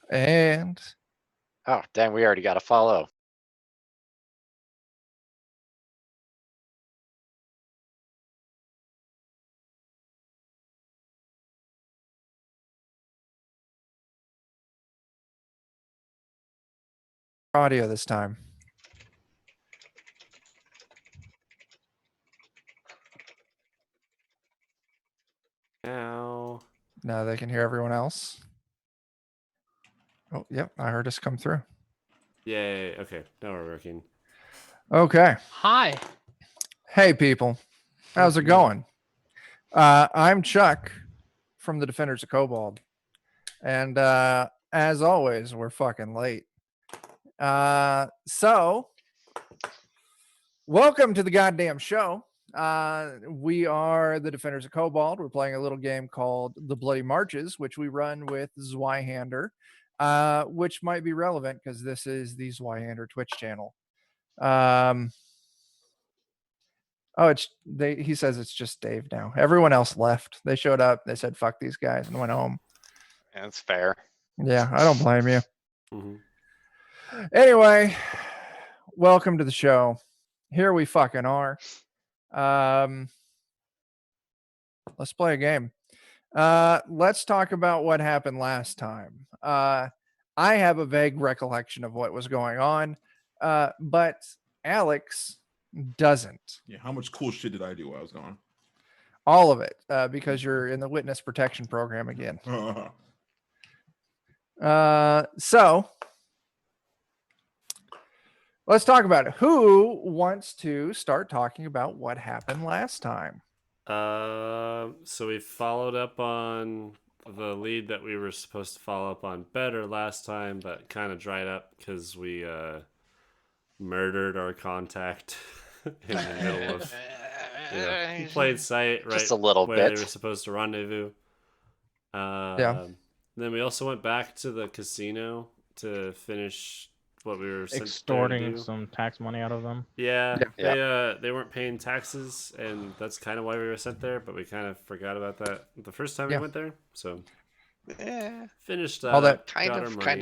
And Oh, dang, we already got a follow. audio this time. Now. Now they can hear everyone else. Oh, yep, I heard us come through. Yay. Okay, now we're working. Okay. Hi. Hey, people. How's it going? I'm Chuck from the Defenders of Kobold. And as always, we're fucking late. So, welcome to the goddamn show. We are the Defenders of Kobold. We're playing a little game called The Bloody Marches, which we run with Zweihander, which might be relevant because this is the Zweihander Twitch channel. He says it's just Dave now. Everyone else left. They showed up. They said, fuck these guys, and went home. That's fair. Yeah, I don't blame you. Mm-hmm. Anyway, welcome to the show. Here we fucking are. Let's play a game. Let's talk about what happened last time. I have a vague recollection of what was going on, but Alex doesn't. Yeah, how much cool shit did I do while I was gone? All of it, because you're in the witness protection program again. So let's talk about it. Who wants to start talking about what happened last time? So we followed up on the lead that we were supposed to follow up on better last time, but kind of dried up because we murdered our contact in the middle of plain sight, right? Just a little where bit. they were supposed to rendezvous. Yeah. Then we also went back to the casino to finish what we were sent extorting there to do. some tax money out of them. Yeah. They weren't paying taxes, and that's kind of why we were sent there. But we kind of forgot about that the first time we went there. So finished that. All that kind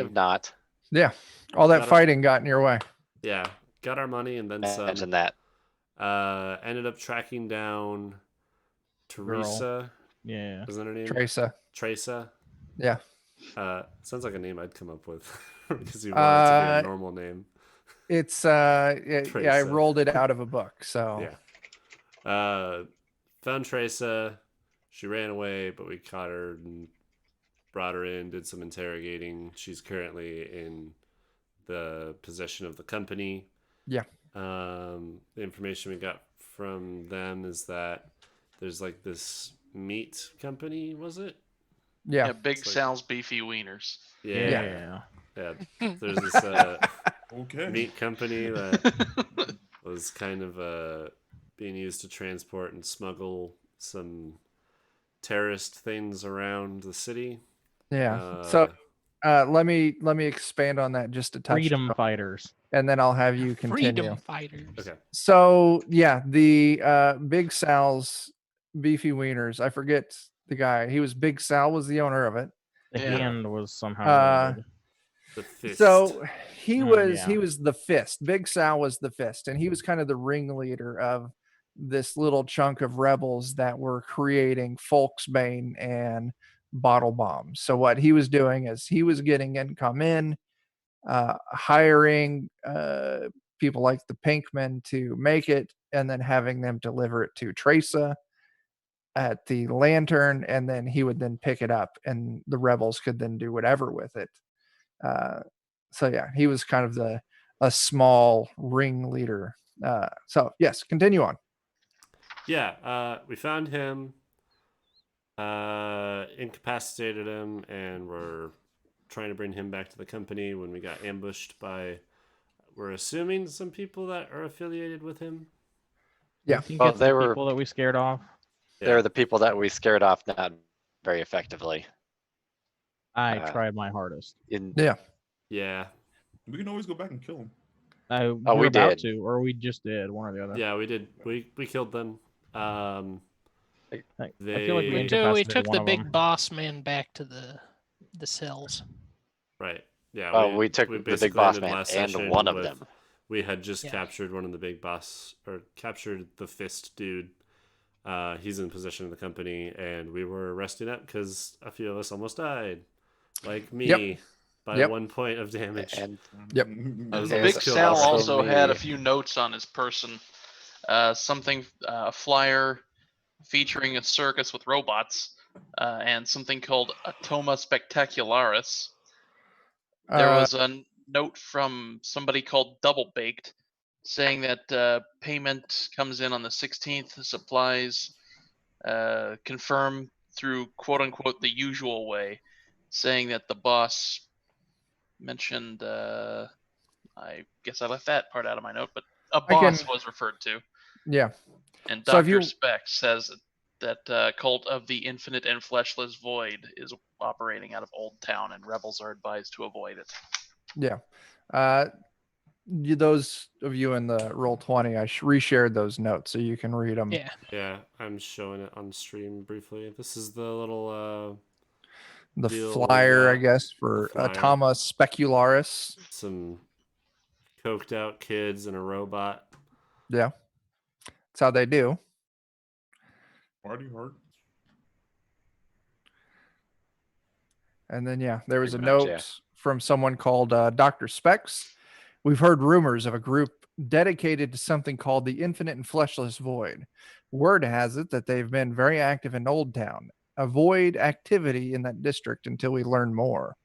of not. Yeah, all that fighting got in your way. Yeah, got our money and then some. Imagine that. Ended up tracking down Teresa. Yeah, isn't her name? Tresa. Yeah. Sounds like a name I'd come up with because you want it to be a normal name. It's I rolled it out of a book. So yeah. Found Tresa. She ran away, but we caught her and brought her in, did some interrogating. She's currently in the possession of the company. Yeah. The information we got from them is that there's like this meat company, was it? Yeah. Big Sal's Beefy Wieners. Yeah. There's this meat company that was kind of being used to transport and smuggle some terrorist things around the city. Yeah. So let me expand on that just a touch. Freedom fighters. And then I'll have you continue. Freedom fighters. Okay. So yeah, the Big Sal's Beefy Wieners. I forget the guy. He was Big Sal was the owner of it. The hand was somehow the fist. So he was the fist. Big Sal was the fist, and he was kind of the ringleader of this little chunk of rebels that were creating Folksbane and bottle bombs. So what he was doing is he was getting income in, hiring people like the Pinkmen to make it, and then having them deliver it to Tresa at the Lantern, and then he would then pick it up, and the rebels could then do whatever with it. So yeah, he was kind of a small ringleader. So yes, continue on. Yeah, we found him, incapacitated him, and we're trying to bring him back to the company when we got ambushed by, we're assuming, some people that are affiliated with him. Yeah. Well, they were people that we scared off. Yeah. They're the people that we scared off not very effectively. I tried my hardest. Yeah. We can always go back and kill them. We did. Or we just did, one or the other. Yeah, we did. We killed them. I feel like we took the big boss man back to the cells. Right. Yeah. Oh, we took the big basically boss ended man last and session one of with- them. We had just Yeah. captured one of the big boss, or captured the fist dude. He's in possession of the company, and we were resting up because a few of us almost died, like me, by Yep. 1 point of damage. And Yep. I And was the almost Big killed Sal by also me. had a few notes on his person. Something, a flyer featuring a circus with robots, and something called Atoma Spectacularis. There was a note from somebody called Double Baked saying that payment comes in on the 16th. Supplies confirm through quote unquote the usual way, saying that the boss mentioned. I guess I left that part out of my note, but a boss was referred to. Yeah. And So if Dr. you- Speck says that Cult of the Infinite and Fleshless Void is operating out of Old Town, and rebels are advised to avoid it. Yeah. Those of you in the Roll20, I reshared those notes so you can read them. Yeah. Yeah, I'm showing it on stream briefly. This is the little The deal we flyer, I got, guess, for the flyer. Atoma Specularis. Some coked out kids and a robot. Yeah. That's how they do. Party hard. And then, yeah, there was Pretty a much, note yeah. from someone called Dr. Specs. We've heard rumors of a group dedicated to something called the Infinite and Fleshless Void. Word has it that they've been very active in Old Town. Avoid activity in that district until we learn more.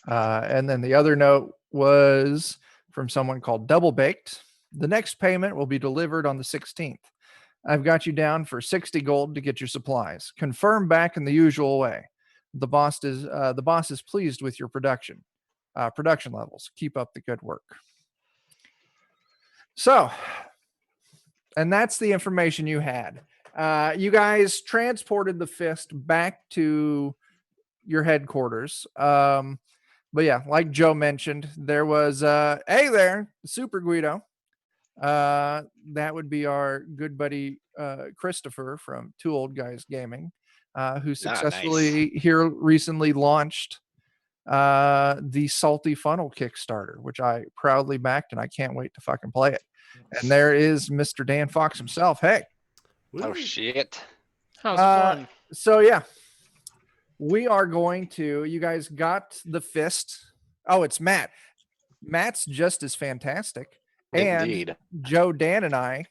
And then the other note was from someone called Double Baked. The next payment will be delivered on the 16th. I've got you down for 60 gold to get your supplies. Confirm back in the usual way. The boss is pleased with your production levels. Keep up the good work. So, and that's the information you had. You guys transported the fist back to your headquarters. But yeah, like Joe mentioned, there was hey there, Super Guido. That would be our good buddy Christopher from Two Old Guys Gaming, who successfully here recently launched the Salty Funnel Kickstarter, which I proudly backed, and I can't wait to fucking play it. And there is Mr. Dan Fox himself. Hey. Oh shit. How's it going? So yeah, we are going to. You guys got the fist. Oh, it's Matt. Matt's just as fantastic. Indeed. And Joe, Dan, and I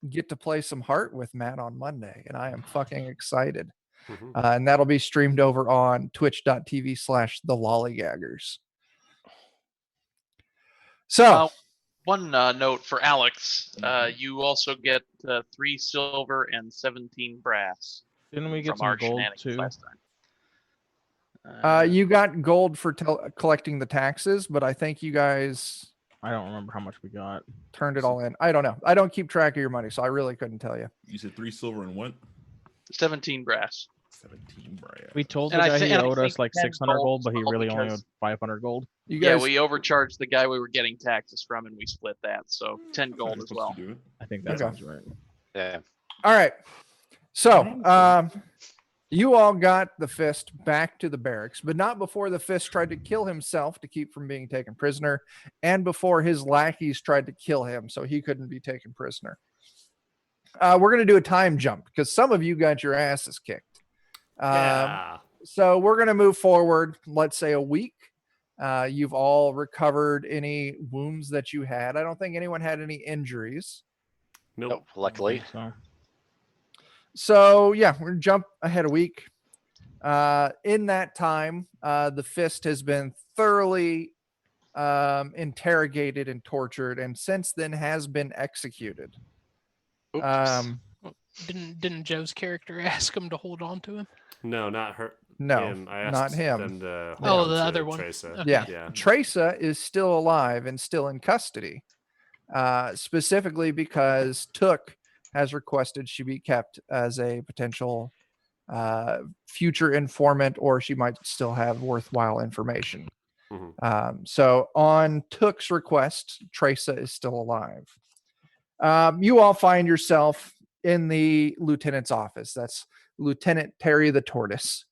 get to play some Heart with Matt on Monday, and I am fucking excited. Mhm. And that'll be streamed over on twitch.tv/thelollygaggers. So, One note for Alex. You also get 3 silver and 17 brass Didn't we get from some our gold shenanigans too? last time. you got gold for collecting the taxes, but I think you guys I don't remember how much we got. turned it all in. I don't know. I don't keep track of your money, so I really couldn't tell you. You said 3 silver and what? 17 brass. 17 brass. We told And the I guy thi- he and I owed us think like 10 600 gold, gold but he as well, really only owed because- 500 gold. You Yeah, guys, we overcharged the guy we were getting taxes from, and we split that. So 10 That's how gold you're as supposed well. to do it. I think that Okay. sounds right. Yeah. all right. So, you all got the fist back to the barracks, but not before the fist tried to kill himself to keep from being taken prisoner, and before his lackeys tried to kill him so he couldn't be taken prisoner. We're going to do a time jump because some of you got your asses kicked. Yeah. So we're going to move forward, let's say a week. You've all recovered any wounds that you had. I don't think anyone had any injuries. Nope. Oh, luckily. So So yeah, we're gonna jump ahead a week. In that time, the fist has been thoroughly interrogated and tortured, and since then has been executed. Oops. Didn't Joe's character ask him to hold on to him? No, not her. No, him. I asked not him. them to Oh, hold on the to other one. Teresa. Okay. Yeah. Yeah. Teresa is still alive and still in custody, specifically because Took has requested she be kept as a potential future informant, or she might still have worthwhile information. Mhm. So on Took's request, Teresa is still alive. You all find yourself in the lieutenant's office. That's Lieutenant Terry the Tortoise.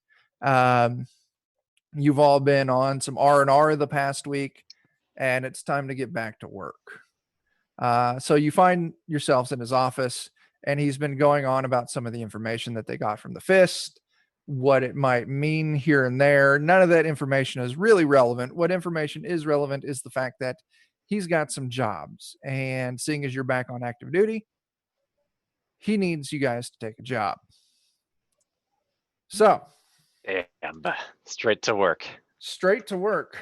You've all been on some R&R the past week, and it's time to get back to work. So you find yourselves in his office, and he's been going on about some of the information that they got from the Fist, what it might mean here and there. None of that information is really relevant. What information is relevant is the fact that he's got some jobs, and seeing as you're back on active duty, he needs you guys to take a job. So, And straight to work. straight to work.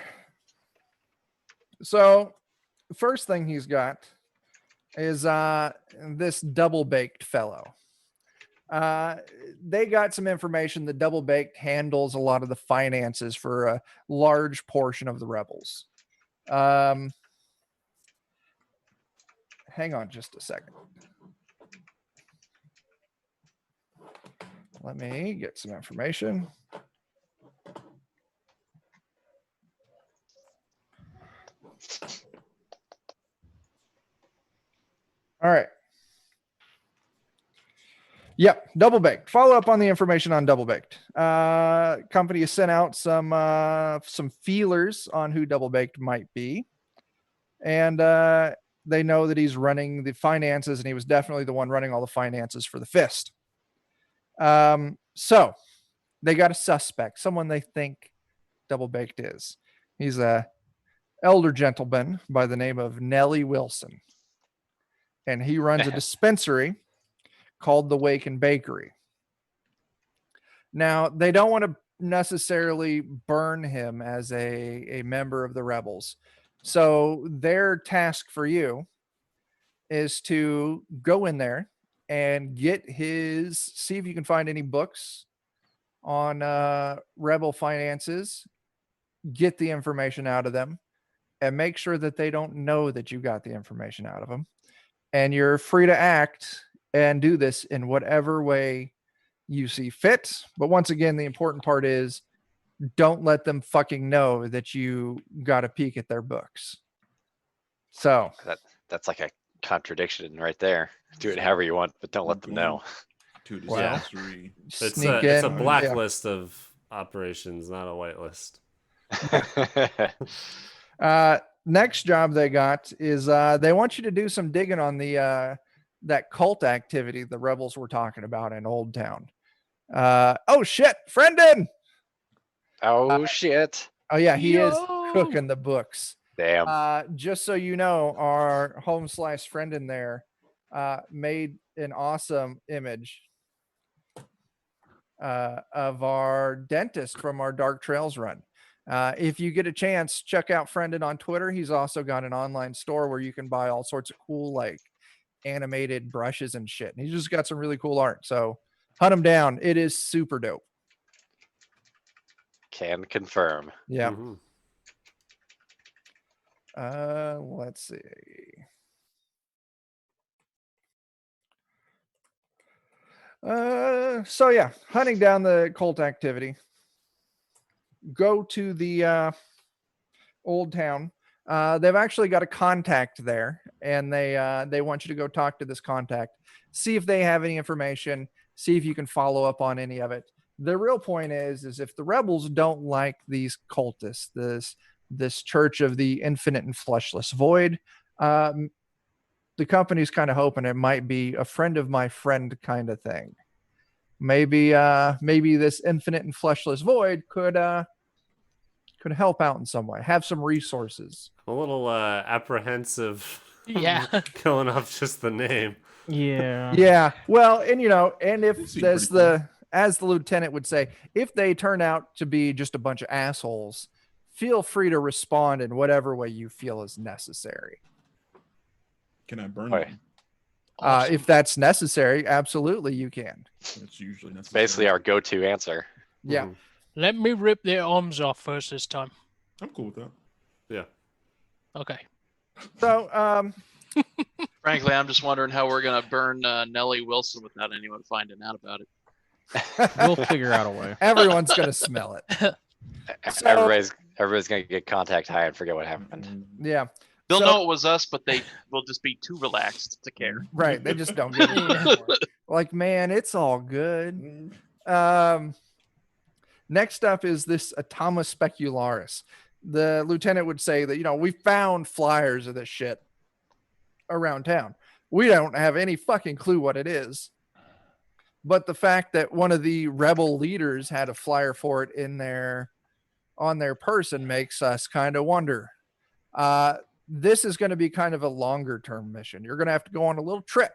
So, first thing he's got is this double baked fellow. They got some information that double baked handles a lot of the finances for a large portion of the rebels. Hang on just a second. Let me get some information. All right. Yep, double baked. Follow up on the information on double baked. Company has sent out some feelers on who double baked might be, and they know that he's running the finances, and he was definitely the one running all the finances for the Fist. So they got a suspect, someone they think double baked is. He's a elder gentleman by the name of Nellie Wilson, and he runs a dispensary called the Waken Bakery. Now, they don't want to necessarily burn him as a member of the rebels. So their task for you is to go in there and see if you can find any books on rebel finances, get the information out of them, and make sure that they don't know that you got the information out of them. And you're free to act and do this in whatever way you see fit. But once again, the important part is don't let them fucking know that you got a peek at their books. So That's like a contradiction right there. Do it however you want, but don't let them know. Two to Well, three. It's sneak it's a in, blacklist of operations, not a whitelist. Next job they got is they want you to do some digging on the that cult activity the rebels were talking about in Old Town. Oh shit, Friendin! Oh shit. Oh yeah, he is Yo! cooking the books. Damn. Just so you know, our home slice friend in there made an awesome image of our dentist from our Dark Trails run. If you get a chance, check out Friendin on Twitter. He's also got an online store where you can buy all sorts of cool, like animated brushes and shit. And he's just got some really cool art. So hunt him down. It is super dope. Can confirm. Yeah. Mhm. Let's see. So yeah, hunting down the cult activity. Go to the Old Town. They've actually got a contact there, and they want you to go talk to this contact, see if they have any information, see if you can follow up on any of it. The real point is if the rebels don't like these cultists, this Church of the Infinite and Fleshless Void, the company's kind of hoping it might be a friend of my friend kind of thing. Maybe this Infinite and Fleshless Void could help out in some way, have some resources. A little apprehensive. Yeah. Going off just the name. Yeah. Yeah. Well, and if They seem there's pretty as the lieutenant would say, if they turn out to be just a bunch of assholes, feel free to respond in whatever way you feel is necessary. Can I burn Right. them? Awesome. If that's necessary, absolutely you can. That's usually necessary. Basically our go-to answer. Yeah. Mhm. Let me rip their arms off first this time. I'm cool with that. Yeah. Okay. So, Frankly, I'm just wondering how we're gonna burn Nellie Wilson without anyone finding out about it. We'll figure out a way. everyone's gonna smell it. So- Everybody's gonna get contact high and forget what happened. Yeah. They'll So- know it was us, but they will just be too relaxed to care. Right. They just don't get it anymore. Like, man, it's all good. Mm. Next up is this Atoma Specularis. The lieutenant would say that, we found flyers of this shit around town. We don't have any fucking clue what it is. But the fact that one of the rebel leaders had a flyer for it on their person makes us kind of wonder. This is going to be kind of a longer term mission. You're going to have to go on a little trip.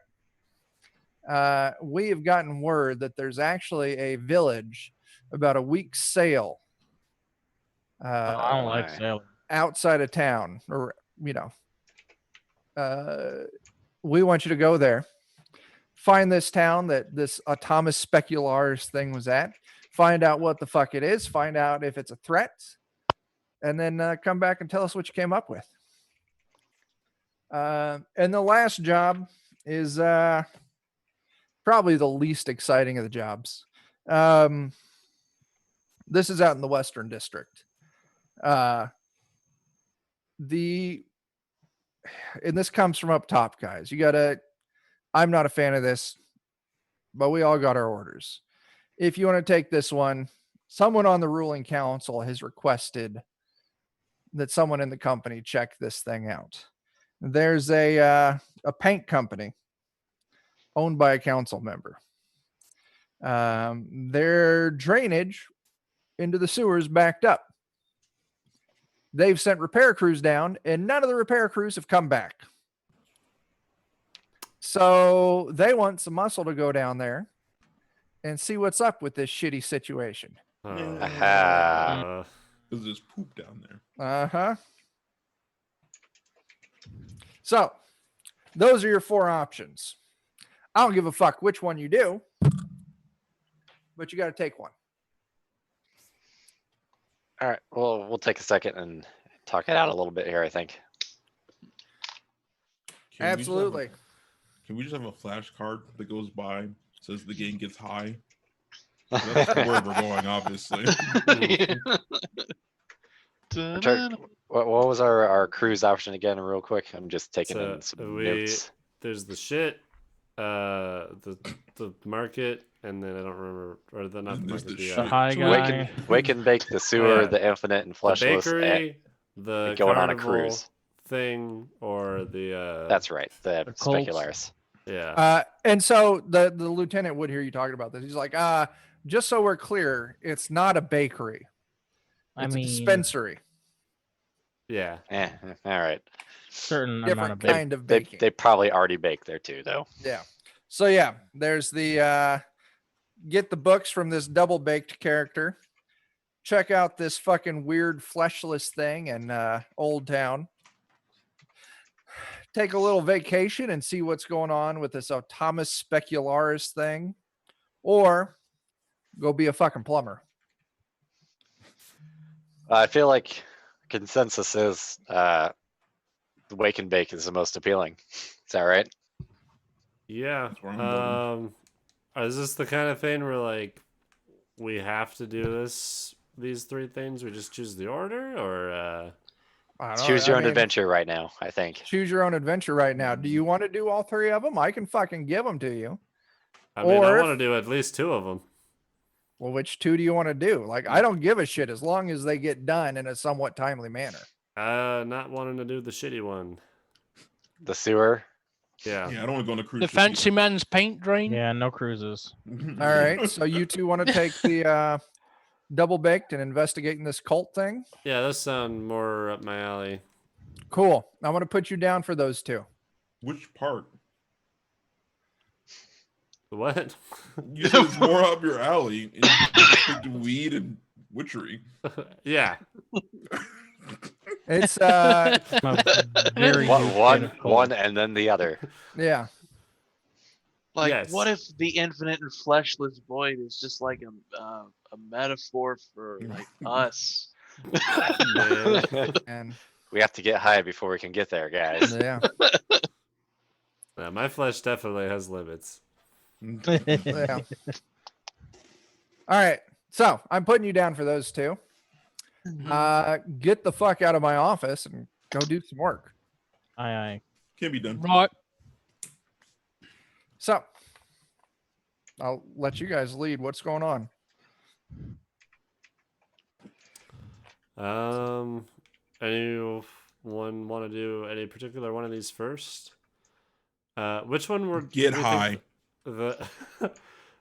We have gotten word that there's actually a village about a week's sail I don't like sailing. outside of town, or we want you to go there, find this town that this Atomus Specularis thing was at, find out what the fuck it is, find out if it's a threat, and then come back and tell us what you came up with. And the last job is probably the least exciting of the jobs. This is out in the Western District. And this comes from up top, guys. I'm not a fan of this, but we all got our orders. If you want to take this one, someone on the ruling council has requested that someone in the company check this thing out. There's a paint company owned by a council member. Their drainage into the sewers backed up. They've sent repair crews down, and none of the repair crews have come back. So they want some muscle to go down there and see what's up with this shitty situation. Aha. There's just poop down there. Uh-huh. So those are your 4 options. I don't give a fuck which one you do, but you got to take one. All right. Well, we'll take a second and talk it out a little bit here, I think. Absolutely. Can we just have a flashcard that goes by, says the game gets high? That's where we're going, obviously. What was our cruise option again, real quick? I'm just taking in some notes. There's the shit, the market, and then I don't remember, or the not the market, The high guy. Wake and bake, the sewer, the infinite, and the fleshless. bakery, the going on a carnival cruise thing, or the That's right, the Colts. Specularis. yeah. And so the lieutenant would hear you talking about this. He's like, just so we're clear, it's not a bakery. It's a dispensary. Yeah. All right. Certain amount Different of bacon. kind of baking. They probably already baked there too, though. Yeah. So yeah, there's the get the books from this double baked character. Check out this fucking weird fleshless thing in Old Town. Take a little vacation and see what's going on with this Atomus Specularis thing, or go be a fucking plumber. I feel like consensus is the wake and bake is the most appealing. Is that right? Yeah. That's where I'm Is this the kind of thing where like we have to do these 3 things? We just choose the order, or I don't know. Choose your I own mean, adventure right now, I think. Choose your own adventure right now. Do you want to do all 3 of them? I can fucking give them to you. I mean, Or I if- want to do at least 2 of them. Well, which 2 do you want to do? Like, I don't give a shit as long as they get done in a somewhat timely manner. Not wanting to do the shitty one. The sewer. Yeah. Yeah, I don't want to go on a cruise The ship fancy man's paint drain. Yeah, no cruises. either. All right. So you 2 want to take the double baked and investigating this cult thing? Yeah, those sound more up my alley. Cool. I'm going to put you down for those 2. Which part? What? You said it's more up your alley. It's weed and witchery. Yeah. It's I'm a very huge fan One, of cold. one, and then the other. yeah. Like, Yes. what if the infinite and fleshless void is just like a metaphor for like us? Man. And We have to get high before we can get there, guys. yeah. Yeah, my flesh definitely has limits. Yeah. All right. So I'm putting you down for those 2. Get the fuck out of my office and go do some work. Aye. Can't be done. Right. So I'll let you guys lead. What's going on? Anyone want to do any particular one of these first? Which one were Get do we high. think the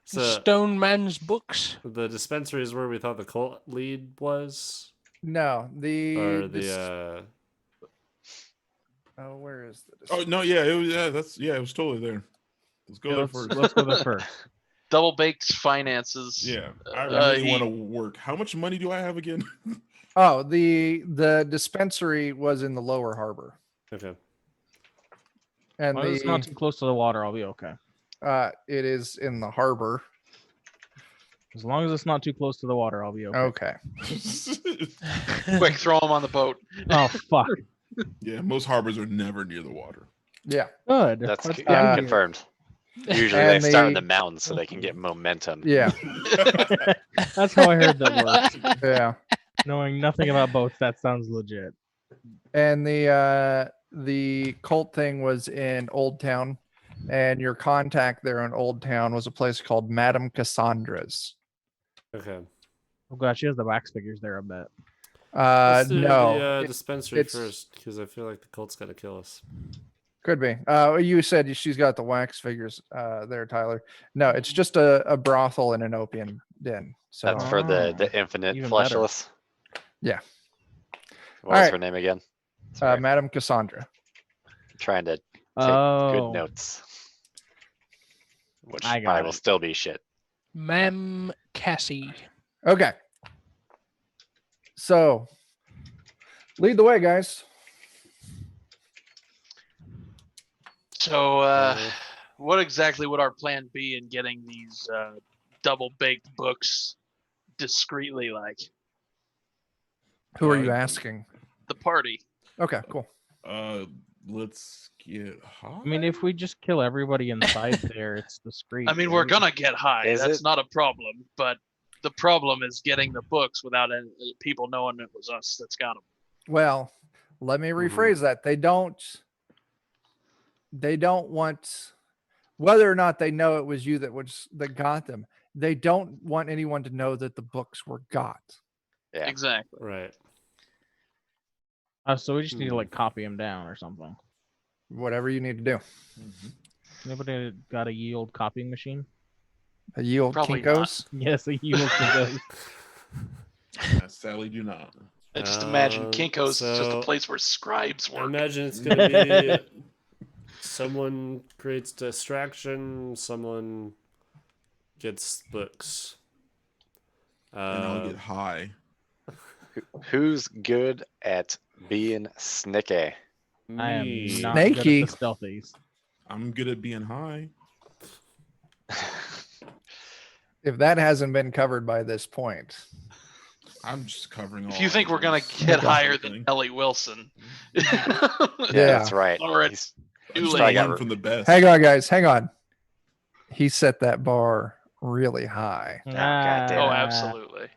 so Stone Man's books. the dispensary is where we thought the cult lead was, No, or this- the oh, where is the? Oh no, yeah, it was it was totally there. Let's go Yeah, there let's, first. let's go there first. Double baked finances. Yeah, I Uh, really he- want to work. How much money do I have again? Oh, the dispensary was in the lower harbor, okay. and As long as it's not the too close to the water, I'll be okay. it is in the harbor. As long as it's not too close to the water, I'll be okay. Okay. Quick, throw him on the boat. Oh fuck. Yeah, most harbors are never near the water. Yeah. Good. That's Let's c- get in here. confirmed. Usually they And start in the- the mountains so they can get momentum. Yeah. That's how I heard that works. Yeah. Knowing nothing about boats, that sounds legit. And the cult thing was in Old Town, and your contact there in Old Town was a place called Madame Cassandra's. Okay. Oh god, she has the wax figures there, I bet. Let's do No, the it dispensary it's- first, because I feel like the cult's gonna kill us. could be. You said she's got the wax figures there, Tyler. No, it's just a brothel and an opium den. So That's for the Oh, infinite even better. fleshless. Yeah. What was Alright. her name again? Sorry, Madame Cassandra. trying to take Oh, good notes. Which I got probably will it. still be shit. Ma'am Cassie. Okay. So lead the way, guys. So, Uh, what exactly would our plan be in getting these double baked books discreetly, like Who are you Uh, asking? the party? Okay, cool. Let's get high. I mean, if we just kill everybody inside there, it's discreet. I mean, we're right? gonna get high. Is That's it? not a problem. But the problem is getting the books without any people knowing it was us that's got them. Well, let me rephrase that. They don't want, whether or not they know it was you that got them, they don't want anyone to know that the books were got. Yeah. Exactly. right. So we just need to like copy them down or something. Whatever you need to do. Mhm. Anybody got a ye old copying machine? A yield Probably not. Kinkos. Yes, a ye old Kinko's. I sadly do not. I just imagine Um, Kinko's is just a so- place where scribes I work. imagine it's gonna be someone creates distraction, someone gets books. And I'll Uh, get high. Who's good at being snicky? I am me. not good at Snaky. the stealthies. I'm good at being high. If that hasn't been covered by this point. I'm just covering all. If you think we're gonna angles. get Okay. higher than Ellie Wilson, Yeah, Yeah. that's right. Already. He's- I too just late. got learn from the best. Hang on, guys. Hang on. He set that bar really high. goddamn. oh, Ah, absolutely.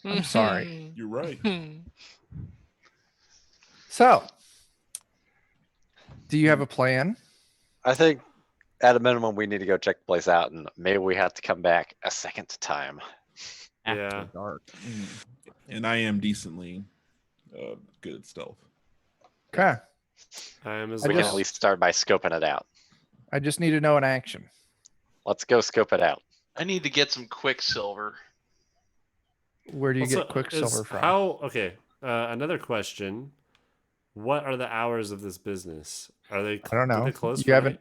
I'm sorry. You're right. So, do you have a plan? I think at a minimum we need to go check the place out, and maybe we have to come back a second time. After Yeah. dark. And I am decently good at stealth. Okay. I am as I We can well. at least start by scoping it out. I just need to know an action. Let's go scope it out. I need to get some Quicksilver. Where do you Also, get Quicksilver is from? How? Okay. Another question. What are the hours of this business? Are they? I don't do know. they close You for night?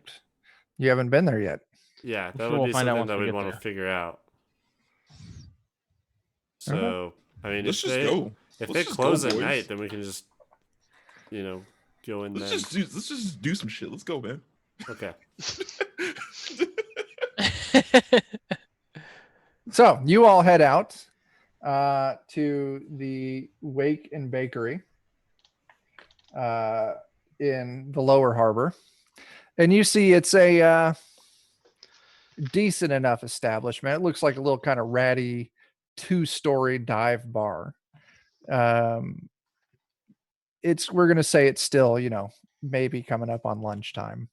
haven't been there yet. Yeah, that sure would we'll be find out something once that we we'd get want to there. figure out. So, I mean, Let's if just they go. if Let's they just go, close at boys. night, then we can just, go in Let's then. just do some shit. Let's go, man. Okay. So you all head out to the Wake and Bakery in the lower harbor, and you see it's a decent enough establishment. It looks like a little kind of ratty 2-story dive bar. We're gonna say it's still, maybe coming up on lunchtime.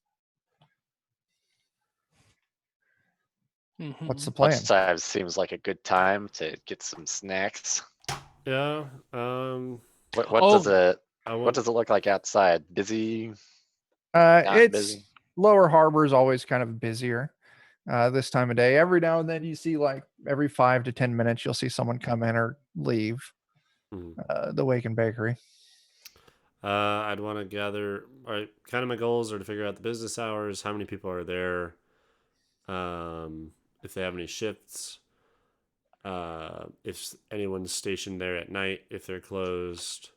What's the plan? Lunchtime seems like a good time to get some snacks. Yeah. What does it I what want. does it look like outside? Busy? Not It's busy? Lower Harbor is always kind of busier this time of day. Every now and then you see like every 5 to 10 minutes you'll see someone come in or leave the Waken Bakery. I'd want to gather. All right, kind of my goals are to figure out the business hours, how many people are there, if they have any shifts, if anyone's stationed there at night, if they're closed.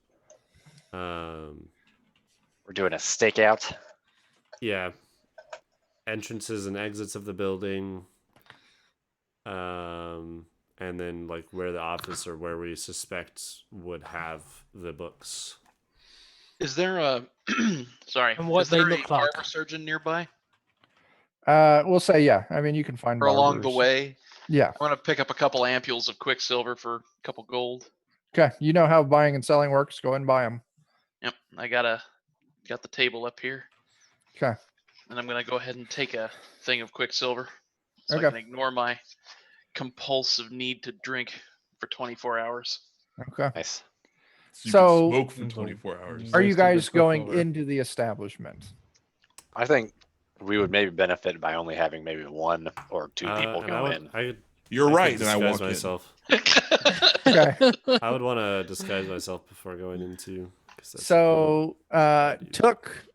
We're doing a stakeout. Yeah, entrances and exits of the building, and then like where the office or where we suspect would have the books. Is there a sorry? And what is there they a look like. barber surgeon nearby We'll say, yeah. I mean, you can find or along the barbers. way? Yeah. I want to pick up a couple ampules of Quicksilver for a couple gold. Okay. You know how buying and selling works. Go ahead and buy them. Yep, I got the table up here, Okay. and I'm gonna go ahead and take a thing of Quicksilver, so Okay. I can ignore my compulsive need to drink for 24 hours. Okay. Nice. So you So- can smoke for Mm, 24 hours. Are you Wasted guys the going Quicksilver. into the establishment? I think we would maybe benefit by only having maybe 1 or 2 people And go in. You're I could right. And I disguise walk myself. Okay. I would want to disguise myself before going into. 'Cause that's a So idea. Took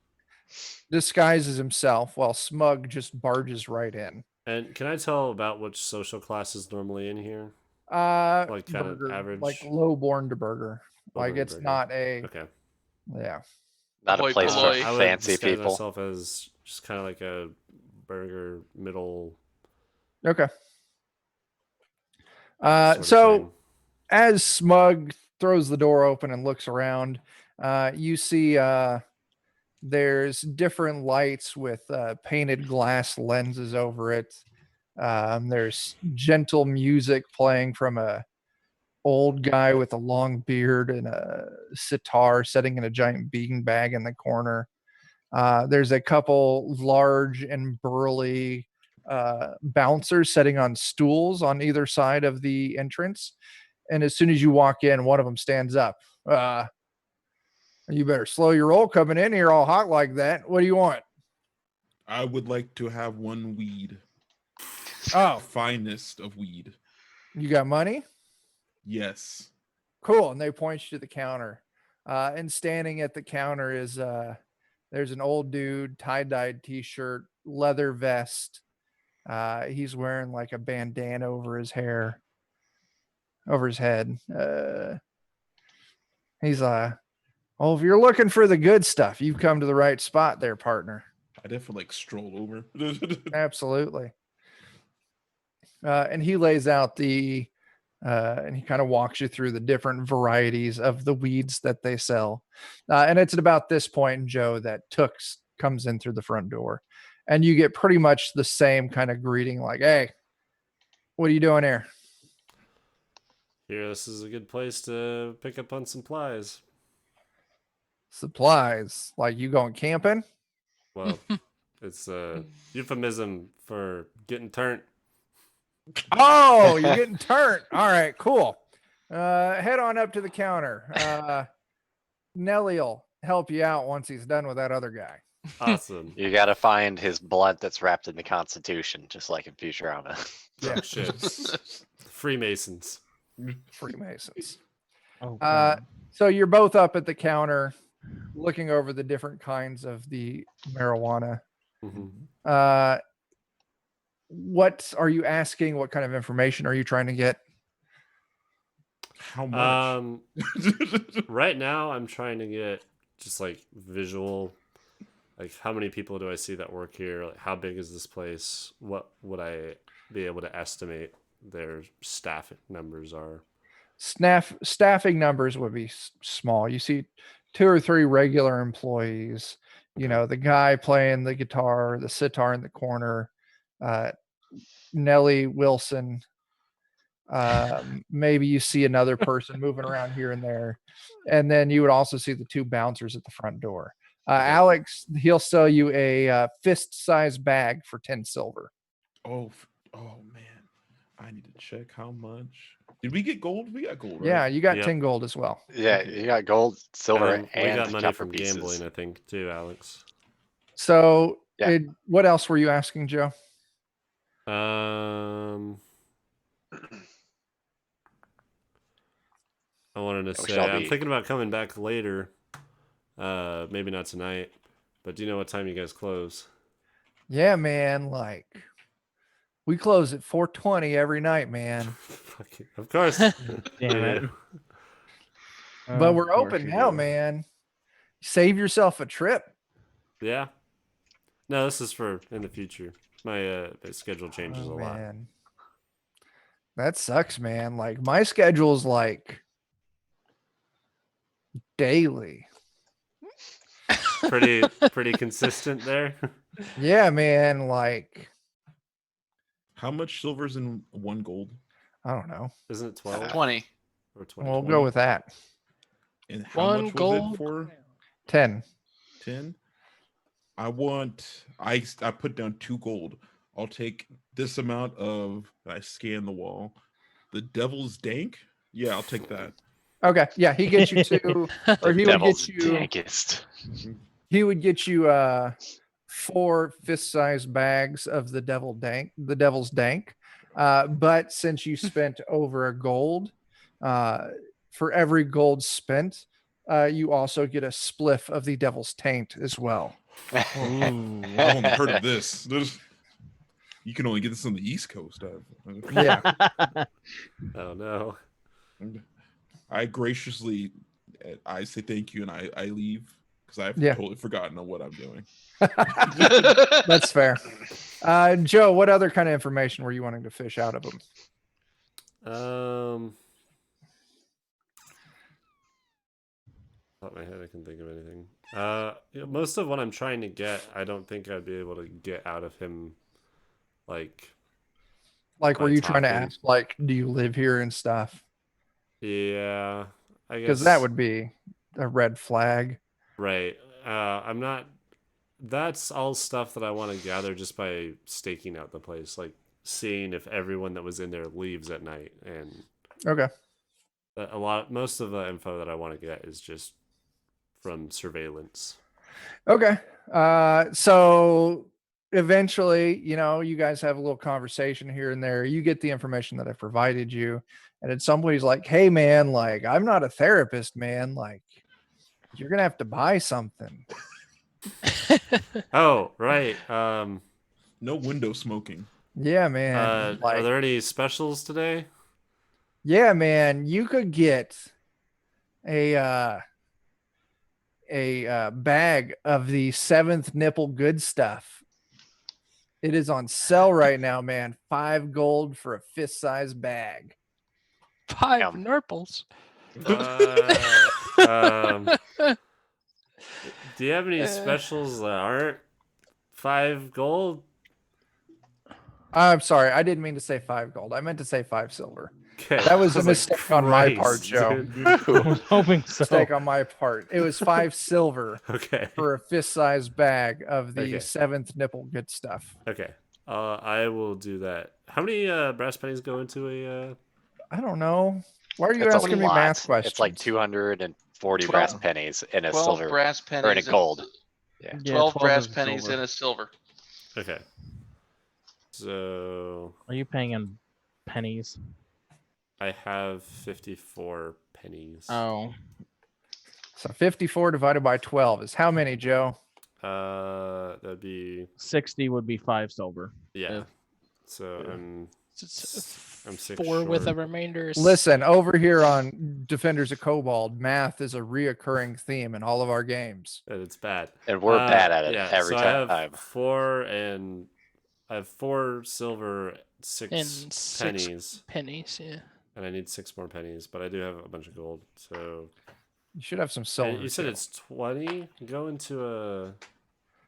disguises himself while Smug just barges right in. And can I tell about which social class is normally in here? Like kind of burger, average? like low born to burger. Like Low-born it's burger. not a Okay. yeah. Not a Ahoy place for polloi. I would fancy disguise people. myself as just kind of like a burger middle. Okay. sort of So thing. as Smug throws the door open and looks around, you see there's different lights with painted glass lenses over it. There's gentle music playing from a old guy with a long beard and a sitar sitting in a giant bean bag in the corner. There's a couple large and burly bouncers sitting on stools on either side of the entrance. And as soon as you walk in, one of them stands up. You better slow your roll coming in here all hot like that. What do you want? I would like to have 1 weed. Oh, Finest of weed. you got money? Yes. Cool. And they point you to the counter. And standing at the counter is there's an old dude, tie-dyed t-shirt, leather vest. He's wearing like a bandana over his hair, over his head. He's oh, if you're looking for the good stuff, you've come to the right spot there, partner. I definitely like stroll over. Absolutely. And he lays out and he kind of walks you through the different varieties of the weeds that they sell. And it's at about this point, Joe, that Tooks comes in through the front door. And you get pretty much the same kind of greeting like, hey, what are you doing here? Here, this is a good place to pick up on supplies. Supplies. Like you going camping? Well, it's a euphemism for getting turned. Oh, you're getting turned. All right, cool. Head on up to the counter. Nellie'll help you out once he's done with that other guy. Awesome. You gotta find his blood that's wrapped in the Constitution, just like in Futurama. Yeah. Oh, shit. Freemasons. Freemasons. Oh, So you're both up at the counter looking over the different kinds of the marijuana. Hmm. What are you asking? What kind of information are you trying to get? How much? Right now, I'm trying to get just like visual, like how many people do I see that work here? Like how big is this place? What would I be able to estimate their staff numbers are? Staffing numbers would be small. You see 2 or 3 regular employees. You know, the guy playing the guitar, the sitar in the corner, Nellie Wilson. Maybe you see another person moving around here and there. And then you would also see the 2 bouncers at the front door. Alex, he'll sell you a fist-sized bag for 10 silver. Oh man. I need to check how much. Did we get gold? We got gold, right? Yeah, you got Yep. 10 gold as well. Yeah, Okay. you got gold, silver, And and we got money copper from pieces. gambling, I think, too, Alex. So, Yeah. what else were you asking, Joe? I wanted to We say, shall I'm be. thinking about coming back later. Maybe not tonight, but do you know what time you guys close? Yeah, man. Like, we close at 4:20 every night, man. Fucking- of course. Damn it. But Of we're course open you now, do. man. Save yourself a trip. Yeah. No, this is for in the future. My schedule changes a Oh, lot. man. That sucks, man. Like, my schedule's like daily. Pretty consistent there. Yeah, man. Like, How much silver's in 1 gold? I don't know. Isn't it 12 20. or 20? We'll go with that. And how One much was gold. it for 10. 10? I put down 2 gold. I'll take this amount of. I scan the wall. The devil's dank. Yeah, I'll take that. Okay. Yeah, he gets you 2, or he would Devil's get you. dankest. He would get you 4 fist-sized bags of the devil's dank. But since you spent over a gold, for every gold spent, you also get a spliff of the devil's taint as well. Ooh, I've only heard of this. You can only get this on the East Coast. Yeah. Oh no. I graciously, I say thank you and I leave because I've Yeah. totally forgotten on what I'm doing. That's fair. Joe, what other kind of information were you wanting to fish out of him? Top of my head, I can think of anything. Most of what I'm trying to get, I don't think I'd be able to get out of him. Like Like, were by you trying to talking. ask, like, do you live here and stuff? Yeah, I guess Because that would be a red flag. right. I'm not. That's all stuff that I want to gather just by staking out the place, like seeing if everyone that was in there leaves at night, and Okay. most of the info that I want to get is just from surveillance. Okay. So eventually, you guys have a little conversation here and there. You get the information that I provided you. And at some point he's like, hey man, like, I'm not a therapist, man. Like, you're going to have to buy something. Oh, right. No window smoking. Yeah, man. Are there any specials today? Yeah, man. You could get a bag of the 7th nipple good stuff. It is on sale right now, man. 5 gold for a fist-sized bag. 5 Yum. nurples. Do you have any specials that aren't 5 gold? I'm sorry. I didn't mean to say 5 gold. I meant to say 5 silver. Okay. That was I a like, mistake on my part, Christ, Joe. dude. I was hoping so. Mistake on my part. It was 5 silver Okay. for a fist-sized bag of the Okay. 7th nipple good stuff. Okay. I will do that. How many brass pennies go into a? I don't know. Why are you It's a asking me lot. math questions? It's like 240 brass 12 pennies in a 12 silver brass or in a pennies. gold. Yeah. 12 brass is pennies silver. in a silver. Okay. So Are you paying in pennies? I have 54 pennies. Oh, So 54 divided by 12 is how many, Joe? That'd be 60 would be 5 silver. yeah. If- So yeah. I'm 6 4 with a short. remainder. Listen, over here on Defenders of Kobold, math is a reoccurring theme in all of our games. And it's bad. And we're bad at it yeah, every so time. I have 4 silver, 6 And 6 pennies, pennies, yeah. and I need 6 more pennies, but I do have a bunch of gold. So You should have some and silver. you said too. it's 20. Go into a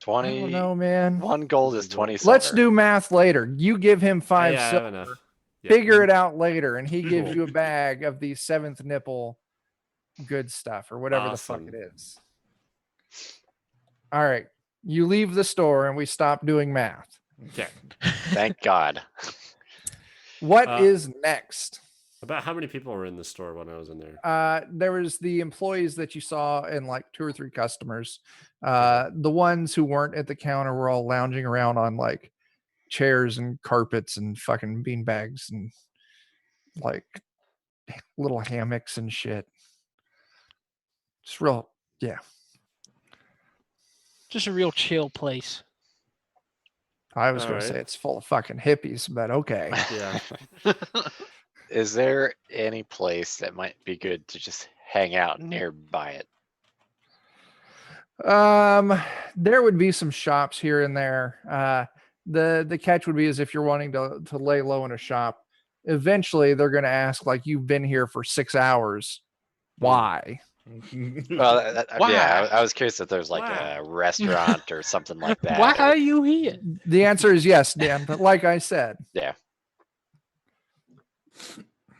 20. I don't know, man. 1 gold is 20 silver. Let's do math later. You give him 5 yeah, I have silver. enough. Yeah. Figure it out later, and he gives Cool. you a bag of the 7th nipple good stuff or whatever the fuck Awesome. it is. All right. You leave the store and we stop doing math. Okay. Thank God. What is next? About how many people were in the store when I was in there? There was the employees that you saw and like 2 or 3 customers. The ones who weren't at the counter were all lounging around on like chairs and carpets and fucking bean bags and like little hammocks and shit. Just real, yeah. Just a real chill place. I was All going to right. say it's full of fucking hippies, but okay. Yeah. Is there any place that might be good to just hang out nearby it? There would be some shops here and there. The catch would be is if you're wanting to lay low in a shop, eventually they're going to ask like, you've been here for 6 hours. Why? Well, yeah, I was curious if there's like a restaurant or something like that. Why or- are you here? The answer is yes, Dan. But like I said, Yeah.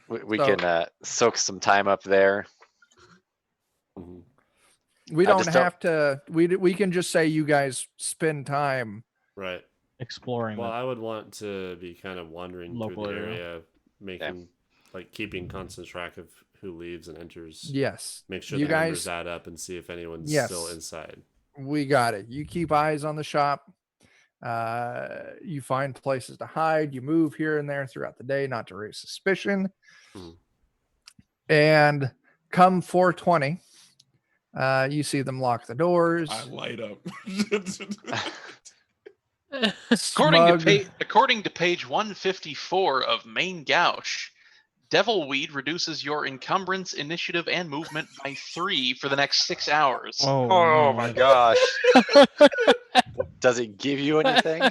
We So- can soak some time up there. Mhm. we I don't just don't- have to. We can just say you guys spend time. Right. Exploring. Well, the- I would want to be kind of wandering Local through the area. area, making like keeping constant track of who leaves and enters. Yes, Make sure you the numbers guys. add up and see if anyone's Yes. still inside. We got it. You keep eyes on the shop. You find places to hide. You move here and there throughout the day, not to raise suspicion. Hmm. And come 420, you see them lock the doors. I light up. Smug- According to page 154 of Main Gauche, Devil Weed reduces your encumbrance, initiative, and movement by 3 for the next 6 hours. Oh, Oh no. my gosh. Does it give you anything?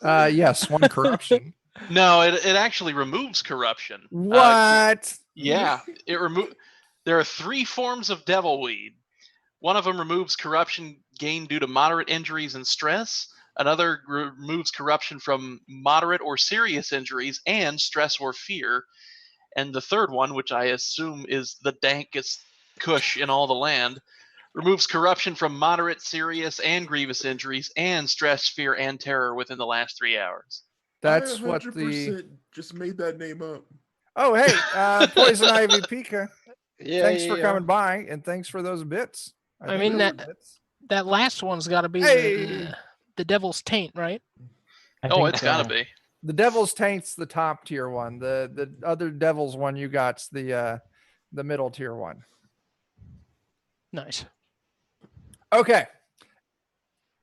Yes, 1 corruption. No, it actually removes corruption. What? Yeah, There are 3 forms of Devil Weed. One of them removes corruption gained due to moderate injuries and stress. Another removes corruption from moderate or serious injuries and stress or fear. And the third one, which I assume is the dankest kush in all the land, removes corruption from moderate, serious, and grievous injuries and stress, fear, and terror within the last 3 hours. That's I what the. 100% just made that name up. Oh, hey, Poison Ivy Pika. Yeah. Thanks for coming by and thanks for those bits. I think mean, those that- are bits. That last one's got to be Hey! the Devil's Taint, right? I Oh, think it's got to so. be. The Devil's Taint's the top tier one. The other Devil's one you got's the middle tier one. Nice. Okay.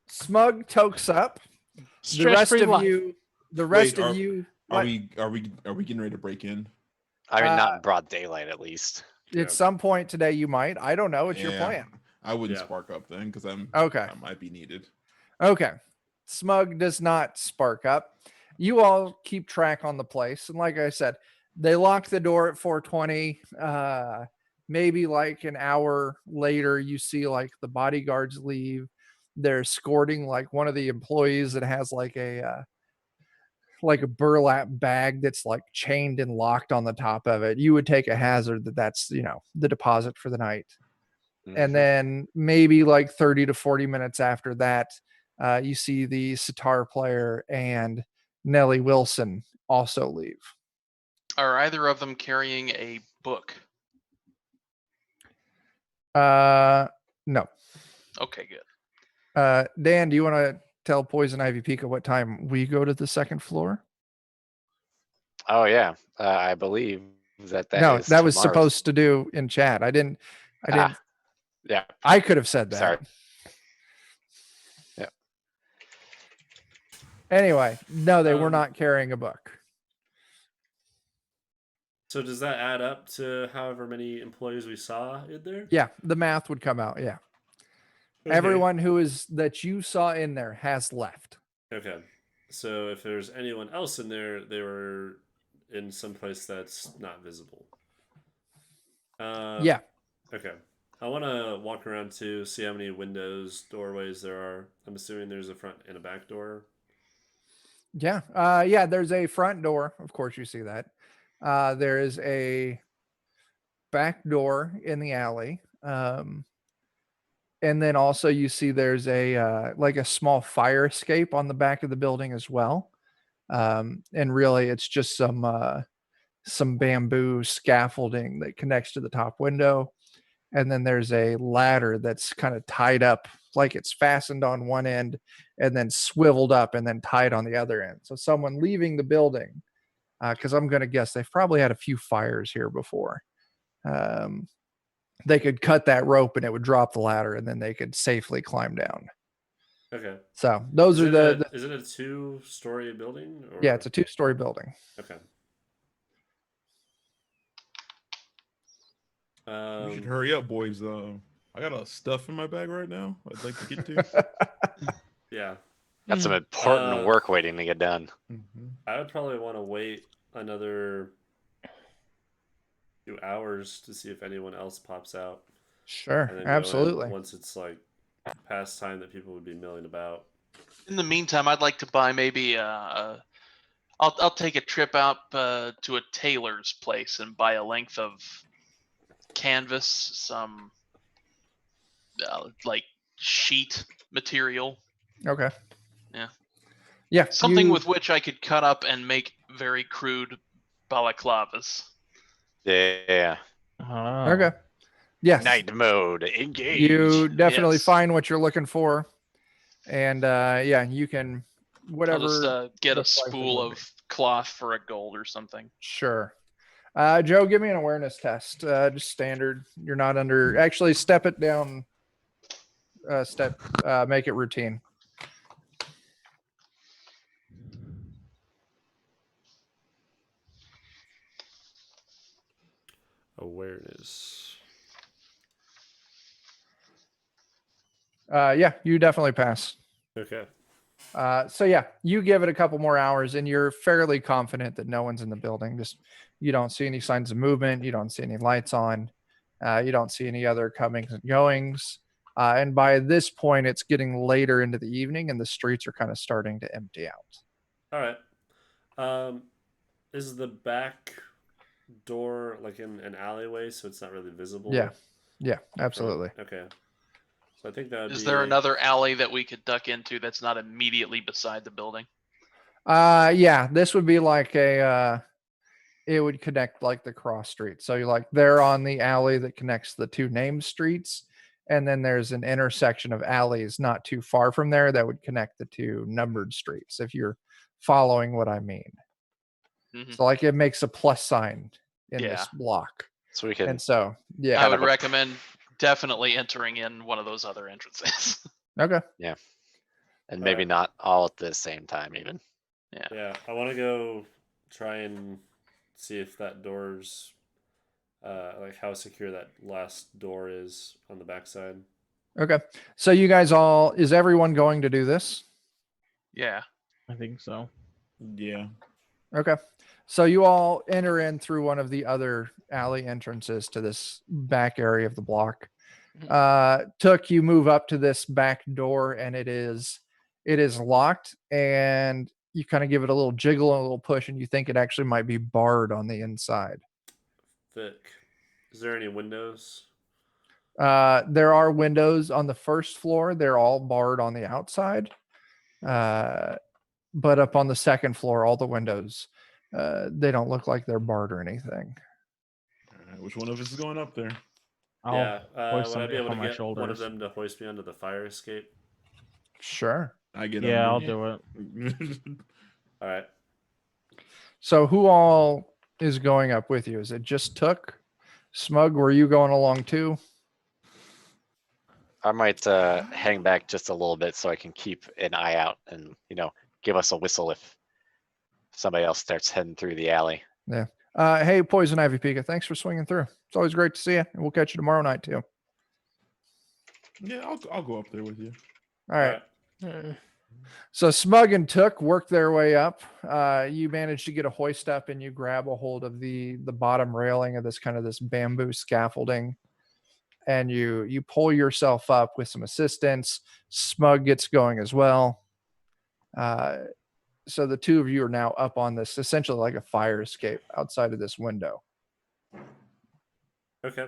Smug tokes up. The rest Stress-free of life. you. The rest Wait, of you. Are what- we getting ready to break in? I mean, not Uh, in broad daylight, at least. Yeah. At some point today you might. I don't know. It's your Yeah, plan. I wouldn't Yeah. spark up then because Okay. I might be needed. Okay. Smug does not spark up. You all keep track on the place. And like I said, they lock the door at 420. Maybe like an hour later, you see like the bodyguards leave. They're escorting like one of the employees that has like a burlap bag that's like chained and locked on the top of it. You would take a hazard that that's, the deposit for the night. Mhm. And then maybe like 30 to 40 minutes after that, you see the sitar player and Nellie Wilson also leave. Are either of them carrying a book? No. Okay, good. Dan, do you want to tell Poison Ivy Pika what time we go to the second floor? Oh yeah, I believe that No, is that was tomorrow's- supposed to do in chat. I didn't. Yeah. I could have said that. Sorry. Yeah. Anyway, no, they were Um, not carrying a book. So does that add up to however many employees we saw in there? Yeah, the math would come out. Yeah. Okay. Everyone that you saw in there has left. Okay. So if there's anyone else in there, they were in some place that's not visible. Yeah. Okay. I want to walk around to see how many windows, doorways there are. I'm assuming there's a front and a back door. Yeah. Yeah, there's a front door. Of course, you see that. There is a back door in the alley. And then also you see there's a like a small fire escape on the back of the building as well. And really it's just some some bamboo scaffolding that connects to the top window. And then there's a ladder that's kind of tied up, like it's fastened on one end and then swiveled up and then tied on the other end. So someone leaving the building, because I'm going to guess they've probably had a few fires here before. They could cut that rope and it would drop the ladder, and then they could safely climb down. Okay. So those Is are the Is it a 2-story building? Or... Yeah, it's a 2-story building. Okay. We should hurry up, boys. I got a stuff in my bag right now I'd like to get to. Yeah. Got some important work waiting to get done. I would probably want to wait another few hours to see if anyone else pops out. Sure, And then absolutely. once it's like past time that people would be milling about. In the meantime, I'd like to buy maybe I'll take a trip out to a tailor's place and buy a length of canvas, some like sheet material. Okay. Yeah. Yeah. Something with which I could cut up and make very crude balaclavas. Yeah. Okay. Yes. Night mode engage. You definitely Yes. find what you're looking for, and yeah, you can whatever. I'll just get the a price spool would be. of cloth for a gold or something. Sure. Joe, give me an awareness test. Just standard. You're not under. Actually, step it down. Make it routine. Awareness. Yeah, you definitely pass. Okay. So yeah, you give it a couple more hours and you're fairly confident that no one's in the building. Just you don't see any signs of movement. You don't see any lights on. You don't see any other comings and goings. And by this point, it's getting later into the evening and the streets are kind of starting to empty out. All right. Is the back door like in an alleyway, so it's not really visible? Yeah, absolutely. Okay. So I think that would Is be... there another alley that we could duck into that's not immediately beside the building? Yeah, this would be like it would connect like the cross street. So you're like they're on the alley that connects the two named streets. And then there's an intersection of alleys not too far from there that would connect the two numbered streets, if you're following what I mean. Mm-hmm. So like it makes a plus sign in this block. So we can. And so, yeah. I would recommend definitely entering in one of those other entrances. Okay. Yeah. And maybe not all at the same time, even. Yeah. I want to go try and see if that door's like how secure that last door is on the backside. Okay. So you guys is everyone going to do this? Yeah. I think so. Yeah. Okay. So you all enter in through one of the other alley entrances to this back area of the block. Took you move up to this back door and it is locked, and you kind of give it a little jiggle and a little push and you think it actually might be barred on the inside. Vic, is there any windows? There are windows on the first floor. They're all barred on the outside. But up on the second floor, all the windows, they don't look like they're barred or anything. All right, which one of us is going up there? Would I somebody be up able on to my get one of shoulders. them to hoist me onto the fire escape? Sure. I get Yeah, I'll under. do it. All right. So who all is going up with you? Is it just Took? Smug, were you going along too? I might hang back just a little bit so I can keep an eye out and, give us a whistle if somebody else starts heading through the alley. Yeah. Hey, Poison Ivy Pika, thanks for swinging through. It's always great to see you. And we'll catch you tomorrow night too. Yeah, I'll go up there with you. All right. So Smug and Took work their way up. You manage to get a hoist up and you grab a hold of the bottom railing of this bamboo scaffolding, and you pull yourself up with some assistance. Smug gets going as well. So the two of you are now up on this, essentially like a fire escape outside of this window. Okay.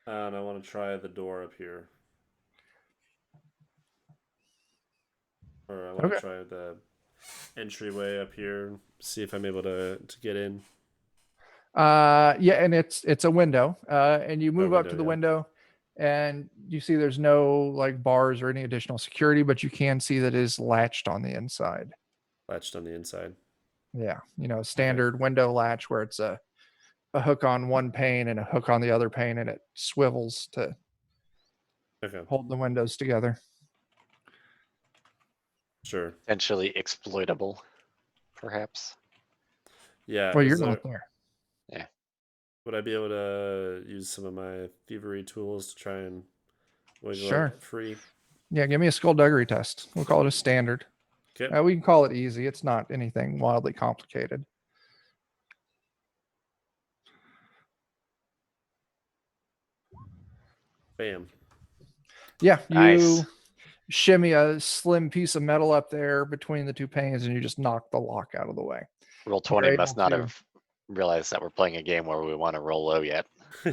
And I want to try the door up here. Or I want to try the entryway up here, see if I'm able to get in. Yeah, and it's a window. And you move up window, to the yeah. window, and you see there's no like bars or any additional security, but you can see that it is latched on the inside. Latched on the inside. Yeah, standard window latch where it's a hook on one pane and a hook on the other pane, and it swivels to Okay. hold the windows together. Sure. Potentially exploitable, perhaps. Yeah. Well, is you're there- not there. Would I be able to use some of my thievery tools to try and wiggle Sure. it free? Yeah, give me a skullduggery test. We'll call it a standard. Okay. We can call it easy. It's not anything wildly complicated. Bam. Yeah, you Nice. shimmy a slim piece of metal up there between the two panes, and you just knock the lock out of the way. Roll You're 20 must able not to- have realized that we're playing a game where we want to roll low yet.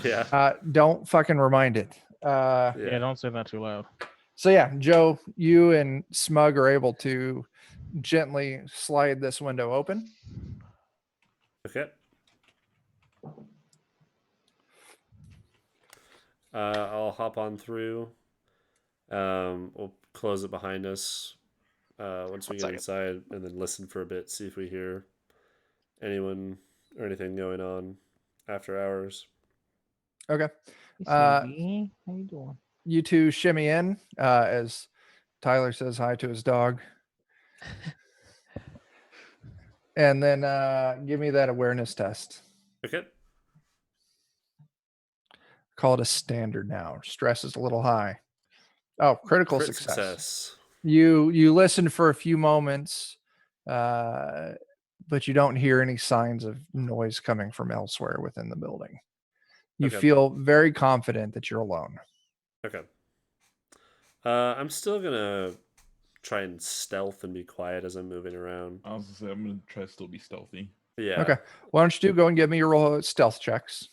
Yeah. Don't fucking remind it. Yeah, Yeah. don't say that too loud. So yeah, Joe, you and Smug are able to gently slide this window open. Okay. I'll hop on through. We'll close it behind us once we One get second. inside, and then listen for a bit, see if we hear anyone or anything going on after hours. Okay. Hey, Uh, Smokey, how you doing? You two shimmy in as Tyler says hi to his dog. And then give me that awareness test. Okay. Call it a standard now. Stress is a little high. Oh, critical Crit success. You listen for a few moments, but you don't hear any signs of noise coming from elsewhere within the building. You Okay. feel very confident that you're alone. Okay. I'm still gonna try and stealth and be quiet as I'm moving around. I was gonna say I'm gonna try to still be stealthy. Yeah. Okay. Why don't you go and give me your roll of stealth checks?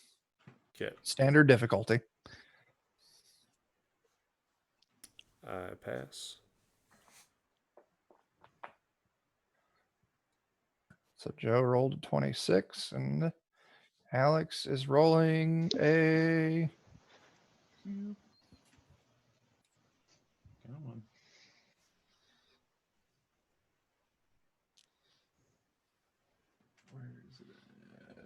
Okay. Standard difficulty. I pass. So Joe rolled a 26 and Alex is rolling a Come on. Where is it at?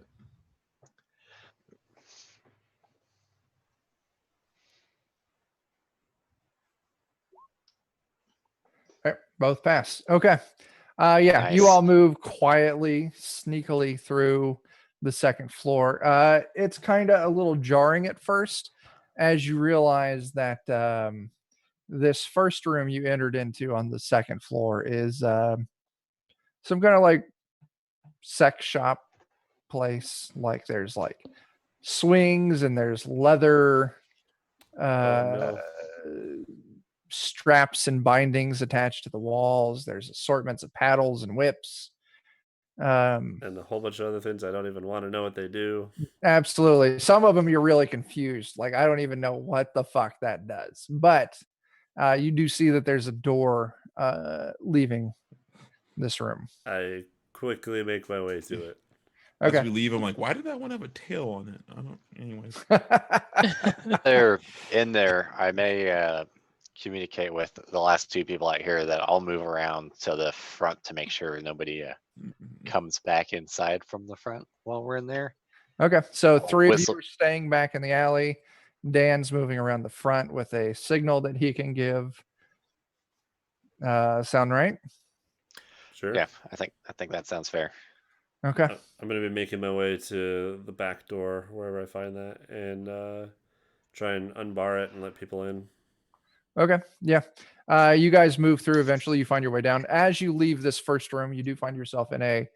both pass. Okay. Yeah, you Nice. all move quietly, sneakily through the second floor. It's kind of a little jarring at first as you realize that this first room you entered into on the second floor is some kind of like sex shop place. Like there's like swings and there's leather No. straps and bindings attached to the walls. There's assortments of paddles and whips. And a whole bunch of other things I don't even want to know what they do. Absolutely. Some of them you're really confused. Like, I don't even know what the fuck that does. But you do see that there's a door leaving this room. I quickly make my way to it. As we Okay. leave, I'm like, why did that one have a tail on it? I don't. Anyways, They're in there. I may communicate with the last two people out here that I'll move around to the front to make sure nobody comes back inside from the front while we're in there. Okay. So three of Whistle. you are staying back in the alley. Dan's moving around the front with a signal that he can give. Sound right? Sure. Yeah, I think that sounds fair. Okay. I'm going to be making my way to the back door, wherever I find that, and try and unbar it and let people in. Okay. Yeah. You guys move through. Eventually, you find your way down. As you leave this first room, you do find yourself in a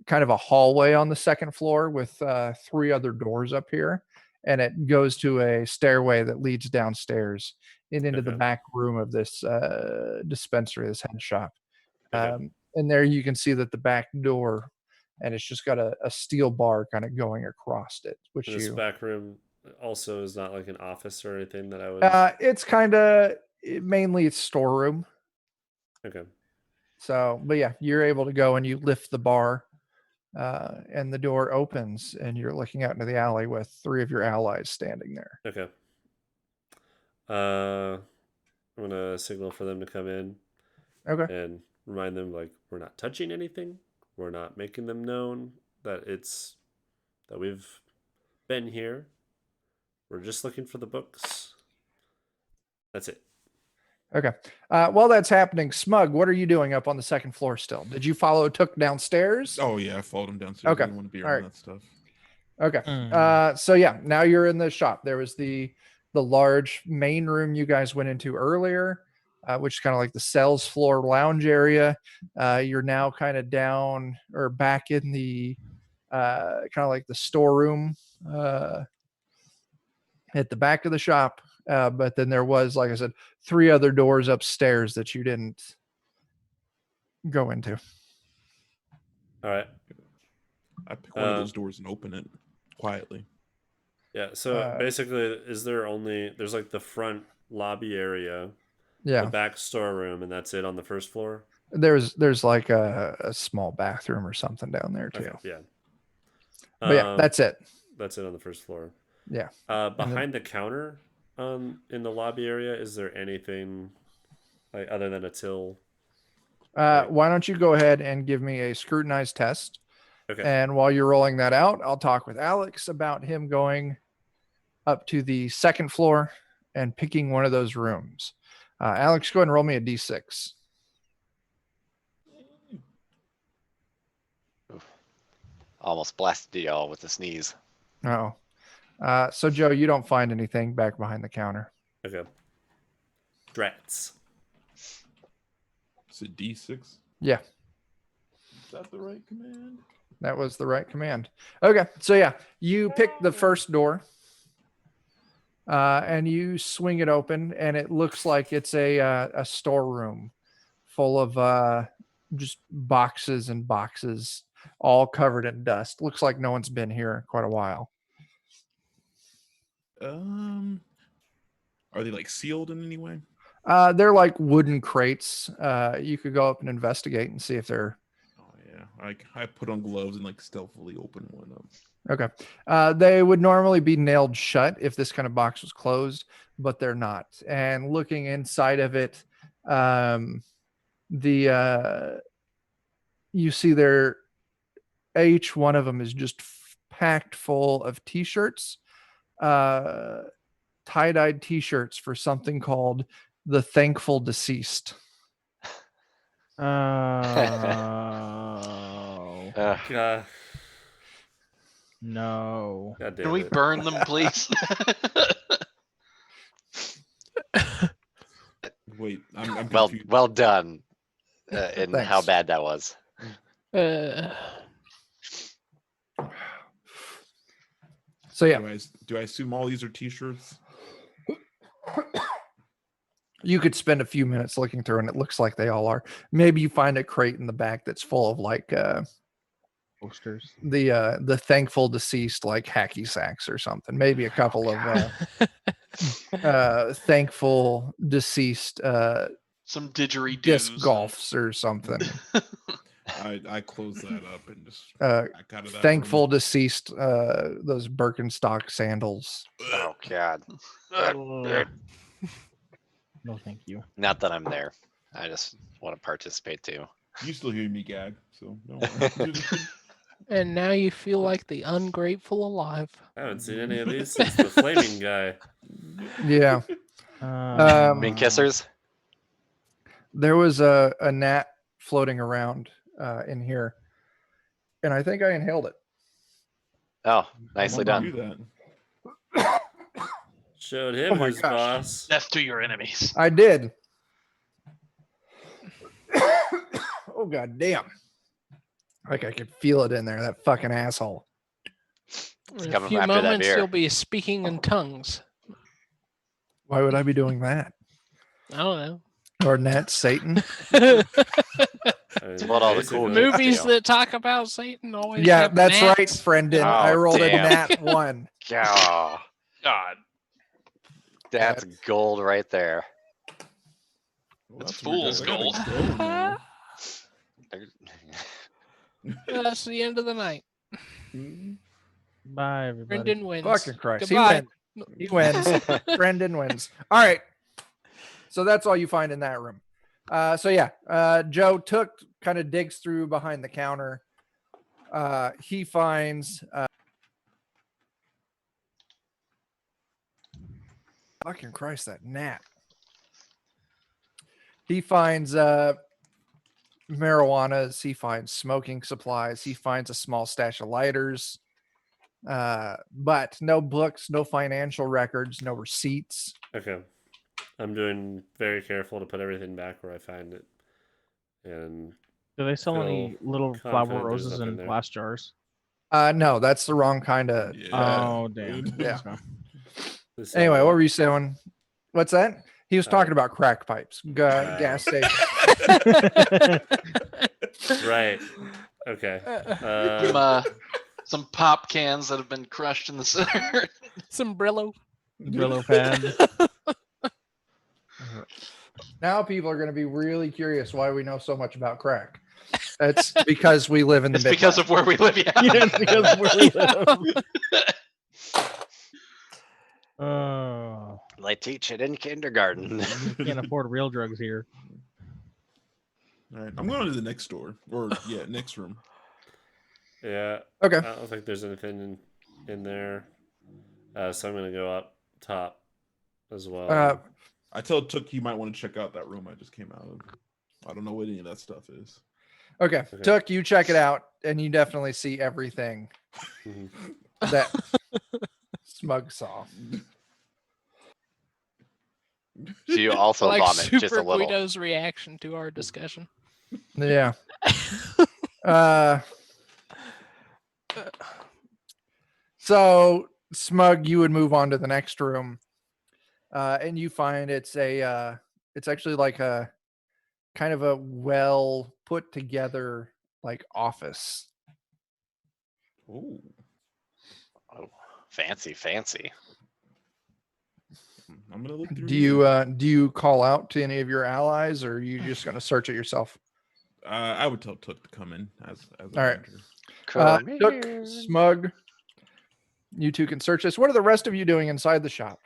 kind of a hallway on the second floor with three other doors up here. And it goes to a stairway that leads downstairs and into the Okay. back room of this dispensary, this head shop. Okay. And there you can see that the back door, and it's just got a steel bar kind of going across it, which And this you. back room also is not like an office or anything that I would. It's kind of mainly it's storeroom. Okay. So, but yeah, you're able to go and you lift the bar and the door opens, and you're looking out into the alley with 3 of your allies standing there. Okay. I'm gonna signal for them to come in Okay. and remind them like we're not touching anything. We're not making them known that we've been here. We're just looking for the books. That's it. Okay. While that's happening, Smug, what are you doing up on the 2nd floor still? Did you follow Took downstairs? Oh yeah, I followed him downstairs. Okay. I didn't want to be All around right. that stuff. Okay. So yeah, now you're in the shop. There was the large main room you guys went into earlier, which is kind of like the sales floor lounge area. You're now kind of down or back in the kind of like the storeroom at the back of the shop. But then there was, like I said, 3 other doors upstairs that you didn't go into. All right. I pick one of those doors and open it quietly. Yeah. So basically, there's like the front lobby area, Yeah. the back storeroom, and that's it on the 1st floor. There's like a small bathroom or something down there too. Okay, yeah. But yeah, that's it. That's it on the 1st floor. Yeah. Behind the counter, in the lobby area, is there anything like other than a till? Why don't you go ahead and give me a scrutinized test? Okay. And while you're rolling that out, I'll talk with Alex about him going up to the 2nd floor and picking one of those rooms. Alex, go ahead and roll me a d6. Almost blasted y'all with a sneeze. Oh. So Joe, you don't find anything back behind the counter. Okay. Drats. Is it D6? Yeah. Is that the right command? That was the right command. Okay. So yeah, you pick the first door and you swing it open, and it looks like it's a storeroom full of just boxes and boxes all covered in dust. Looks like no one's been here in quite a while. Are they like sealed in any way? They're like wooden crates. You could go up and investigate and see if they're Oh yeah. I put on gloves and like stealthily open one up. okay. They would normally be nailed shut if this kind of box was closed, but they're not. And looking inside of it, you see there, each one of them is just packed full of t-shirts, tie-dyed t-shirts for something called the Thankful Deceased. Oh. God. No. God damn Can we it. burn them, please? Wait, I'm Well, confused. well done. And how Thanks. bad that was. So yeah, Do I assume all these are t-shirts? you could spend a few minutes looking through, and it looks like they all are. Maybe you find a crate in the back that's full of like Posters. the Thankful Deceased like hacky sacks or something. Maybe a couple of Thankful Deceased Some didgeridoos. disc golfs or something. I close that up and just Uh, back out of that Thankful Deceased those Birkenstock sandals. Oh God. No, thank you. Not that I'm there. I just want to participate too. room. You still hear me gag, so don't worry. And now you feel like the ungrateful alive. I haven't seen any of these since the flaming guy. Yeah. Mean kissers? There was a gnat floating around in here, and I think I inhaled it. Oh, nicely Don't done. do that. Showed him Oh my who's gosh. boss. Death to your enemies. I did. Oh god damn. Like I could feel it in there, that fucking asshole. In a coming few after that moments, beer. you'll be speaking in tongues. Why would I be doing that? I don't know. Or Nat Satan? I It's what all the cool basically- kids Movies do. that talk about Satan always Yeah, have that's right, gnats. Brendan. I Oh, rolled damn. a nat 1. God, God. that's gold right there. Well, It's that's weird. fool's I gotta gold. go now. That's the end of the night. Bye, everybody. Brendan wins. Fucking Christ. Goodbye. He wins. Brendan wins. All right. So that's all you find in that room. Joe Took kind of digs through behind the counter. He finds fucking Christ, that gnat. He finds marijuanas. He finds smoking supplies. He finds a small stash of lighters. But no books, no financial records, no receipts. Okay. I'm doing very careful to put everything back where I find it. And Do they sell any feel little confident flower there's roses nothing in there. glass jars? No, that's the wrong kind of. Oh, damn. yeah. So- this, Anyway, what were you saying? What's that? He was talking about crack pipes, gas station. Right. Okay. Some pop cans that have been crushed in the center. Some Brillo. Brillo pads. Now people are going to be really curious why we know so much about crack. That's because we live in the It's because of where we live. Yeah. Yes, because where we live. Oh, They teach it in kindergarten. we can't afford real drugs here. All right, I'm going to the next door, or next room. Yeah. Okay. I don't think there's anything in there. So I'm going to go up top as well. I tell Took you might want to check out that room I just came out of. I don't know what any of that stuff is. Okay. Took, you check it out, and you definitely see everything that Smug saw. So you also Like vomit just a Super little. Guido's reaction to our discussion. Yeah. So Smug, you would move on to the next room, and you find it's actually like a kind of a well put together like office. Oh, Fancy. I'm gonna look through. Do you call out to any of your allies, or are you just going to search it yourself? I would tell Took to come in as All right. ranger. Took, Smug, you two can search this. What are the rest of you doing inside the shop?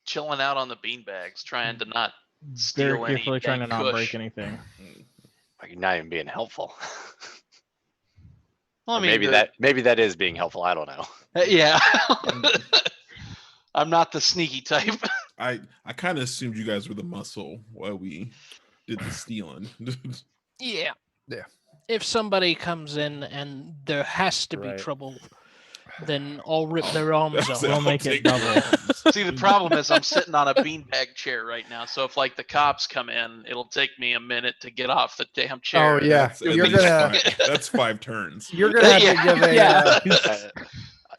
Chilling out on the beanbags, trying to not Very steal any carefully trying to dank not break kush. anything. Like you're not even being helpful. Well, I Or mean, maybe that is being helpful. I don't know. Yeah. I'm not the sneaky type. I kind of assumed you guys were the muscle while we did the stealing. Yeah. Yeah. If somebody comes in and there has to be Right. trouble, then I'll rip their arms off. We'll I'll make it take double. your arms. See, the problem is I'm sitting on a beanbag chair right now. So if like the cops come in, it'll take me a minute to get off the damn chair. Oh yeah, That's, you're that's gonna 5, that's 5 turns. you're gonna have to Yeah. give a. Yeah.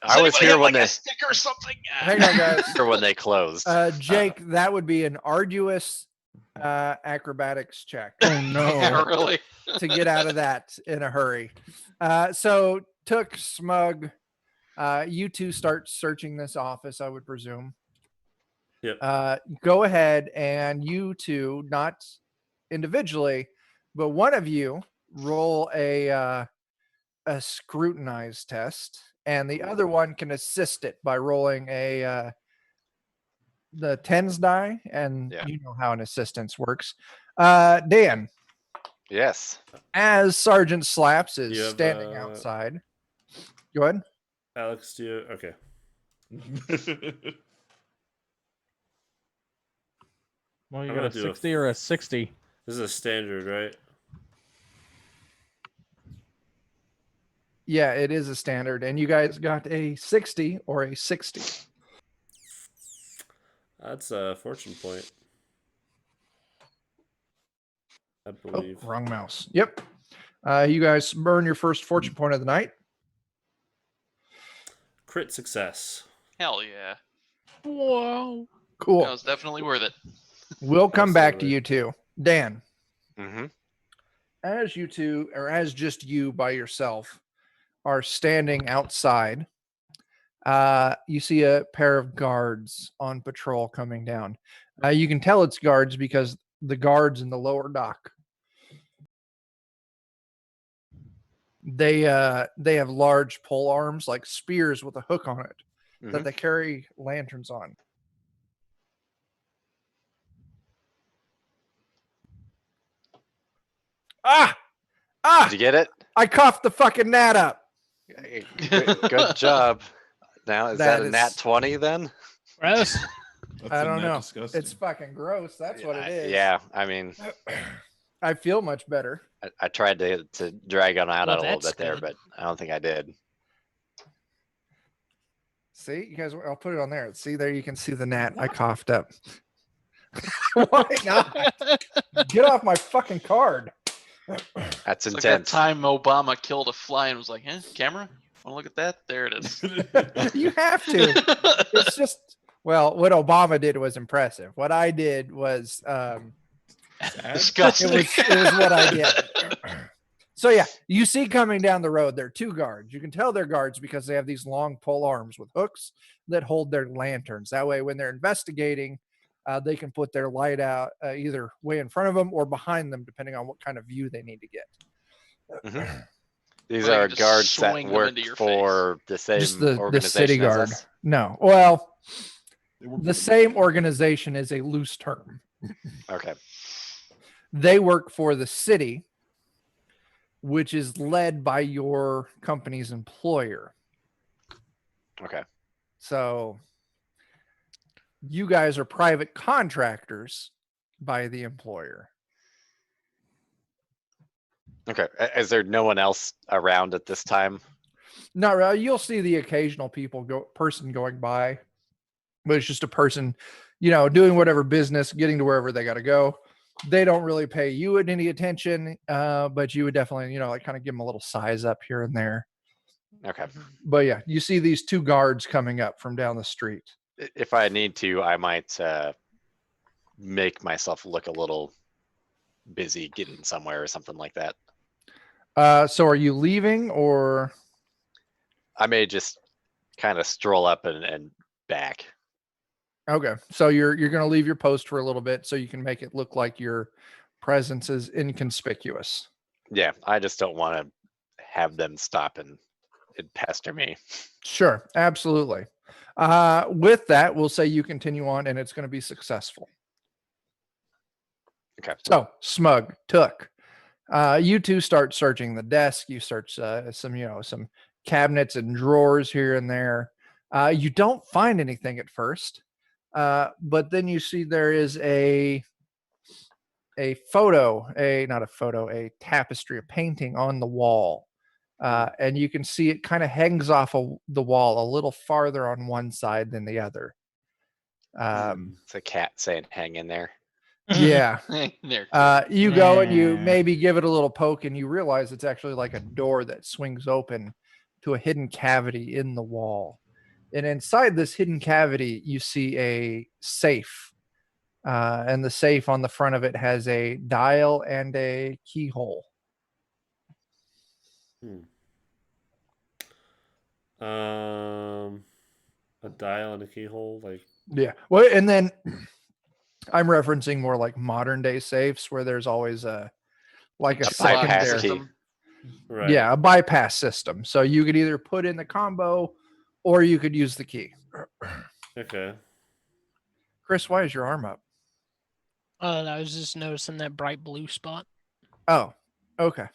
I was Does here anybody when have, like, they a stick or something. Hang on, guys. here when they closed. Jake, that would be an arduous acrobatics check Oh no. Yeah, really. to get out of that in a hurry. So Took, Smug, you two start searching this office, I would presume. Yep. Go ahead and you two, not individually, but one of you roll a scrutinize test, and the other one can assist it by rolling the tens die, and Yeah. you know how an assistance works. Dan, Yes. as Sergeant Slaps is You have, standing outside. Go ahead. Alex, do you? Okay. Well, you I'm got gonna a do a 60 or a 60. This is a standard, right? Yeah, it is a standard, and you guys got a 60 or a 60. That's a fortune point. I Oh, believe. wrong mouse. Yep. You guys burn your first fortune point of the night. Crit success. Hell yeah. Whoa. Cool. That was definitely worth it. We'll come back to Absolutely. you two. Dan, Mm-hmm. as you two, or as just you by yourself, are standing outside, you see a pair of guards on patrol coming down. You can tell it's guards because the guards in the lower dock, They have large pole arms like spears with a hook on it that Mhm. they carry lanterns on. Did you get it? I coughed the fucking gnat up. Good job. Now, is that a nat is- 20 then? Gross. That's I a don't gnat know. disgusting. It's fucking gross. That's what it is. Yeah, I mean, I feel much better. I tried to drag him out Well, a little that's bit there, good. but I don't think I did. See, you guys, I'll put it on there. See, there you can see the gnat I coughed up. Why not? Get off my fucking card. That's It's like that intense. time Obama killed a fly and was like, "Eh, camera, want to look at that? There it is." You have to. It's just, well, what Obama did was impressive. What I did was, Sad. Disgusting. it was what I did. So yeah, you see coming down the road, there are two guards. You can tell they're guards because they have these long pole arms with hooks that hold their lanterns. That way, when they're investigating, they can put their light out either way in front of them or behind them, depending on what kind of view they need to get. Mhm. These Or they are can just guards that swing them work into your for the same Just the organization city as guard. us? No, well, They work for the same organization is a loose term. Okay. They work for the city, which is led by your company's employer. Okay. So you guys are private contractors by the employer. Okay. Is there no one else around at this time? Not really. You'll see the occasional person going by, but it's just a person, doing whatever business, getting to wherever they got to go. They don't really pay you any attention, but you would definitely, like kind of give them a little size up here and there. Okay. But yeah, you see these two guards coming up from down the street. If I need to, I might make myself look a little busy getting somewhere or something like that. So are you leaving or? I may just kind of stroll up and back. Okay, so you're going to leave your post for a little bit so you can make it look like your presence is inconspicuous. Yeah, I just don't want to have them stop and pester me. Sure, absolutely. With that, we'll say you continue on and it's going to be successful. Okay. So, Smug, Took, you two start searching the desk. You search some cabinets and drawers here and there. You don't find anything at first, but then you see there is a tapestry, a painting on the wall. And you can see it kind of hangs off of the wall a little farther on one side than the other. It's a cat saying hang in there. Yeah. There. You go and you Nah. maybe give it a little poke and you realize it's actually like a door that swings open to a hidden cavity in the wall. And inside this hidden cavity, you see a safe. And the safe on the front of it has a dial and a keyhole. A dial and a keyhole, like Yeah. Well, and then I'm referencing more like modern day safes where there's always a bypass secondary. key. right. Yeah, a bypass system. So you could either put in the combo or you could use the key. Okay. Chris, why is your arm up? I was just noticing that bright blue spot. Oh, okay.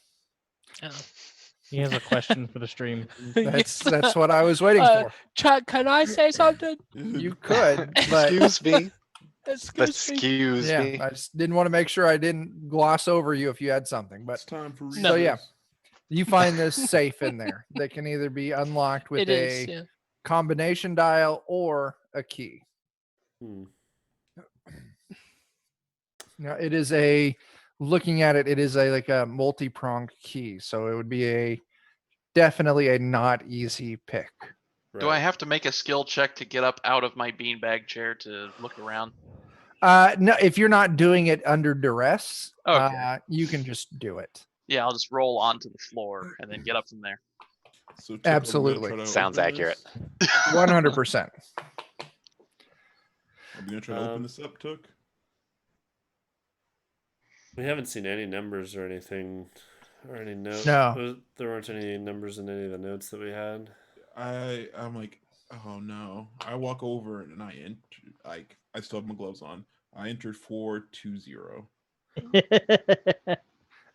He has a question for the stream. That's what I was waiting for. Chuck, can I say something? You could, but Excuse me. Excuse me. yeah, me. I just didn't want to make sure I didn't gloss over you if you had something. But It's time for so yeah, recess. you find this safe in there that can either be unlocked with It is. a Yeah. combination dial or a key. Hmm. Now it is looking at it, it is like a multi-pronged key. So it would be definitely a not easy pick. Do I Right. have to make a skill check to get up out of my beanbag chair to look around? No, if you're not doing it under duress, Okay. you can just do it. Yeah, I'll just roll onto the floor and then get up from there. So Tip, are we gonna Absolutely. try to Sounds open accurate. this? 100%. Are we gonna try to open this up, Took? We haven't seen any numbers or anything Or any notes? No. There weren't any numbers in any of the notes that we had. I'm like, oh no. I walk over and I enter. I still have my gloves on. I entered 420.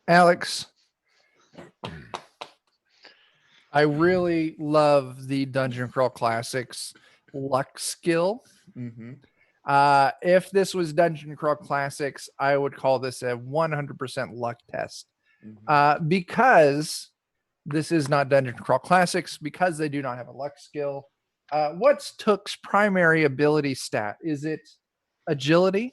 Alex, I really love the Dungeon Crawl Classics luck skill. Mm-hmm. If this was Dungeon Crawl Classics, I would call this a 100% luck test. Mm-hmm. Because this is not Dungeon Crawl Classics, because they do not have a luck skill. What's Took's primary ability stat? Is it agility?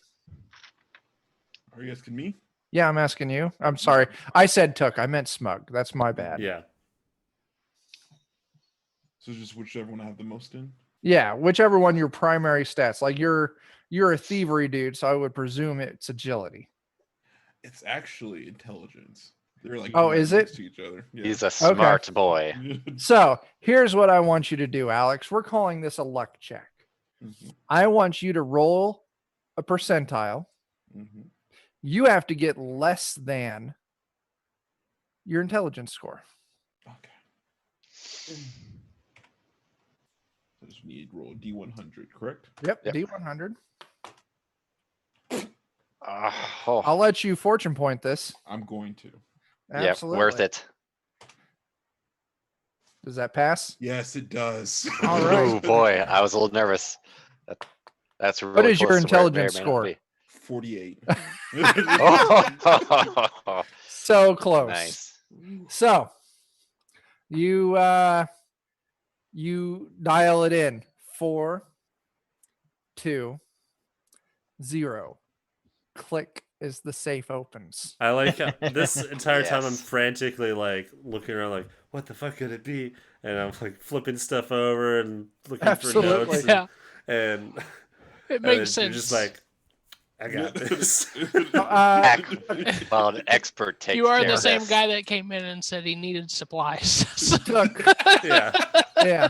Are you asking me? Yeah, I'm asking you. I'm sorry. I said Took. I meant Smug. That's my bad. Yeah. So just whichever one I have the most in. Yeah, whichever one your primary stats. Like you're a thievery dude, so I would presume it's agility. It's actually intelligence. They're like Oh, is next it? to each other. Yeah. He's a smart boy. So here's what I want you to do, Alex. We're calling this a luck check. Mm-hmm. I want you to roll a percentile. Mm-hmm. You have to get less than your intelligence score. Okay. I just need to roll a D100, correct? Yep. Yep. D100. Oh, I'll let you fortune point this. I'm going to. yeah, Absolutely. worth it. Does that pass? Yes, it does. All right. Oh boy, I was a little nervous. That's really What is your close to where it may or intelligence may not score? be. 48. Oh, So close. nice. So you dial it in. 4, 2, 0. Click as the safe opens. I like how this entire time I'm Yes. frantically like looking around like, what the fuck could it be? And I'm like flipping stuff over and looking Absolutely. for notes. Yeah, And it and makes then sense. you're just like, I got this. Well, an expert takes you are care the of same this. guy that came in and said he needed supplies. Took. Yeah. Yeah.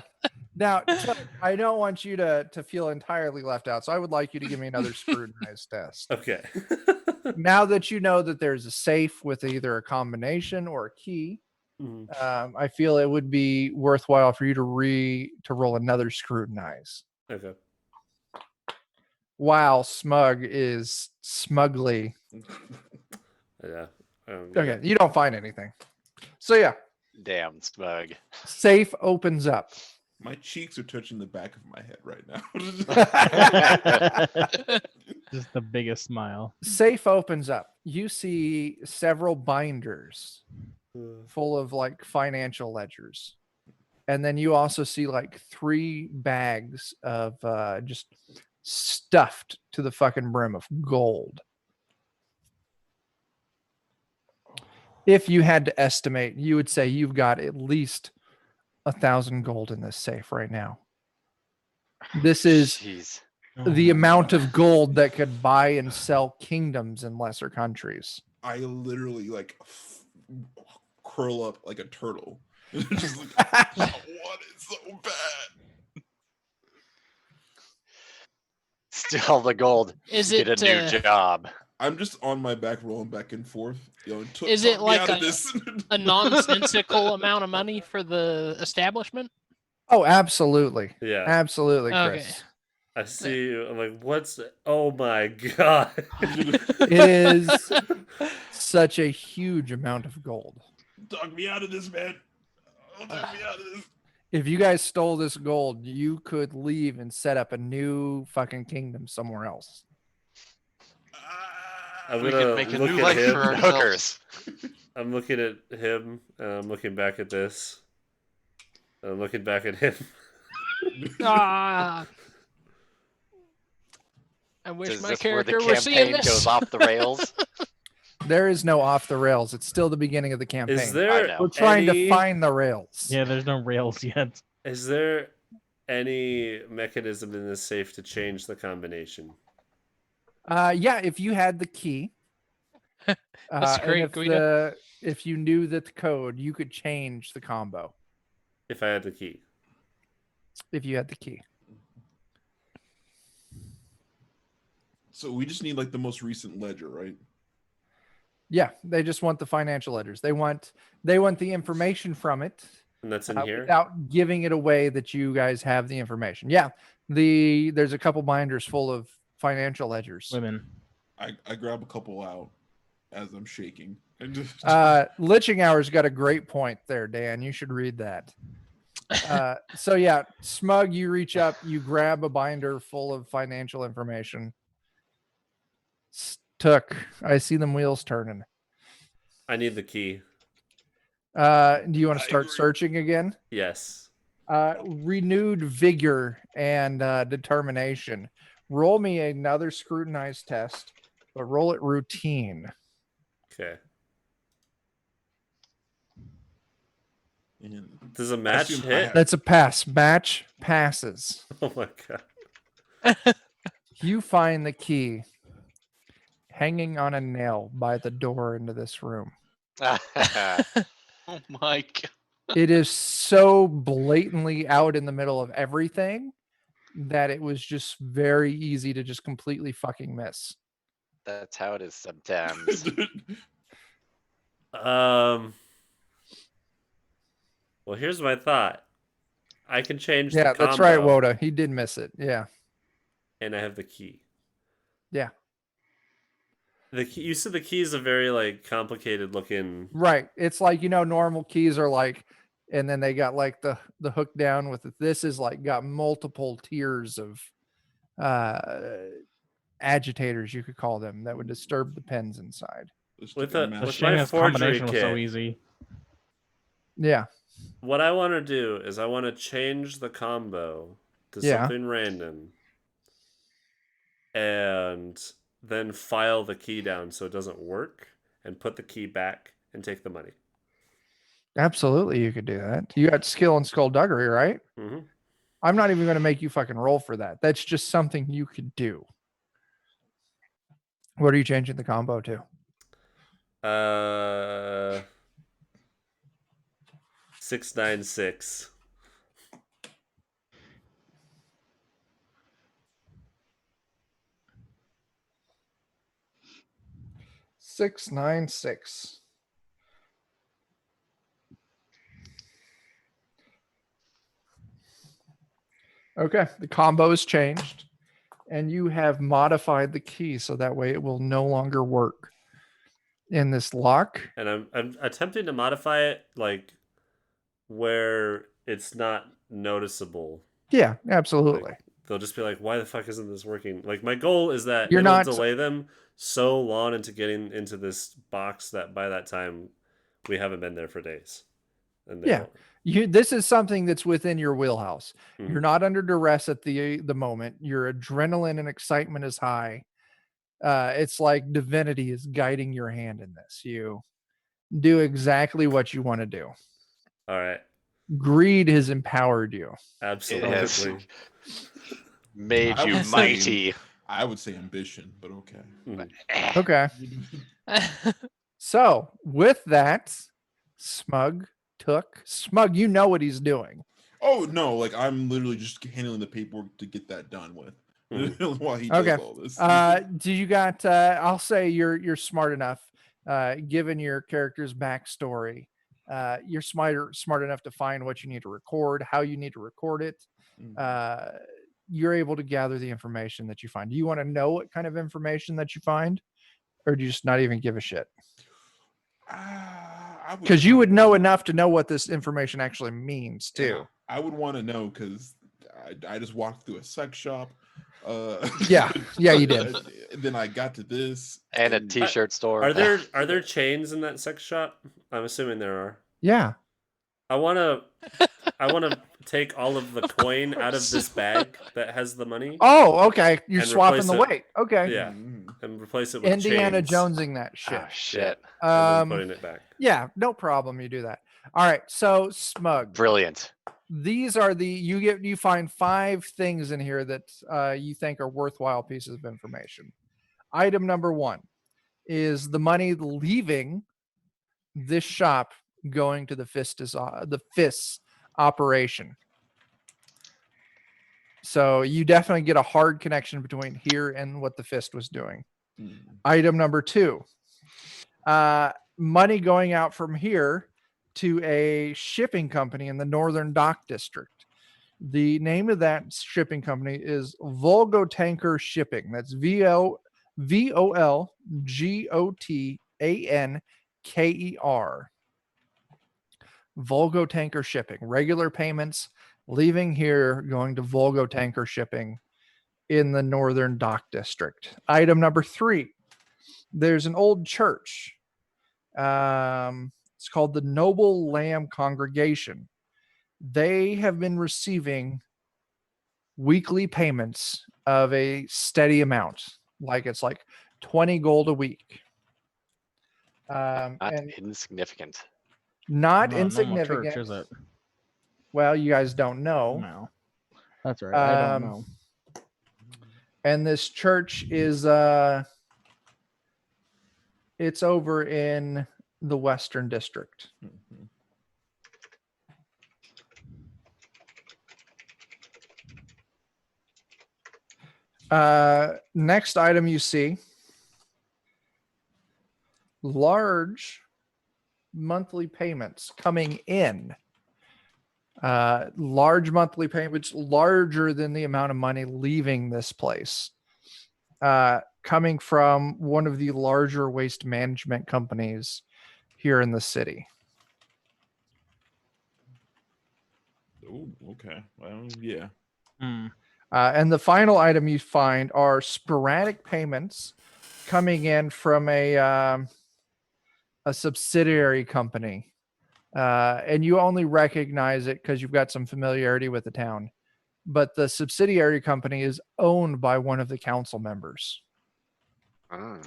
Now, Took, I don't want you to feel entirely left out, so I would like you to give me another scrutinized test. Okay. Now that you know that there's a safe with either a combination or a key, Mhm. I feel it would be worthwhile for you to roll another scrutinize. Okay. While Smug is smugly Yeah. okay. You don't find anything. So yeah, Damn smug. safe opens up. My cheeks are touching the back of my head right now. Just the biggest smile. Safe opens up. You see several binders full of like financial ledgers. And then you also see like 3 bags of just stuffed to the fucking brim of gold. If you had to estimate, you would say you've got at least 1,000 gold in this safe right now. This is Jeez. the amount of gold that could buy and sell kingdoms in lesser countries. I literally like curl up like a turtle. Just like, I want it so bad. Steal the gold. Is Get it a new job. I'm just on my back rolling back and forth. Is it like this? a nonsensical amount of money for the establishment? Oh, absolutely. Yeah. Absolutely, Okay. Chris. I see you. I'm like, what's? Oh my god! It is such a huge amount of gold. Dog me out of this, man. Oh, dog me out of this. If you guys stole this gold, you could leave and set up a new fucking kingdom somewhere else. I'm We gonna could make a look new at life him. for ourselves. Hookers. I'm looking at him, and I'm looking back at this. And I'm looking back at him. Ah, I wish Is my this where the character were seeing campaign this. goes off the rails? There is no off the rails. It's still the beginning of the campaign. Is there? know. We're trying any- to find the rails. Yeah, there's no rails yet. Is there any mechanism in this safe to change the combination? Yeah, if you had the key. That's and great, Guido. if you knew the code, you could change the combo If I had the key. if you had the key. So we just need like the most recent ledger, right? Yeah, they just want the financial ledgers. They want the information from it And that's in here. without giving it away that you guys have the information. Yeah, there's a couple binders full of financial ledgers. Women. I grab a couple out as I'm shaking. And just, Litching Hour's got a great point there, Dan. You should read that. So yeah, Smug, you reach up, you grab a binder full of financial information. Took. I see them wheels turning. I need the key. Do you want to I start agree. searching again? Yes. Renewed vigor and determination. Roll me another scrutinized test, but roll it routine. Okay. and Does a match assume I hit? have- That's a pass. Match passes. Oh my god. You find the key hanging on a nail by the door into this room. Oh my god. It is so blatantly out in the middle of everything that it was just very easy to just completely fucking miss. That's how it is sometimes. Well, here's my thought. I can change Yeah, the that's right, combo, Woda. He did miss it. Yeah. and I have the key. Yeah. The key, you said the key is a very like complicated looking. Right. It's like, normal keys are like, and then they got like the hook down with it. This is like got multiple tiers of agitators, you could call them, that would disturb the pins inside. Let's With take a a- mash. with Wishing my his forgery combination was so kit. easy. Yeah. What I want to do is I want to change the combo to Yeah. something random, and then file the key down so it doesn't work, and put the key back and take the money. Absolutely, you could do that. You got skill and skullduggery, right? Mm-hmm. I'm not even going to make you fucking roll for that. That's just something you could do. What are you changing the combo to? 696. Six, 9, 6. Okay, the combo is changed, and you have modified the key so that way it will no longer work in this lock. And I'm attempting to modify it like where it's not noticeable. Yeah, absolutely. Like, they'll just be like, "Why the fuck isn't this working?" Like my goal is that You're it'll not- delay them so long into getting into this box that by that time we haven't been there for days. And they Yeah. won't. This is something that's within your wheelhouse. Mhm. You're not under duress at the moment. Your adrenaline and excitement is high. It's like divinity is guiding your hand in this. You do exactly what you want to do. All right, Greed has empowered you. absolutely. has. Made I you would say- mighty. I would say ambition, but okay. Okay. So with that, Smug, you know what he's doing. Oh no, like I'm literally just handling the paperwork to get that done with while he does Okay. all this. Do you got I'll say you're smart enough, given your character's backstory. You're smart enough to find what you need to record, how you need to record it. You're able to gather the information that you find. Do you want to know what kind of information that you find, or do you just not even give a shit? Because you would know enough to know what this information actually means too. Yeah, I would want to know because I just walked through a sex shop. Yeah, you did. Then I got to this And a t-shirt store. Are there chains in that sex shop? I'm assuming there are. Yeah. I want to take all of the coin out of this bag that has the money. Oh, okay. You're And swapping replace the it. weight. Okay. Yeah, Mhm. and replace it with Indiana chains. Jonesing that shit. Oh, shit. And then Um, putting it back. yeah, no problem. You do that. All right. So Smug. Brilliant. These are you find 5 things in here that you think are worthwhile pieces of information. Item number 1 is the money leaving this shop going to the Fist's operation. So you definitely get a hard connection between here and what the Fist was doing. Item number 2, money going out from here to a shipping company in the Northern Dock District. The name of that shipping company is Volgo Tanker Shipping. That's VOLGOTANKER. Volgo Tanker Shipping. Regular payments leaving here, going to Volgo Tanker Shipping in the Northern Dock District. Item number 3. There's an old church. It's called the Noble Lamb Congregation. They have been receiving weekly payments of a steady amount. It's like 20 gold a week. Not And insignificant. not Not a normal insignificant. church, is it? Well, you guys don't know. No. That's right. I don't Um, know. And this church is it's over in the Western District. Mhm. Next item you see, large monthly payments coming in. Large monthly payments, larger than the amount of money leaving this place. Coming from one of the larger waste management companies here in the city. Oh, okay. Well, yeah. Hmm. And the final item you find are sporadic payments coming in from a subsidiary company. And you only recognize it because you've got some familiarity with the town. But the subsidiary company is owned by one of the council members. Ah.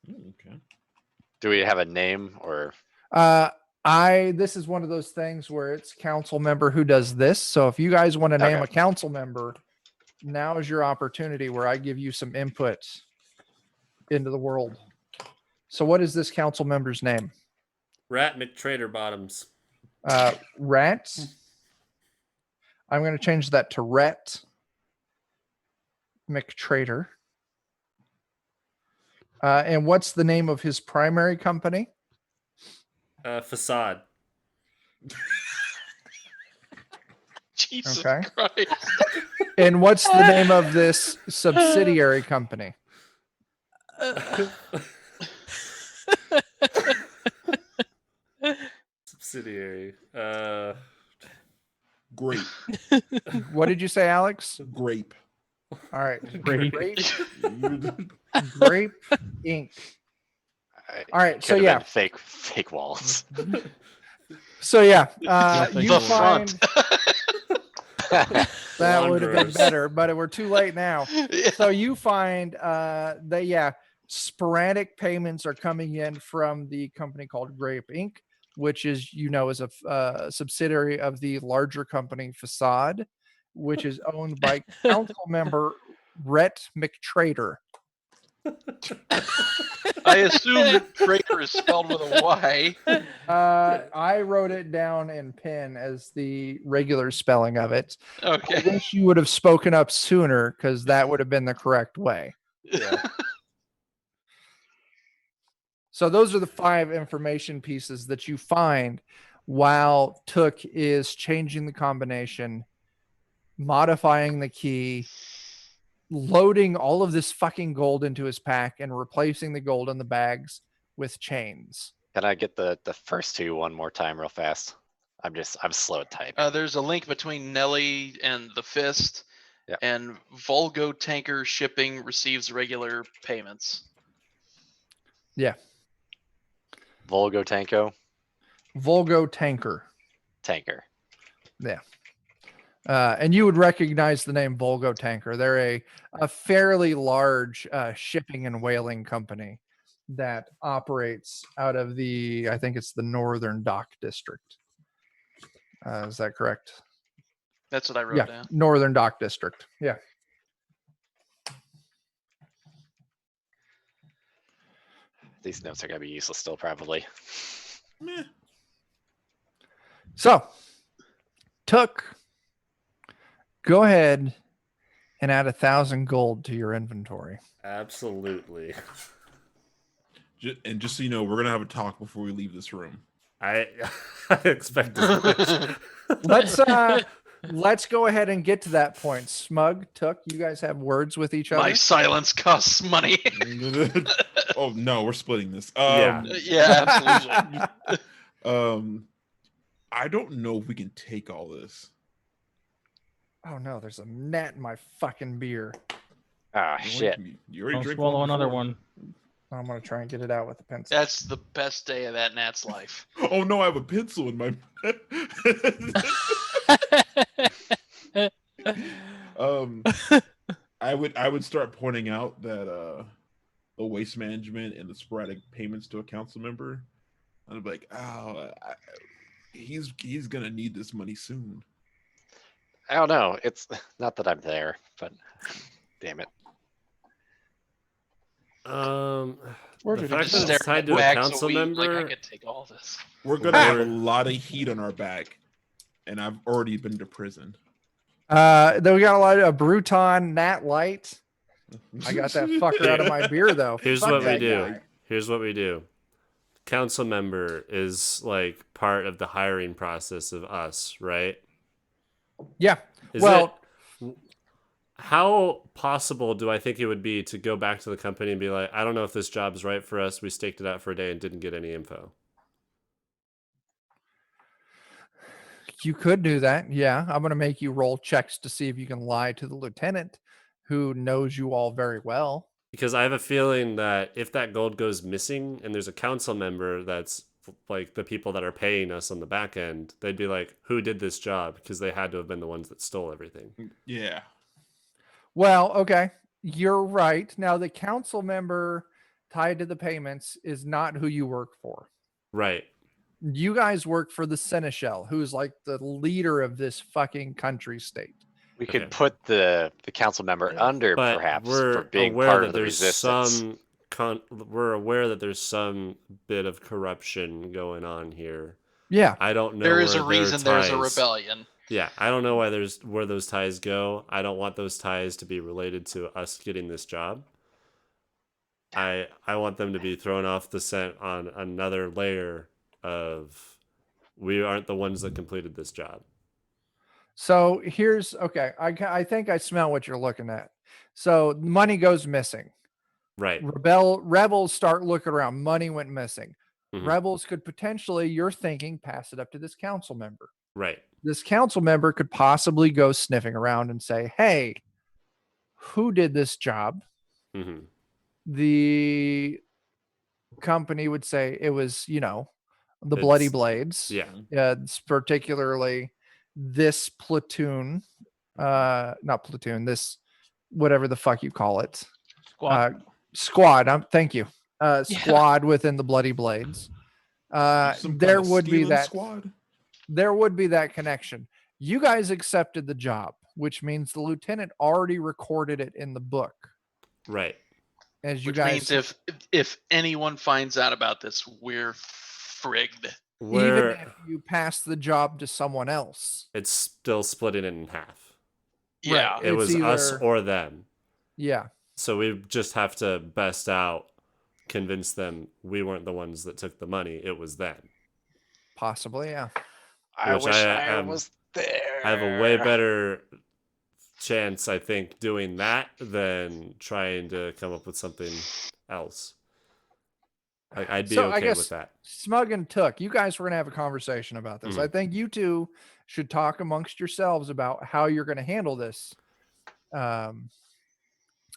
Okay. Do we have a name or? This is one of those things where it's council member who does this. So if you guys want to name Okay. a council member, now is your opportunity where I give you some input into the world. So what is this council member's name? Rat McTrader Bottoms. Rat. I'm going to change that to Rhett McTrader. And what's the name of his primary company? Facade. Jesus Okay. Christ. And what's the name of this subsidiary company? Subsidiary. Grape. What did you say, Alex? Grape. All right. Grape. Grape Inc. All right. So Could've yeah. been fake walls. So yeah. Nothing You The will- find front. that would have been Wanderers. better, but we're too late now. So you find that sporadic payments are coming in from the company called Grape Inc., which is is a subsidiary of the larger company Facade, which is owned by council member Rhett McTrader. I assume traitor is spelled with a Y. I wrote it down in pen as the regular spelling of it. I Okay. wish you would have spoken up sooner because that would have been the correct way. Yeah. So those are the 5 information pieces that you find while Took is changing the combination, modifying the key, loading all of this fucking gold into his pack, and replacing the gold in the bags with chains. Can I get the first 2 one more time real fast? I'm slow at type. There's a link between Nelly and the Fist, Yeah. and Volgo Tanker Shipping receives regular payments. Yeah. Volgo Volgo Tanker. Tanker. Yeah. And you would recognize the name Volgo Tanker. They're a fairly large shipping and whaling company that operates out of I think it's the Northern Dock District. Is that correct? That's what I wrote Yeah, down. Northern Dock District. Yeah. These notes are gonna be useless still, probably. Meh. So, Took, go ahead and add 1,000 gold to your inventory. Absolutely. And just so you know, we're gonna have a talk before we leave this room. I expect as much. Let's go ahead and get to that point. Smug, Took, you guys have words with each other. My silence costs money. Oh no, we're splitting this. Yeah. Yeah, absolutely. I don't know if we can take all this. Oh no, there's a gnat in my fucking beer. Ah, You shit. already- You already Don't drank swallow one another before. one. I'm gonna try and get it out with a pencil. That's the best day of that gnat's life. Oh no, I have a pencil in my. I would start pointing out that the waste management and the sporadic payments to a council member. And I'd be like, he's gonna need this money soon. I don't know. It's not that I'm there, but damn it. Where The did it fact go? that it's tied to a Bags council weed, like I member. could take all this. We're gonna have a Or- lot of heat on our back, and I've already been to prison. Then we got a lot of Bruton Nat Light. I got that fucker out of my beer though. Here's Fuck what we that do. guy. Here's what we do. Council member is like part of the hiring process of us, right? Yeah. Is Well, it, how possible do I think it would be to go back to the company and be like, I don't know if this job is right for us. We staked it out for a day and didn't get any info. you could do that. Yeah. I'm gonna make you roll checks to see if you can lie to the lieutenant who knows you all very well. Because I have a feeling that if that gold goes missing and there's a council member that's like the people that are paying us on the back end, they'd be like, who did this job? Because they had to have been the ones that stole everything. Yeah. Well, okay. You're right. Now the council member tied to the payments is not who you work for. Right. You guys work for the Seneschal, who's like the leader of this fucking country state. We could Okay. put the council member under But perhaps we're for being aware part that of the there's resistance. we're aware that there's some bit of corruption going on here. Yeah. I don't know. There is where a their reason there's a ties- rebellion. Yeah, I don't know where those ties go. I don't want those ties to be related to us getting this job. I want them to be thrown off the scent on another layer of we aren't the ones that completed this job. So here's okay. I think I smell what you're looking at. So money goes missing. Right. Rebels start looking around. Money went missing. Mhm. Rebels could potentially, you're thinking, pass it up to this council member. Right. This council member could possibly go sniffing around and say, hey, who did this job? hmm The company would say it was, the Bloody It's- Blades. Yeah. It's particularly this platoon, not platoon, this whatever the fuck you call it. Squad. Squad. Thank you. Squad within the Bloody Blades. Some There kind of would be stealing that. squad. There would be that connection. You guys accepted the job, which means the lieutenant already recorded it in the book. Right. As you Which guys, means if anyone finds out about this, we're frigged. even Where if you pass the job to someone else, it's still splitting it in half. Yeah. It was us either- or them. yeah. So we just have to best out, convince them we weren't the ones that took the money. It was them. Possibly, yeah. I which wish I I am- was there. I have a way better chance, I think, doing that than trying to come up with something else. I'd be So I okay guess with that. Smug and Took, you guys were going to have a conversation about this. I think you two should talk amongst yourselves about how you're going to handle this,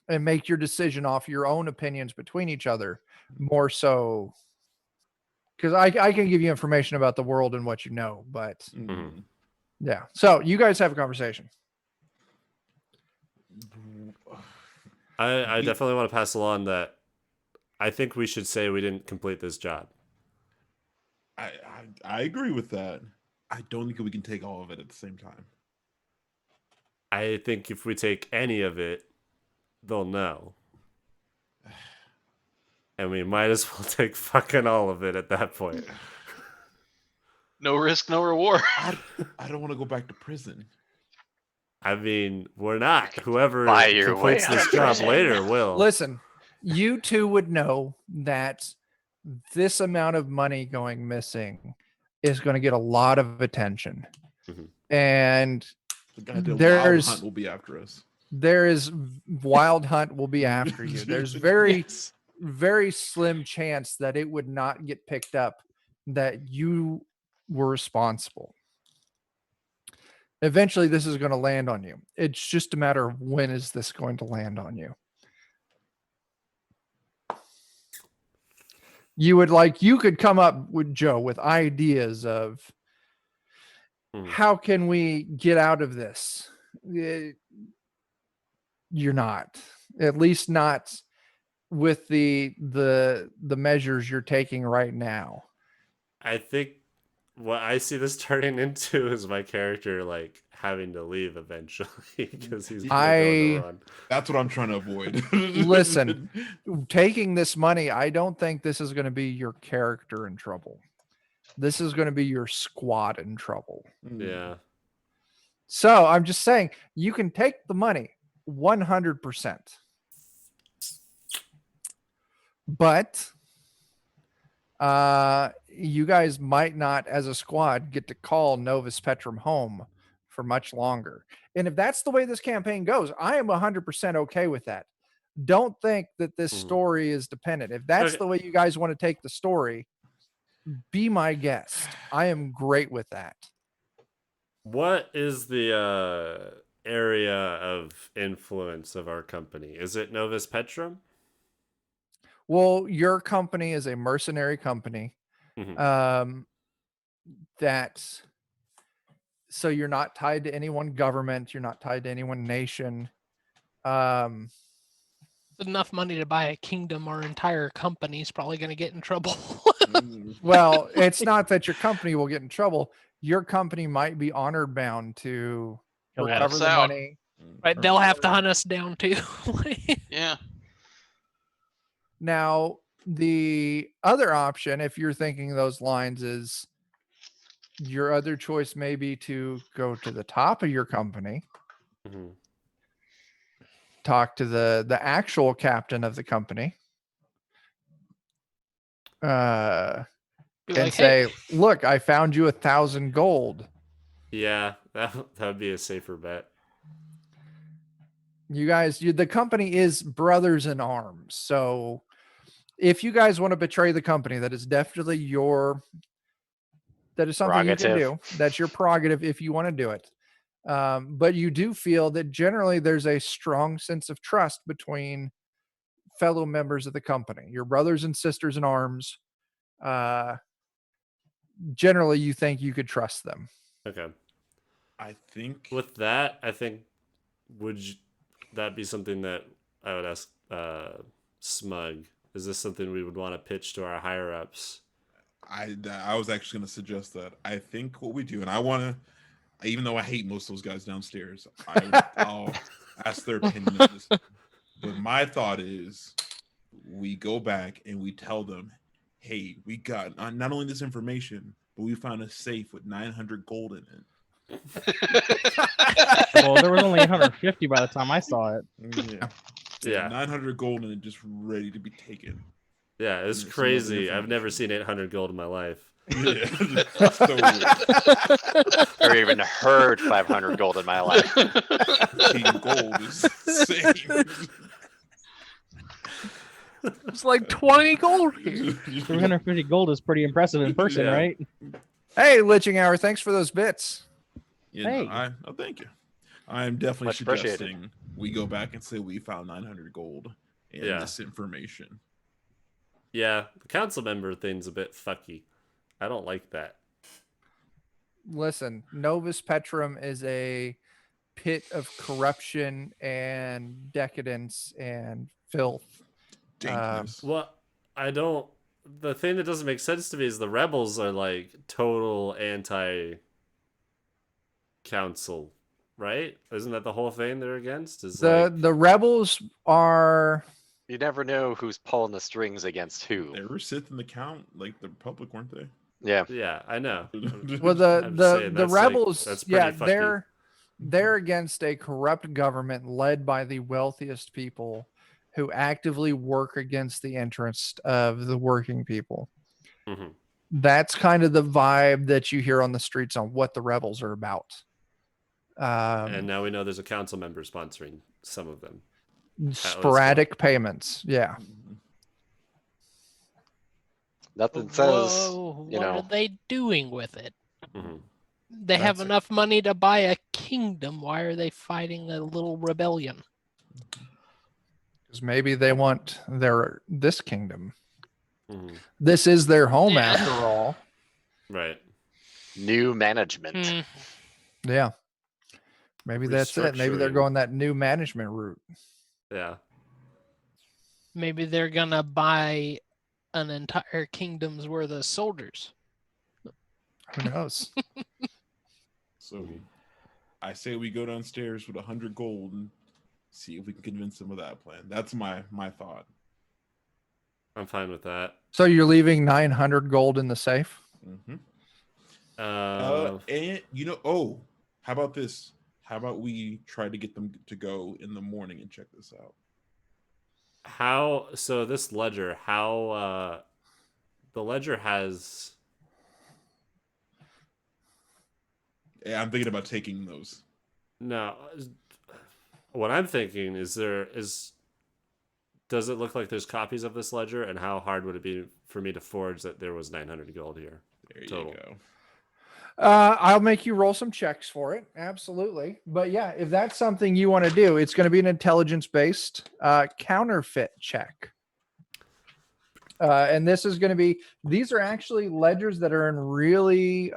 and make your decision off your own opinions between each other, more so. Because I can give you information about the world and what you know, but Mm. yeah. So you guys have a conversation. I definitely want to pass along that I think we should say we didn't complete this job. I agree with that. I don't think we can take all of it at the same time. I think if we take any of it, they'll know. And we might as well take fucking all of it at that point. No risk, no reward. I don't want to go back to prison. I mean, we're not. Whoever buy your way completes out this of job prison. later will. Listen, you two would know that this amount of money going missing is going to get a lot of attention. Mhm. And The goddamn Wild there's Hunt will be after us. there is Wild Hunt will be after you. There's very Yes. very slim chance that it would not get picked up that you were responsible. Eventually this is going to land on you. It's just a matter of when is this going to land on you. You could come up with Joe with ideas of how can we get out of this? You're not, at least not with the measures you're taking right now. I think what I see this turning into is my character like having to leave eventually because he's gonna go on the run. That's what I'm trying to avoid. Listen, taking this money, I don't think this is going to be your character in trouble. This is going to be your squad in trouble. Yeah. So I'm just saying you can take the money 100%. But you guys might not, as a squad, get to call Novus Petrum home for much longer. And if that's the way this campaign goes, I am 100% okay with that. Don't think that this story is dependent. If that's the way you guys want to take the story, be my guest. I am great with that. What is the area of influence of our company? Is it Novus Petrum? Well, your company is a mercenary company. That's so you're not tied to any one government. You're not tied to any one nation. Enough money to buy a kingdom or entire company is probably going to get in trouble. Well, it's not that your company will get in trouble. Your company might be honored bound to recover the money. Right, they'll have to hunt us down too. Yeah. Now, the other option, if you're thinking those lines, is your other choice may be to go to the top of your company, talk to the actual captain of the company, and like, say, "Hey." look, I found you 1,000 gold. Yeah, that would be a safer bet. You guys, the company is brothers in arms. So if you guys want to betray the company, that is definitely that is something you can do. That's your prerogative if you want to do it. But you do feel that generally there's a strong sense of trust between fellow members of the company, your brothers and sisters in arms. Generally, you think you could trust them. Okay. I think with that, would that be something that I would ask Smug? Is this something we would want to pitch to our higher ups? I was actually going to suggest that. I think what we do, and I want to, even though I hate most of those guys downstairs, I'll ask their opinion on this. But my thought is we go back and we tell them, hey, we got not only this information, but we found a safe with 900 gold in it. Well, there was only 850 by the time I saw it. Yeah. 900 gold in it, just ready to be taken. Yeah, it's crazy. I've never seen 800 gold in my life. Yeah. Or even heard 500 gold in my life. King gold is insane. It's like 20 gold here. 350 gold is pretty impressive in person, right? Hey, Litching Hour, thanks for those bits. Yeah, Hey. no, thank you. I'm definitely Much appreciated. suggesting we go back and say we found 900 gold and this information. Yeah, the council member thing's a bit fucky. I don't like that. Listen, Novus Petrum is a pit of corruption and decadence and filth. Well, the thing that doesn't make sense to me is the rebels are like total anti-council, right? Isn't that the whole thing they're against? The rebels are... You never know who's pulling the strings against who. They were Sith in the count, like the Republic, weren't they? Yeah. Yeah, I know. Well, the rebels, that's pretty they're against a corrupt government led by the wealthiest people who actively work against the interest of the working people. Mhm. That's kind of the vibe that you hear on the streets on what the rebels are about. And now we know there's a council member sponsoring some of them. Sporadic payments. Yeah. Nothing says, Whoa, you what are know, they doing with it? Mhm. They have That's it. enough money to buy a kingdom. Why are they fighting a little rebellion? Because maybe they want this kingdom. Mhm. This is their home Yeah. after all. Right. new management. Hmm. Yeah. Maybe that's it. Maybe they're Restructuring. going that new management route. Yeah. Maybe they're gonna buy an entire kingdom's worth of soldiers. Who knows? So I say we go downstairs with 100 gold and see if we can convince them of that plan. That's my thought. I'm fine with that. So you're leaving 900 gold in the safe? Mm-hmm. Uh, And how about this? How about we try to get them to go in the morning and check this out? so this ledger, the ledger has Yeah, I'm thinking about taking those. no. What I'm thinking is does it look like there's copies of this ledger, and how hard would it be for me to forge that there was 900 gold here? There Total. you go. I'll make you roll some checks for it. Absolutely. But yeah, if that's something you want to do, it's going to be an intelligence-based counterfeit check. And this is going to these are actually ledgers that are in really,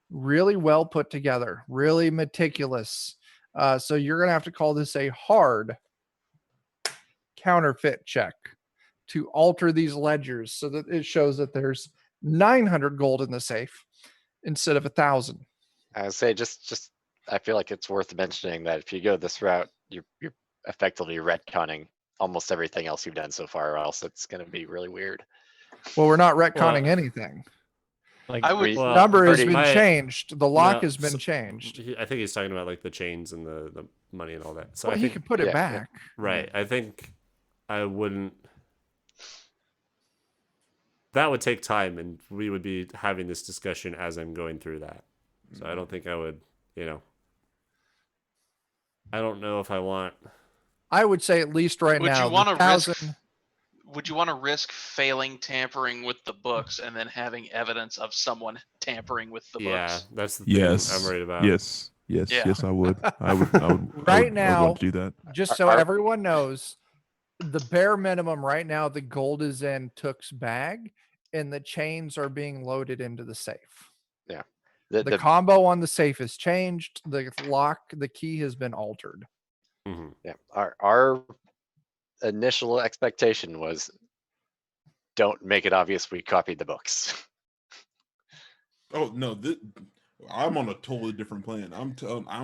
really well put together, really meticulous. So you're going to have to call this a hard counterfeit check to alter these ledgers so that it shows that there's 900 gold in the safe instead of 1,000. I would say just I feel like it's worth mentioning that if you go this route, you're effectively retconning almost everything else you've done so far, or else it's going to be really weird. Well, we're not retconning anything. Like, I would. Well, Number has pretty- been changed. The lock No, has been so- changed. I think he's talking about like the chains and the money and all that. So Well, I he think could put it yeah. back. right. I think I wouldn't. That would take time, and we would be having this discussion as I'm going through that. So I don't think I would. I don't know if I want. I would say at least right Would now. you want to risk? 1,000 Would you want to risk failing tampering with the books and then having evidence of someone tampering with the Yeah, books? that's the thing I'm worried about. Yes. Yeah. Yes, I would. I would Right I now- would want to do that. Just so Are- everyone knows, the bare minimum right now, the gold is in Took's bag, and the chains are being loaded into the safe. The The combo on the safe has changed. The lock, the key has been altered. Mhm. yeah, our initial expectation was don't make it obvious we copied the books. Oh no, I'm on a totally different plan. I'm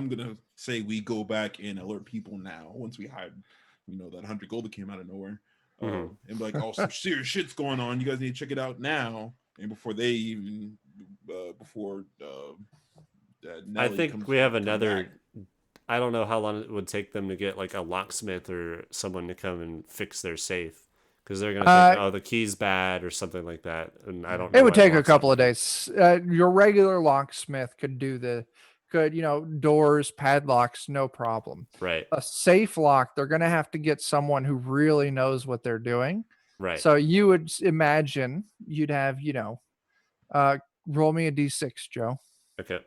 gonna say we go back and alert people now once we hide, that 100 gold that came out of nowhere, Mhm. and be like, oh, some serious shit's going on. You guys need to check it out now, and before they even I Nelly think comes- we have come another. back. I don't know how long it would take them to get like a locksmith or someone to come and fix their safe, because they're gonna think, oh, the key's bad or something like that, and I don't know. It would why take a locksmith couple of would- days. Your regular locksmith could doors, padlocks, no problem. Right. A safe lock, they're going to have to get someone who really knows what they're doing. Right. So you would imagine you'd have, roll me a d6, Joe. Okay.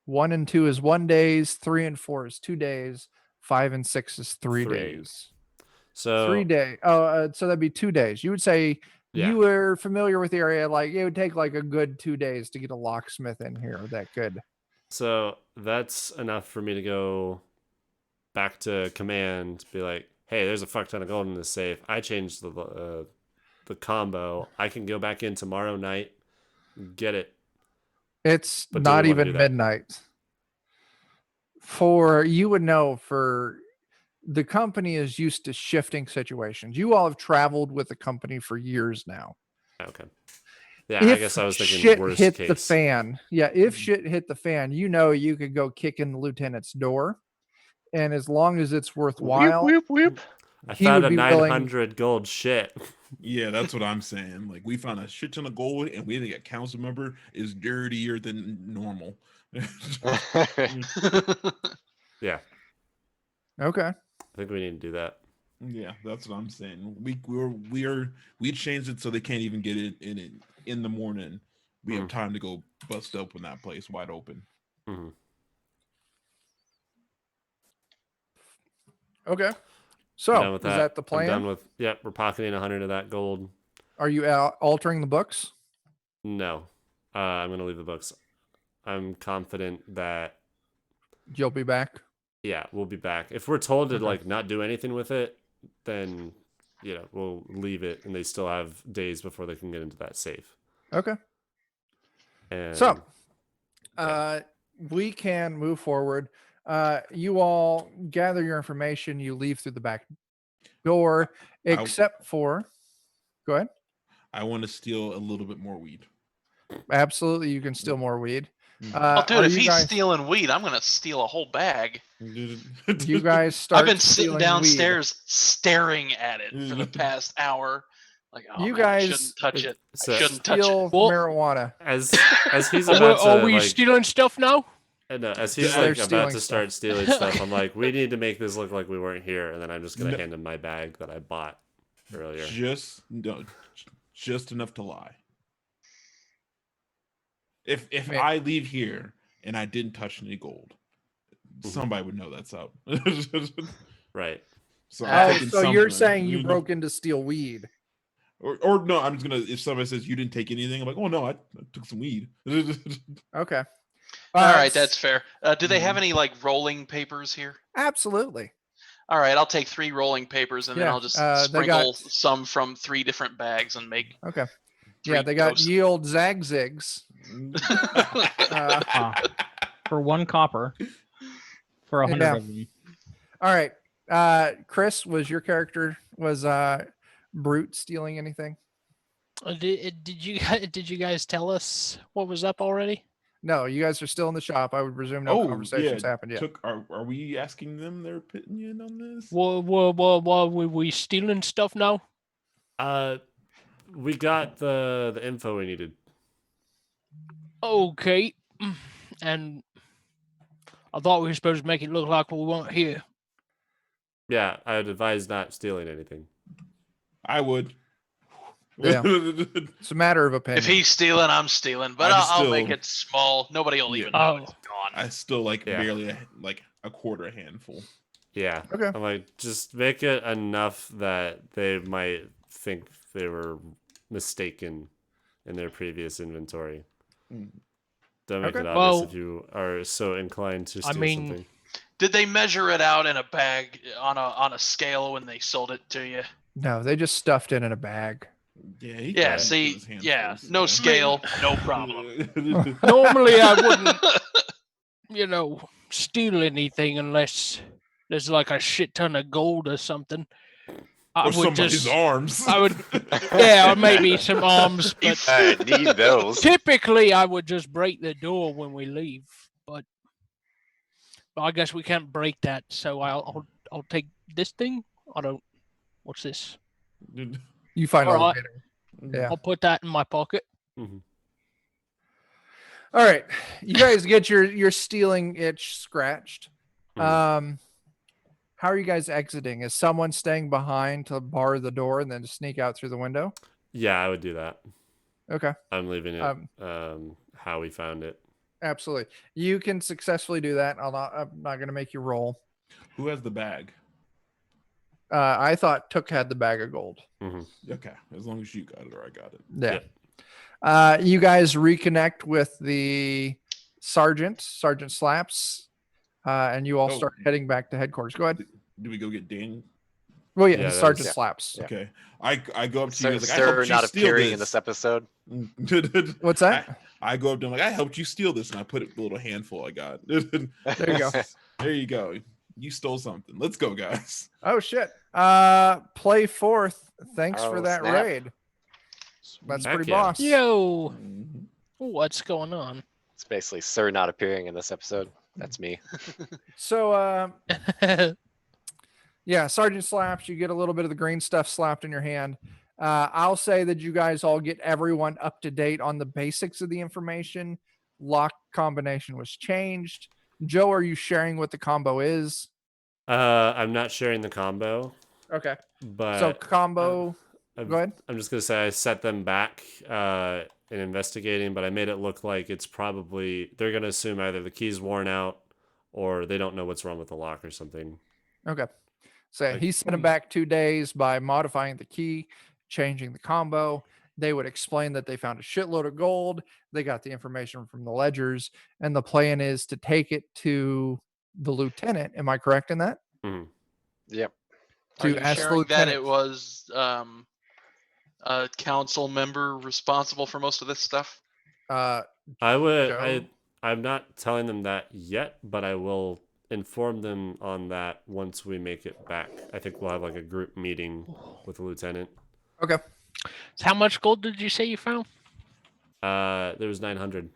1 and 2 is 1 days. 3 and 4 is 2 days. 5 and 6 is 3 3. days. So 3 days. So that'd be 2 days. You would say Yeah. you were familiar with the area. Like it would take like a good 2 days to get a locksmith in here. That good. So that's enough for me to go back to command, be like, hey, there's a fuck ton of gold in this safe. I changed the combo. I can go back in tomorrow night, get it. It's But do we not wanna even do that? midnight. You would know, for the company is used to shifting situations. You all have traveled with the company for years now. Okay. Yeah, I guess I was thinking shit worst hit case. the fan. Yeah, if shit hit the fan, you could go kick in the lieutenant's door and as long as it's worthwhile, I he found would a be willing. 900 gold shit. Yeah, that's what I'm saying. Like, we found a shit ton of gold, and we think a council member is dirtier than normal. Yeah, Okay. I think we need to do that. Yeah, that's what I'm saying. We changed it so they can't even get it in the morning. We have time to go bust open that place wide open. Mhm. Okay. I'm So done with is that the I'm plan? done with. Yep, we're pocketing 100 of that gold. Are you altering the books? No, I'm gonna leave the books. I'm confident that You'll be back. we'll be back. If we're told to Okay. like not do anything with it, then we'll leave it, and they still have days before they can get into that safe. Okay. And So, we can move forward. You all gather your information. You leave through the back door, except for. Go ahead. I want to steal a little bit more weed. Absolutely, you can steal more weed. Oh, dude, are if you he's guys, stealing weed, I'm gonna steal a whole bag. you guys start. I've been sitting stealing downstairs staring at it for the past hour. Like, oh You man, I guys shouldn't touch it. so- I shouldn't touch Steal it. Well- marijuana. as he's about to Are we like, stealing stuff now? and, as he's They're like about stealing to stuff. start stealing stuff, I'm like, we need to make this look like we weren't here, and then I'm just gonna No. hand him my bag that I bought earlier. Just enough to lie. If Man. I leave here and I didn't touch any gold, somebody would know that's up. Right. So, Oh, I'm taking So you're something. saying you broke in to steal weed? Or no, I'm just gonna. If somebody says you didn't take anything, I'm like, oh no, I took some weed. Okay. All right, that's fair. Do they have any like rolling papers here? Absolutely. All right, I'll take 3 rolling papers and then Yeah, I'll just they got- sprinkle some from 3 different bags and make. Okay. 3 Yeah, they got toast. ye old zagzigs. For 1 copper. For 100 Yeah. of them. All right. Chris, was Brute stealing anything? Did you guys tell us what was up already? No, you guys are still in the shop. I would presume no conversations happened yet. Are we asking them their opinion on this? Were we stealing stuff now? We got the info we needed. Okay. And I thought we were supposed to make it look like we weren't here. Yeah, I would advise not stealing anything. I would. Yeah. It's a matter of opinion. If he's stealing, I'm stealing, but I'll make it small. Nobody will even know it's gone. I still Yeah. barely a quarter a handful. Yeah. Okay. I'm like, just make it enough that they might think they were mistaken in their previous inventory. Don't make Okay. it obvious Well, if you are so inclined to steal something. Did they measure it out in a bag on a scale when they sold it to you? No, they just stuffed it in a bag. Yeah. Yeah. See. Yeah. No scale. No problem. Normally, I wouldn't, steal anything unless there's like a shit ton of gold or something. I Or would somebody's just, arms. I would, yeah, or maybe some arms. But I need those. typically, I would just break the door when we leave. But I guess we can't break that, so I'll take this thing. I don't. What's this? You find All out right. later. Yeah. I'll put that in my pocket. Mhm. All right. You guys get your stealing itch scratched. Mhm. How are you guys exiting? Is someone staying behind to bar the door and then sneak out through the window? Yeah, I would do that. Okay. I'm leaving it how we found it. Absolutely. You can successfully do that. I'm not going to make you roll. Who has the bag? I thought Took had the bag of gold. Okay, as long as you got it or I got it. Yeah. You guys reconnect with the Sergeant Slaps, and you all start heading back to headquarters. Go ahead. Do we go get Dan? Well, yeah, Yeah, Sergeant yeah. Slaps. Yeah. Okay, I go up to Sir, you. Like, I sir helped you not steal appearing in this episode. What's that? I go up to him like, I helped you steal this, and I put it in the little handful I got. There you go. There you go. You stole something. Let's go, guys. Oh shit. Play fourth. Thanks for Oh, that snap. raid. That's Heck pretty yeah. boss. Yo, what's going on? It's basically Sir not appearing in this episode. That's me. So, yeah, Sergeant slaps. You get a little bit of the green stuff slapped in your hand. I'll say that you guys all get everyone up to date on the basics of the information. Lock combination was changed. Joe, are you sharing what the combo is? I'm not sharing the combo, Okay. but So combo. I've- Go ahead. I'm just gonna say I set them back in investigating, but I made it look like it's probably they're gonna assume either the key's worn out or they don't know what's wrong with the lock or something. Okay. So Like- he sent him back 2 days by modifying the key, changing the combo. They would explain that they found a shitload of gold. They got the information from the ledgers, and the plan is to take it to the lieutenant. Am I correct in that? Mhm. Yep. Are To you ask the sharing that lieutenant. it was a council member responsible for most of this stuff? I would. Joe? I'm not telling them that yet, but I will inform them on that once we make it back. I think we'll have like a group meeting with the lieutenant. Okay. So how much gold did you say you found? There was 900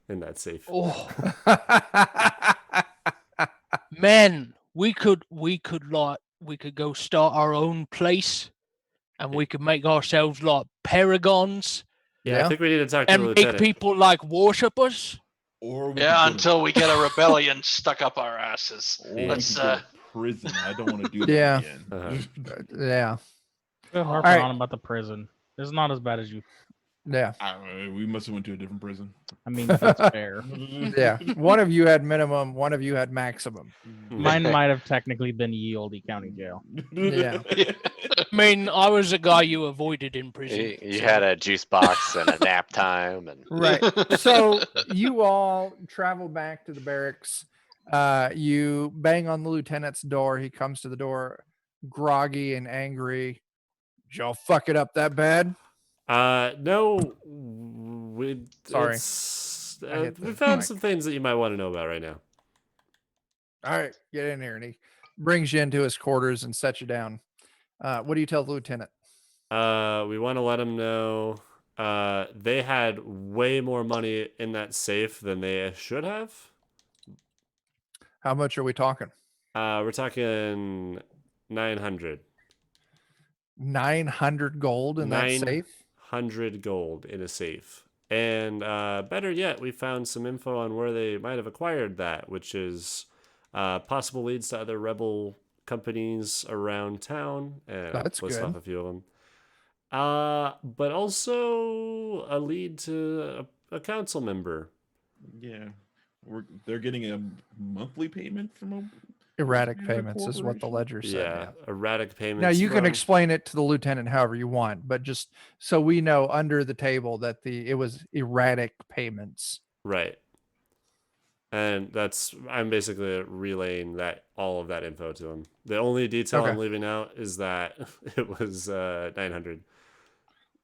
in that safe. Oh man, we could go start our own place, and we could make ourselves like paragons Yeah, I Yeah. think we need to talk to the and lieutenant. make people like worship us. Or we Yeah, could go until we get a rebellion stuck up our asses. to, or we Let's could go to prison. I don't want to do that Yeah. again. Uh-huh. Yeah. Quit harping Alright. on about the prison. It's not as bad as you. Yeah. I don't know, we must have went to a different prison. I mean, that's fair. Yeah. One of you had minimum, one of you had maximum. Mine might have technically been Ye Olde County Jail. Yeah. I mean, I was a guy you avoided in prison. You so- had a juice box and a nap time, and Right. So you all travel back to the barracks. You bang on the lieutenant's door. He comes to the door, groggy and angry. Did y'all fuck it up that bad? No, we. Sorry. I hit We the found mic. some things that you might want to know about right now. All right, get in here. And he brings you into his quarters and sets you down. What do you tell the lieutenant? We want to let them know they had way more money in that safe than they should have. How much are we talking? We're talking 900. 900 gold in that safe? 900 gold in a safe. And better yet, we found some info on where they might have acquired that, which is possible leads to other rebel companies around town. That's list off good. a few of them. But also a lead to a council member. Yeah, they're getting a monthly payment from a Erratic Yeah, payments is what the corporation. ledger said. Yeah, erratic payments. Now you can from- explain it to the lieutenant however you want, but just so we know under the table that it was erratic payments. Right. And I'm basically relaying all of that info to him. The only detail I'm Okay. leaving out is that it was 900.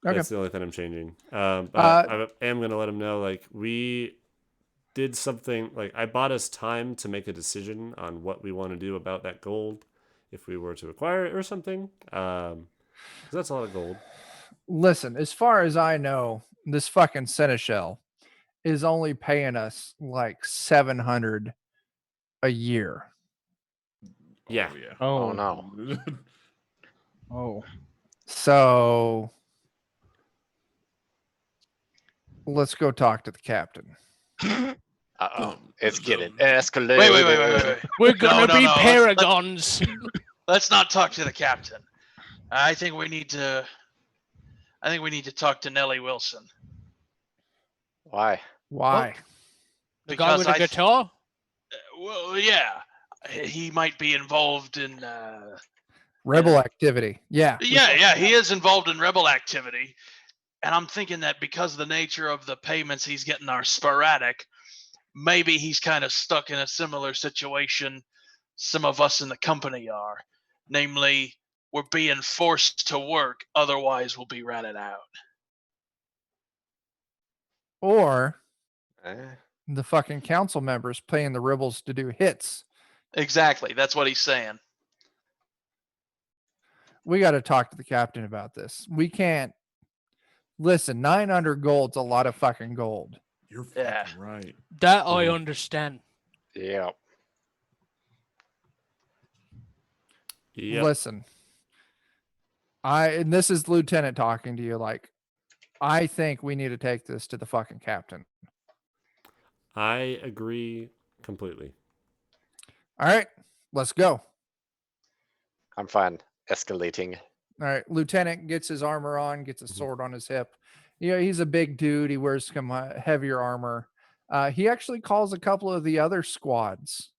Okay. That's the only thing I'm changing. But I am gonna let him know, like, we did something, like, I bought us time to make a decision on what we want to do about that gold, if we were to acquire it or something. 'Cause that's a lot of gold. Listen, as far as I know, this fucking seneschal is only paying us like 700 a year. Yeah. Oh, yeah. oh no. Oh. So let's go talk to the captain. Uh-oh. It's getting escalated. Wait. We're gonna be no, let's- paragons. Let's not talk to the captain. I think we need to talk to Nellie Wilson. Why? Why? The guy with the Because guitar. Well, yeah, he might be involved in. Rebel activity. Yeah. Yeah, he is involved in rebel activity, and I'm thinking that because the nature of the payments he's getting are sporadic, maybe he's kind of stuck in a similar situation some of us in the company are. Namely, we're being forced to work, otherwise we'll be ratted out. Or Eh, the fucking council members paying the rebels to do hits. Exactly, that's what he's saying. We got to talk to the captain about this. We can't listen. 900 gold's a lot of fucking gold. You're fucking Yeah. right. That I understand. Yeah. Yep. Listen, and this is Lieutenant talking to you. Like, I think we need to take this to the fucking captain. I agree completely. All right, let's go. I'm fine escalating. All right, Lieutenant gets his armor on, gets a Mhm. sword on his hip. He's a big dude. He wears some heavier armor. He actually calls a couple of the other squads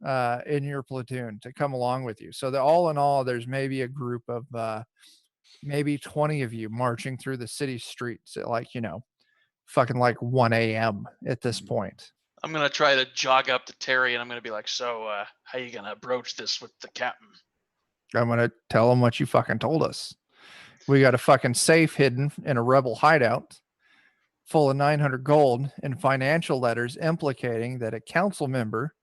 in your platoon to come along with you. So that all in all, there's maybe a group of maybe 20 of you marching through the city streets at like, fucking like 1 a.m. at this point. I'm gonna try to jog up to Terry, and I'm gonna be like, "So, how you gonna broach this with the captain?" I'm going to tell him what you fucking told us. We got a fucking safe hidden in a rebel hideout full of 900 gold and financial letters implicating that a council member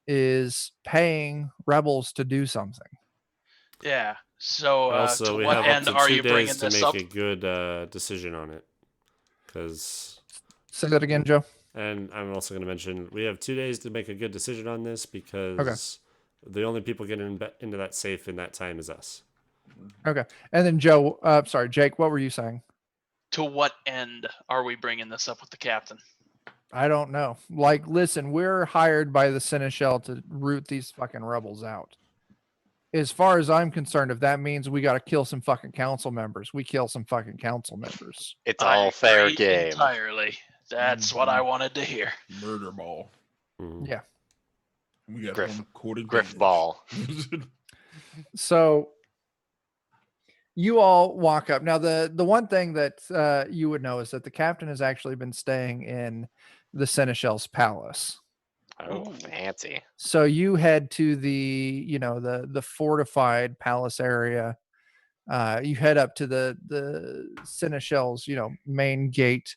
is paying rebels to do something. Yeah. So, Also, to we what have up end to are 2 you days bringing to this make up? a good decision on it. Because, Say that again, Joe. and I'm also going to mention, we have 2 days to make a good decision on this because the only people getting into that safe in that time is us. Okay. And then Joe, sorry, Jake, what were you saying? To what end are we bringing this up with the captain? I don't know. Like, listen, we're hired by the Seneschal to root these fucking rebels out. As far as I'm concerned, if that means we got to kill some fucking council members, we kill some fucking council members. It's I all fair agree game. entirely. That's what I wanted to hear. Murder ball. Mhm. Yeah. We got Griff- home court Griff advantage. ball. So you all walk up. Now, the one thing that you would know is that the captain has actually been staying in the Seneschal's palace. Oh, Ooh. fancy. So you head to the fortified palace area. You head up to the Seneschal's main gate.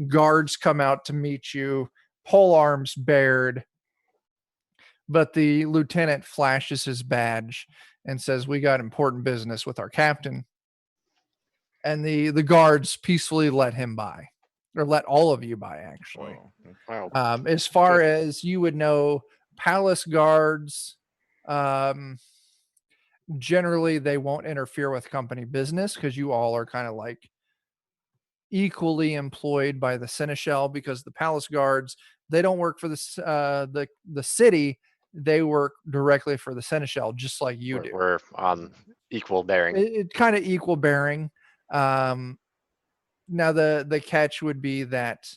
Guards come out to meet you, pole arms bared. But the lieutenant flashes his badge and says, "We got important business with our captain." And the guards peacefully let him by, or let all of you by, actually. Oh, Wow. As far as you would know, palace guards, generally they won't interfere with company business because you all are kind of like equally employed by the seneschal, because the palace guards, they don't work for the city, they work directly for the seneschal, just like you do. We're on equal bearing. It kind of equal bearing. Now the catch would be that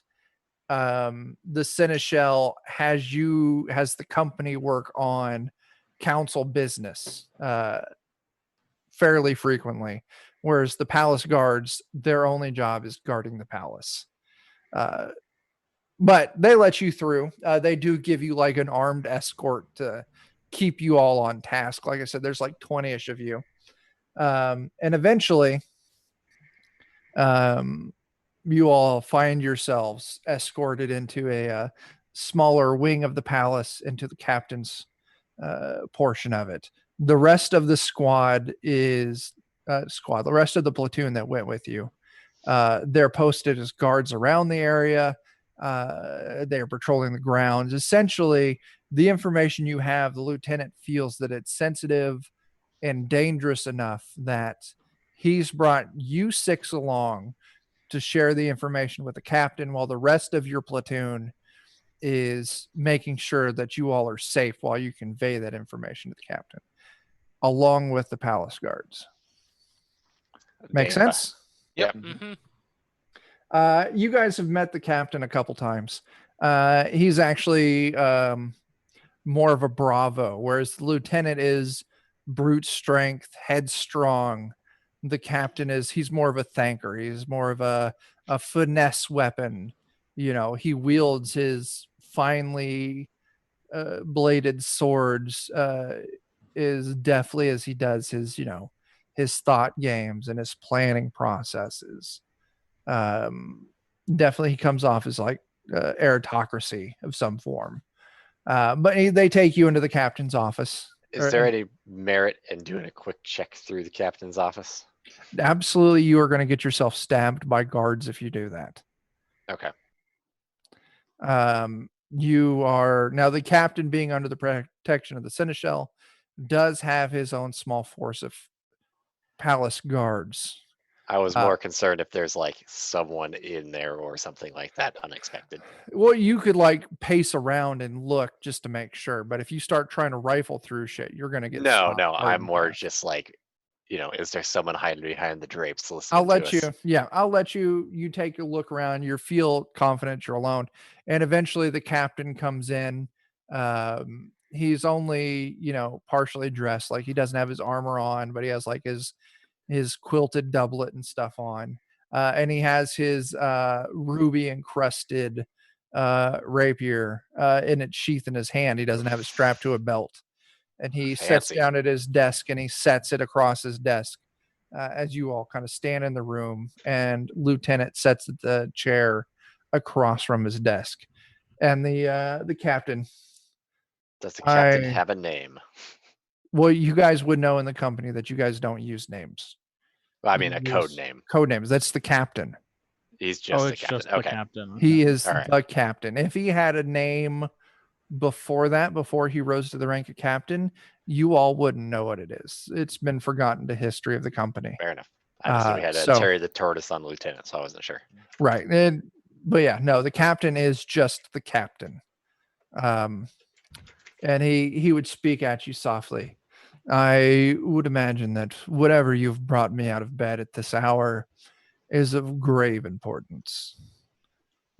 the seneschal has the company work on council business fairly frequently, whereas the palace guards, their only job is guarding the palace. But they let you through. They do give you like an armed escort to keep you all on task. Like I said, there's like 20-ish of you. And eventually, you all find yourselves escorted into a smaller wing of the palace, into the captain's portion of it. The rest of the squad is the rest of the platoon that went with you. They're posted as guards around the area. They're patrolling the grounds. Essentially, the information you have, the lieutenant feels that it's sensitive and dangerous enough that he's brought you 6 along to share the information with the captain, while the rest of your platoon is making sure that you all are safe while you convey that information to the captain, along with the palace guards. Make Damn. sense? Yep. Mm-hmm. You guys have met the captain a couple times. He's actually more of a bravo, whereas the lieutenant is brute strength, headstrong. The captain he's more of a thanker. He's more of a finesse weapon. He wields his finely bladed swords as deftly as he does his thought games and his planning processes. Definitely he comes off as like aristocracy of some form. But they take you into the captain's office. Is there any merit in doing a quick check through the captain's office? Absolutely, you are going to get yourself stabbed by guards if you do that. Okay. you are now the captain, being under the protection of the seneschal, does have his own small force of palace guards. I was more concerned if there's like someone in there or something like that unexpected. Well, you could like pace around and look just to make sure, but if you start trying to rifle through shit, you're gonna get No, stopped no, hard I'm and more fast. just like, is there someone hiding behind the drapes listening I'll to let us? you, yeah, I'll let you take a look around. You feel confident you're alone, and eventually the captain comes in. He's only partially dressed, like he doesn't have his armor on, but he has like his quilted doublet and stuff on, and he has his ruby encrusted rapier in its sheath in his hand. He doesn't have it strapped to a belt, and he sits Fancy. down at his desk and he sets it across his desk. As you all kind of stand in the room, and Lieutenant sets the chair across from his desk, and the captain. Does the captain I have a name? Well, you guys would know in the company that you guys don't use names. Well, I mean, You a code use name. Code names. That's the captain. He's just the it's captain. just the Okay. captain. He is All right. the captain. If he had a name before that, before he rose to the rank of captain, you all wouldn't know what it is. It's been forgotten to history of the company. Fair enough. I just knew we had so- Terry the Tortoise on lieutenant, so I wasn't sure. Right. But yeah, no, the captain is just the captain. And he would speak at you softly. I would imagine that whatever you've brought me out of bed at this hour is of grave importance.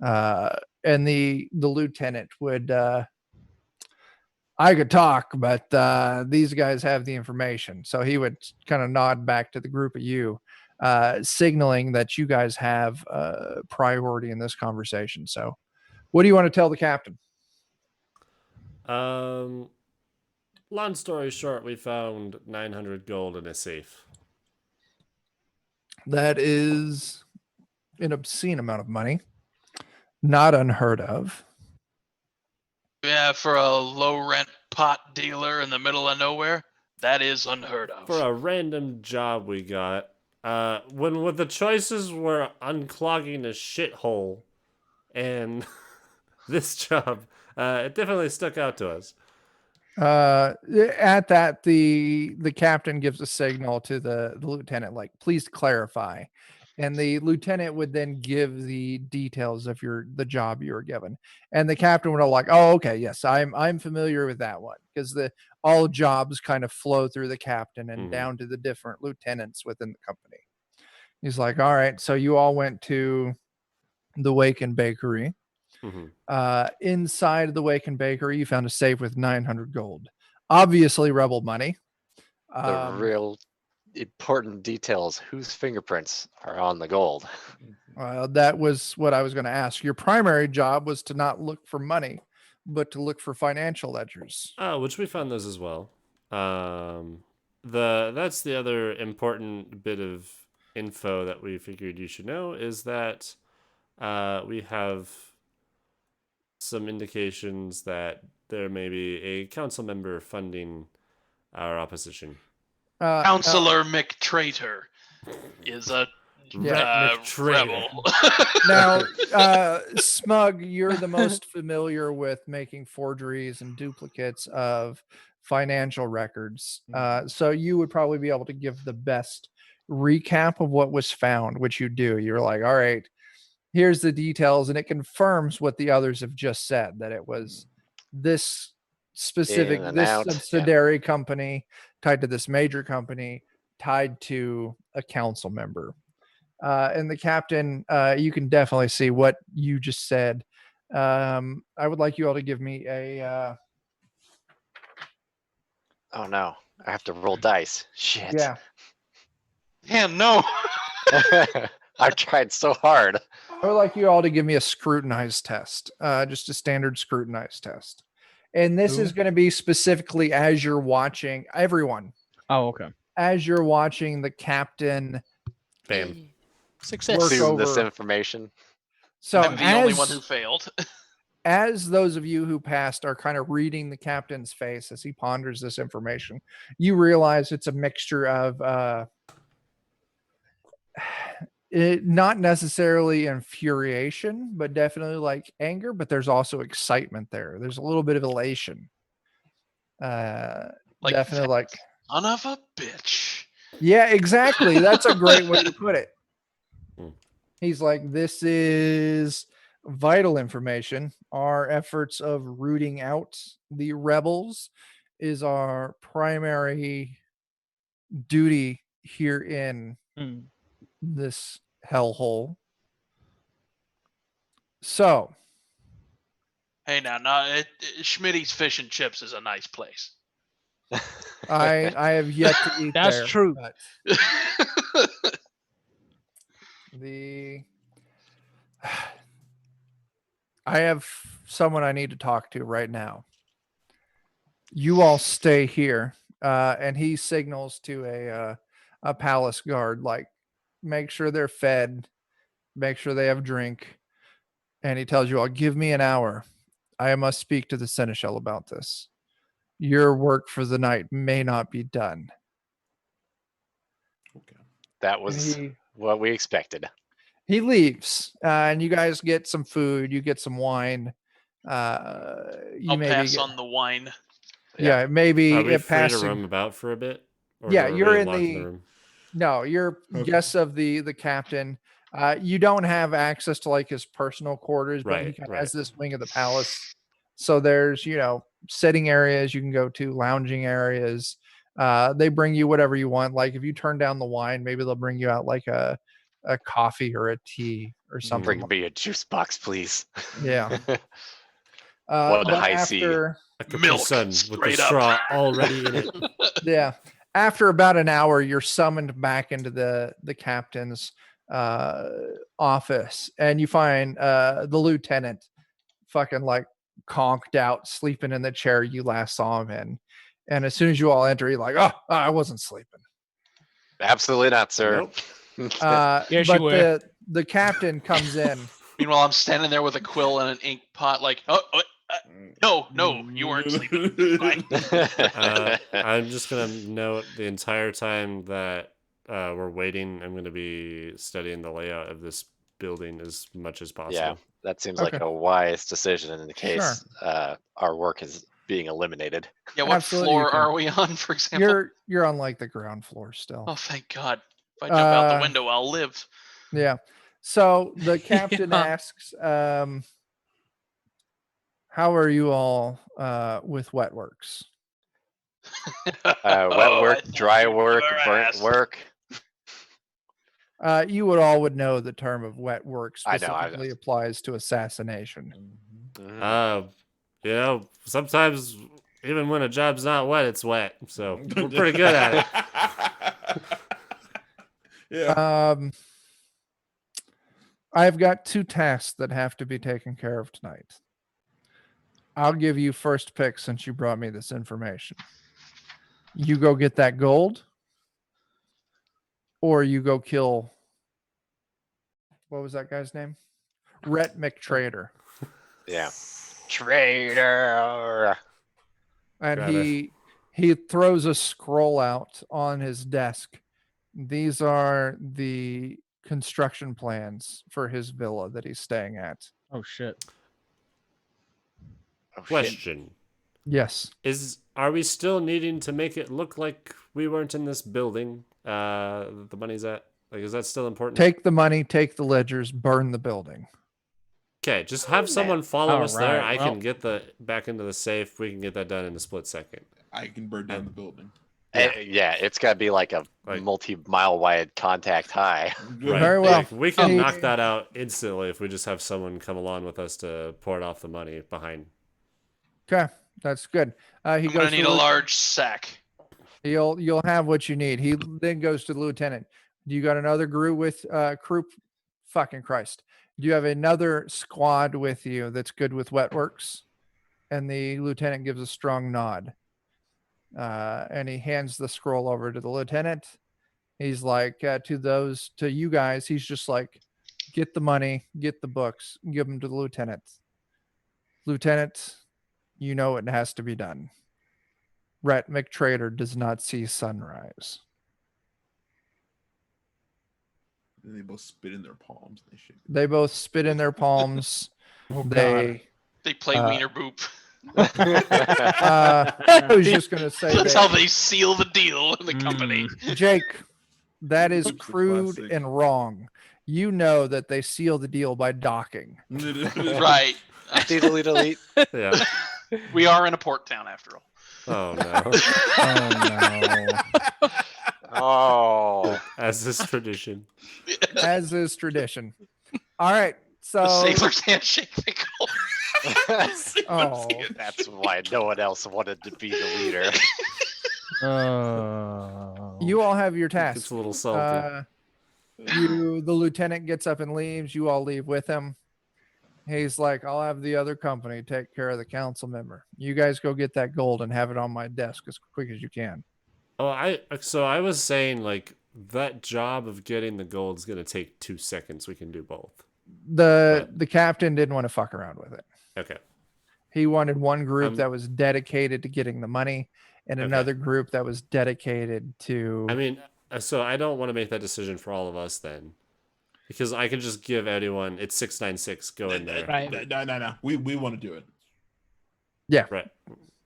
And the lieutenant would I could talk, but these guys have the information. So he would kind of nod back to the group of you, signaling that you guys have priority in this conversation. So what do you want to tell the captain? Long story short, we found 900 gold in a safe. That is an obscene amount of money. Not unheard of. Yeah, for a low rent pot dealer in the middle of nowhere, that is unheard of. For a random job we got, when the choices were unclogging a shithole and this job, it definitely stuck out to us. At that, the captain gives a signal to the lieutenant, like, please clarify. And the lieutenant would then give the details of the job you were given. And the captain would have like, oh, okay, yes, I'm familiar with that one, because all jobs kind of flow through the captain and down to the different lieutenants within the company. He's like, all right, so you all went to the Waken Bakery. Inside the Waken Bakery, you found a safe with 900 gold. Obviously, rebel money. The real important details: whose fingerprints are on the gold? That was what I was going to ask. Your primary job was to not look for money, but to look for financial ledgers. Which we found those as well. That's the other important bit of info that we figured you should know is that we have some indications that there may be a council member funding our opposition. Counselor McTraitor is a rebel. Now, Smug, you're the most familiar with making forgeries and duplicates of financial records. So you would probably be able to give the best recap of what was found, which you do. You're like, all right, here's the details, and it confirms what the others have just said, that it was this specific, subsidiary company tied to this major company tied to a council member. And the captain, you can definitely see what you just said. I would like you all to give me a Oh no, I have to roll dice. Shit. Yeah. No. I've tried so hard. I would like you all to give me a scrutinized test, just a standard scrutinized test. And this is going to be specifically as you're watching everyone. Oh, okay. As you're watching the captain. Bam. Success. Consume this information. So I'm the only one who failed. As those of you who passed are kind of reading the captain's face as he ponders this information, you realize it's a mixture of not necessarily infuriation, but definitely like anger, but there's also excitement there. There's a little bit of elation. Like Definitely like, son of a bitch. yeah, exactly. That's a great way to put it. Hmm. He's like, this is vital information. Our efforts of rooting out the rebels is our primary duty here in Mm. this hellhole. So, Hey, now, Schmitty's Fish and Chips is a nice place. I have yet to eat That's there. true. But the I have someone I need to talk to right now. You all stay here, and he signals to a palace guard, like make sure they're fed, make sure they have drink, and he tells you all, give me an hour. I must speak to the seneschal about this. Your work for the night may not be done. Okay. That And was what we expected. he leaves, and you guys get some food, you get some wine. You I'll maybe pass get, on the wine. yeah, maybe Are we it free to passing. roam about for a bit? Or Yeah, are we you're in locked the room? no, you're Okay. guests of the captain. You don't have access to like his personal quarters, but he Right, kind of right. has this wing of the palace. So there's, sitting areas you can go to, lounging areas. They bring you whatever you want. Like if you turn down the wine, maybe they'll bring you out like a coffee or a tea or something. Bring me a juice box, please. Yeah. What But high C. after, A Capri Milk, Sun with the straight up. straw already in it. yeah, after about an hour, you're summoned back into the captain's office, and you find the lieutenant fucking like conked out, sleeping in the chair you last saw him in. And as soon as you all enter, you're like, oh, I wasn't sleeping. Absolutely not, sir. Nope. Yes, But you were. the captain comes in. Meanwhile, I'm standing there with a quill and an ink pot, like, no, you weren't sleeping. Fine. I'm just gonna note the entire time that we're waiting. I'm gonna be studying the layout of this building as much as possible. Yeah, that seems Okay. like a wise decision in the Sure. case our work is being eliminated. Yeah, what Absolutely, you floor can. are we on, for example? You're on like the ground floor still. Oh, thank God. If I jump out the Uh, window, I'll live. Yeah. So the captain Yeah. asks, how are you all with wet works? Wet I work, thought dry you work, never burnt asked. work. You would know the term of wet work I know, specifically applies to assassination. Mhm. Sometimes even when a job's not wet, it's wet. So we're pretty good at it. Yeah. I've got 2 tasks that have to be taken care of tonight. I'll give you first pick since you brought me this information. You go get that gold, or you go kill, what was that guy's name? Rhett McTrader. Yeah. Traitor. And Got it. he throws a scroll out on his desk. These are the construction plans for his villa that he's staying at. Oh shit. Oh, shit. Question. Yes. Are we still needing to make it look like we weren't in this building? The money's at? Like, is that still important? Take the money, take the ledgers, burn the building. Okay, just have someone follow us there. Alright, I well- can get the back into the safe. We can get that done in a split second. I can burn down the building. Yeah, it's got to be like a Like- multi-mile wide contact high. Right. Very well. Like, we can He- knock that out instantly if we just have someone come along with us to pour it off the money behind. Okay, that's good. He I'm goes gonna to need the a large sack. You'll have what you need. He then goes to the lieutenant. Do you got another crew with crew? Fucking Christ! Do you have another squad with you that's good with wet works? And the lieutenant gives a strong nod. And he hands the scroll over to the lieutenant. He's like, to you guys, he's just like, get the money, get the books, give them to the lieutenant. Lieutenant, you know it has to be done. Rhett McTrader does not see sunrise. And they both spit in their palms. And they shake. They both spit in their palms. Oh, They. They play Wiener Boop. I was just gonna say That's that. how they seal the deal in the company. Jake, that is It's a crude classic. and wrong. You know that they seal the deal by docking. Right. Delete. Yeah. We are in a port town after all. Oh no. Oh no. Oh, As is tradition. As is tradition. All right. So The sailor's handshake pickle. oh, that's why no one else wanted to be the leader. you all have your It's tasks. a little salty. The lieutenant gets up and leaves. You all leave with him. He's like, I'll have the other company take care of the council member. You guys go get that gold and have it on my desk as quick as you can. Oh, I was saying like that job of getting the gold is gonna take 2 seconds. We can do both. The captain didn't want to fuck around with it. Okay. He wanted one group Um, that was dedicated to getting the money and Okay. another group that was dedicated to I mean, so I don't want to make that decision for all of us then, because I could just give everyone it's 696. Go in there. Right. No. We want to do it. Right.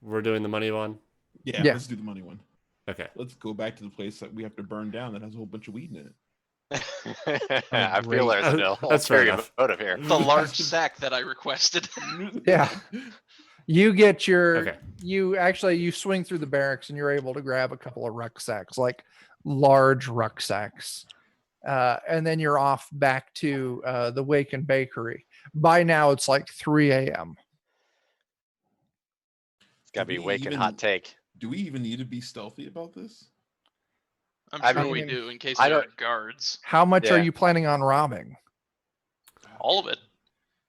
We're doing the money one. Yeah, Yeah. let's do the money one. Okay. Let's go back to the place that we have to burn down that has a whole bunch of weed in it. I feel there's an That's fair ulterior enough. motive here. The large sack that I requested. Yeah. You get your Okay. you swing through the barracks and you're able to grab a couple of rucksacks, like large rucksacks. And then you're off back to the Waken Bakery. By now it's like 3 a.m. It's gotta be Do we waking even- hot take. Do we even need to be stealthy about this? I'm I sure we mean, do in case I there are don't- guards. How much are Yeah. you planning on robbing? All of it.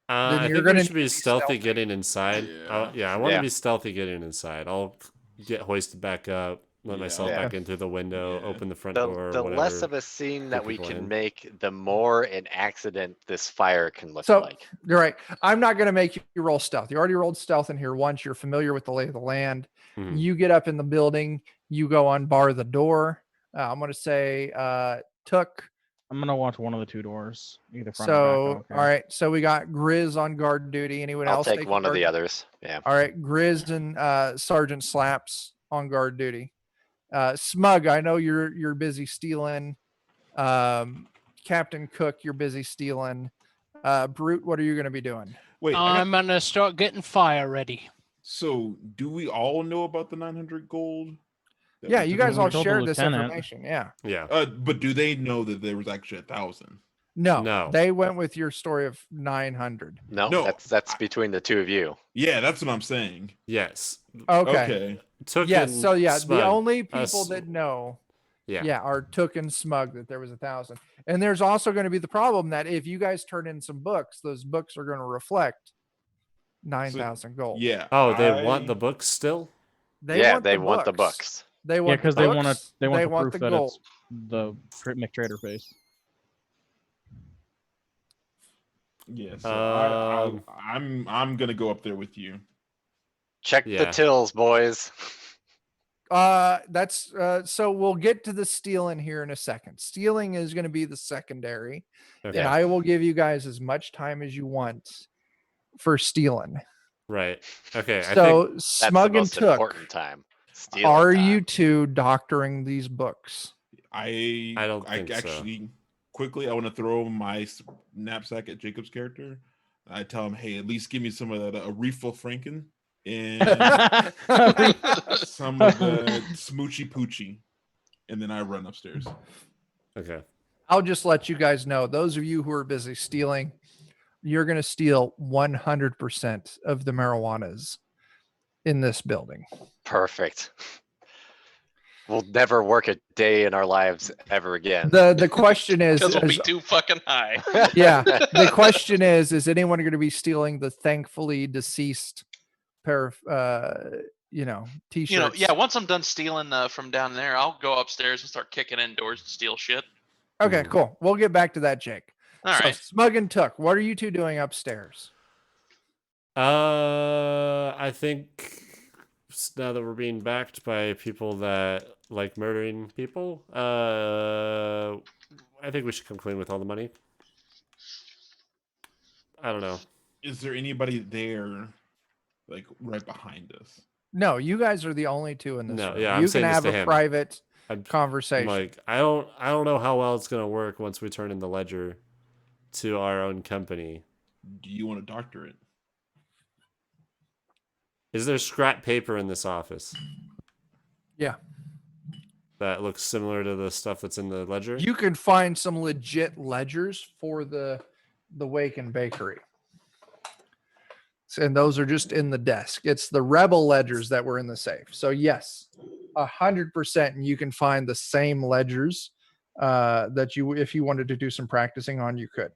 Then I you're think gonna we should need be to be stealthy stealthy. getting inside. Yeah. I want Yeah. to be stealthy getting inside. I'll get hoisted back up, let Yeah. myself Yeah. back in through the window, Yeah. open the front The, door. the whatever. less of a scene that Put we people can in. make, the more an accident this fire can look So like. you're right. I'm not going to make you roll stealth. You already rolled stealth in here once. You're familiar with the lay of the land. Mhm. You get up in the building. You go unbar the door. I'm going to say Took. I'm gonna watch one of the 2 doors, either front So or back. I don't care. all right. So we got Grizz on guard duty. Anyone I'll else take taking one of the guard- others. Yeah. All right. Grizz and Sergeant Slaps on guard duty. Smug, I know you're busy stealing. Captain Cook, you're busy stealing. Brute, what are you going to be doing? Wait, I got- I'm gonna start getting fire ready. so do we all know about the 900 gold? that Yeah, we you took guys away? all told the shared this lieutenant. information. Yeah. Yeah. But do they know that there was actually 1,000? No, No. they went with your story of 900. No, No, that's between the two of you. Yeah, that's what I'm saying. Yes. Okay. Took Yes. and So yeah, Smug. the only people Us- that know, Yeah. are Took and Smug that there was 1,000. And there's also going to be the problem that if you guys turn in some books, those books are going to reflect 9,000 gold. Yeah. Oh, they want the books still? They yeah, want they the want the books. books. They Yeah, want because the they want books, to. They want the want proof the that gold. it's the McTrader face. Yeah. So Um, I'm gonna go up there with you. Check the Yeah. tills, boys. That's so we'll get to the stealing here in a second. Stealing is going to be the secondary, Okay. and I will give you guys as much time as you want for stealing. Right. Okay. So That's Smug the and most Took, important time. Stealing are time. you two doctoring these books? I don't think so. actually quickly I want to throw my knapsack at Jacob's character. I tell him, hey, at least give me some of that a refill Franken and some of the smoochy poochie, and then I run upstairs. Okay. I'll just let you guys know. Those of you who are busy stealing, you're going to steal 100% of the marijuanas in this building. Perfect. We'll never work a day in our lives ever again. The question is, Because we'll be too fucking high. yeah, the question is anyone going to be stealing the thankfully deceased pair of t-shirts? Once I'm done stealing from down there, I'll go upstairs and start kicking in doors and steal shit. Okay, cool. We'll get back to that, Jake. All right. Smug and Took, what are you two doing upstairs? I think now that we're being backed by people that like murdering people, I think we should come clean with all the money. I don't know. Is there anybody there, like right behind us? No, you guys are the only two in this No, room. yeah, I'm You can saying this have to a him. private I'm conversation. like, I don't know how well it's gonna work once we turn in the ledger to our own company. Do you want to doctor it? Is there scrap paper in this office Yeah. that looks similar to the stuff that's in the ledger? You can find some legit ledgers for the Wake and Bakery. And those are just in the desk. It's the Rebel ledgers that were in the safe. So yes, 100% you can find the same ledgers that you, if you wanted to do some practicing on, you could.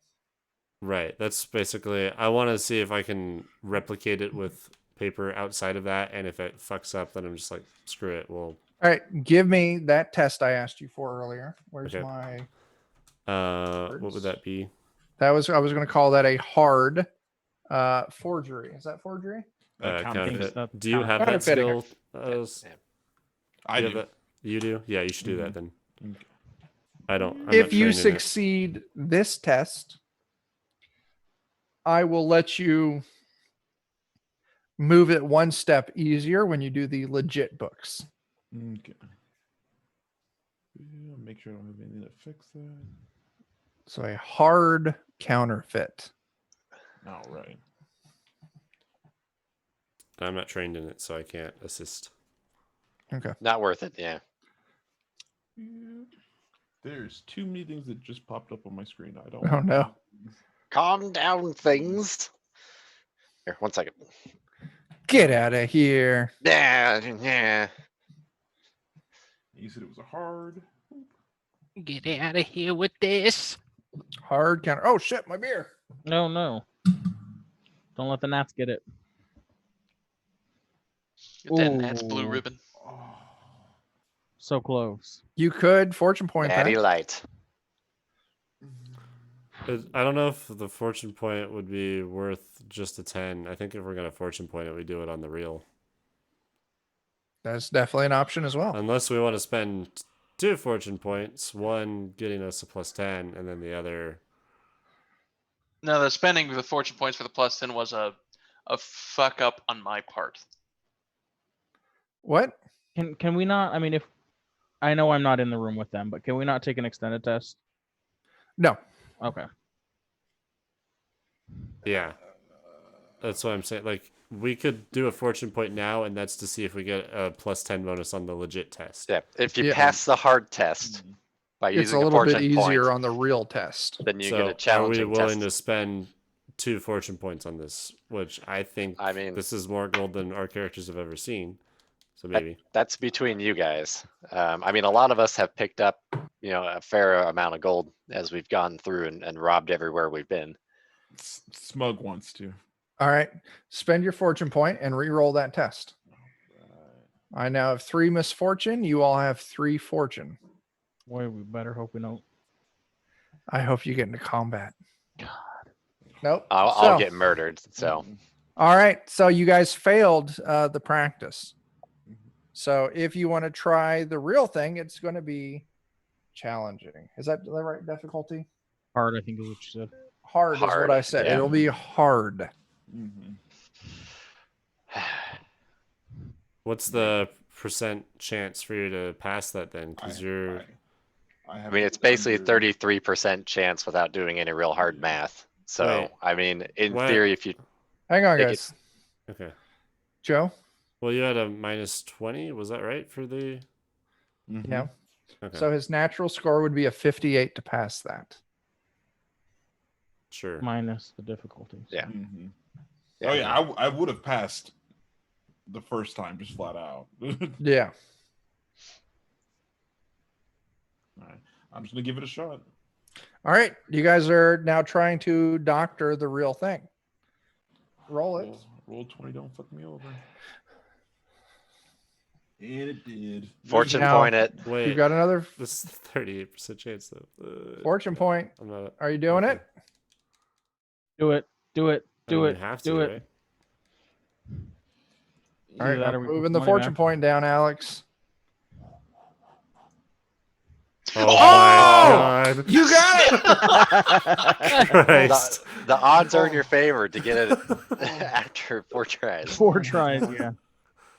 Right. That's basically. I want to see if I can replicate it with paper outside of that, and if it fucks up, then I'm just like, screw it. Well, All right, give me that test I asked you for earlier. Where's Okay. my? what would that be? I was going to call that a hard forgery. Is that forgery? Counterfeit. that's Do you have that counterfeiting. skill? I you do. have that? You do? Yeah, you should do that then. Okay. I don't. I'm not If you trained in it. succeed this test, I will let you move it one step easier when you do the legit books. Okay. Yeah, make sure I don't have anything to fix that. So a hard counterfeit. All right. I'm not trained in it, so I can't assist. Okay. Not worth it. Yeah. Yeah. There's too many things that just popped up on my screen. I don't. Oh no. Calm down, things. Here, 1 second. Get out of here. Yeah. You said it was a hard. Get out of here with this. Hard counter. Oh shit, my beer. No, no. Don't let the gnats get it. Get that Nat's blue Ooh. ribbon. So close. You could fortune point Natty that. light. I don't know if the fortune point would be worth just a 10. I think if we're gonna fortune point it, we do it on the real. That's definitely an option as well. Unless we want to spend 2 fortune points, one getting us a +10, and then the other. No, the spending of the fortune points for the +10 was a fuck up on my part. What? Can we not? I mean, if I know I'm not in the room with them, but can we not take an extended test? No. Okay. Yeah, that's what I'm saying. Like, we could do a fortune point now, and that's to see if we get a +10 bonus on the legit test. Yeah. If you Yeah. pass the hard test by It's a using a little bit fortune easier point, on the real test. then you So get a are we challenging willing test. to spend 2 fortune points on this? Which I think I mean- this is more gold than our characters have ever seen. So maybe. That's between you guys. I mean, a lot of us have picked up, a fair amount of gold as we've gone through and robbed everywhere we've been. Smug wants to. All right. Spend your fortune point and re-roll that test. I now have 3 misfortune. You all have 3 fortune. Boy, we better hope we don't. I hope you get into combat. God. Nope. I'll get murdered. So All right. So you guys failed the practice. So if you want to try the real thing, it's going to be challenging. Is that the right difficulty? Hard, I think is what you said. Hard is what Hard, I said. yeah. It'll be hard. Mm-hmm. What's the percent chance for you to pass that then? Because you're. I mean, it's basically 33% chance without doing any real hard math. So, Wait. I mean, in What? theory, if you Hang on, Take guys. Okay. Joe? Well, you had a -20. Was that right for the? Yeah. Okay. So his natural score would be a 58 to pass that. Sure. Minus the difficulties. Yeah. Mm-hmm. Yeah. Oh yeah, I would have passed the first time just flat out. Yeah. All right. I'm just gonna give it a shot. All right. You guys are now trying to doctor the real thing. Roll it. Roll 20, don't fuck me over. And it did. fortune Now- point it, Wait. You've got another This is 38% chance though. fortune point. I'm not. Are you doing Okay. it? Do it. Do it. I Do mean, it. you have Do to, it. right? All right. Either that I'm or we put moving the money fortune back. point down, Alex. Oh my god. You got it. Christ. The odds are in your favor to get it after 4 tries. 4 tries, yeah.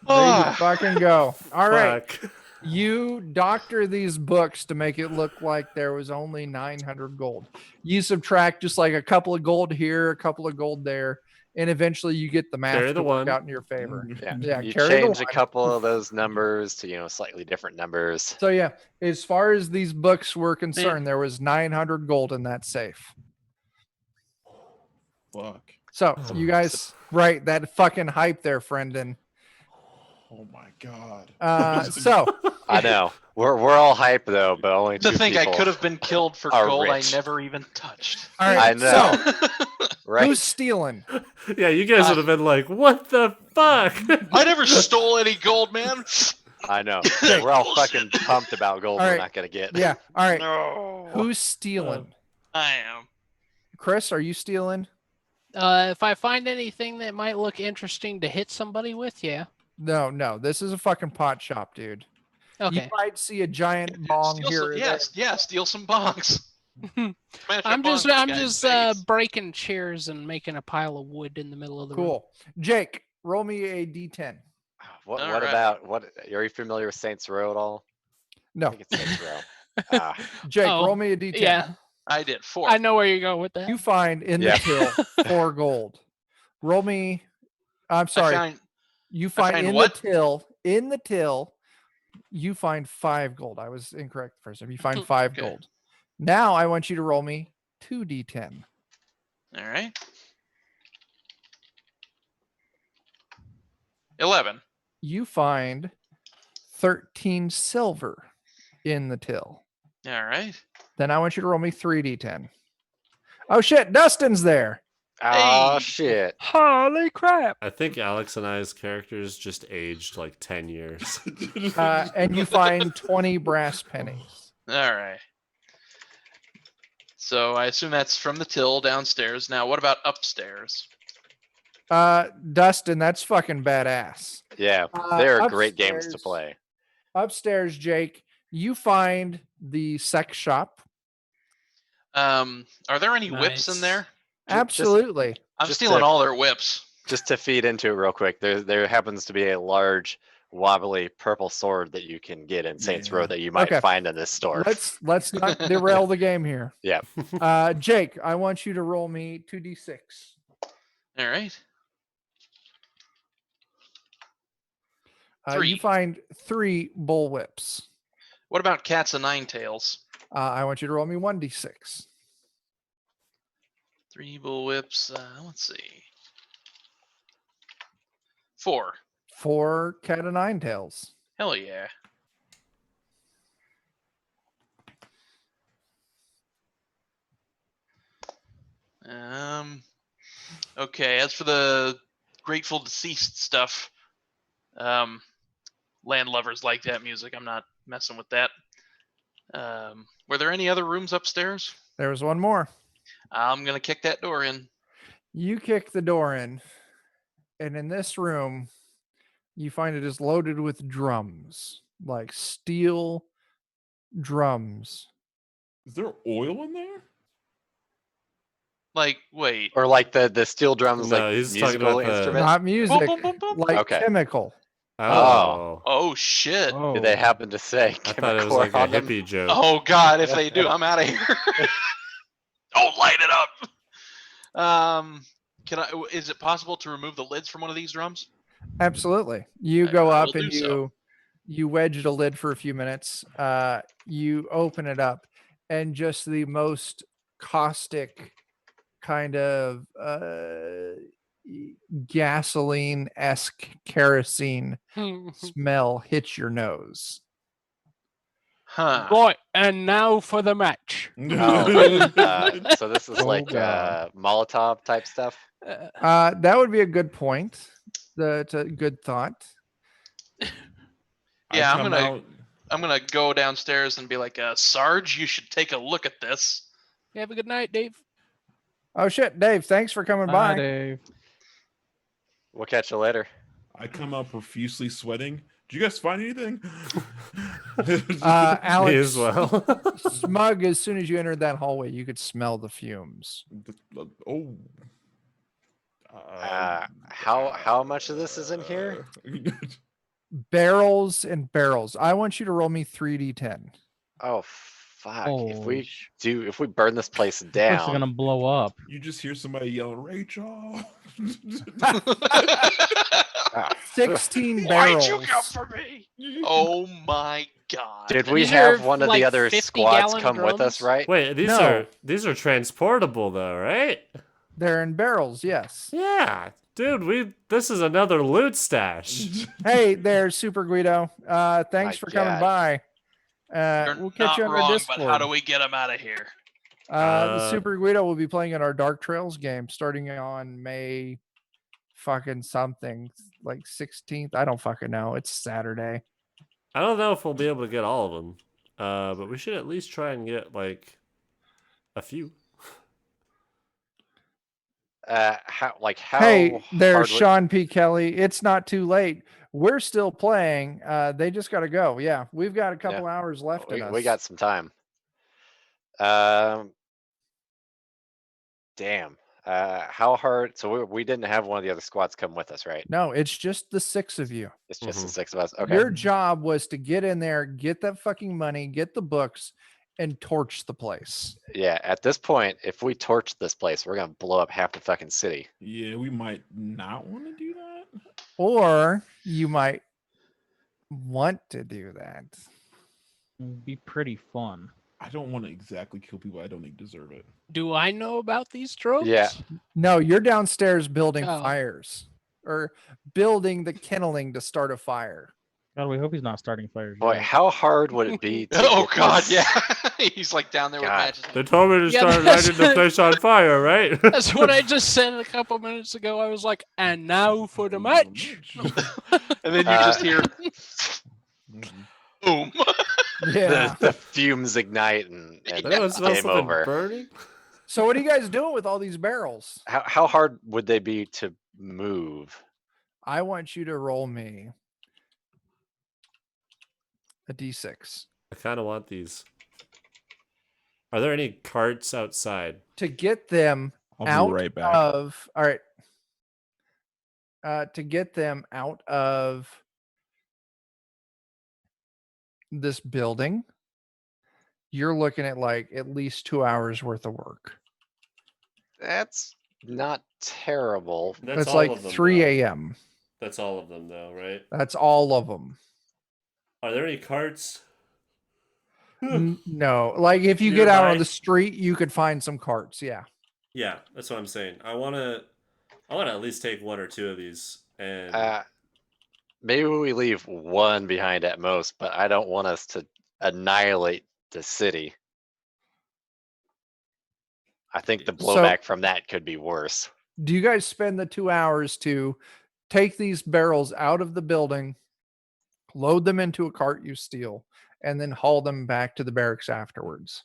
There you fucking go. All right. Fuck. You doctor these books to make it look like there was only 900 gold. You subtract just like a couple of gold here, a couple of gold there, and eventually you get the math Carry the to work one. out in your favor. Yeah, You carry the change a one. couple of those numbers to, slightly different numbers. So yeah, as far as these books were concerned, there was 900 gold in that safe. Fuck. So you guys, right? That fucking hype there, Friendon. Oh my god. So I know. We're all hype though, but only To 2 think I people could have been killed for are gold rich. I never even touched. all right, I know. so Right? who's stealing? Yeah, you guys would have been like, what the fuck? I never stole any gold, man. I know. Okay. We're all fucking pumped about gold All we're right. not gonna get. Yeah. All right. No. Who's stealing? I am. Chris, are you stealing? If I find anything that might look interesting to hit somebody with, yeah. No. This is a fucking pot shop, dude. Okay. You might see a giant bong Steal here. some, or yes, yeah, steal some bongs. Smash I'm a bong just in the I'm guy's just face. breaking chairs and making a pile of wood in the middle of the there. room. Cool. Jake, roll me a d10. What All right. about are you familiar with Saints Row at all? I No, think it's Saints Row. Ah, Jake, Oh, roll me a d10. Yeah, I did 4. I know where you're going with that. You find in Yeah. the till 4 gold. Roll me. I'm I sorry. found, You find find in what? the till, you find 5 gold. I was incorrect the first time. You find 5 Okay. gold. Now I want you to roll me 2d10. all right. 11. You find 13 silver in the till. All right. Then I want you to roll me 3d10. Oh shit, Dustin's there. oh Hey. shit. Holy crap. I think Alex and I's characters just aged like 10 years. And you find 20 brass pennies. All right. So I assume that's from the till downstairs. Now, what about upstairs? Dustin, that's fucking badass. Yeah, they're great games to upstairs- play. Upstairs, Jake, you find the sex shop. Are there any whips in Nice. there? Absolutely. I'm just stealing to- all their whips. Just to feed into it real quick, there happens to be a large wobbly purple sword that you can get in Saints Row Yeah. that you might Okay. find in this store. Let's not derail the game here. Yeah. Jake, I want you to roll me 2d6. All right. You 3. find 3 bull whips. What about cats and nine tails? I want you to roll me 1d6. 3 bull whips. Let's see. 4. 4 cat of nine tails. Hell yeah. Okay, as for the Grateful Deceased stuff, landlubbers like that music. I'm not messing with that. Were there any other rooms upstairs? There was one more. I'm gonna kick that door in. You kick the door in, and in this room, you find it is loaded with drums, like steel drums. Is there oil in there? Like, wait. Or like the steel drums, No, like he's talking musical about the- instrument. Not music, boom, boom, boom. like Okay. chemical. Oh. Oh shit. Oh. Do they happen to say I thought it was chemical like a on them? hippie joke. Oh god, if they do, I'm out of here. Oh, light it up. Can I? Is it possible to remove the lids from one of these drums? Absolutely. You I go will up do and so. you wedge the lid for a few minutes. You open it up, and just the most caustic kind of gasoline-esque kerosene smell hits your nose. Huh. Right, and now for the match. So this is Oh, like God. Molotov type stuff. That would be a good point. That's a good thought. I Yeah, come I'm gonna go downstairs and be like, Sarge, you should take a look at this. Have a good night, Dave. Oh shit, Dave! Thanks for coming Bye, by. Dave. We'll catch you later. I come out profusely sweating, you guys find anything? Alex, Me as well. Smug, as soon as you entered that hallway, you could smell the fumes. Oh. How much of this is in here? Barrels and barrels. I want you to roll me 3d10. Oh fuck! If Oh, we burn this place First, down, gonna blow up. You just hear somebody yelling, Rachel. ah, 16 Why'd barrels. you come for me? Oh my god. did we These have are one of like the other 50 squads gallon come with us, drums? right? Wait, No. these are transportable though, right? They're in barrels, yes. Yeah, dude, this is another loot stash. Hey there, Super Guido. Thanks My for coming God. by. You're We'll catch not you on our wrong, Discord. but how do we get him out of here? The Super Guido will be playing in our Dark Trails game starting on May fucking something, like 16th. I don't fucking know. It's Saturday. I don't know if we'll be able to get all of them, but we should at least try and get like a few. How Hey, there's hard would- Sean P. Kelly. It's not too late. We're still playing. They just got to go. Yeah, we've got a couple hours left in us. we got some time. Damn. How hard? So we didn't have one of the other squads come with us, right? No, it's just the 6 of you. It's just the Mhm. 6 of us. Okay. Your job was to get in there, get that fucking money, get the books, and torch the place. Yeah. At this point, if we torch this place, we're gonna blow up half the fucking city. Yeah, we might not want to do that. Or you might want to do that. It'd be pretty fun. I don't want to exactly kill people I don't think deserve it. Do I know about these tropes? Yeah. No, you're downstairs building Oh. fires or building the kenneling to start a fire. God, we hope he's not starting fires. Boy, yet. how hard would it be? To Oh get god, this- yeah. He's like down there with God. matches. They told me to Yeah, start that's lighting the what- place on fire, right? That's what I just said a couple minutes ago. I was like, and now for the match. And then you Uh, just hear boom. Yeah. the fumes ignite and Anyone smell game something over. burning? So what are you guys doing with all these barrels? How hard would they be to move? I want you to roll me a d6 I kind of want these. Are there any carts outside? to get them I'll out be right back. of all right. To get them out of this building, you're looking at like at least 2 hours worth of work. That's not terrible. That's It's all like of them, 3 though. a.m. That's all of them, though, right? That's all of them. Are there any carts? No, like if you get out on Nearby? the street, you could find some carts. Yeah. Yeah, that's what I'm saying. I wanna at least take one or two of these, and Maybe we leave one behind at most, but I don't want us to annihilate the city. I think the So- blowback from that could be worse. Do you guys spend the 2 hours to take these barrels out of the building, load them into a cart you steal, and then haul them back to the barracks afterwards?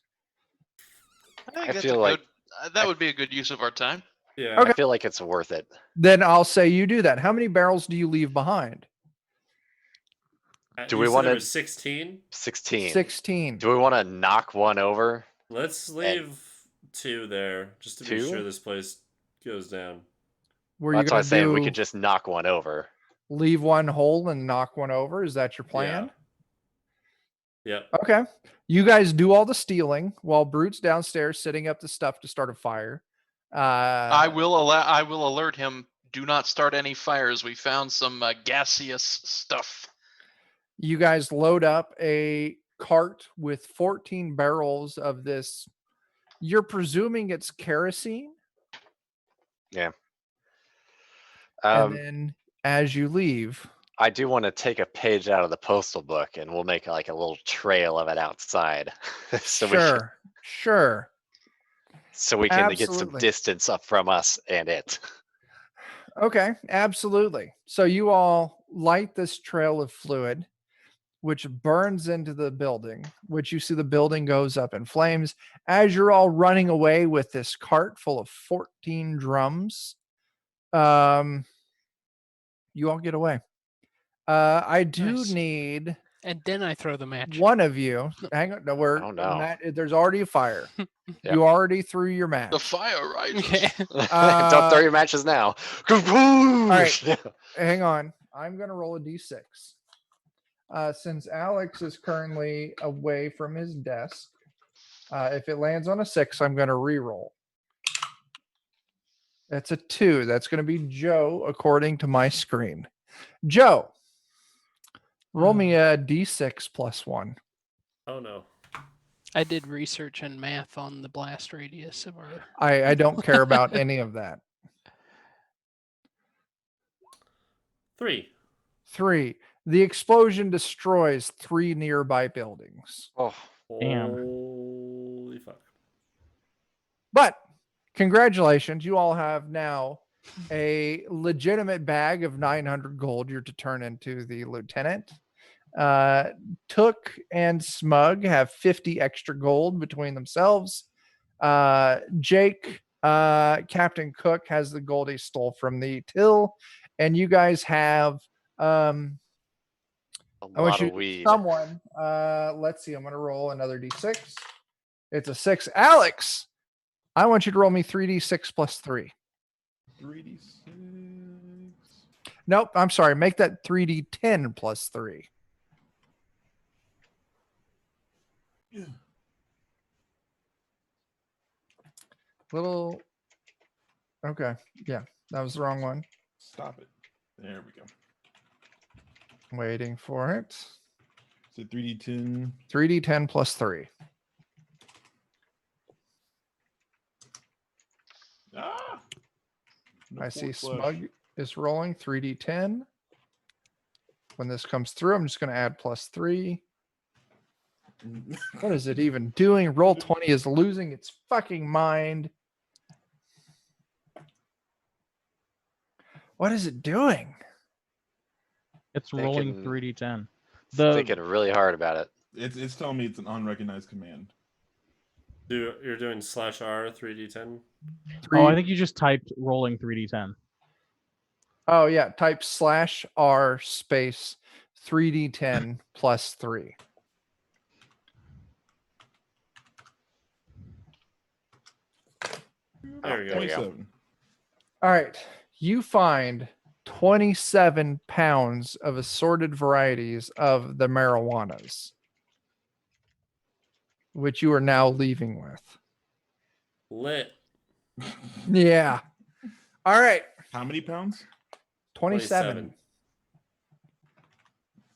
I think I that's feel a like- good, that would be a good use of our time. yeah, Okay. I feel like it's worth it. Then I'll say you do that. How many barrels do you leave behind? Do You we said wanna- there was 16? 16. 16. Do we want to knock one over? Let's leave two there just to be Two? sure this place goes down. Were That's you why going I'm saying we to could just knock one over. leave one hole and knock one over? Is that your plan? Yep. Okay. You guys do all the stealing while Brute's downstairs setting up the stuff to start a fire. I will alert him. Do not start any fires. We found some gaseous stuff. You guys load up a cart with 14 barrels of this. You're presuming it's kerosene. And then as you leave, I do want to take a page out of the postal book, and we'll make like a little trail of it outside, so sure. we can get some Absolutely. distance up from us and it. Okay, absolutely. So you all light this trail of fluid, which burns into the building, which you see the building goes up in flames. As you're all running away with this cart full of 14 drums, you all get away. I do Nice. need And then I throw the match. one of you. Hang on, no, we're Oh, no. Matt, there's already a fire. Yep. You already threw your match. The fire rises. Okay. Don't throw your matches now. All right, hang on. I'm gonna roll a d6. Since Alex is currently away from his desk, if it lands on a 6, I'm gonna re-roll. That's a 2. That's gonna be Joe, according to my screen. Joe, roll me a d6 plus 1. Oh no. I did research and math on the blast radius of our. I don't care about any of that. 3. 3. The explosion destroys 3 nearby buildings. Oh, Damn. Holy fuck. But congratulations, you all have now a legitimate bag of 900 gold you're to turn into the lieutenant. Took and Smug have 50 extra gold between themselves. Jake, Captain Cook has the gold he stole from the till, and you guys have a I want lot you of weed. someone. Let's see. I'm gonna roll another d6. It's a 6. Alex, I want you to roll me 3d6 plus 3. 3d6. Nope, I'm sorry. Make that 3d10 plus 3. Yeah. Little. Okay. Yeah, that was the wrong one. Stop it. There we go. Waiting for it. So 3d10. 3d10 plus 3. Ah! No I see forward slash. Smug is rolling 3d10. When this comes through, I'm just going to add plus 3. What is it even doing? Roll 20 is losing its fucking mind. What is it doing? It's rolling Thinking- 3d10. Thinking really hard about it. It's telling me it's an unrecognized command. You're doing /R 3d10. Three, Oh, I think you just typed rolling 3d10. oh, yeah. Type /R space 3d10 plus 3. There we go. 27. All right. You find 27 pounds of assorted varieties of the marijuanas, which you are now leaving with. Lit. Yeah. All right. How many pounds? 27.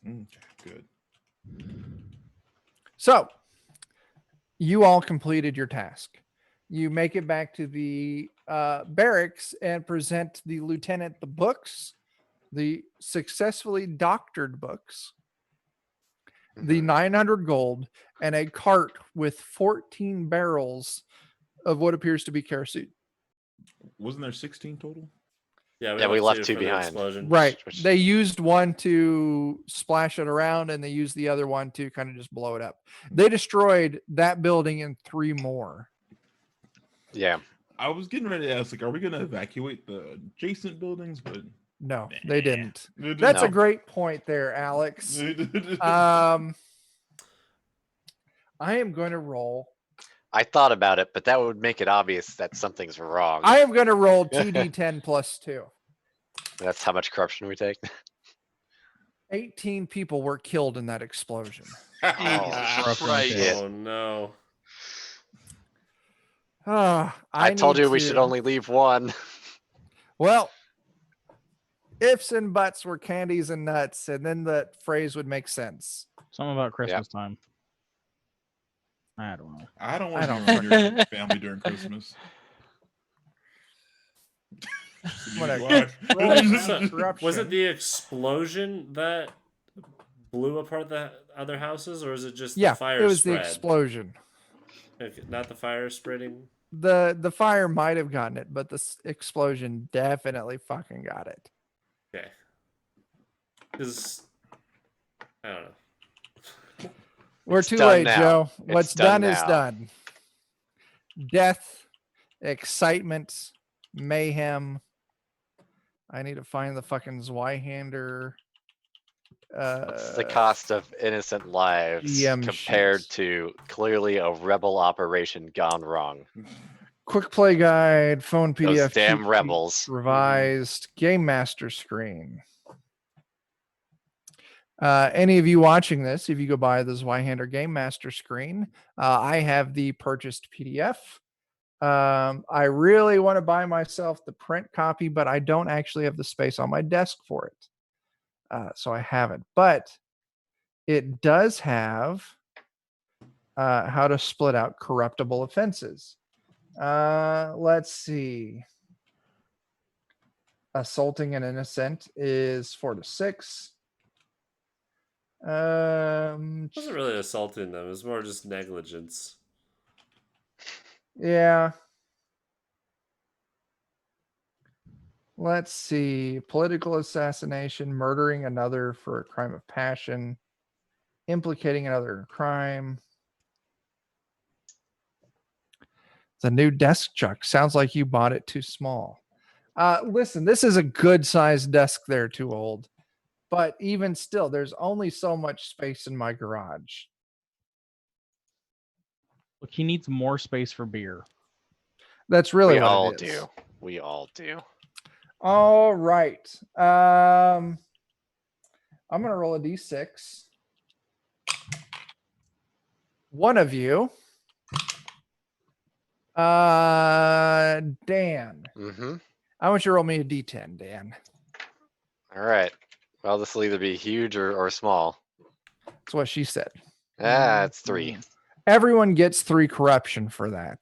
27. Good. So you all completed your task. You make it back to the barracks and present the lieutenant the books, the successfully doctored books, the 900 gold, and a cart with 14 barrels of what appears to be kerosene. Wasn't there 16 total? Yeah, we left 2 for the behind. explosion. Right. Which- They used one to splash it around, and they used the other one to kind of just blow it up. They destroyed that building and 3 more. Yeah. I was getting ready to ask, like, are we going to evacuate the adjacent buildings? But No, they didn't. They That's a No. great point there, Alex. didn't. I am going to roll. I thought about it, but that would make it obvious that something's wrong. I am going to roll 2d10 plus 2. That's how much corruption we take. 18 people were killed in that explosion. Jesus Corruption Christ. rate. Oh no. I told need you we should to- only leave 1. Well, ifs and buts were candies and nuts, and then the phrase would make sense. Something about Christmas time. I don't know. I don't want I to don't be around your family during Christmas. Whatever. Was it the explosion that blew apart the other houses, or is it just Yeah, the fire it was spread? the explosion. Okay, not the fire spreading. The fire might have gotten it, but the explosion definitely fucking got it. Okay. Because I don't know. We're It's too done late, now. Joe. It's What's done done is now. done. Death, excitement, mayhem. I need to find the fucking Zweihander What's the cost of innocent lives GM compared sheets. to clearly a rebel operation gone wrong? Quick play guide, phone Those PDF, damn cheat rebels. sheets, revised game master screen. Any of you watching this, if you go by the Zweihander game master screen, I have the purchased PDF. I really want to buy myself the print copy, but I don't actually have the space on my desk for it. So I haven't, but it does have how to split out corruptible offenses. Let's see. Assaulting an innocent is 4 to 6. It wasn't really assaulting them. It was more just negligence. Yeah. Let's see. Political assassination, murdering another for a crime of passion, implicating another in crime. The new desk, Chuck. Sounds like you bought it too small. Listen, this is a good sized desk there, too old. But even still, there's only so much space in my garage. Look, he needs more space for beer. That's really We what all it is. do. We all do. All right. I'm gonna roll a d6. One of you, Dan. Mm-hmm. I want you to roll me a d10, Dan. All right. Well, this will either be huge or small. That's what she said. It's 3. Everyone gets 3 corruption for that,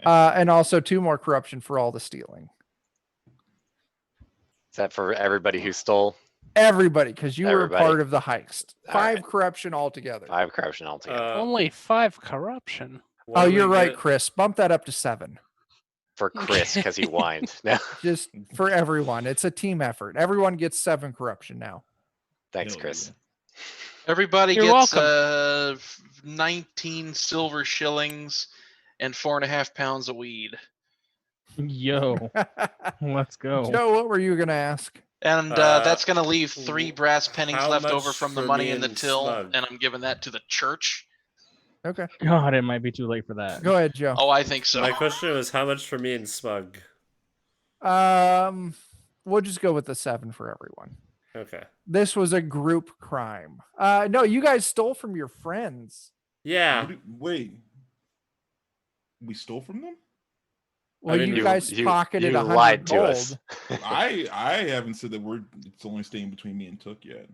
and also 2 more corruption for all the stealing. Is that for everybody who stole? Everybody, because you were a Everybody. part of the heist. All 5 right. corruption altogether. 5 corruption altogether. Only 5 corruption. What Oh, do we you're right, get? Chris. Bump that up to 7. For Chris, because he whined. No. Just for everyone. It's a team effort. Everyone gets 7 corruption now. Thanks, Hell Chris. Everybody You're gets welcome. 19 silver shillings and 4.5 pounds of weed. Yo, let's go. Joe, what were you going to ask? And that's going to leave 3 brass pennies how left much over from the for money me in the and till, Smug? and I'm giving that to the church. Okay. God, it might be too late for that. Go ahead, Joe. Oh, I think so. My question was how much for me and Smug? We'll just go with the 7 for everyone. Okay. This was a group crime. No, you guys stole from your friends. Yeah. Wait. We stole from them? Well, mean, you guys pocketed you 100 lied to gold. us. I haven't said that it's only staying between me and Took yet.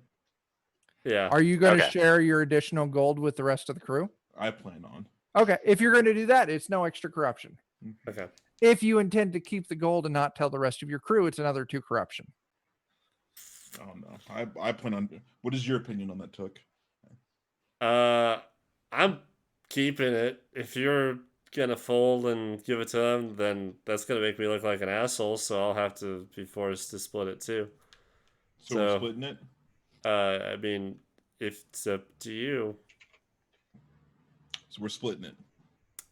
Yeah. Are you going to Okay. share your additional gold with the rest of the crew? I plan on. Okay. If you're going to do that, it's no extra corruption. Okay. If you intend to keep the gold and not tell the rest of your crew, it's another 2 corruption. Oh no. I plan on. What is your opinion on that, Took? I'm keeping it. If you're gonna fold and give it to them, then that's gonna make me look like an asshole. So I'll have to be forced to split it too. So we're splitting it? I mean, if it's up to you. So we're splitting it.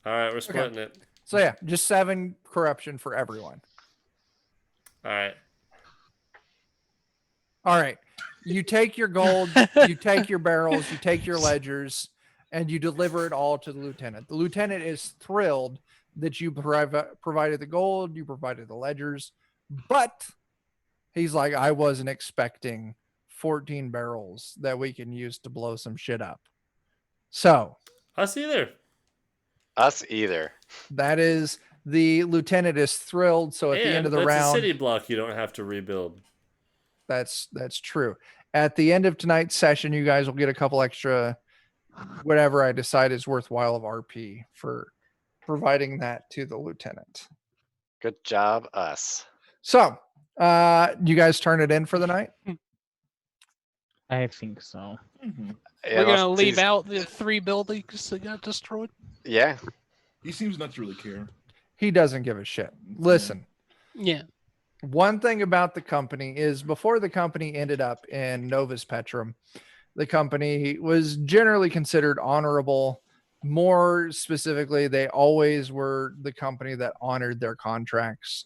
All right, we're splitting it. So yeah, just 7 corruption for everyone. All right. All right. You take your gold, you take your barrels, you take your ledgers, and you deliver it all to the lieutenant. The lieutenant is thrilled that you provided the gold, you provided the ledgers, but he's like, I wasn't expecting 14 barrels that we can use to blow some shit up. So Us either. Us either. that is, the lieutenant is thrilled. So at the end of the that's round, a city block you don't have to rebuild. That's true. At the end of tonight's session, you guys will get a couple extra, whatever I decide is worthwhile of RP for providing that to the lieutenant. Good job, us. So, you guys turn it in for the night? I think so. Mm-hmm. Yeah, We're going to unless leave he's- out the 3 buildings that got destroyed. Yeah. He seems not to really care. He doesn't give a shit. Listen, Yeah. one thing about the company is before the company ended up in Novus Petrum, the company was generally considered honorable. More specifically, they always were the company that honored their contracts.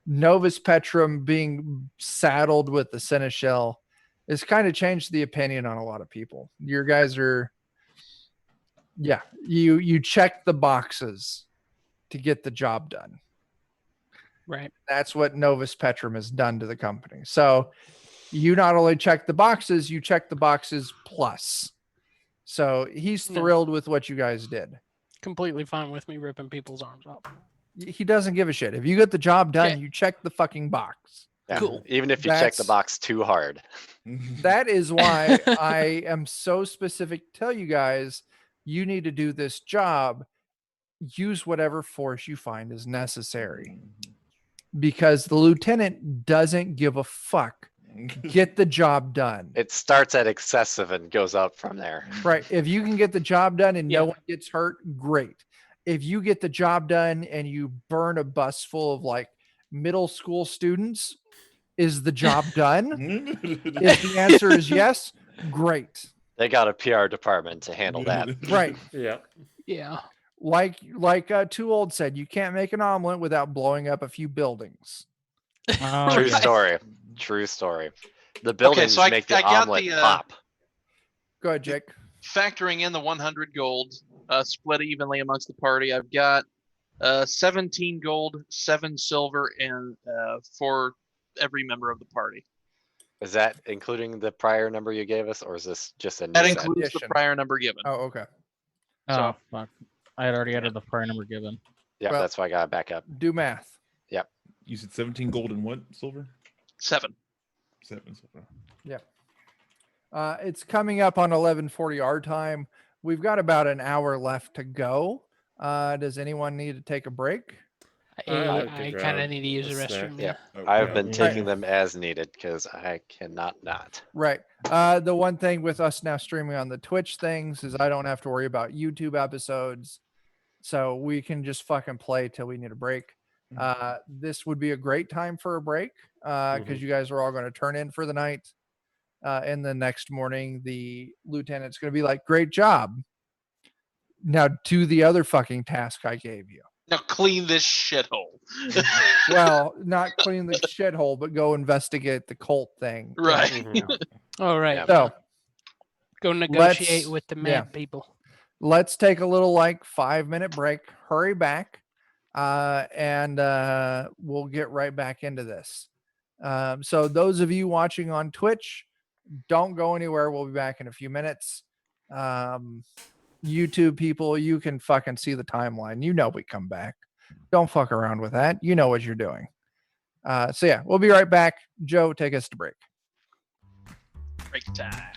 Novus Petrum being saddled with the Seneschal has kind of changed the opinion on a lot of people. Your guys are, yeah, you check the boxes to get the job done. Right. That's what Novus Petrum has done to the company. So you not only check the boxes, you check the boxes plus. So he's Yeah. thrilled with what you guys did. Completely fine with me ripping people's arms off. He doesn't give a shit. If you get the job done, Yeah. you check the fucking box. Yeah. Cool. Even if you check the That's- box too hard. That is why I am so specific to tell you guys, you need to do this job. Use whatever force you find is necessary. Because the lieutenant doesn't give a fuck. Get the job done. It starts at excessive and goes up from there. Right. If you can get the job done and Yeah. no one gets hurt, great. If you get the job done and you burn a bus full of like middle school students, is the job done? If the answer is yes, great. They got a PR department to handle that. Right. Yeah. Yeah. Like Too Old said, you can't make an omelet without blowing up a few buildings. Oh, True yeah. story. True story. The buildings so I make the got omelet the, pop. Go ahead, Jake. Factoring in the 100 gold, split evenly amongst the party, I've got 17 gold, 7 silver, and for every member of the party. Is that including the prior number you gave us, or is this just a new That set? includes the Addition. prior number given. Oh, okay. Oh, fuck. I had already added the prior number given. Yeah, Well- that's why I got it back up. Do math. You said 17 gold and what silver? 7. 7 silver. It's coming up on 11:40 our time. We've got about an hour left to go. Does anyone need to take a break? I I could kind grab of need to use the a snack. restroom. Yeah. Yeah. I've Okay. been Yeah. taking them as needed because I cannot not. Right. The one thing with us now streaming on the Twitch things is I don't have to worry about YouTube episodes. So we can just fucking play till we need a break. This would be a great time for a break because you guys are all going to turn in for the night. And the next morning, the lieutenant's going to be like, great job. Now do the other fucking task I gave you. Now clean this shithole. Well, not clean the shithole, but go investigate the cult thing. Right. Mhm. All right. Yeah. So Go negotiate let's- with the yeah. mad people. let's take a little like 5-minute break, hurry back, and we'll get right back into this. So those of you watching on Twitch, don't go anywhere. We'll be back in a few minutes. YouTube people, you can fucking see the timeline. You know we come back. Don't fuck around with that. You know what you're doing. So yeah, we'll be right back. Joe, take us to break. Break time.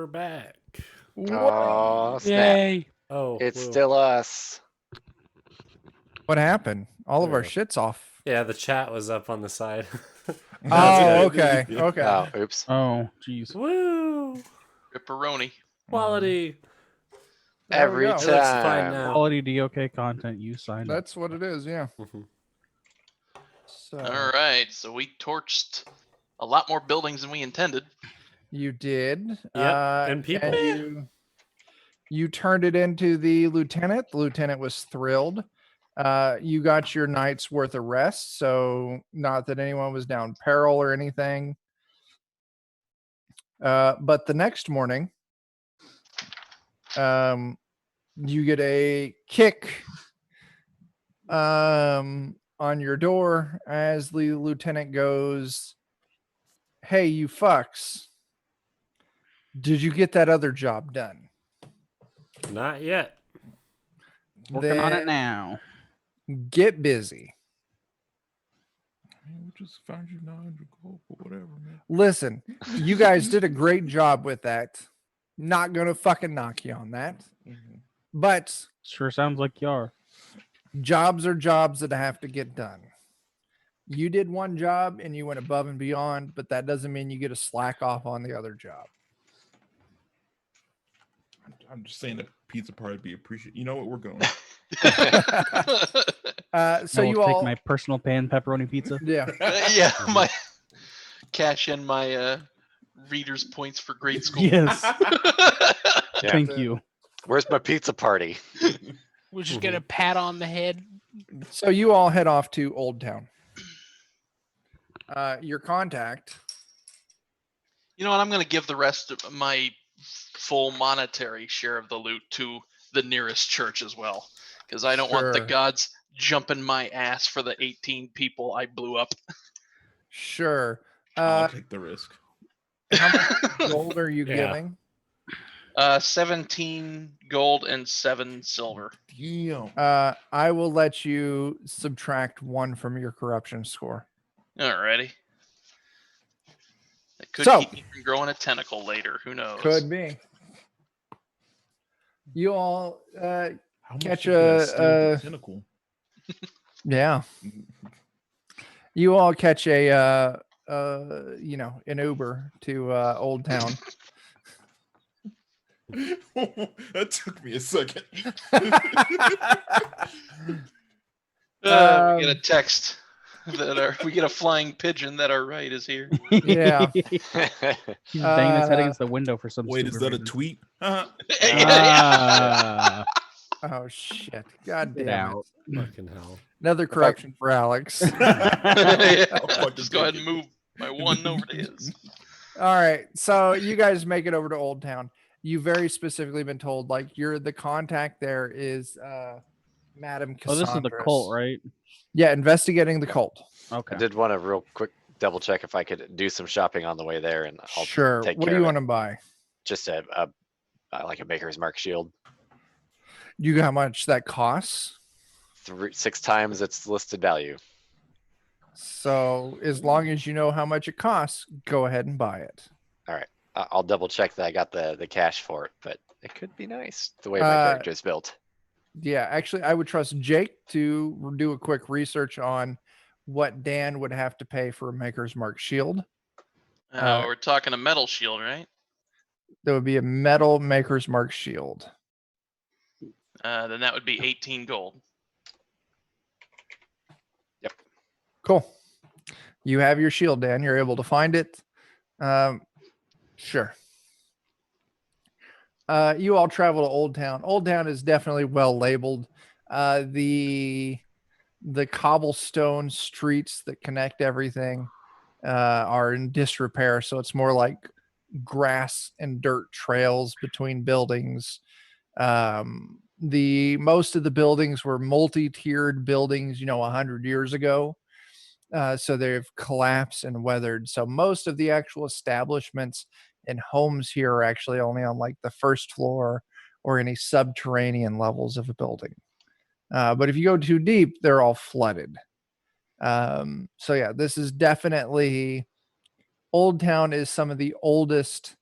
we're back. Oh, snap. Yay! Oh, It's whoa. still us. What happened? All of There our we go. shit's off. Yeah, the chat was up on the side. Oh, good. okay. Yeah. Okay. Oh, oops. Oh, jeez. Woo! Ripperoni. Quality. There we Every go. It looks fine time. now. Quality DOK content you signed up. That's what it is, yeah. Mhm. So All right, so we torched a lot more buildings than we intended. you did. and people. You turned it into the lieutenant. The lieutenant was thrilled. You got your night's worth of rest, so not that anyone was down peril or anything. But the next morning, you get a kick on your door as the lieutenant goes, "Hey, you fucks. Did you get that other job done?" Not yet. Working on it Then now. get busy. Man, we just found you 900 gold, but whatever, man. Listen, you guys did a great job with that. Not gonna fucking knock you on that. But Sure sounds like you are. jobs are jobs that have to get done. You did one job and you went above and beyond, but that doesn't mean you get to slack off on the other job. I'm just saying that pizza party would be appreciated. You know what? We're going. So I will you take all, my personal pan pepperoni pizza. yeah, Yeah, my cash in my readers points for grade school. Yes. Yeah. Thank you. Where's my pizza party? We'll just get a pat on the head. so you all head off to Old Town. Your contact, You know what? I'm going to give the rest of my full monetary share of the loot to the nearest church as well, because I don't want the Sure. gods jumping my ass for the 18 people I blew up. sure. I'll take the risk. How much gold are you Yeah. giving? 17 gold and 7 silver. Damn. I will let you subtract 1 from your corruption score. Alrighty. That could So- keep me from growing a tentacle later. Who knows? Could be. You all, How much catch is that a- steel tentacle? yeah. You all catch a, an Uber to Old Town. That took me a second. We get a text that we get a flying pigeon that our right is here. Yeah. He's banging his head Uh, against the window for some Wait, is stupid that a reason. tweet? Ah, Oh shit! God get damn out. it! Fucking hell. Another corruption for Alex. Yeah, I'll fucking just go ahead take and move my 1 over to his. All right, so you guys make it over to Old Town. You very specifically been told like you're the contact there is Madam Oh, Cassandra. this is the cult, right? Yeah, investigating the cult. Okay. I did want to real quick double check if I could do some shopping on the way there, and I'll Sure. take What do care you of want it. to buy? Just a like a Maker's Mark shield. You got how much that costs? 6 times its listed value. So as long as you know how much it costs, go ahead and buy it. I'll double check that I got the cash for it, but it could be nice the way my Uh, character is built. Yeah, actually, I would trust Jake to do a quick research on what Dan would have to pay for a Maker's Mark shield. We're talking a metal shield, right? There would be a metal Maker's Mark shield. Then that would be 18 gold. Cool. You have your shield, Dan. You're able to find it. Sure. You all travel to Old Town. Old Town is definitely well labeled. The cobblestone streets that connect everything are in disrepair, so it's more like grass and dirt trails between buildings. The most of the buildings were multi-tiered buildings, 100 years ago. So they've collapsed and weathered. So most of the actual establishments and homes here are actually only on like the first floor or any subterranean levels of a building. But if you go too deep, they're all flooded. So yeah, this is definitely Old Town is some of the oldest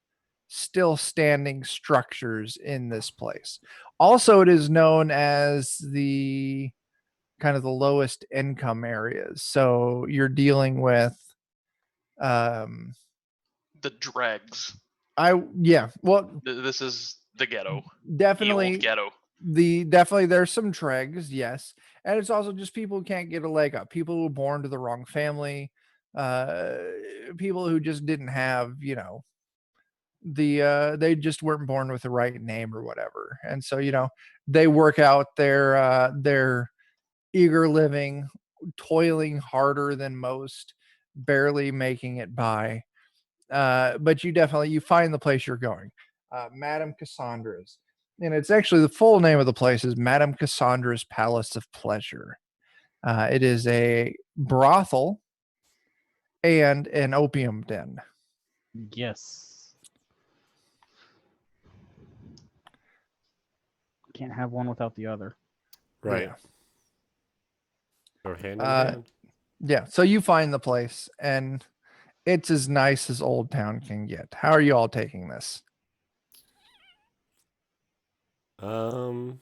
still standing structures in this place. Also, it is known as the kind of the lowest income areas. So you're dealing with The dregs. well, This is the ghetto. definitely The old ghetto. definitely there's some dregs, yes. And it's also just people who can't get a leg up, people who were born to the wrong family, people who just didn't have, they just weren't born with the right name or whatever. And so, they work out their eager living, toiling harder than most, barely making it by. But you find the place you're going, Madame Cassandra's, and it's actually the full name of the place is Madame Cassandra's Palace of Pleasure. It is a brothel and an opium den. Yes. Can't have one without the other. Right. Yeah. Or hand in Uh, hand. Yeah, so you find the place, and it's as nice as Old Town can get. How are you all taking this? Um,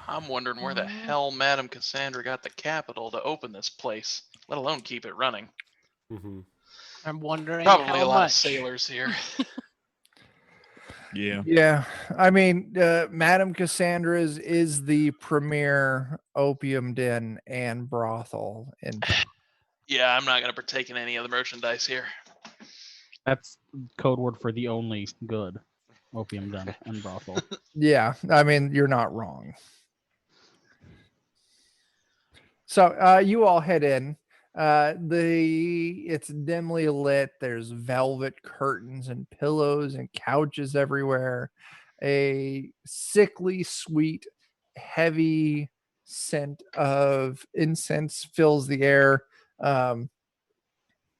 I'm wondering where the hell Madame Cassandra got the capital to open this place, let alone keep it running. mhm. I'm wondering Probably how a lot much. of sailors here. Yeah. Yeah, I mean, Madame Cassandra's is the premier opium den and brothel in town. Yeah, I'm not gonna partake in any of the merchandise here. That's code word for the only good opium den and brothel. Yeah, I mean, you're not wrong. So you all head in. It's dimly lit. There's velvet curtains and pillows and couches everywhere. A sickly sweet, heavy scent of incense fills the air.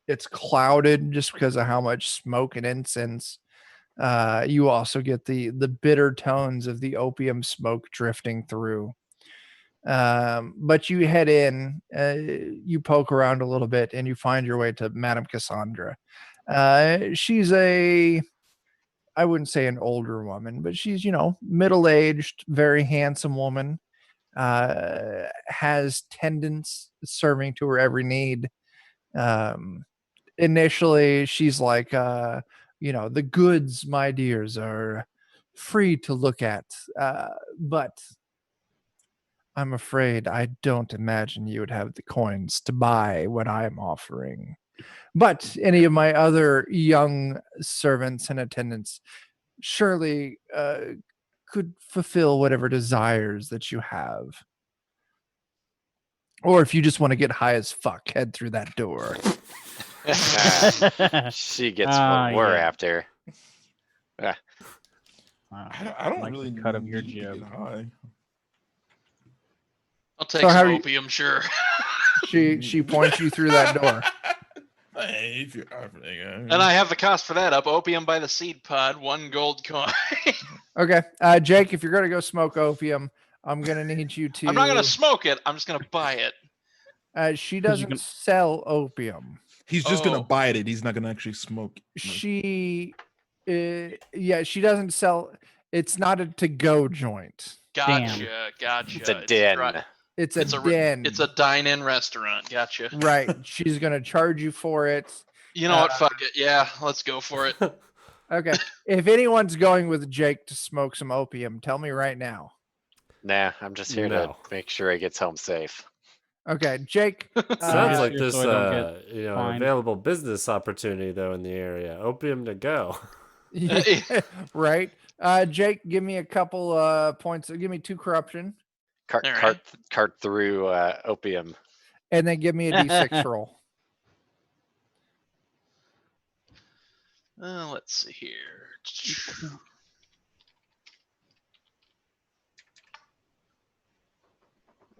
It's clouded just because of how much smoke and incense. You also get the bitter tones of the opium smoke drifting through. But you head in, you poke around a little bit, and you find your way to Madame Cassandra. She's I wouldn't say an older woman, but she's, middle-aged, very handsome woman, has tendons serving to her every need. Initially, she's like, the goods, my dears, are free to look at, but I'm afraid I don't imagine you would have the coins to buy what I'm offering. But any of my other young servants and attendants surely could fulfill whatever desires that you have. Or if you just want to get high as fuck, head through that door. She gets what we're yeah. after. I don't like really the cut of your need to jib. get high. I'll take So how some are you- opium, sure. She points you through that door. Hey, if you're offering, And I have the cost for that up. Opium by the seed pod, 1 gold coin. Okay, Jake, if you're gonna go smoke opium, I'm gonna need you to. I'm not gonna smoke it. I'm just gonna buy it. She 'Cause you doesn't can- sell opium. He's just gonna Oh. buy it. He's not gonna actually smoke. She, she doesn't sell. It's not a to-go joint. Gotcha. Gotcha. It's a den. It's It's a a den. It's a dine-in restaurant. Gotcha. Right. She's gonna charge you for it. You know what? Fuck it. Yeah, let's go for it. Okay. If anyone's going with Jake to smoke some opium, tell me right now. Nah, I'm just here No. to make sure he gets home safe. Okay, Jake. Sounds like Just this, so I don't get fined. available business opportunity though in the area. Opium to go. Right. Jake, give me a couple points. Give me 2 corruption, Cart All cart right. cart through opium. and then give me a d6 roll. Let's see here.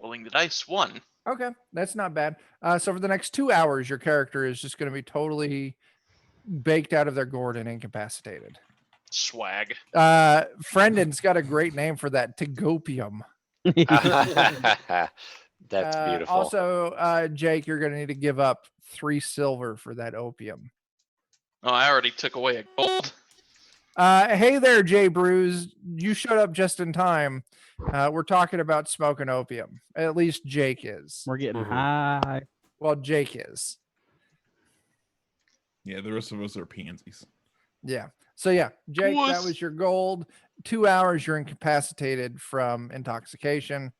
Rolling the dice. 1. Okay, that's not bad. So for the next 2 hours, your character is just going to be totally baked out of their gourd and incapacitated. Swag. Frendon's got a great name for that, Tagopium. That's beautiful. Also, Jake, you're going to need to give up 3 silver for that opium. Oh, I already took away a gold. Hey there, Jay Bruce. You showed up just in time. We're talking about smoking opium. At least Jake is. We're getting Mhm. high. Well, Jake is. Yeah, the rest of us are pansies. Yeah. So yeah, Jake, that Was- was your gold. 2 hours you're incapacitated from intoxication,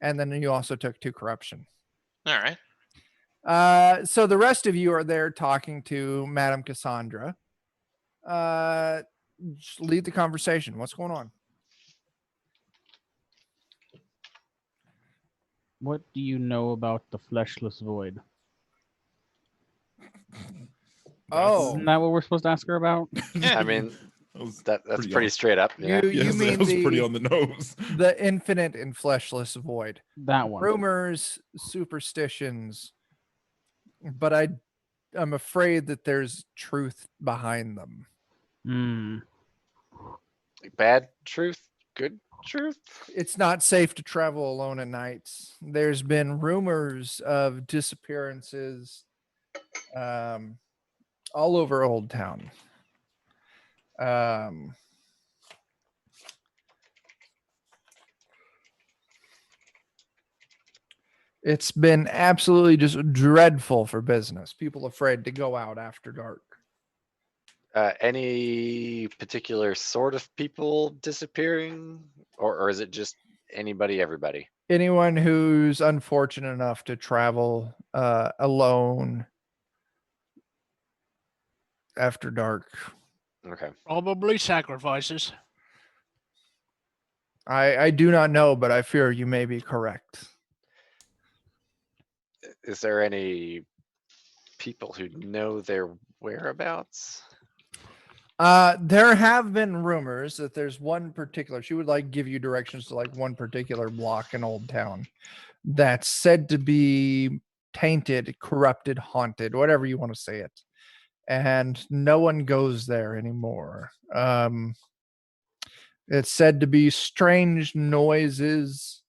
and then you also took 2 corruption. All right. So the rest of you are there talking to Madame Cassandra. Just lead the conversation. What's going on? What do you know about the fleshless void? Oh, Isn't that what we're supposed to ask her about? I mean, that's pretty pretty on- straight up. Yeah. you Yes, mean that was pretty the on the nose. the infinite and fleshless void. That one. Rumors, superstitions, but I'm afraid that there's truth behind them. Hmm. Bad truth, good truth. It's not safe to travel alone at night. There's been rumors of disappearances all over Old Town. It's been absolutely just dreadful for business. People afraid to go out after dark. Any particular sort of people disappearing, or is it just anybody, everybody? Anyone who's unfortunate enough to travel alone after dark. Okay. Probably sacrifices. I do not know, but I fear you may be correct. Is there any people who know their whereabouts? There have been rumors that there's one particular, she would like give you directions to like one particular block in Old Town that's said to be tainted, corrupted, haunted, whatever you want to say it. And no one goes there anymore. It's said to be strange noises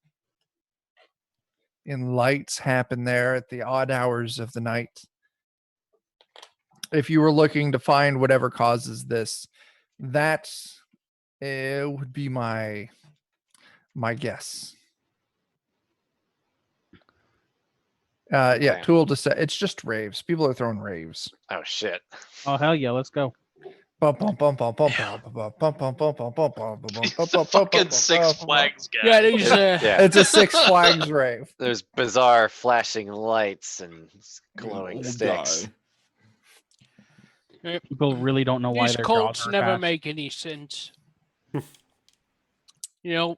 and lights happen there at the odd hours of the night. If you were looking to find whatever causes this, that would be my guess. Yeah, Okay. tool to set. It's just raves. People are throwing raves. Oh shit. Oh hell yeah, let's go. It's a fucking Six Flags guy. Yeah, these Yeah. It's a Six Flags rave. There's bizarre flashing lights and glowing Old sticks. guy. People really don't know why these their cults jaws are never attached. make any sense. You know,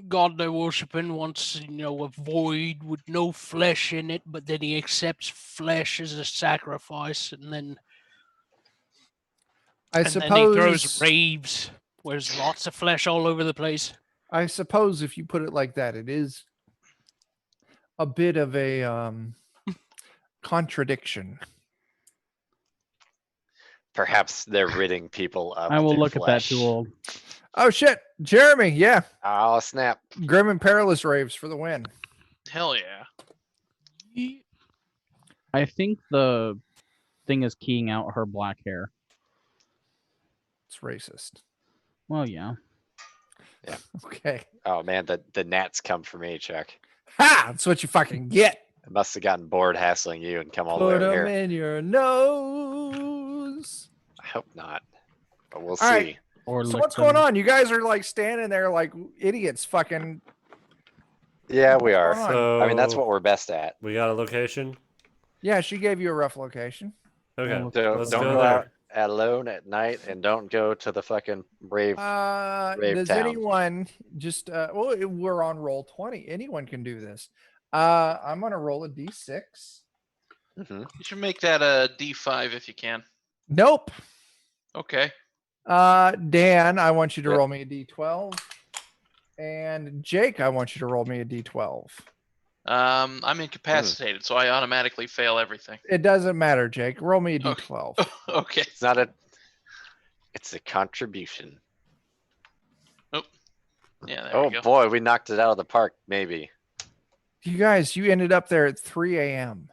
God they're worshiping wants, a void with no flesh in it, but then he accepts flesh as a sacrifice, and then I then he throws suppose. raves where there's lots of flesh all over the place. I suppose if you put it like that, it is a bit of a contradiction. Perhaps they're ridding people of I will their look at that flesh. tool. Oh shit, Jeremy, yeah, Oh snap. Grim and Perilous raves for the win. Hell yeah. I think the thing is keying out her black hair. It's racist. Well, yeah. Okay. Oh man, the gnats come for me, Chuck. Ha! That's what you fucking get. I must have gotten bored hassling you and come all the way Put over them here. in your nose. I hope not. But we'll All see. right. Or So lick what's going them. on? You guys are like standing there like idiots. Fucking. Yeah, we are. going on? So I mean, that's what we're best at. we got a location. Yeah, she gave you a rough location. Okay, look- So let's don't go go there. out alone at night, and don't go to the fucking rave. Rave Does town. anyone just well, we're on roll 20. Anyone can do this. I'm gonna roll a d6. Mhm. You should make that a D5 if you can. Nope. Okay. Dan, I want you to Yep. roll me a d12. And Jake, I want you to roll me a d12. I'm incapacitated, so I automatically fail everything. It doesn't matter, Jake. Roll me a Okay. d12. Okay. It's not a. It's a contribution. Yeah, there Oh we go. boy, we knocked it out of the park. Maybe. You guys, you ended up there at 3 a.m.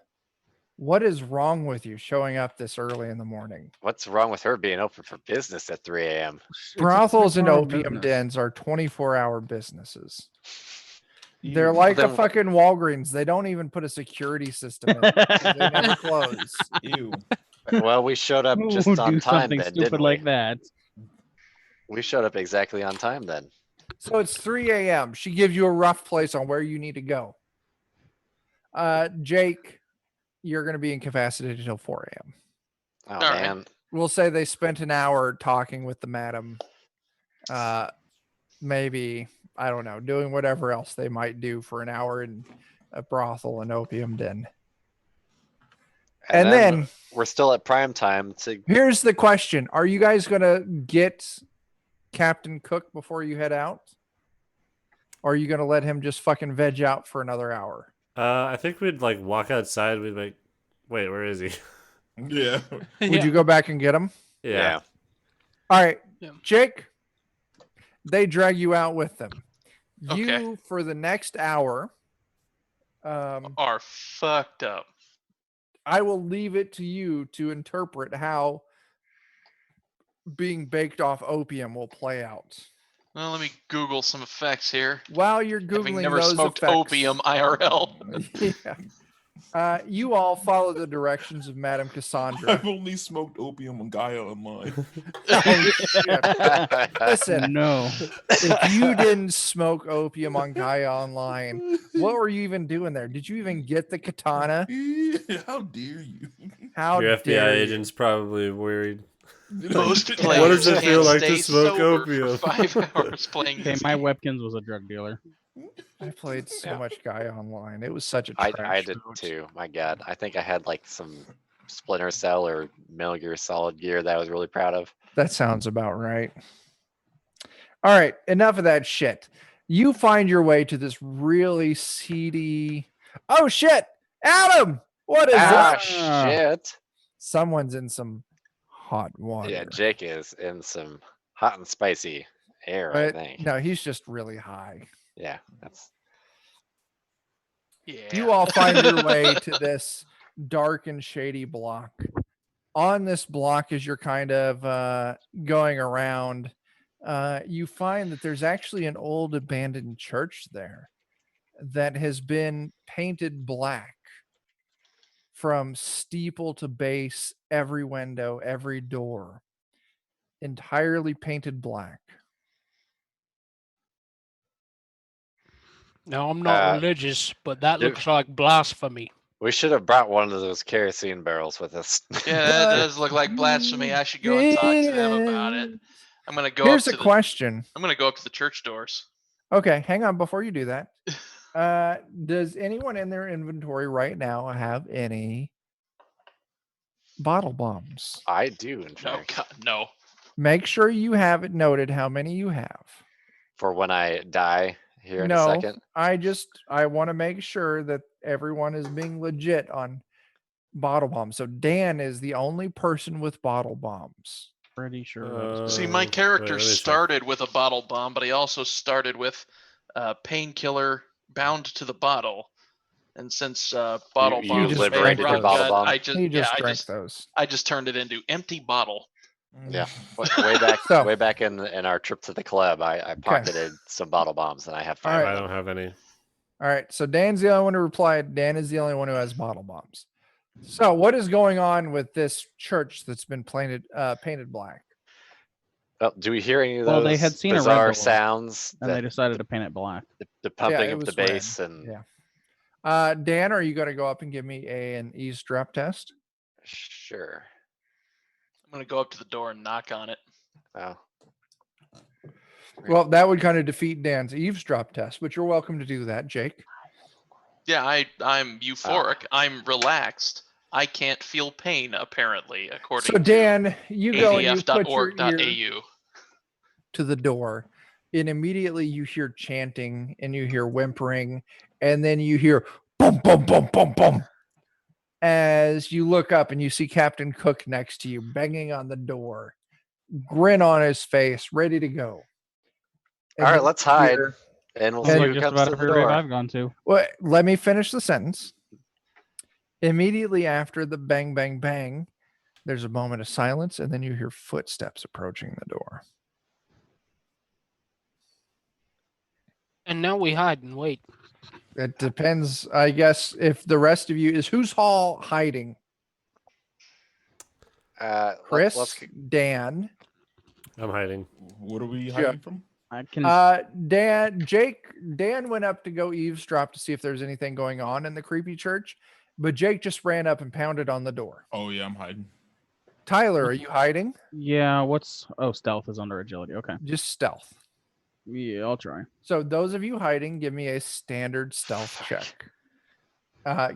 What is wrong with you showing up this early in the morning? What's wrong with her being open for business at 3 a.m.? It's a Brothels and 24-hour opium business. dens are 24-hour businesses. You- They're like a then- fucking Walgreens. They don't even put a security system in. They never close. Ew. Well, we showed up just Who on do time something then, stupid didn't like we? that? We showed up exactly on time then. So it's 3 a.m. She gives you a rough place on where you need to go. Jake, you're going to be incapacitated until 4 a.m. Oh All right. man. We'll say they spent an hour talking with the madam. Maybe, I don't know, doing whatever else they might do for an hour in a brothel and opium den. And then we're still at prime time to here's the question. Are you guys going to get Captain Cook before you head out? Or are you going to let him just fucking veg out for another hour? I think we'd like walk outside. We'd like, wait, where is he? Yeah. Would you go back and get him? yeah. All right, Yeah. Jake, they drag you out with them. You, Okay. for the next hour, Are fucked up. I will leave it to you to interpret how being baked off opium will play out. Well, let me Google some effects here. While you're Having Googling never those smoked effects, opium IRL. yeah. You all follow the directions of Madame Cassandra. I've only smoked opium on Gaia Online. Oh, shit. Listen, No. if you didn't smoke opium on Gaia Online, what were you even doing there? Did you even get the katana? How dare you? How Your FBI dare you? agent's probably worried. Most What players does it can't feel like to stay smoke sober opium? for 5 hours playing Okay, this my game. Webkins was a drug dealer. I played so Yeah. much Gaia Online. It was such a I trash did mode. too. My God. I think I had like some Splinter Cell or Metal Gear Solid gear that I was really proud of. That sounds about right. All right, enough of that shit. You find your way to this really seedy. Oh shit, Adam! What is Ah, this? shit. Someone's in some hot water. Yeah, Jake is in some hot and spicy air, I But think. no, he's just really high. Yeah, that's Yeah. You all find your way to this dark and shady block. On this block, as you're kind of going around, you find that there's actually an old abandoned church there that has been painted black from steeple to base, every window, every door, entirely painted black. Now, I'm not Uh, religious, but that dude. looks like blasphemy. we should have brought one of those kerosene barrels with us. Yeah, that does look like blasphemy. I should go and talk to them about it. I'm gonna go Here's up a to question. I'm gonna go up to the church doors. Okay, hang on before you do that. Does anyone in their inventory right now have any bottle bombs? I do, in No, fact. God, no. Make sure you have it noted how many you have. For when I die here in a No, second. I want to make sure that everyone is being legit on bottle bombs. So Dan is the only person with bottle bombs. Pretty sure that's See, correct. my wait, character let me check. started with a bottle bomb, but he also started with painkiller bound to the bottle. And since bottle you bombs just made liberated rock the bottle gut, bomb? I just He yeah, just drank those. I just turned it into empty bottle. Yeah. Way back So- way back in our trip to the club, I pocketed some bottle bombs and I have 5 All of right. I them. don't have any. All right. So Dan's the only one who replied. Dan is the only one who has bottle bombs. So what is going on with this church that's been painted black? Oh, do we hear any of Well, those they had seen a red bizarre door, sounds? And they that decided to paint it black. the pumping it of the was red. bass and Yeah. Dan, are you going to go up and give me an eavesdrop test? sure. I'm gonna go up to the door and knock on it. Oh. Well, that would kind of defeat Dan's eavesdrop test, but you're welcome to do that, Jake. Yeah, I'm euphoric. I'm relaxed. I can't feel pain apparently, according So Dan, you to go and you put your ear adf.org.au. to the door, and immediately you hear chanting and you hear whimpering, and then you hear boom, boom, boom, boom, boom. As you look up and you see Captain Cook next to you, banging on the door, grin on his face, ready to go. And All right, then let's you hide hear- and we'll Sounds see like who just comes about to the every rave door. I've gone to. Well, let me finish the sentence. Immediately after the bang, bang, bang, there's a moment of silence, and then you hear footsteps approaching the door. And now we hide and wait. It depends, I guess, if the rest of you is who's all hiding. Chris, Let's Dan, I'm hiding. What are we Sure. hiding from? I can. Dan went up to go eavesdrop to see if there's anything going on in the creepy church, but Jake just ran up and pounded on the door. Oh yeah, I'm hiding. Tyler, are you hiding? Yeah. What's? Oh, stealth is under agility. Okay. Just stealth. Yeah, I'll try. So those of you hiding, give me a standard stealth check.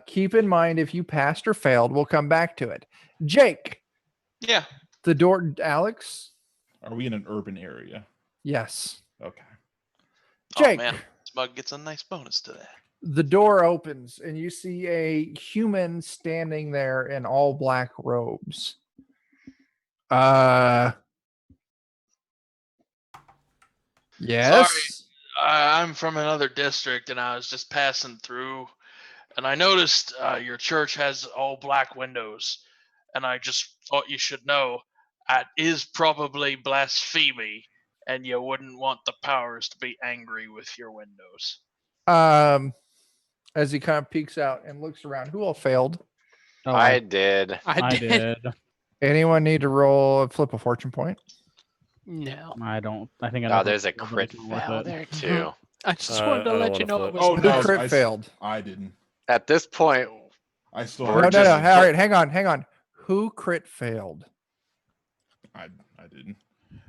Keep in mind if you passed or failed, we'll come back to it. Jake, Yeah. the door. Alex, Are we in an urban area? yes. Okay. Jake, Oh man, Smug gets a nice bonus to that. the door opens and you see a human standing there in all black robes. Yes. I'm from another district, and I was just passing through, and I noticed your church has all black windows, and I just thought you should know that is probably blasphemy, and you wouldn't want the powers to be angry with your windows. As he kind of peeks out and looks around, who all failed? Oh, I did. I did. Anyone need to roll flip a fortune point? No. I don't. I think I. Oh, never there's a rolled crit anything with fail it. there too. I just I wanted to don't let wanna you know flip. it was Oh, Who no, crit I- failed? I didn't. At this point, I still. We're No, have no, no. just- All right, hang on. Who crit failed? I didn't.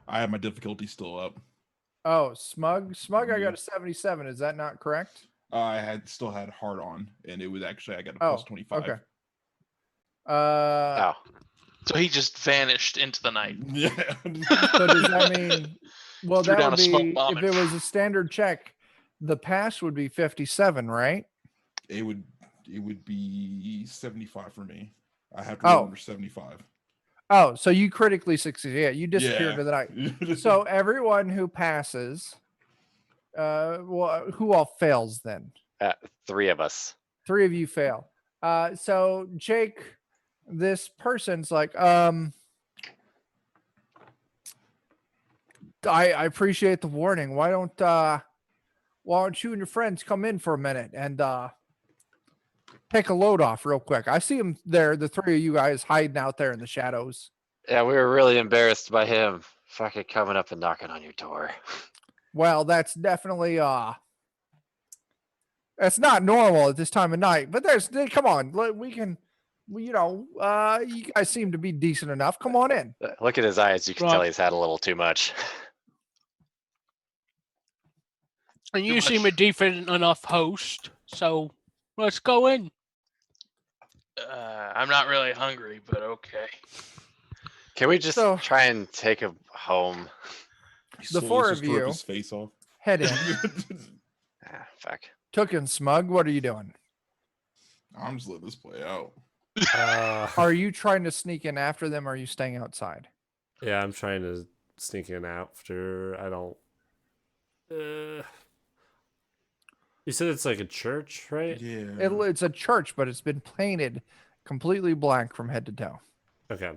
I have my difficulty still up. Oh, Smug. I Yeah. got a 77. Is that not correct? I still had hard on, and it was actually I got a Oh, plus 25. okay. oh, So he just vanished into the night. Yeah. So does that mean? Well, Threw that down would a smoke be bomb if and- it was a standard check. The pass would be 57, right? it would be 75 for me. I have to Oh. roll under 75. Oh, so you critically succeeded. Yeah, you disappeared to the night. Yeah. So everyone who passes, well, who all fails then? 3 of us. 3 of you fail. So Jake, this person's like, I appreciate the warning. Why don't you and your friends come in for a minute and take a load off real quick? I see him there, the 3 of you guys hiding out there in the shadows. Yeah, we were really embarrassed by him fucking coming up and knocking on your door. Well, that's definitely that's not normal at this time of night. But come on, we can, you guys seem to be decent enough. Come on in. Look at his eyes. You can Right. tell he's had a little too much. And you Too seem a much. decent enough host, so let's go in. I'm not really hungry, but okay. Can we just So- try and take him home? He The slowly 4 just of rip you- his face off. Head in. Ah, fuck. Took in Smug. What are you doing? I'm just letting this play out. Are you trying to sneak in after them? Or are you staying outside? Yeah, I'm trying to sneak in after. I don't. You said it's like a church, right? Yeah. It's a church, but it's been painted completely black from head to toe. Okay.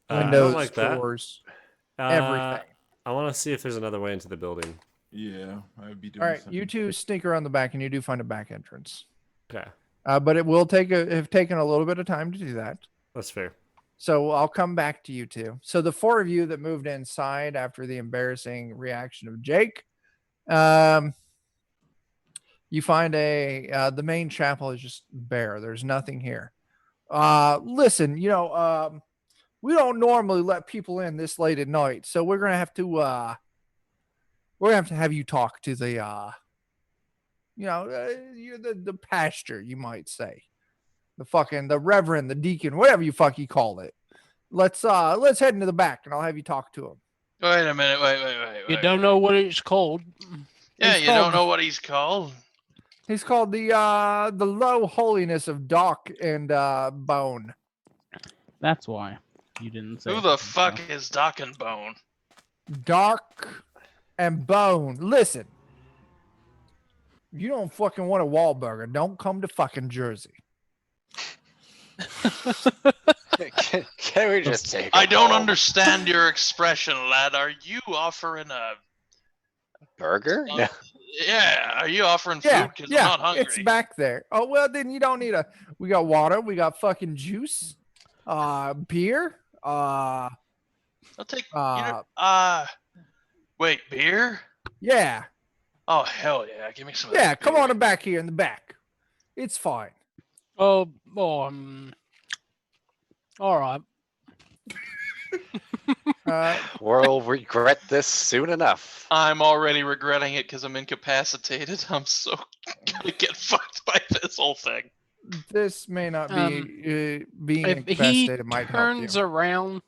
Windows, I don't like that. doors, Uh, everything. I want to see if there's another way into the building. Yeah, I would be doing All the right, same. you two sneak around the back, and you do find a back entrance. Okay, But it will have taken a little bit of time to do that. that's fair. So I'll come back to you two. So the 4 of you that moved inside after the embarrassing reaction of Jake, you find the main chapel is just bare. There's nothing here. Listen, we don't normally let people in this late at night, so we're gonna have to have you talk to the the pastor, you might say, the reverend, the deacon, whatever you call it. Let's head into the back, and I'll have you talk to him. Wait a minute. Wait. You don't know what it's called. Yeah, It's you called- don't know what he's called. He's called the low holiness of Doc and Bone. That's why you didn't say. Who the anything, fuck so. is Doc and Bone? Doc and Bone. Listen, you don't fucking want a Wahlburger. Don't come to fucking Jersey. Can we just take? I him don't home? understand your expression, lad. Are you offering a Burger? No. Yeah, are you offering Yeah, food? Because yeah, I'm not hungry. it's back there. Oh well, then you don't need a. We got water. We got fucking juice. Beer. I'll take. Wait, beer? Yeah, Oh hell yeah! Give me some. Of yeah. that Come beer. on in back here in the back. It's fine. All right. We'll regret this soon enough. I'm already regretting it because I'm incapacitated. I'm so gonna get fucked by this whole thing. This may not be being If he incapacitated might help you. turns around,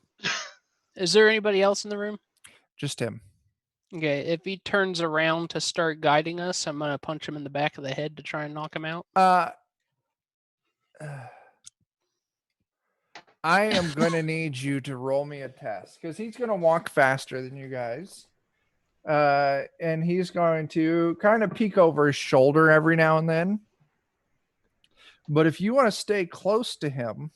is there anybody else in the room? Just him. Okay, if he turns around to start guiding us, I'm gonna punch him in the back of the head to try and knock him out. I am gonna need you to roll me a test because he's gonna walk faster than you guys. And he's going to kind of peek over his shoulder every now and then. But if you want to stay close to him,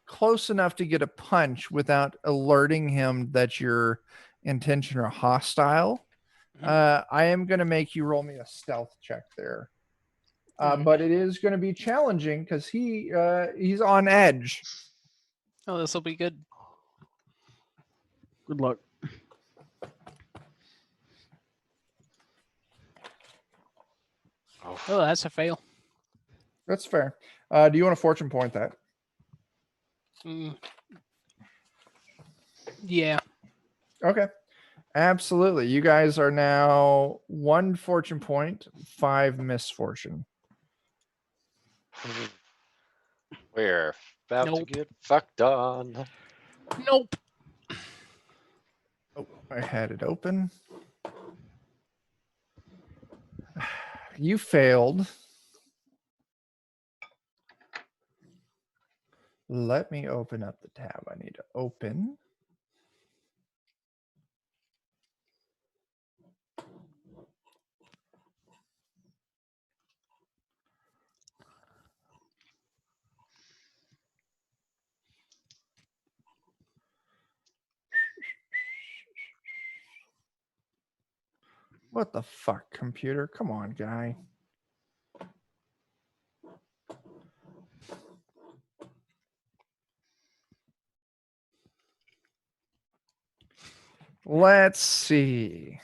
close enough to get a punch without alerting him that your intention are hostile, I am going to make you roll me a stealth check there. But it is going to be challenging because he's on edge. Oh, this will be good. Good luck. Oh, that's a fail. That's fair. Do you want to fortune point that? Yeah. Okay. Absolutely. You guys are now 1 fortune point, 5 misfortune. We're about to get fucked on. Nope. Oh, I had it open. You failed. Let me open up the tab I need to open. What the fuck, computer? Come on, guy. Let's see.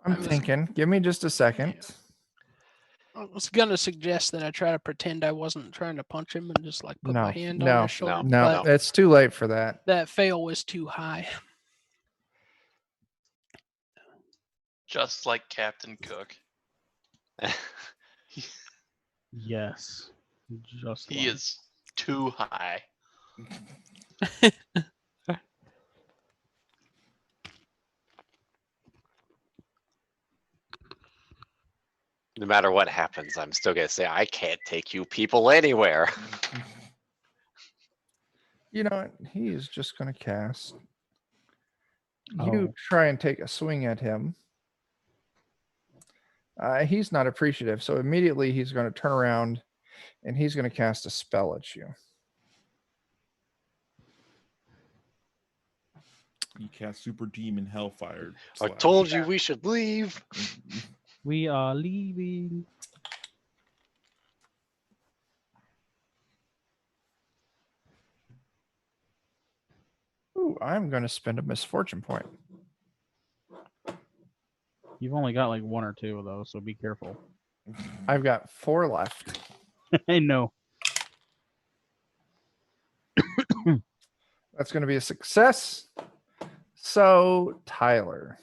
I'm thinking. Give me just a second. I was gonna suggest that I try to pretend I wasn't trying to punch him and just like put my hand on No, his shoulder. no, but it's too late for that. that fail was too high. Just like Captain Cook. Yes. Just He is too high. No matter what happens, I'm still gonna say I can't take you people anywhere. You know what? He is just going to cast. Oh. You try and take a swing at him. He's not appreciative, so immediately he's going to turn around and he's going to cast a spell at you. You cast Super Demon Hellfire. I told you we should leave. We are leaving. Ooh, I'm going to spend a misfortune point. You've only got like 1 or 2 of those, so be careful. I've got 4 left. I know. That's going to be a success. So, Tyler.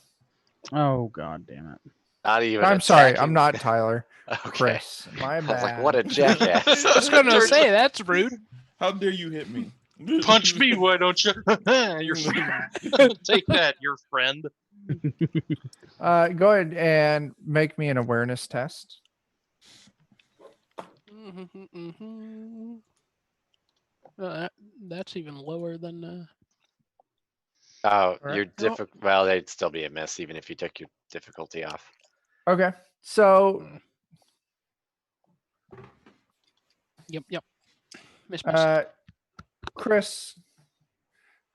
Oh, god damn it. Not even. I'm sorry. attacking. I'm not Tyler. Okay. Chris. My I was bad. like, what a jackass. I was gonna say that's rude. How dare you hit me? Punch me, why don't you? Your take that, your friend. Go ahead and make me an awareness test. That's even lower than. Oh, Alright. your difficult. Well, they'd still be a miss even if you took your difficulty off. Okay. So Yep. Miss. Chris,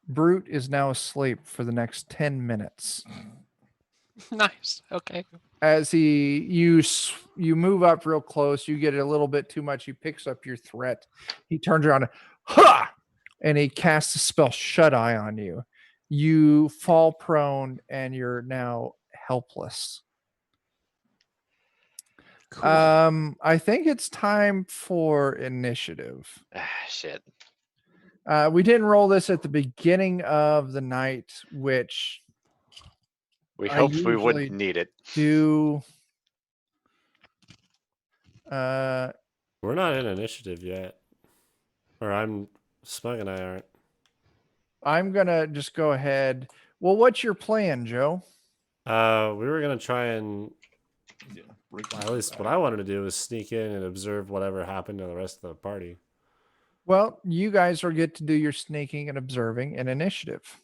Brute is now asleep for the next 10 minutes. Nice. Okay. As you move up real close, you get a little bit too much. He picks up your threat. He turns around and ha, and he casts a spell Shut Eye on you. You fall prone and you're now helpless. Cool. I think it's time for initiative. Ah, shit. We didn't roll this at the beginning of the night, which We I hoped we usually wouldn't need it. do. We're not in initiative yet. Or Smug and I aren't. I'm gonna just go ahead. Well, what's your plan, Joe? We were gonna try and Yeah, break at least what I wanted to do was sneak in and observe whatever happened to the rest of the party. Well, you guys will get to do your sneaking and observing in initiative.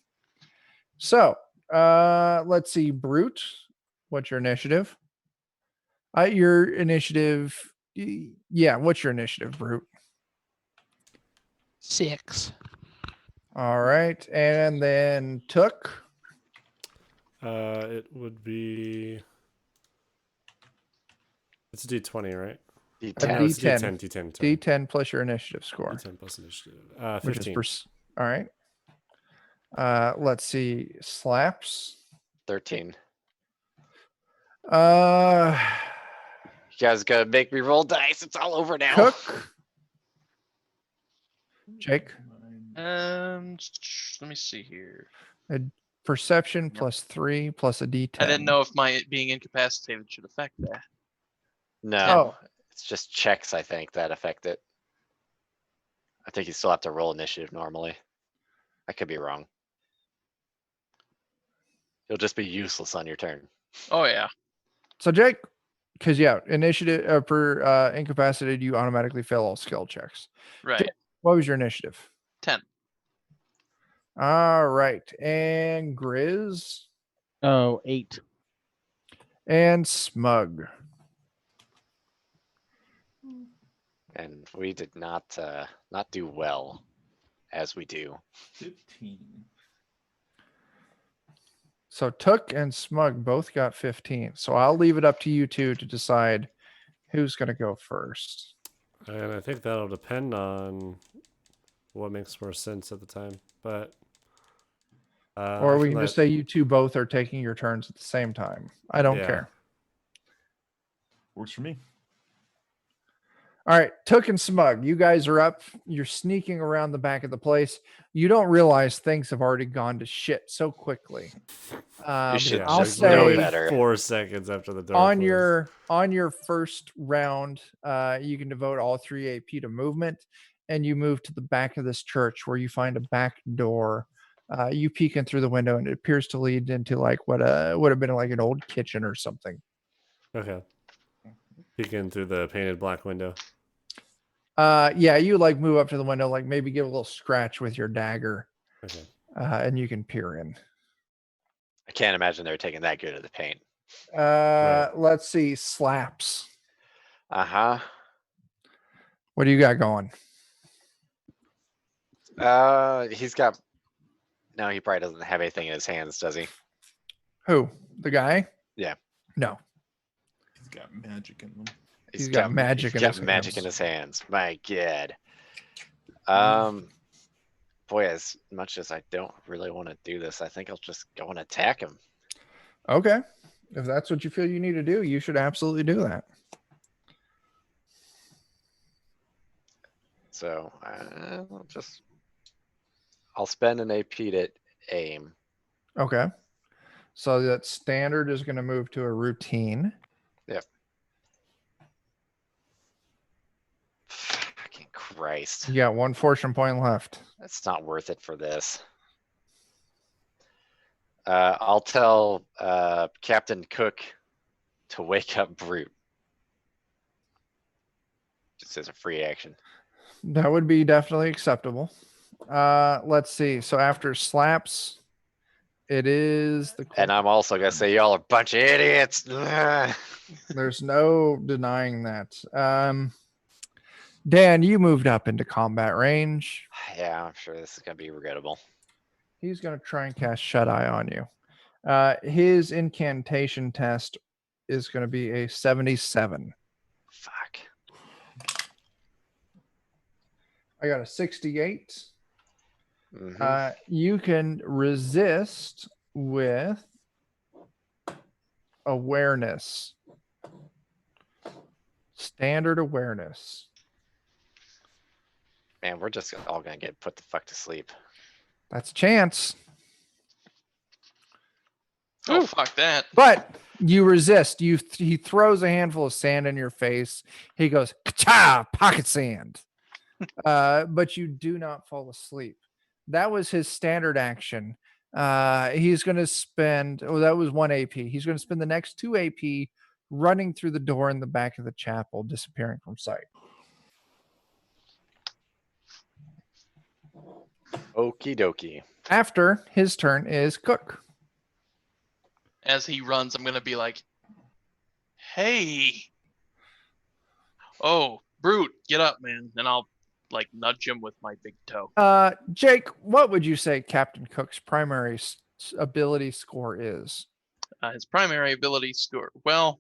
So, let's see, Brute. What's your initiative? Your initiative. Yeah, what's your initiative, Brute? 6. All right, and then Took. It would be. It's a D20, right? D10. No, it's D10. D10. D10 plus your initiative score. D10 plus initiative. Which is 15. all right. Let's see. Slaps. 13. Uh, You guys gotta make me roll dice. It's all over now. Cook. Jake. Let me see here. Perception plus 3 plus a D10. I didn't know if my being incapacitated should affect that. No, it's just checks, I think, that affect it. I think you still have to roll initiative normally. I could be wrong. You'll just be useless on your turn. Oh yeah. So Jake, because initiative for incapacitated, you automatically fail all skill checks. Right. Jake, what was your initiative? 10. All right, and Grizz Oh, 8. and Smug. And we did not do well as we do. 15. So Took and Smug both got 15. So I'll leave it up to you two to decide who's going to go first. And I think that'll depend on what makes more sense at the time. But Or we can just say you two both are taking your turns at the same time. I don't care. Works for me. All right, Took and Smug, you guys are up. You're sneaking around the back of the place. You don't realize things have already gone to shit so quickly. You should I'll just say know better. 4 seconds after the door on closed. your first round, you can devote all 3 AP to movement, and you move to the back of this church where you find a back door. You peek in through the window, and it appears to lead into like what would have been like an old kitchen or something. Okay. Peeking through the painted black window. Yeah, you like move up to the window, like maybe give a little scratch with your dagger, Okay. and you can peer in. I can't imagine they're taking that good at the paint. Let's see, Slaps. Uh-huh. What do you got going? He's got. No, he probably doesn't have anything in his hands, does he? Who? The guy? Yeah. No. He's got magic in them. He's got magic in his magic hands. in his hands. My God. Boy, as much as I don't really want to do this, I think I'll just go and attack him. Okay. If that's what you feel you need to do, you should absolutely do that. So I'll spend an AP to aim. Okay. So that standard is going to move to a routine. Yep. Fucking Christ. You got 1 fortune point left. That's not worth it for this. I'll tell Captain Cook to wake up Brute. Just as a free action. That would be definitely acceptable. Let's see. So after slaps, it is the And I'm also gonna say y'all are a bunch of idiots. There's no denying that. Dan, you moved up into combat range. Yeah, I'm sure this is gonna be regrettable. He's going to try and cast Shut Eye on you. His incantation test is going to be a 77. Fuck. I got a 68. Mhm. You can resist with awareness. Standard awareness. Man, we're just all gonna get put the fuck to sleep. That's a chance. Oh, fuck that. But you resist. He throws a handful of sand in your face. He goes, "Ka-cha! Pocket sand." But you do not fall asleep. That was his standard action. He's going to spend, that was 1 AP. He's going to spend the next 2 AP running through the door in the back of the chapel, disappearing from sight. Okie dokie. After his turn is Cook. As he runs, I'm gonna be like, "Hey, oh, Brute, get up, man!" And I'll like nudge him with my big toe. Jake, what would you say Captain Cook's primary ability score is? His primary ability score. Well,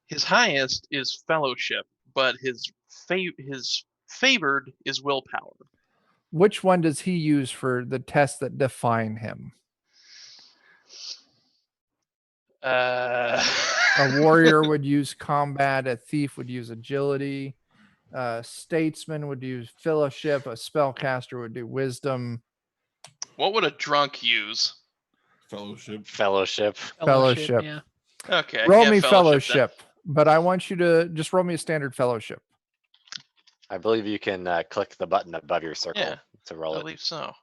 his highest is Fellowship, but his favored is Willpower. Which one does he use for the tests that define him? A warrior would use combat. A thief would use agility. A statesman would use fellowship. A spellcaster would do wisdom. What would a drunk use? Fellowship. Fellowship. Fellowship. Yeah. Okay. Roll yeah, me then. fellowship, but I want you to just roll me a standard fellowship. I believe you can click the button above your circle Yeah, to I roll it. believe so.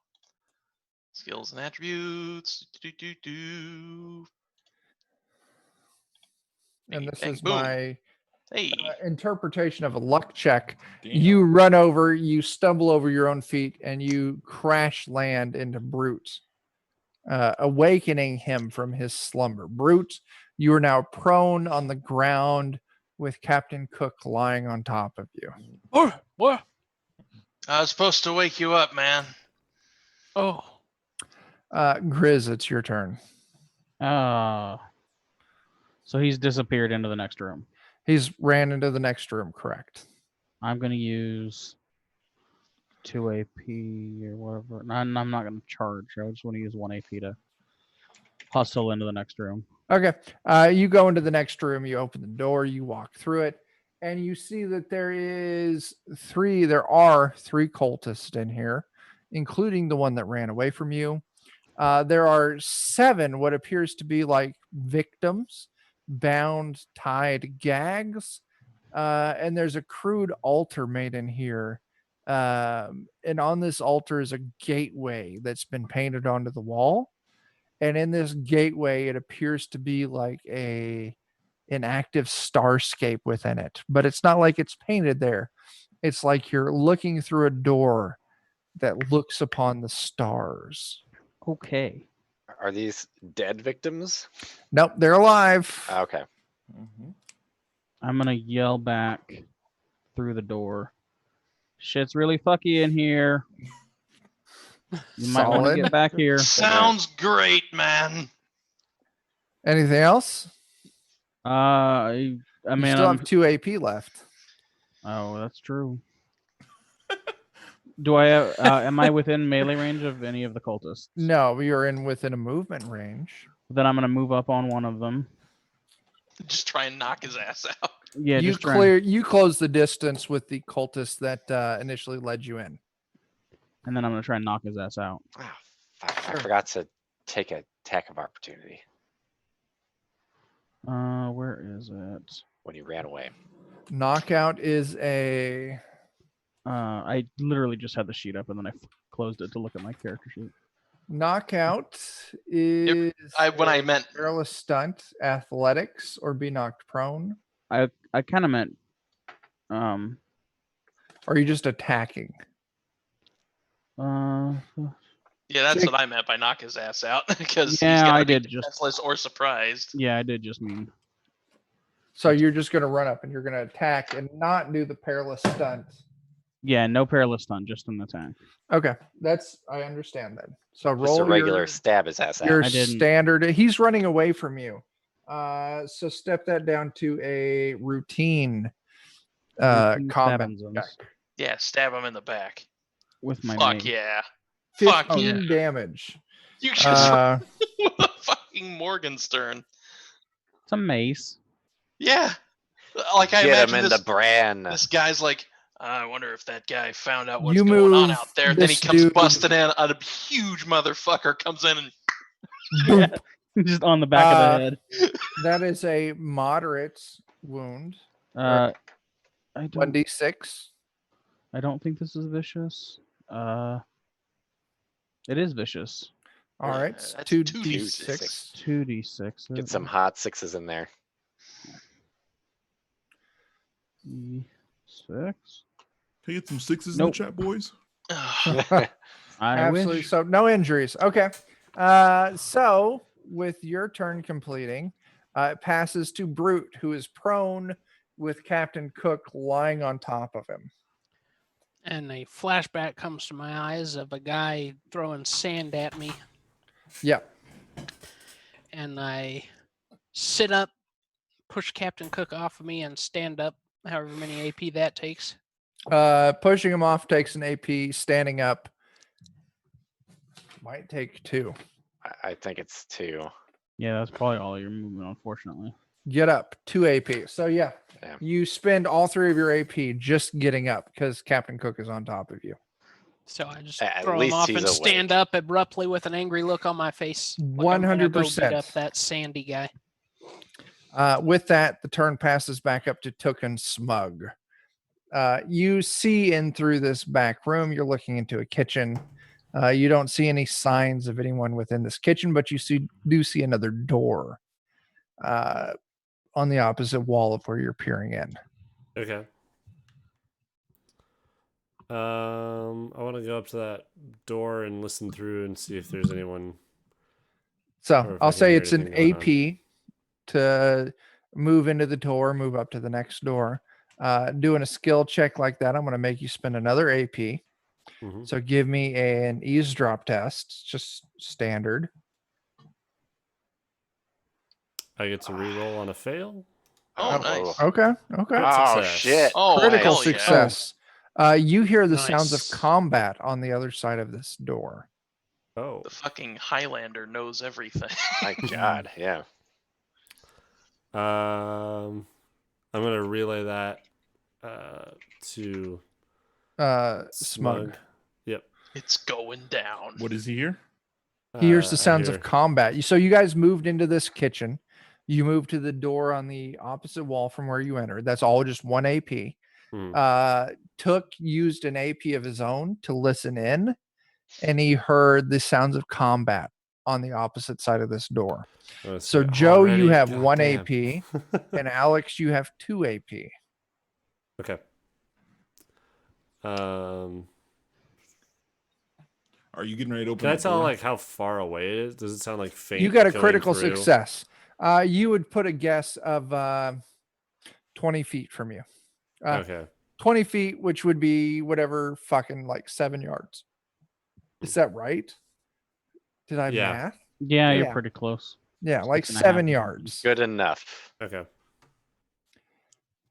Skills and attributes. And this Bang, is boom. my Hey. interpretation of a luck check. Damn. You run over, you stumble over your own feet, and you crash land into Brute, awakening him from his slumber. Brute, you are now prone on the ground with Captain Cook lying on top of you. What? I was supposed to wake you up, man. Oh. Grizz, it's your turn. So he's disappeared into the next room. He's ran into the next room, correct? I'm going to use 2 AP or whatever. I'm not going to charge. I just want to use 1 AP to hustle into the next room. Okay. You go into the next room, you open the door, you walk through it, and you see that there are 3 cultists in here, including the one that ran away from you. There are 7 what appears to be like victims, bound, tied, gags. And there's a crude altar made in here. And on this altar is a gateway that's been painted onto the wall. And in this gateway, it appears to be like an active starscape within it. But it's not like it's painted there. It's like you're looking through a door that looks upon the stars. Okay. Are these dead victims? Nope, they're alive. Okay. Mhm. I'm going to yell back through the door. Shit's really fucky in here. You might want to Solid. get back here. Sounds great, man. Anything else? I You mean, still have 2 AP left. oh, that's true. Do I have, am I within melee range of any of the cultists? No, you're within a movement range. Then I'm going to move up on one of them. Just try and knock his ass out. Yeah, you just try and- you close the distance with the cultist that initially led you in. and then I'm going to try and knock his ass out. Oh, fuck. I forgot to take an attack of opportunity Where is it? when you ran away. Knockout is a I literally just had the sheet up and then I closed it to look at my character sheet. knockout is When I meant perilous stunt, athletics, or be knocked prone. I kind of meant Or are you just attacking? Uh, Yeah, that's Jake- what I meant by knock his ass out, because he's Yeah, got I to be did just- defenseless or surprised. yeah, I did just mean. So you're just going to run up and you're going to attack and not do the perilous stunt. Yeah, no perilous stun, just an attack. Okay, I understand then. So Just a roll regular your, stab his ass your out. I didn't- standard. He's running away from you. So step that down to a routine Routine combat stabbing zones. check. Yeah, stab him in the back. With my Fuck mace. yeah. Fuck 15 yeah. damage. You just with a fucking Morgenstern. It's a mace. Yeah. Like I Get him imagine in this, the bran. this guy's like, I wonder if that guy found out what's You going on move out there. Then he this comes dude- busting in. A huge motherfucker comes in and Yeah. Just on the back of the head. That is a moderate wound. I don't 1d6. I don't think this is vicious. It is vicious. All right, that's 2d6. 2d6. Get some hot sixes in there. 6. Can I get some sixes Nope. in the chat, boys? I Absolutely. wish. So no injuries. Okay. So with your turn completing, it passes to Brute, who is prone with Captain Cook lying on top of him. And a flashback comes to my eyes of a guy throwing sand at me. Yeah. And I sit up, push Captain Cook off of me, and stand up, however many AP that takes. Pushing him off takes an AP. Standing up might take 2. I think it's 2. Yeah, that's probably all your movement, unfortunately. Get up, 2 AP. So yeah, Yeah. you spend all 3 of your AP just getting up because Captain Cook is on top of you. So I just At throw him least off he's and stand awake. up abruptly with an angry look on my face. like I'm gonna go beat 100%. up that sandy guy. With that, the turn passes back up to Took and Smug. You see in through this back room, you're looking into a kitchen. You don't see any signs of anyone within this kitchen, but you do see another door on the opposite wall of where you're peering in. Okay. I want to go up to that door and listen through and see if there's anyone. Or So if I I'll can say hear it's an anything going AP to move into the door, move up to the next door. Doing a skill check like that, I'm going to make you spend another AP. Mhm. So give me an eavesdrop test, just standard. I get to reroll on a fail. Oh, nice. Okay. Okay. Crit Oh success. shit! Oh, Critical hell yeah. success. You hear the sounds of Nice. combat on the other side of this door. Oh. The fucking Highlander knows everything. My God, yeah. I'm gonna relay that to Smug. Yep. It's going down. What is he here? He hears the I sounds hear- of combat. So you guys moved into this kitchen. You moved to the door on the opposite wall from where you entered. That's all just 1 AP. Hmm. Took used an AP of his own to listen in, and he heard the sounds of combat on the opposite side of this door. Oh, So sweet. Joe, you Already? have God 1 damn. AP, and Alex, you have 2 AP. Okay. Are you getting ready to open Can I the tell door? like how far away it is? Does it sound like faint? You got a going critical through? success. You would put a guess of 20 feet from you. Okay. 20 feet, which would be whatever fucking like 7 yards. Is that right? Did I Yeah. math? Yeah, you're Yeah. pretty close. Yeah, like 6.5 7 or yards. Good enough. Okay.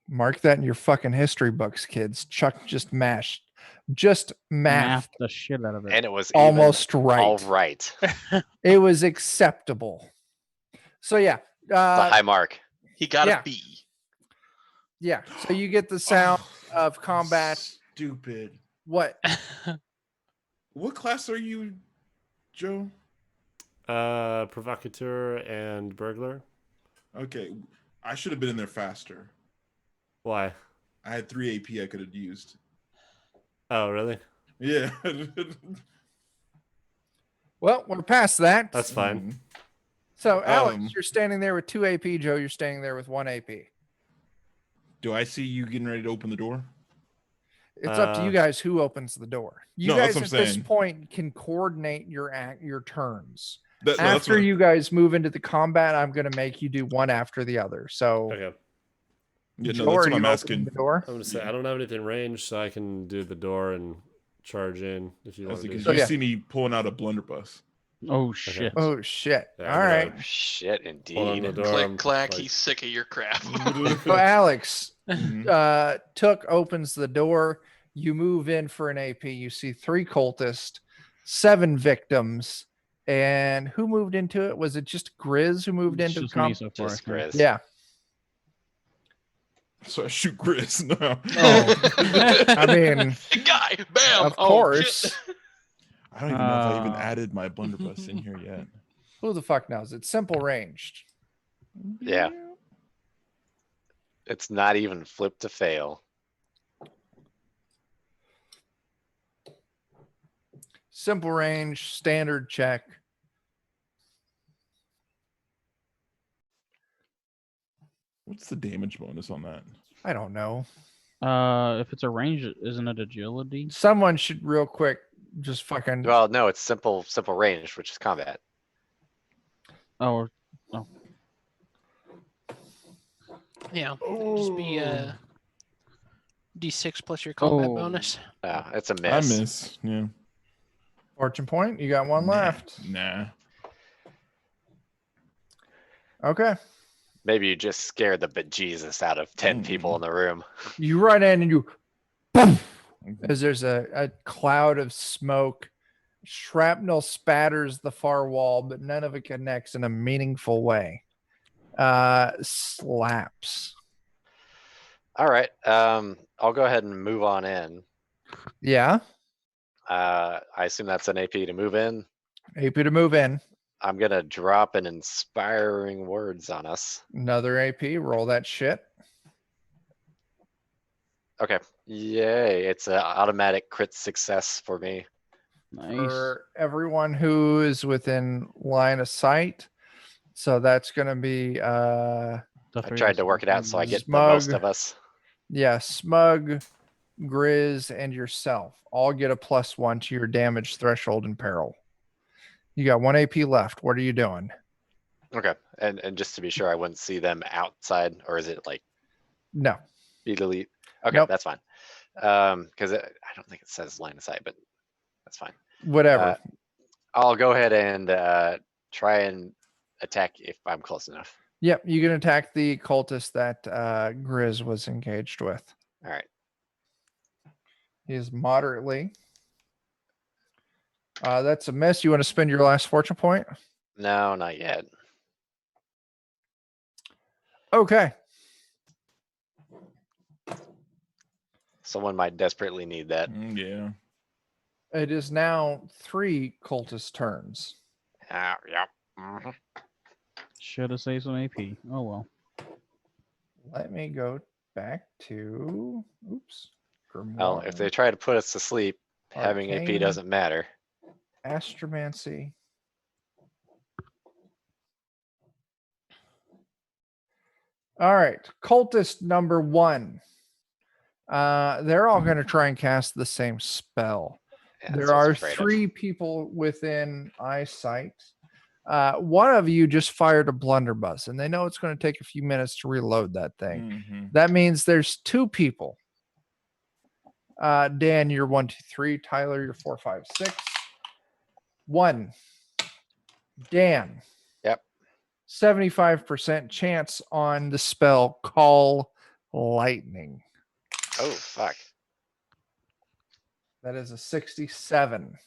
Mark that in your fucking history books, kids. Chuck just mashed. Just Math mathed the shit out of it. And it was almost even right. all right. It was acceptable. So yeah. It's a high mark. He got Yeah. a B. Yeah. So you get the sound Oh, of combat. Stupid. What? What class are you, Joe? Provocateur and burglar. Okay, I should have been in there faster. Why? I had 3 AP I could have used. Oh, really? Yeah. Well, we're past that. That's fine. Mhm. So Alex, Um, you're standing there with 2 AP. Joe, you're standing there with 1 AP. Do I see you getting ready to open the door? It's up to you guys who opens the door. You No, that's guys what at I'm this saying. point can coordinate your turns. No, that's After what you guys move into the combat, I'm going to make you do one after the other. So, Okay. Yeah, no, Joe, that's are what you I'm opening asking. the door? I'm gonna say I don't have anything ranged, so I can do the door and charge in if you want to do Because So, you that. yeah. see me pulling out a blunderbuss. Oh shit. Oh shit! Yeah, All I'm right. gonna Shit, pull on the indeed. door. I'm Click clack. like, He's sick of your crap. So Alex, Mhm. Took opens the door. You move in for an AP. You see 3 cultists, 7 victims, and who moved into it? Was it just Grizz who moved It's into just the me so far. Just I think. Grizz. Yeah. So I shoot Grizz. No. Oh. I mean, Big guy. Bam. of Oh, course. shit. I don't even know if I even Uh, added my blunderbuss in here yet. Who the fuck knows? It's simple ranged. Yeah. It's not even flip to fail. Simple range, standard check. What's the damage bonus on that? I don't know. If it's a range, isn't it agility? Someone should real quick just fucking. Well, no, it's simple range, which is combat. Oh, Yeah. Just be D6 plus your combat Oh. bonus. It's a I miss. miss. Yeah. Fortune point. You got one Nah. left. Nah. Okay. Maybe you just scared the bejesus out of 10 people in the room. You run in and you, poof, as there's a cloud of smoke. Shrapnel spatters the far wall, but none of it connects in a meaningful way. Slaps. All right. I'll go ahead and move on in. Yeah. I assume that's an AP to move in. AP to move in. I'm gonna drop an inspiring words on us. Another AP. Roll that shit. Okay. Yay. It's an automatic crit success for me. nice. For everyone who is within line of sight. So that's going to be I tried to work it out so I get the most Smug. of us. Smug, Grizz, and yourself all get a +1 to your damage threshold and peril. You got 1 AP left. What are you doing? Okay. And just to be sure I wouldn't see them outside, or is it like No. be delete? Okay, Nope. that's fine. Because I don't think it says line of sight, but that's fine. Whatever. I'll go ahead and try and attack if I'm close enough. Yep. You can attack the cultist that Grizz was engaged with. All right. He is moderately. That's a miss. You want to spend your last fortune point? No, not yet. Okay. Someone might desperately need that. Yeah. It is now 3 cultist turns. Yep. Mhm. Should have saved some AP. Oh well. Let me go back to. Oops. Well, if they try to put us to sleep, having Arcane. AP doesn't matter. Astromancy. All right. Cultist number 1. They're all going to try and cast the same spell. Yeah, that's There what I was are afraid of. 3 people within eyesight. One of you just fired a blunderbuss, and they know it's going to take a few minutes to reload that thing. Mhm. That means there's 2 people. Dan, you're 1, 2, 3. Tyler, you're 4, 5, 6. 1. Dan. Yep. 75% chance on the spell Call Lightning. Oh, fuck. That is a 67.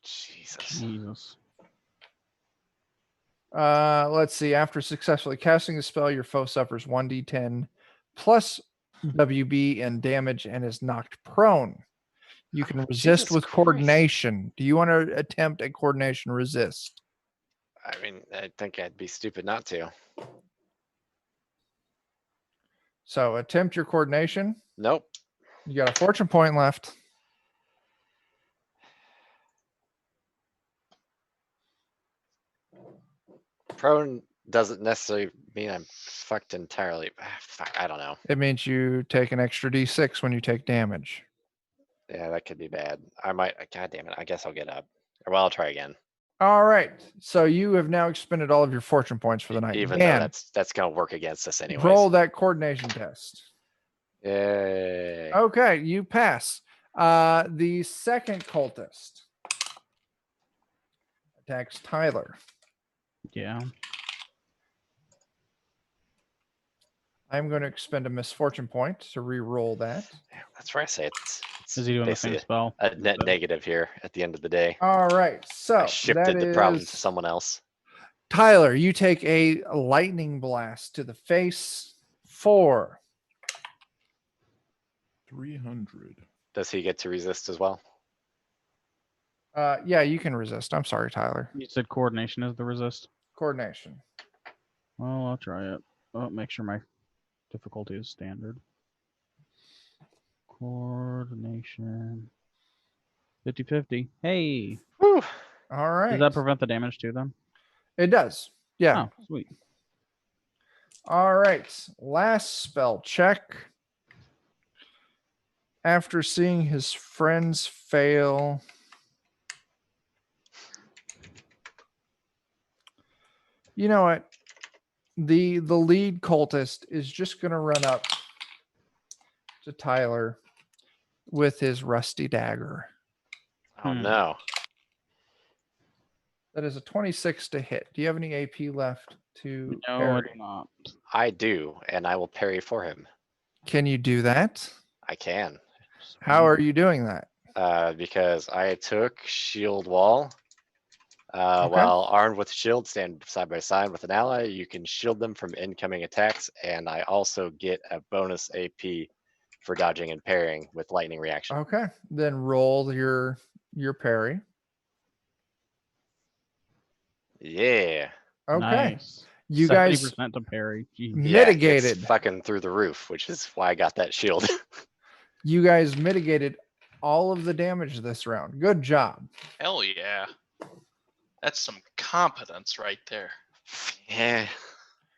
Jesus. Jesus. Let's see. After successfully casting the spell, your foe suffers 1d10 plus WB and damage and is knocked prone. You can resist Jesus with Christ. coordination. Do you want to attempt a coordination resist? I mean, I think I'd be stupid not to. So attempt your coordination. Nope. You got a fortune point left. Prone doesn't necessarily mean I'm fucked entirely. Fuck, I don't know. It means you take an extra d6 when you take damage. Yeah, that could be bad. I might. God damn it! I guess I'll get up. Well, I'll try again. All right. So you have now expended all of your fortune points for the night. Even though Dan, that's gonna work against us anyways. roll that coordination test. Yay! Okay, you pass. The second cultist attacks Tyler. Yeah. I'm going to expend a misfortune point to re-roll that. Yeah, that's where I say it's Is he doing the basically same spell? a net negative here at the end of the day. All right. So I shifted that the problem is to someone else. Tyler. You take a lightning blast to the face for 300. Does he get to resist as well? yeah, you can resist. I'm sorry, Tyler. You said coordination is the resist. Coordination. Well, I'll try it. Oh, make sure my difficulty is standard. Coordination. 50-50. Hey. Whew. All right. Does that prevent the damage too then? It does. Yeah. Oh, sweet. All right. Last spell check. After seeing his friends fail, you know what? The lead cultist is just going to run up to Tyler with his rusty dagger. Oh no! That is a 26 to hit. Do you have any AP left to No, I parry? do not. I do, and I will parry for him. Can you do that? I can. How are you doing that? Because I took shield wall. Okay. While armed with shield, stand side by side with an ally. You can shield them from incoming attacks, and I also get a bonus AP for dodging and parrying with lightning reaction. Okay. Then roll your parry. Yeah. Okay. Nice. You guys 70% to parry. Jeez. Yeah, mitigated. it's fucking through the roof, which is why I got that shield. You guys mitigated all of the damage this round. Good job. Hell yeah. That's some competence right there. Yeah.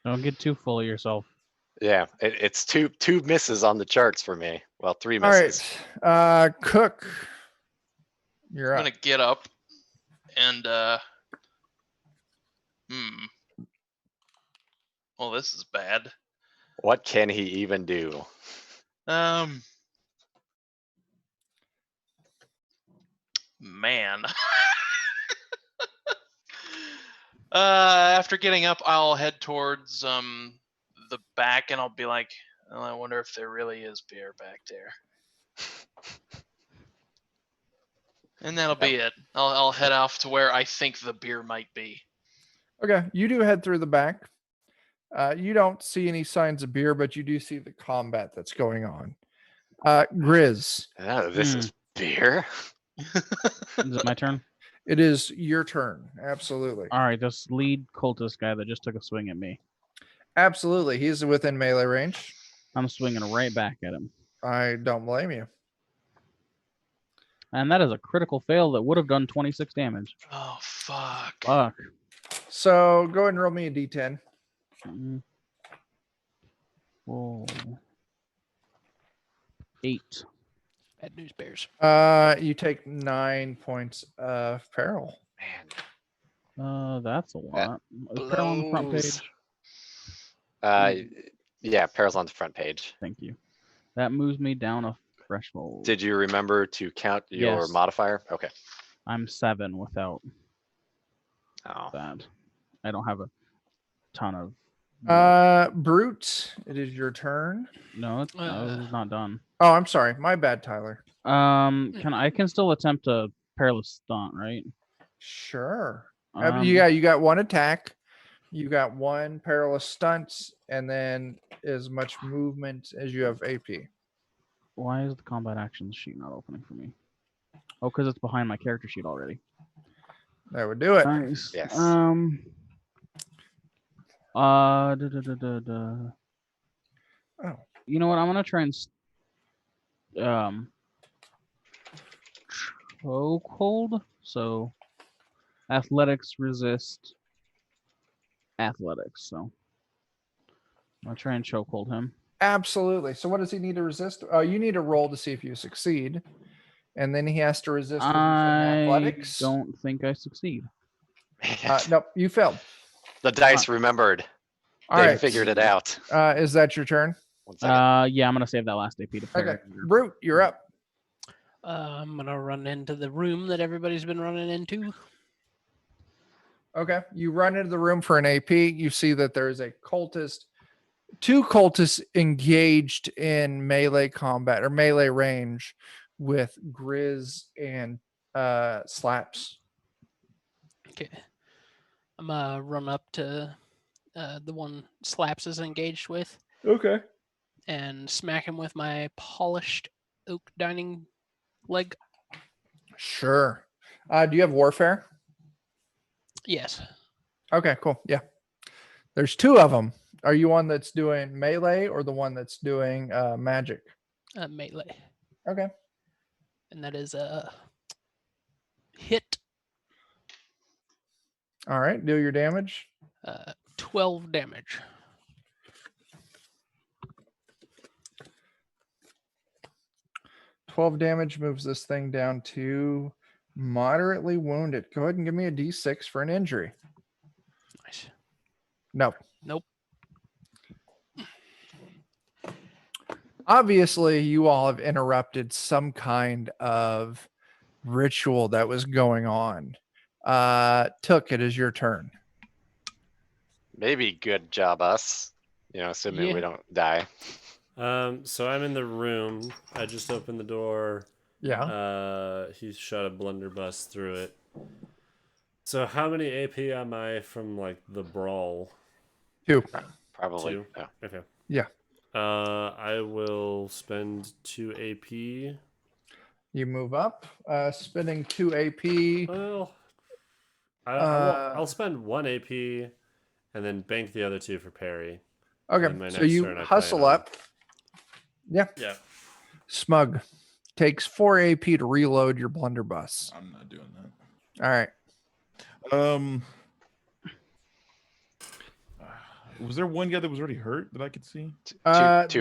Don't get too full of yourself. Yeah. It's two misses on the charts for me. Well, 3 All misses. right. Cook. You're I'm up. gonna get up and well, this is bad. What can he even do? Man. After getting up, I'll head towards the back, and I'll be like, well, I wonder if there really is beer back there. And that'll be it. I'll head off to where I think the beer might be. Okay. You do head through the back. You don't see any signs of beer, but you do see the combat that's going on. Grizz, Oh, this is beer? Is it my turn? it is your turn. Absolutely. All right, this lead cultist guy that just took a swing at me. Absolutely. He's within melee range. I'm swinging right back at him. I don't blame you. And that is a critical fail that would have done 26 damage. Oh, fuck. Fuck. So go ahead and roll me a d10. Whoa. 8. Bad news bears. You take 9 points of peril. Man. That's a lot. Is Peril on the front blows. page? Yeah, Peril's on the front page. Thank you. That moves me down a threshold. Did you remember to count your Yes. modifier? Okay. I'm 7 without Oh. that. I don't have a ton of. Brute, it is your turn. No, it's not done. Oh, I'm sorry. My bad, Tyler. I can still attempt a perilous stunt, right? Sure. Um, You got one attack. You got one perilous stunt, and then as much movement as you have AP. Why is the combat actions sheet not opening for me? Oh, because it's behind my character sheet already. That would do it. Nice. Yes. Oh. You know what? I'm gonna try and chokehold. So athletics resist athletics. So I'm gonna try and chokehold him. Absolutely. So what does he need to resist? You need to roll to see if you succeed. and then he has to resist with using I athletics. don't think I succeed. Nope, you failed. The dice remembered. All They right. figured it out. Is that your turn? 1 second. Yeah, I'm gonna save that last AP to parry. Okay. Brute, you're up. I'm gonna run into the room that everybody's been running into. Okay. You run into the room for an AP. You see that there's a cultist, 2 cultists engaged in melee combat or melee range with Grizz and Slaps. Okay. I'm gonna run up to the one Slaps is engaged with Okay. and smack him with my polished oak dining leg. Sure. Do you have warfare? Yes. Okay, cool. Yeah. There's 2 of them. Are you one that's doing melee or the one that's doing magic? Melee. Okay. And that is a hit. All right. Deal your damage. 12 damage. $12 damage moves this thing down to moderately wounded. Go ahead and give me a D6 for an injury. Nice. No. Nope. Obviously, you all have interrupted some kind of ritual that was going on. Took it is your turn. Maybe good job us. Assuming Yeah. we don't die. So I'm in the room. I just opened the door. Yeah. He shot a blunderbuss through it. So how many AP am I from like the brawl? 2. Probably. 2? Yeah. Okay. Yeah. I will spend 2 AP. You move up, spending 2 AP. Well, Uh, I'll spend 1 AP and then bank the other 2 for parry. Okay, my so next you turn I hustle plan on- up. Yeah. Yeah. Smug takes 4 AP to reload your blunderbuss. I'm not doing that. All right. Was there one guy that was already hurt that I could see? Two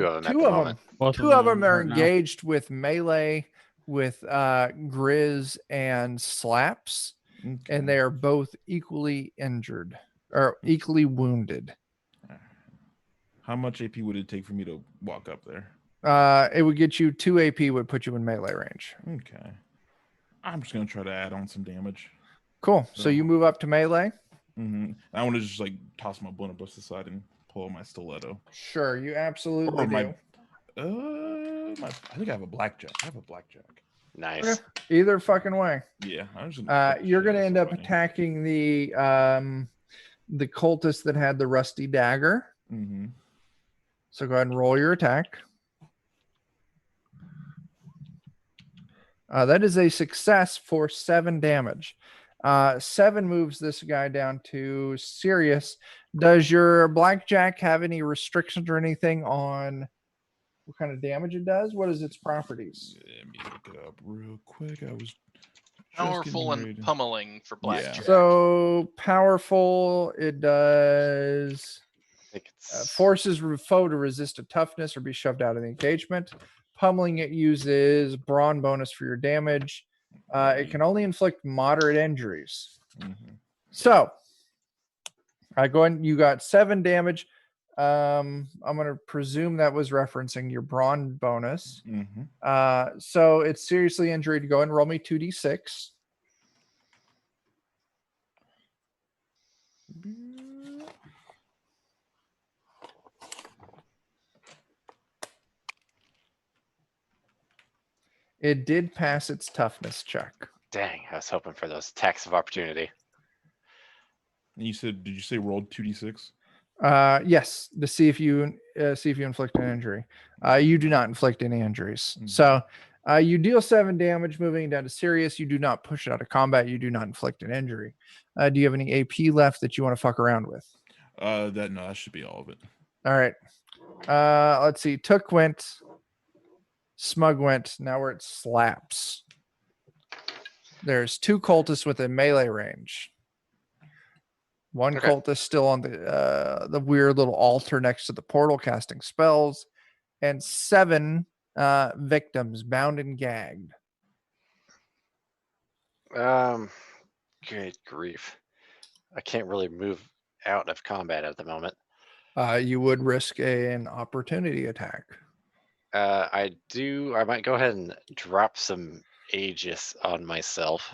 of them at the moment. Both 2 of them are hurt now. engaged with melee with Grizz and Slaps, and they are both equally injured or equally wounded. How much AP would it take for me to walk up there? It would get you 2 AP, would put you in melee range. Okay. I'm just gonna try to add on some damage. Cool. So you move up to melee. I want to just like toss my blunderbuss aside and pull out my stiletto. Sure, you absolutely Or do. I think I have a blackjack. I have a blackjack. Nice. Okay. Either fucking way. Yeah, I'm just gonna You're shit gonna out end up somebody. attacking the cultist that had the rusty dagger. Mhm. So go ahead and roll your attack. That is a success for 7 damage. 7 moves this guy down to serious. Does your blackjack have any restrictions or anything on what kind of damage it does? What is its properties? Let me look it up real quick. I was just Powerful getting ready and to- pummeling for blackjack. So powerful, it does I think it's forces foe to resist a toughness or be shoved out of the engagement. Pummeling, it uses brawn bonus for your damage. It can only inflict moderate injuries. Mhm. So I go ahead. You got 7 damage. I'm going to presume that was referencing your brawn bonus. Mhm. So it's seriously injured. Go ahead and roll me 2d6. It did pass its toughness check. dang. I was hoping for those attacks of opportunity. And you said, did you say rolled 2d6? Yes, to see if you inflict an injury. You do not inflict any injuries. Mhm. So you deal 7 damage, moving down to serious. You do not push it out of combat. You do not inflict an injury. Do you have any AP left that you want to fuck around with? That should be all of it. All right. Let's see. Took went. Smug went. Now we're at Slaps. There's 2 cultists within melee range. One Okay. cultist still on the weird little altar next to the portal casting spells, and 7 victims bound and gagged. Good grief. I can't really move out of combat at the moment. You would risk an opportunity attack. I might go ahead and drop some Aegis on myself.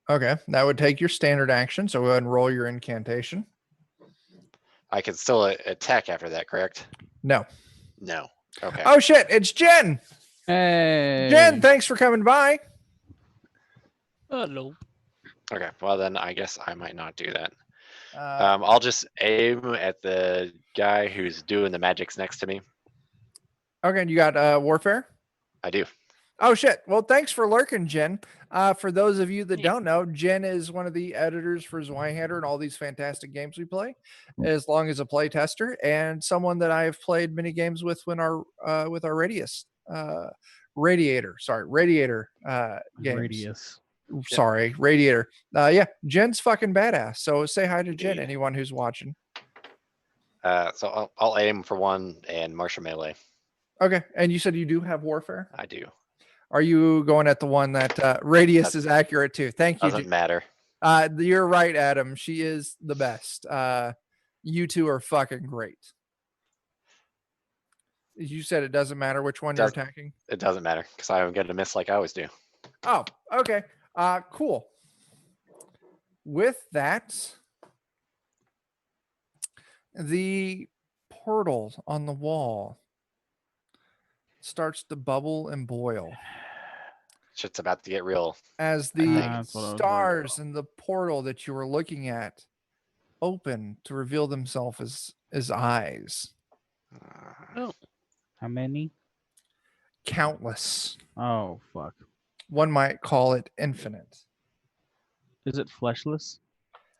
Okay, that would take your standard action. So go ahead and roll your incantation. I can still attack after that, correct? No. No. Okay. Oh shit! It's Jen. Hey. Jen, thanks for coming by. Hello. Okay. Well, then I guess I might not do that. Uh, I'll just aim at the guy who's doing the magics next to me. okay, you got warfare. I do. Oh shit! Well, thanks for lurking, Jen. For those of you that don't know, Jen is one of the editors for Zweihander and all these fantastic games we play, as long as a play tester and someone that I have played many games with when our with our Radiator games. Radius. Sorry, Radiator. Yeah, Jen's fucking badass. So say hi to Jen, anyone who's watching. So I'll aim for one and martial melee. Okay, and you said you do have warfare. I do. Are you going at the one that radius is accurate to? Thank you. Doesn't matter. You're right, Adam. She is the best. You two are fucking great. You said it doesn't matter which one you're attacking. It doesn't matter because I'm going to miss like I always do. Oh, okay. Cool. With that, the portal on the wall starts to bubble and boil Shit's about to get real. as I think. the That's what I was worried stars in the portal that you were looking at open to reveal themselves as eyes. Oh, How many? Countless. Oh, fuck. One might call it infinite. Is it fleshless?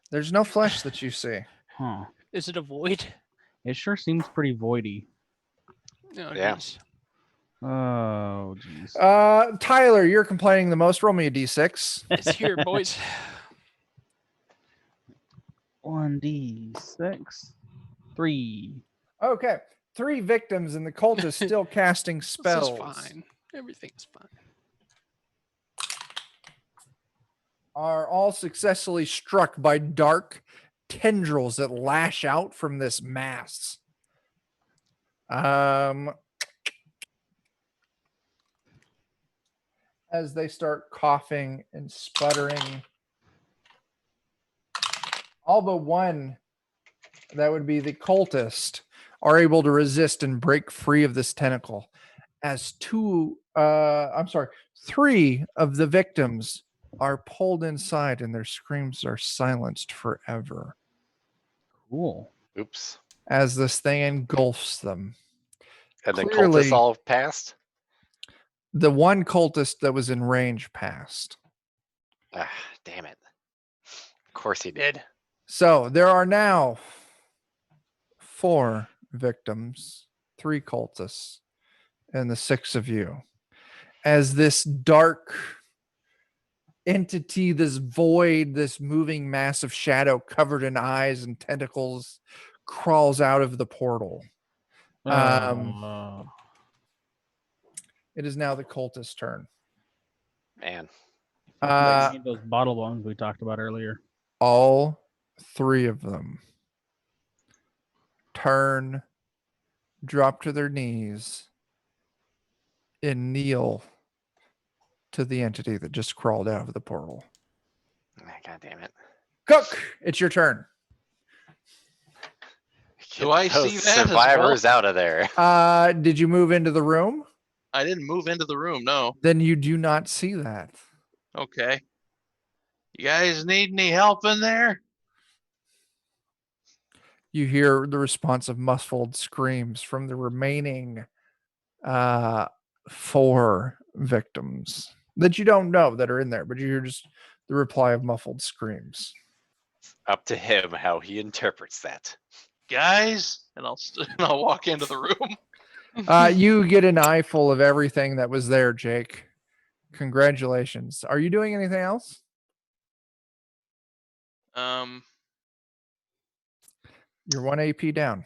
There's no flesh that you see. Huh. is it a void? It sure seems pretty voidy. No, it Yeah. is. Oh, jeez. Tyler, you're complaining the most. Roll me a d6. It's here, boys. 1d6. 3. Okay. 3 victims, and the cult is still casting This spells. is fine. Everything's fine. Are all successfully struck by dark tendrils that lash out from this mass. As they start coughing and sputtering, all but one, that would be the cultist, are able to resist and break free of this tentacle. As 3 of the victims are pulled inside and their screams are silenced forever Cool. Oops. as this thing engulfs them. And the Clearly- cultists all passed? The one cultist that was in range passed. Ah, damn it. Of course he did. So there are now 4 victims, 3 cultists, and the 6 of you. As this dark entity, this void, this moving mass of shadow covered in eyes and tentacles crawls out of the portal. It is now the cultist's turn. Man. Like those bottle bones we talked about earlier. All 3 of them turn, drop to their knees, and kneel to the entity that just crawled out of the portal. God damn it. Cook, it's your turn. Do I Get those see that as well? survivors out of there. Did you move into the room? I didn't move into the room, no. Then you do not see that. Okay. You guys need any help in there? You hear the response of muffled screams from the remaining 4 victims that you don't know that are in there, but you hear just the reply of muffled screams. Up to him how he interprets that. Guys? And I'll walk into the room. You get an eyeful of everything that was there, Jake. Congratulations. Are you doing anything else? You're 1 AP down.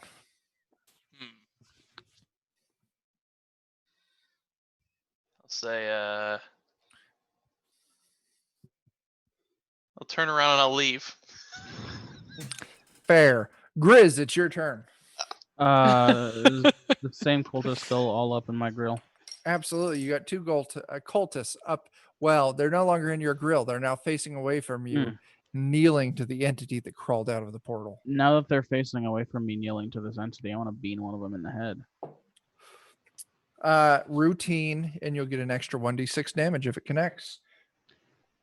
I'll say turn around and I'll leave. Fair. Grizz, it's your turn. Is the same cultist still all up in my grill? Absolutely. You got two cultists up. Well, they're no longer in your grill. They're now facing away from you, kneeling to the entity that crawled out of the portal. Now that they're facing away from me, kneeling to this entity, I want to bean one of them in the head. Routine, and you'll get an extra 1d6 damage if it connects.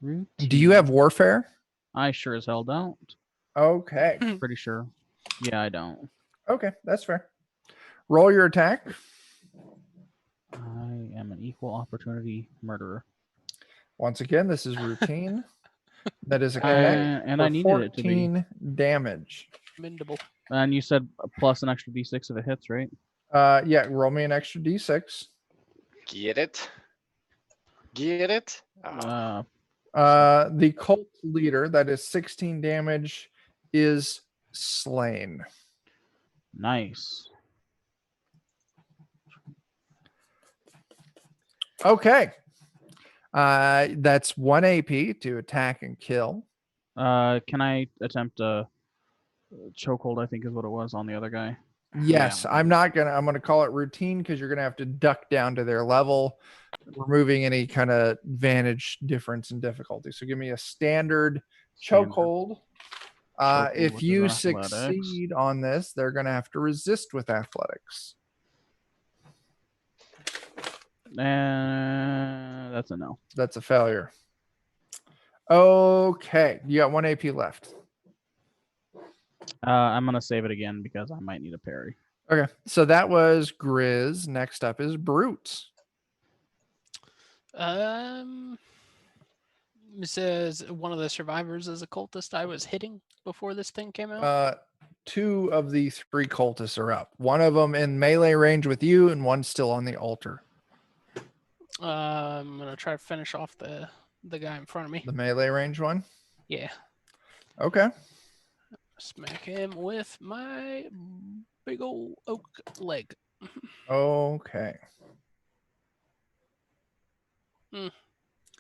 Routine. Do you have warfare? I sure as hell don't. Okay. Pretty sure. Yeah, I don't. Okay, that's fair. Roll your attack. I am an equal opportunity murderer. Once again, this is routine. That is a connect and for I needed it to be 14 damage. Mendable. And you said plus an extra d6 if it hits, right? Yeah, roll me an extra d6. Get it? Get it? The cult leader, that is 16 damage, is slain. Nice. Okay. That's 1 AP to attack and kill. Can I attempt a chokehold? I think is what it was on the other guy. Yes, Yeah. I'm gonna call it routine because you're gonna have to duck down to their level, removing any kind of vantage difference in difficulty. So give me a standard chokehold. If which you is athletics. succeed on this, they're gonna have to resist with athletics. And that's a no. That's a failure. Okay, you got 1 AP left. I'm gonna save it again because I might need a parry. Okay, so that was Grizz. Next up is Brute. Says one of the survivors is a cultist I was hitting before this thing came out. 2 of the 3 cultists are up. One of them in melee range with you, and one's still on the altar. I'm gonna try to finish off the guy in front of me. The melee range one. Yeah. Okay. Smack him with my big old oak leg. Okay.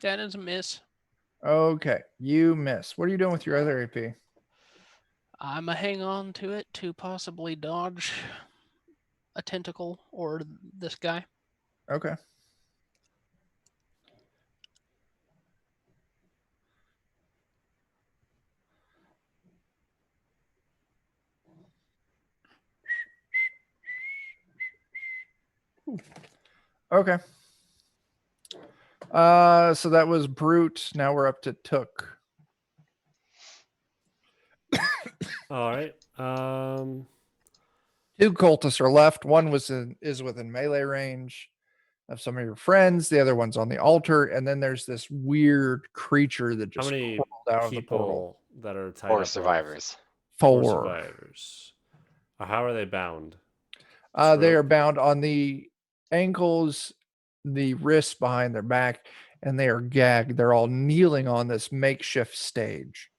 That is a miss. Okay. You miss. What are you doing with your other AP? I'm gonna hang on to it to possibly dodge a tentacle or this guy. Okay. Okay. So that was Brute. Now we're up to Took. All right. 2 cultists are left. One is within melee range of some of your friends. The other one's on the altar, and then there's this weird creature that How just many crawled out of the portal. people that are tied 4 up? survivors. 4 4. survivors. How are they bound? They are bound on the ankles, the wrists behind their back, and they are gagged. They're all kneeling on this makeshift stage.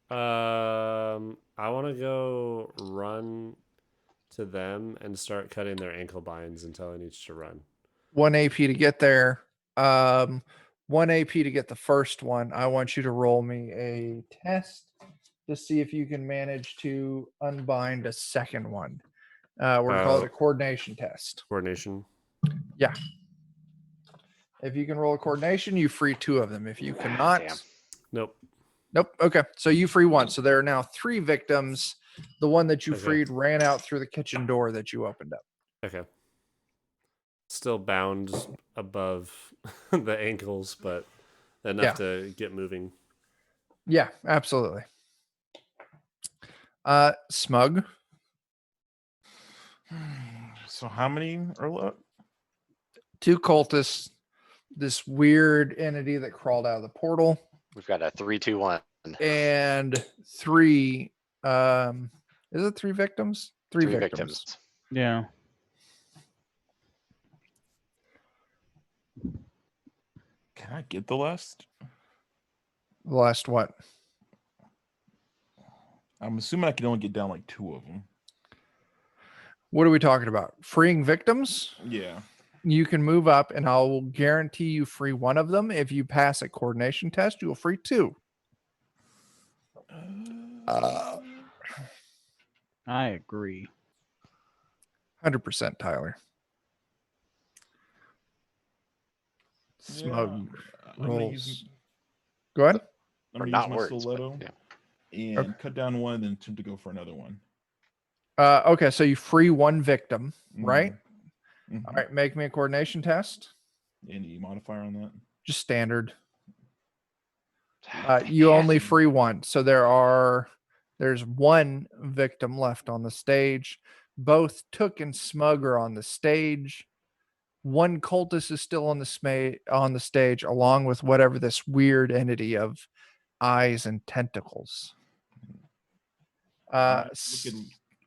I want to go run to them and start cutting their ankle binds until I need to run. 1 AP to get there. 1 AP to get the first one. I want you to roll me a test to see if you can manage to unbind a second one. We're going to call it a coordination test. Coordination. Yeah. If you can roll a coordination, you free 2 of them. If you cannot, Damn. Nope. nope. Okay. So you free 1. So there are now 3 victims. The one that you Okay. freed ran out through the kitchen door that you opened up. Okay. Still bound above the ankles, but enough to get moving. Yeah, absolutely. Smug. So how many are left? 2 cultists. This weird entity that crawled out of the portal. We've got a 3-2-1. And 3 is it 3 victims? 3 victims. Yeah. Can I get the last? The last what? I'm assuming I can only get down like 2 of them. What are we talking about? Freeing victims? Yeah. You can move up and I'll guarantee you free 1 of them. If you pass a coordination test, you will free 2. I agree. 100% Tyler. Smug I'm gonna rolls. use, Go ahead. I'm Or gonna not use my words, but stiletto yeah. and cut down one, then attempt to go for another one. Okay, so you free one victim, right? Mhm. All right, make me a coordination test. Any modifier on that? Just standard. Dang You it. only free one. So there's one victim left on the stage. Both Took and Smug are on the stage. One cultist is still on the stage, along with whatever this weird entity of eyes and tentacles. I s- look at,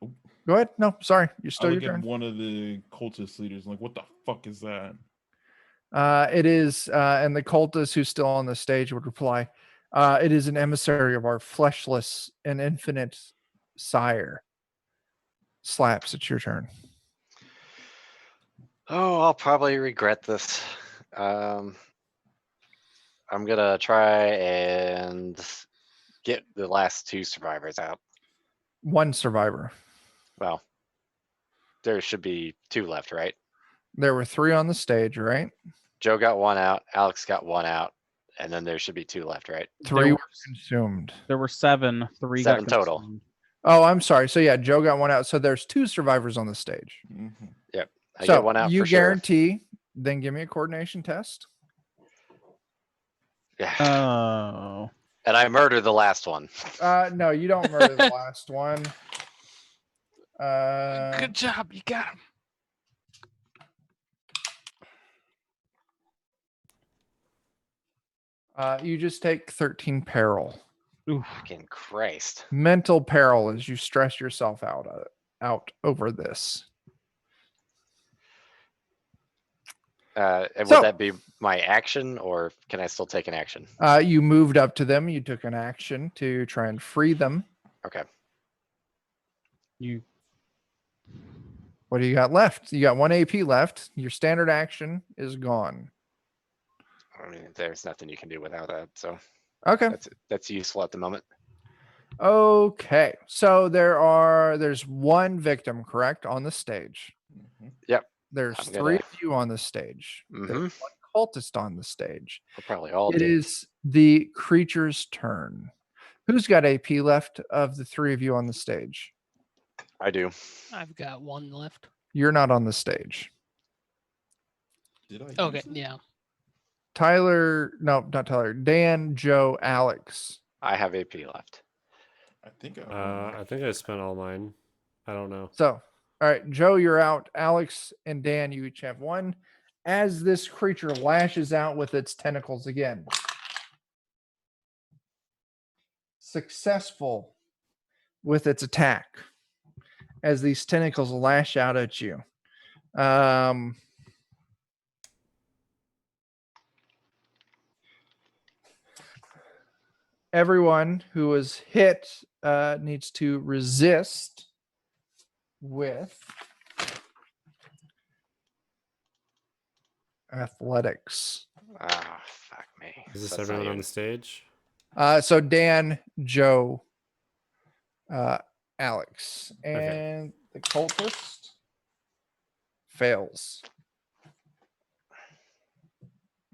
oh, Go ahead. No, sorry. You're I still your look at turn. one of the cultist leaders. Like, what the fuck is that? It is, and the cultist who's still on the stage would reply, it is an emissary of our fleshless and infinite sire. Slaps, it's your turn. Oh, I'll probably regret this. I'm gonna try and get the last two survivors out. One survivor. Well, there should be two left, right? There were 3 on the stage, right? Joe got one out, Alex got one out, and then there should be two left, right? 3 There were consumed. There were 7. 3 7 got total. consumed. Oh, I'm sorry. So yeah, Joe got one out. So there's 2 survivors on the stage. I So get one out you for sure. guarantee, then give me a coordination test. Yeah. Oh. And I murder the last one. No, you don't murder the last one. Good job, you got him. You just take 13 peril. Fucking Christ. Mental peril as you stress yourself out over this. And So- would that be my action, or can I still take an action? You moved up to them. You took an action to try and free them. Okay. You What do you got left? You got 1 AP left. Your standard action is gone. I mean, there's nothing you can do without that, so Okay. that's useful at the moment. Okay. So there's 1 victim, correct, on the stage. Yep. There's I'm 3 gonna- of you on the stage. Mhm. There's 1 cultist on the stage. We're probably all It dead. is the creature's turn. Who's got AP left of the 3 of you on the stage? I do. I've got 1 left. You're not on the stage. Did I? Okay, use it? yeah. Tyler, no, not Tyler. Dan, Joe, Alex. I have AP left. I think I. I think I spent all mine. I don't know. So, all right, Joe, you're out. Alex and Dan, you each have 1. As this creature lashes out with its tentacles again. Successful with its attack as these tentacles lash out at you. Everyone who was hit needs to resist with athletics. Ah, fuck me. Is this That's not everyone on even- the stage? So Dan, Joe, Alex, Okay. and the cultist fails.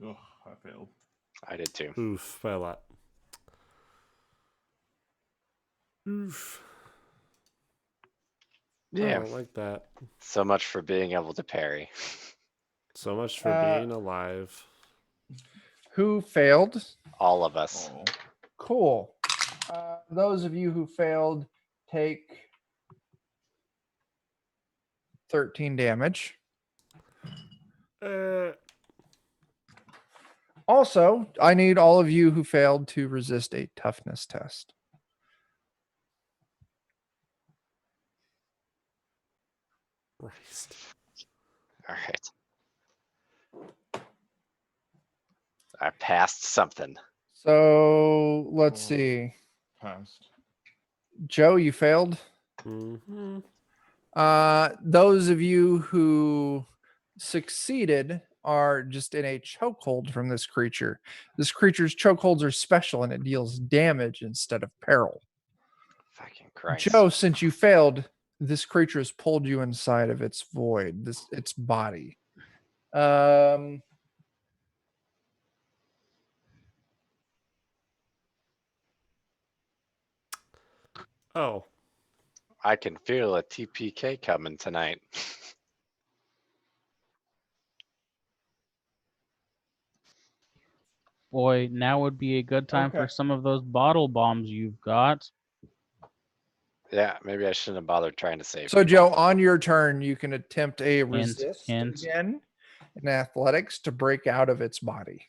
Oh, I failed. I did too. Oof, by a lot. Oof. I Yeah. don't like that. So much for being able to parry. So much for being alive. Who failed? All of us. Oh. Cool. Those of you who failed take 13 damage. Also, I need all of you who failed to resist a toughness test. Christ. All right. I passed something. So let's Oh. see. Passed. Joe, you failed. Mm-hmm. Those of you who succeeded are just in a chokehold from this creature. This creature's chokeholds are special and it deals damage instead of peril. Christ. Joe, since you failed, this creature has pulled you inside of its void, its body. Oh, I can feel a TPK coming tonight. Boy, now would be a good time for Okay. some of those bottle bombs you've got. Yeah, maybe I shouldn't have bothered trying to save. So, Joe, on your turn, you can attempt a Hint, resist hint. again in athletics to break out of its body.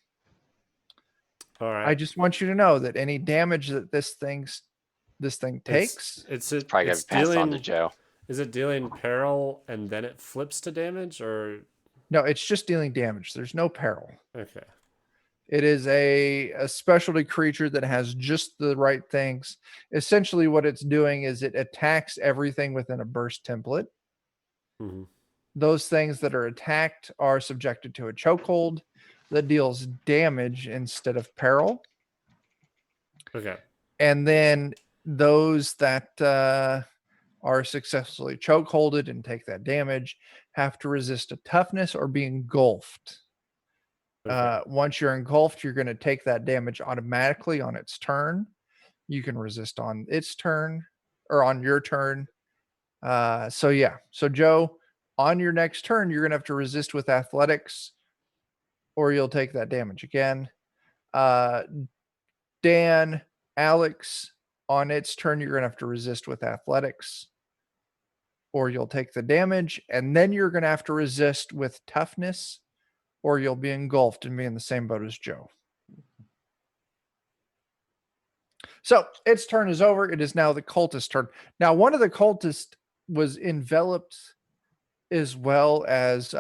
all right. I just want you to know that any damage that this thing takes, It's Probably gonna be passed on to dealing. Joe. Is it dealing peril and then it flips to damage, or no, it's just dealing damage. There's no peril. okay? It is a specialty creature that has just the right things. Essentially, what it's doing is it attacks everything within a burst template. hmm Those things that are attacked are subjected to a chokehold that deals damage instead of peril. Okay. And then those that are successfully chokeholded and take that damage have to resist a toughness or be engulfed. Okay. Once you're engulfed, you're going to take that damage automatically on its turn. You can resist on its turn or on your turn. So yeah. So Joe, on your next turn, you're going to have to resist with athletics or you'll take that damage again. Dan, Alex, on its turn, you're going to have to resist with athletics or you'll take the damage. And then you're going to have to resist with toughness or you'll be engulfed and be in the same boat as Joe. So its turn is over. It is now the cultist's turn. Now, one of the cultists was enveloped as well as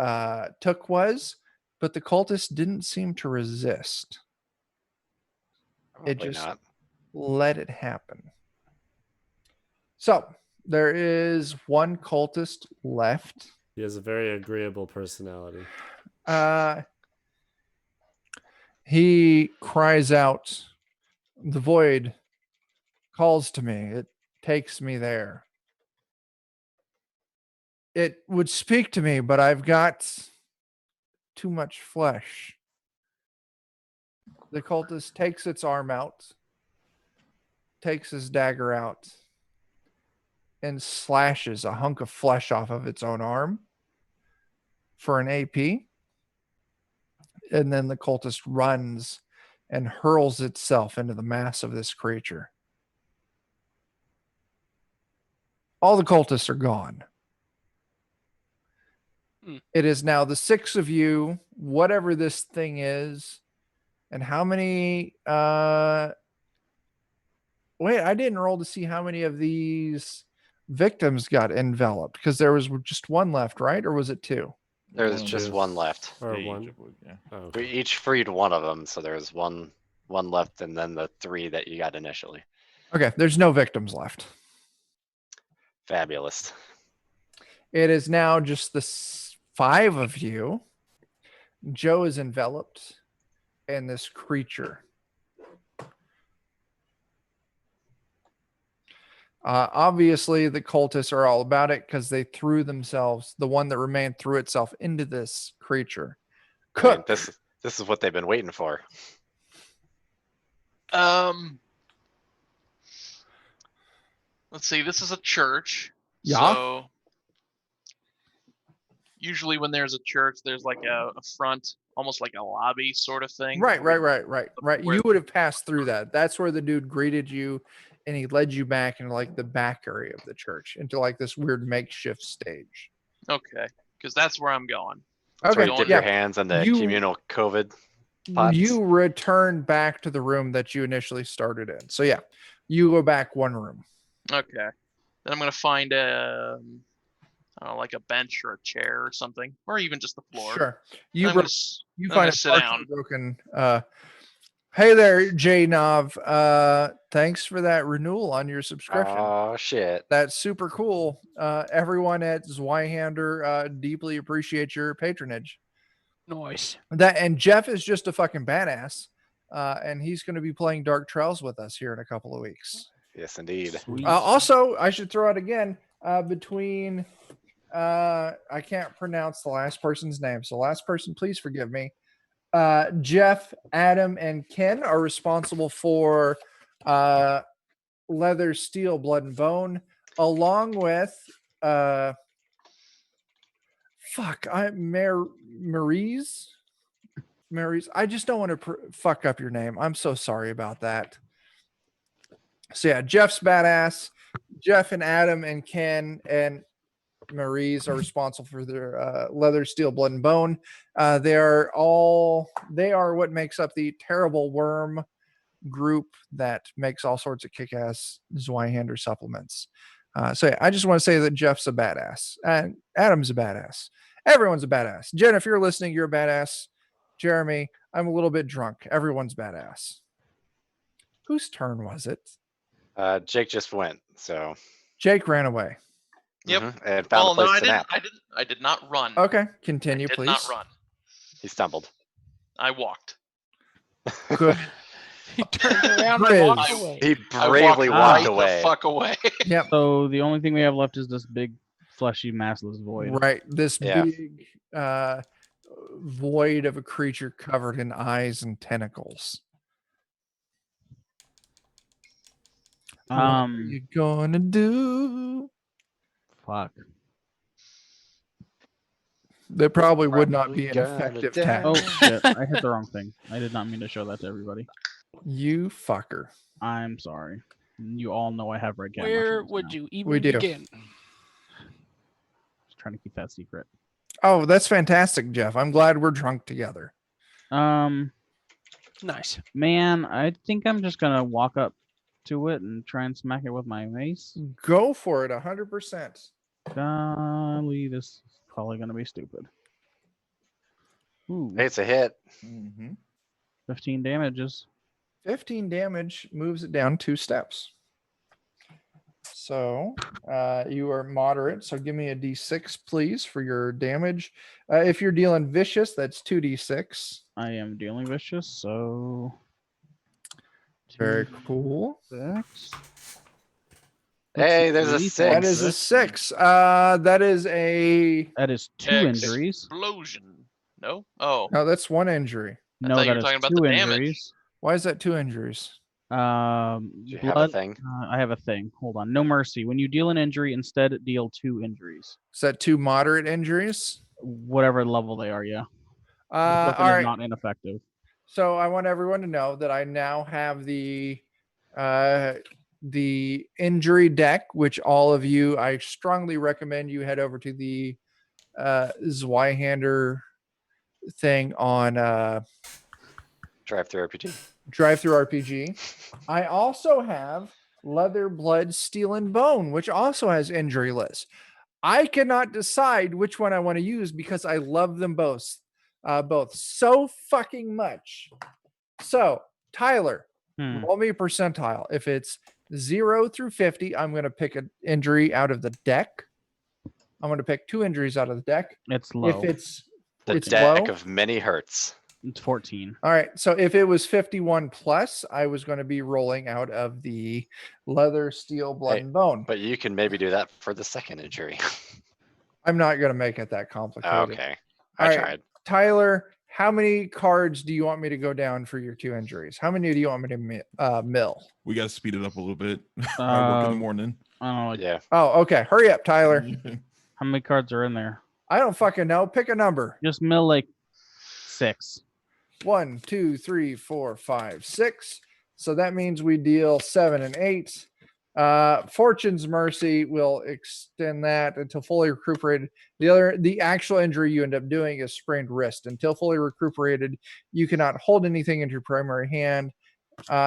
Took was, but the cultist didn't seem to resist. Probably It just not. let it happen. So there is one cultist left. He has a very agreeable personality. He cries out, "The void calls to me. It takes me there. It would speak to me, but I've got too much flesh." The cultist takes its arm out, takes his dagger out, and slashes a hunk of flesh off of its own arm for an AP. And then the cultist runs and hurls itself into the mass of this creature. All the cultists are gone. It is now the six of you, whatever this thing is. And how many wait, I didn't roll to see how many of these victims got enveloped because there was just one left, right? Or was it two? There's just one left. Or Stage, one. I believe, yeah. Oh, We each freed one of them, so there's one left, and then the three that you got initially. Okay, there's no victims left. Fabulous. It is now just the five of you. Joe is enveloped in this creature. Obviously, the cultists are all about it because they threw themselves, the one that remained threw itself into this creature. I mean, Cook. this is what they've been waiting for. Let's see. This is a church. Yeah. So usually when there's a church, there's like a front, almost like a lobby sort of thing. Right. Where- You would have passed through that. That's where the dude greeted you and he led you back into like the back area of the church into like this weird makeshift stage. Okay, because that's where I'm going. That's where Okay. you dip Yeah. your hands in the communal COVID pots. You return back to the room that you initially started in. So yeah, you go back one room. Okay. Then I'm gonna find like a bench or a chair or something, or even just the floor. Sure. And You I'm bro- gonna s- you I'm find gonna a sit partially down. broken hey there, J Nav. Thanks for that renewal on your subscription. Oh shit. That's super cool. Everyone at Zweihander deeply appreciate your patronage. Nice. And Jeff is just a fucking badass. And he's going to be playing Dark Trails with us here in a couple of weeks. Yes, indeed. Sweet. Also, I should throw out again between I can't pronounce the last person's name, so last person, please forgive me. Jeff, Adam, and Ken are responsible for leather, steel, blood, and bone, along with Marie's. I just don't want to fuck up your name. I'm so sorry about that. So yeah, Jeff's badass. Jeff and Adam and Ken and Marie's are responsible for their leather, steel, blood, and bone. They are what makes up the terrible worm group that makes all sorts of kick-ass Zweihander supplements. So yeah, I just want to say that Jeff's a badass and Adam's a badass. Everyone's a badass. Jen, if you're listening, you're a badass. Jeremy, I'm a little bit drunk. Everyone's badass. Whose turn was it? Jake just went, so. Jake ran away. Yep. And found a place I to nap. I did not run. Okay, continue, I did please. not run. He stumbled. I walked. Good. He turned around Grizz. and walked away. He I bravely walked walked right away. the fuck away. Yep. So the only thing we have left is this big, fleshy, massless void. Right. This Yeah. big void of a creature covered in eyes and tentacles. What are you gonna do? Fuck. That probably would not Probably be an gonna effective die. tactic. Oh shit! I hit the wrong thing. I did not mean to show that to everybody. You fucker. I'm sorry. You all know I have red cat. Where mushrooms would now. you even We do. begin? Just trying to keep that secret. Oh, that's fantastic, Jeff. I'm glad we're drunk together. Nice. Man, I think I'm just gonna walk up to it and try and smack it with my mace. Go for it, 100%. Golly, this is probably gonna be stupid. Ooh, Hey, it's a hit. 15 damages. 15 damage moves it down 2 steps. So you are moderate. So give me a d6, please, for your damage. If you're dealing vicious, that's 2d6. I am dealing vicious, so Very cool. 6. Hey, there's a Three, six. That is a 6. That is a That is 2 injuries. Explosion. No? Oh. no. That's 1 injury. I No, thought you that were is talking about 2 the damage. injuries. Why is that 2 injuries? Do you have a Blood. thing? I have a thing. Hold on. No mercy. When you deal an injury, instead deal 2 injuries. Is that 2 moderate injuries? Whatever level they are, yeah. All All right. not ineffective. So I want everyone to know that I now have the injury deck, which all of you, I strongly recommend you head over to the Zweihander thing on Drive-through RPG. Drive-through RPG. I also have Leather, Blood, Steel, and Bone, which also has injury lists. I cannot decide which one I want to use because I love them both so fucking much. So, Tyler, roll me a percentile. If it's 0 through 50, I'm going to pick an injury out of the deck. I'm going to pick 2 injuries out of the deck. It's low. If it's The it's deck low. of many hurts. It's 14. All right. So if it was 51 plus, I was going to be rolling out of the leather, steel, blood, Hey, and bone. But you can maybe do that for the second injury. I'm not going to make it that complicated. Okay. All I right. tried. Tyler, how many cards do you want me to go down for your 2 injuries? How many do you want me to mill? We got to speed it up a little bit. I work in the morning. I don't know. Like, Yeah. Oh, okay. Hurry up, Tyler. how many cards are in there? I don't fucking know. Pick a number. Just mill like 6. 1, 2, 3, 4, 5, 6. So that means we deal 7 and 8. Fortune's Mercy will extend that until fully recuperated. The actual injury you end up doing is sprained wrist. Until fully recuperated, you cannot hold anything into your primary hand.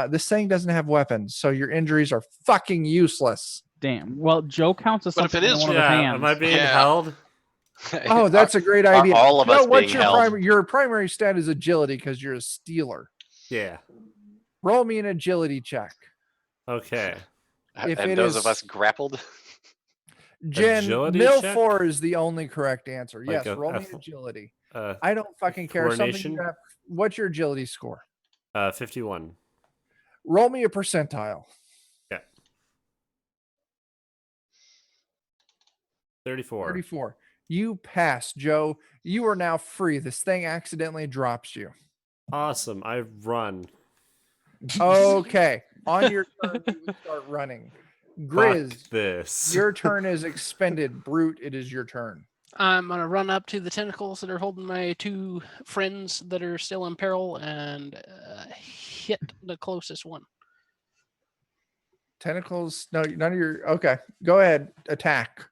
This thing doesn't have weapons, so your injuries are fucking useless. Damn. Well, Joe counts as But if something it in is- one of his Yeah, hands. am I being Yeah. held? Oh, that's a great are idea. all of us what's being your held? your primary stat is agility because you're a stealer. Yeah. Roll me an agility check. Okay. If And it those is- of us grappled. Jen, Agility mill check? 4 is the only correct answer. Like Yes, a- roll a me f- agility. Uh, I don't fucking care. Something coordination? you have. What's your agility score? 51. Roll me a percentile. 34. 34. You pass, Joe. You are now free. This thing accidentally drops you. Awesome. I run. Okay. On your turn, you start running. Grizz, Fuck this. your turn is expended. Brute, it is your turn. I'm gonna run up to the tentacles that are holding my two friends that are still in peril and hit the closest one. Tentacles. No, none of your. Okay. Go ahead. Attack.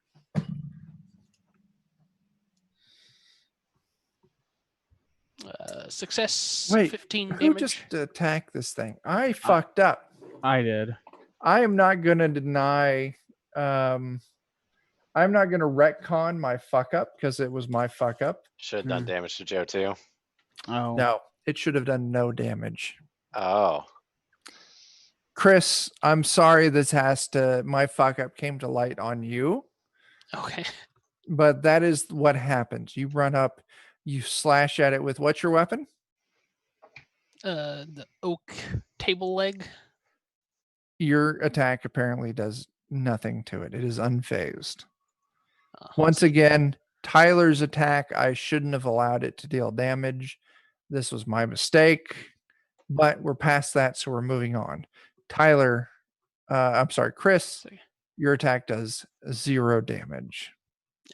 Success. Wait, 15 Who damage. just attacked this thing? I fucked up. I did. I am not going to deny. I'm not going to retcon my fuck up because it was my fuck up. Should have done damage to Joe too. Oh. No, it should have done no damage. Oh. Chris, I'm sorry this my fuck up came to light on you, Okay. but that is what happens. You run up, you slash at it with what's your weapon? The oak table leg. Your attack apparently does nothing to it. It is unfazed. Let's Once see. again, Tyler's attack, I shouldn't have allowed it to deal damage. This was my mistake, but we're past that, so we're moving on. Tyler, I'm sorry, Chris, your attack does 0 damage.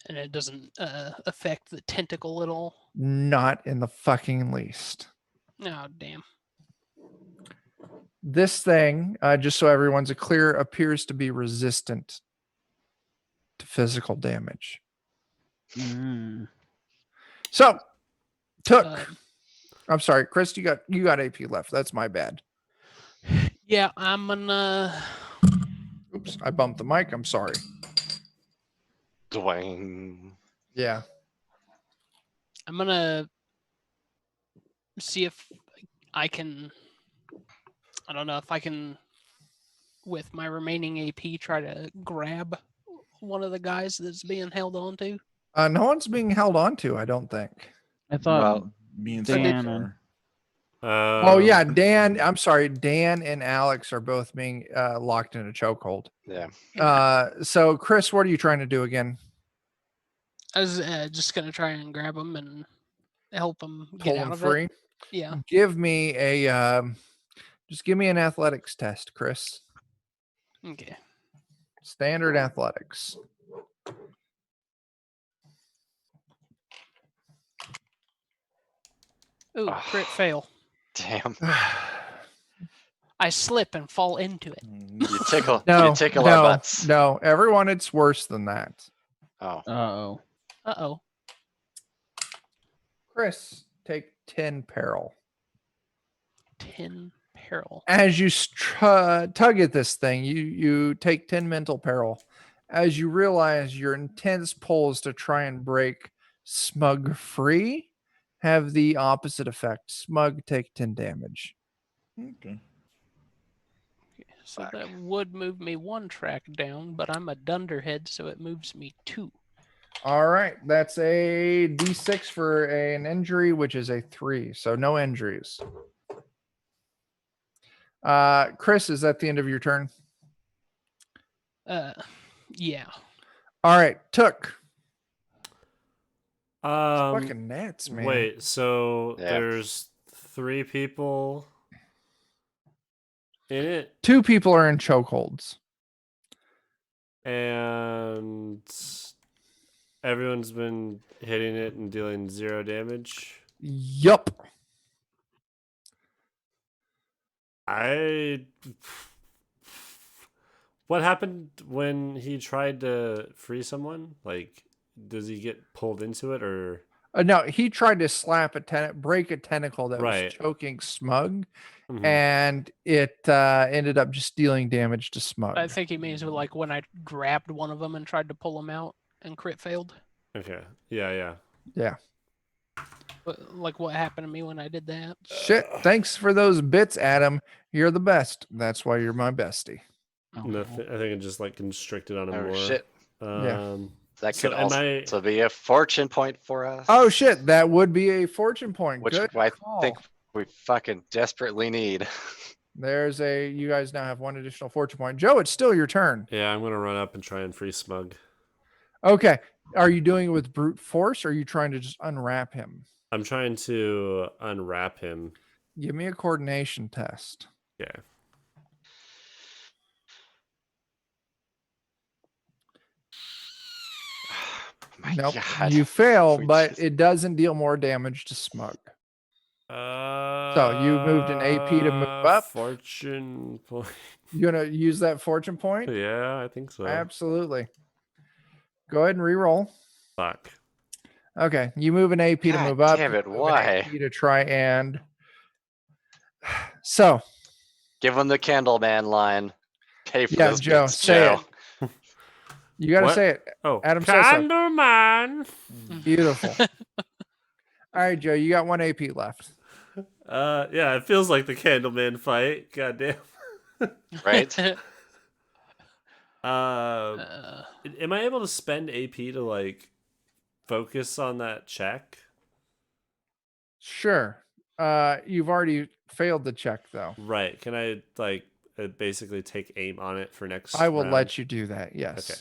And it doesn't affect the tentacle at all. Not in the fucking least. Oh, damn. This thing, just so everyone's clear, appears to be resistant to physical damage. Mm. So, Took. Um, I'm sorry, Chris, you got AP left. That's my bad. yeah, I'm gonna. Oops, I bumped the mic. I'm sorry. Dwayne. Yeah. I'm gonna see if I can. I don't know if I can, with my remaining AP, try to grab one of the guys that's being held on to. No one's being held on to, I don't think. I thought Well, Me and Dan Sam and- are. Oh yeah, Dan. I'm sorry, Dan and Alex are both being locked in a chokehold. Yeah. So Chris, what are you trying to do again? I was just gonna try and grab him and help him get Pull out him of free. it. Yeah. Give me a just give me an athletics test, Chris. Okay. Standard athletics. Ooh, crit fail. Damn. I slip and fall into it. You tickle. No, you tickle our butts. no, everyone, it's worse than that. Oh. Uh-oh. Uh-oh. Chris, take 10 peril. 10 peril. As you tug at this thing, you take 10 mental peril. As you realize your intense pulls to try and break Smug free have the opposite effect. Smug take 10 damage. Okay. So Fuck. that would move me 1 track down, but I'm a dunderhead, so it moves me 2. All right, that's a d6 for an injury, which is a 3, so no injuries. Chris, is that the end of your turn? Yeah. All right, Took. Um, Fucking gnats, man. Wait, so Yeah. there's 3 people in it, 2 people are in chokeholds. and everyone's been hitting it and dealing 0 damage. Yup. What happened when he tried to free someone? Like, does he get pulled into it, or? No, he tried to slap break a tentacle that Right. was choking Smug, Mhm. and it ended up just dealing damage to Smug. I think he means with, like, when I grabbed one of them and tried to pull him out and crit failed. Okay. Yeah. Yeah. Like, what happened to me when I did that? Shit. Thanks for those bits, Adam. You're the best. That's why you're my bestie. Nothing, I think it just like constricted on him Oh more. shit. Yeah. That So could am also be a fortune point for us. Oh shit, that would be a fortune point. Which Good I call. think we fucking desperately need. You guys now have 1 additional fortune point. Joe, it's still your turn. Yeah, I'm gonna run up and try and free Smug. Okay. Are you doing it with brute force or are you trying to just unwrap him? I'm trying to unwrap him. Give me a coordination test. Okay. My Nope. God. You fail, We but just- it doesn't deal more damage to Smug. So you moved an AP to move up. Fortune point. You gonna use that fortune point? Yeah, I think so. Absolutely. Go ahead and re-roll. Fuck. Okay, you move an AP to God move up. damn you it, move an why? AP to try and. So Give him the Candleman line. Pay for yeah, those Joe, bits, say Joe. it. You got to What? say it. Oh, Adam says so. Candleman. Beautiful. All right, Joe, you got 1 AP left. Yeah, it feels like the Candleman fight. Goddamn. Right? Am I able to spend AP to like focus on that check? Sure. You've already failed the check though. Right. Can I like basically take aim on it for next I will round? let you do that. Yes. Okay.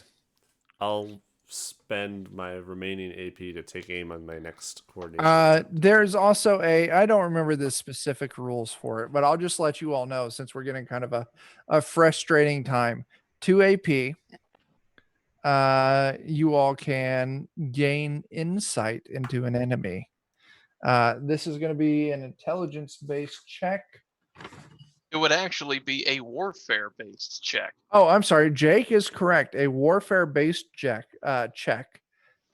I'll spend my remaining AP to take aim on my next coordination. round. There's also I don't remember the specific rules for it, but I'll just let you all know since we're getting kind of a frustrating time. 2 AP. You all can gain insight into an enemy. This is going to be an intelligence-based check. It would actually be a warfare-based check. Oh, I'm sorry. Jake is correct. A warfare-based check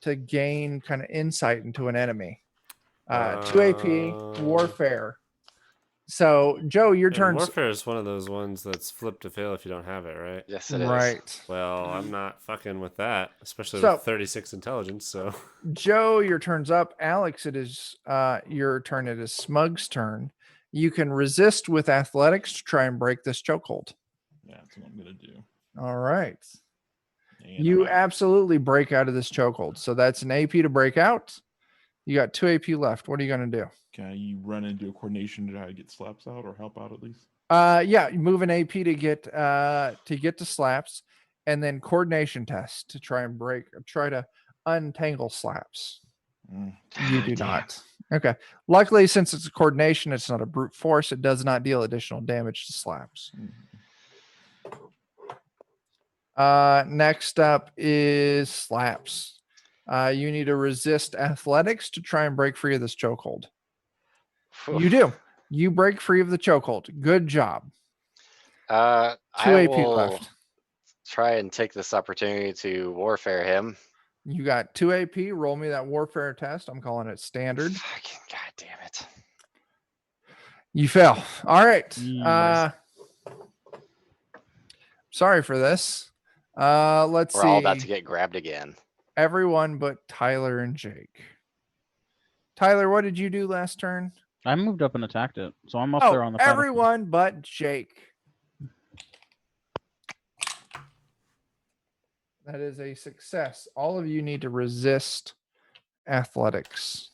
to gain kind of insight into an enemy. 2 AP warfare. So, Joe, your And turn. warfare is one of those ones that's flip to fail if you don't have it, right? Yes, it is. Right. Well, I'm not fucking with that, especially So- with 36 intelligence. So Joe, your turn's up. Alex, it is your turn. It is Smug's turn. You can resist with athletics to try and break this chokehold. Yeah, that's what I'm gonna do. All right. And You I'm out. absolutely break out of this chokehold. So that's an AP to break out. You got 2 AP left. What are you going to do? Can you run and do a coordination to try to get slaps out or help out at least? Yeah, you move an AP to get to slaps, and then coordination test to try to untangle slaps. You do Damn. not. Okay. Luckily, since it's a coordination, it's not a brute force. It does not deal additional damage to slaps. Next up is slaps. You need to resist athletics to try and break free of this chokehold. You do. You break free of the chokehold. Good job. 2 I AP will left. try and take this opportunity to warfare him. You got 2 AP. Roll me that warfare test. I'm calling it standard. Fucking goddamn it. You fail. All right. Yes. Sorry for this. Let's We're see. all about to get grabbed again. Everyone but Tyler and Jake. Tyler, what did you do last turn? I moved up and attacked it, so I'm up there on the pedestal. everyone but Jake. That is a success. All of you need to resist athletics.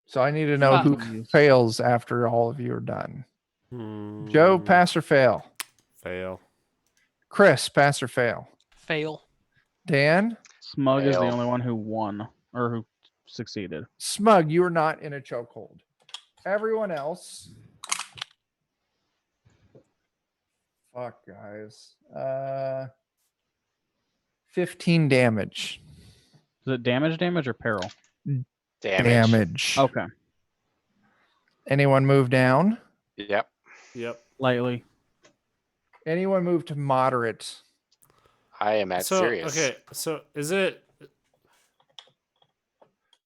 So I need to know who Jeez. fails after all of you are done. Joe, pass or fail? Fail. Chris, pass or fail? Fail. Dan? Smug is the Fail. only one who won or who succeeded. Smug, you are not in a chokehold. Everyone else. Fuck, guys. 15 damage. Is it damage or peril? Damage. Okay. Anyone move down? Yep. Yep. Lightly. Anyone move to moderate? I am at So serious. okay, so is it?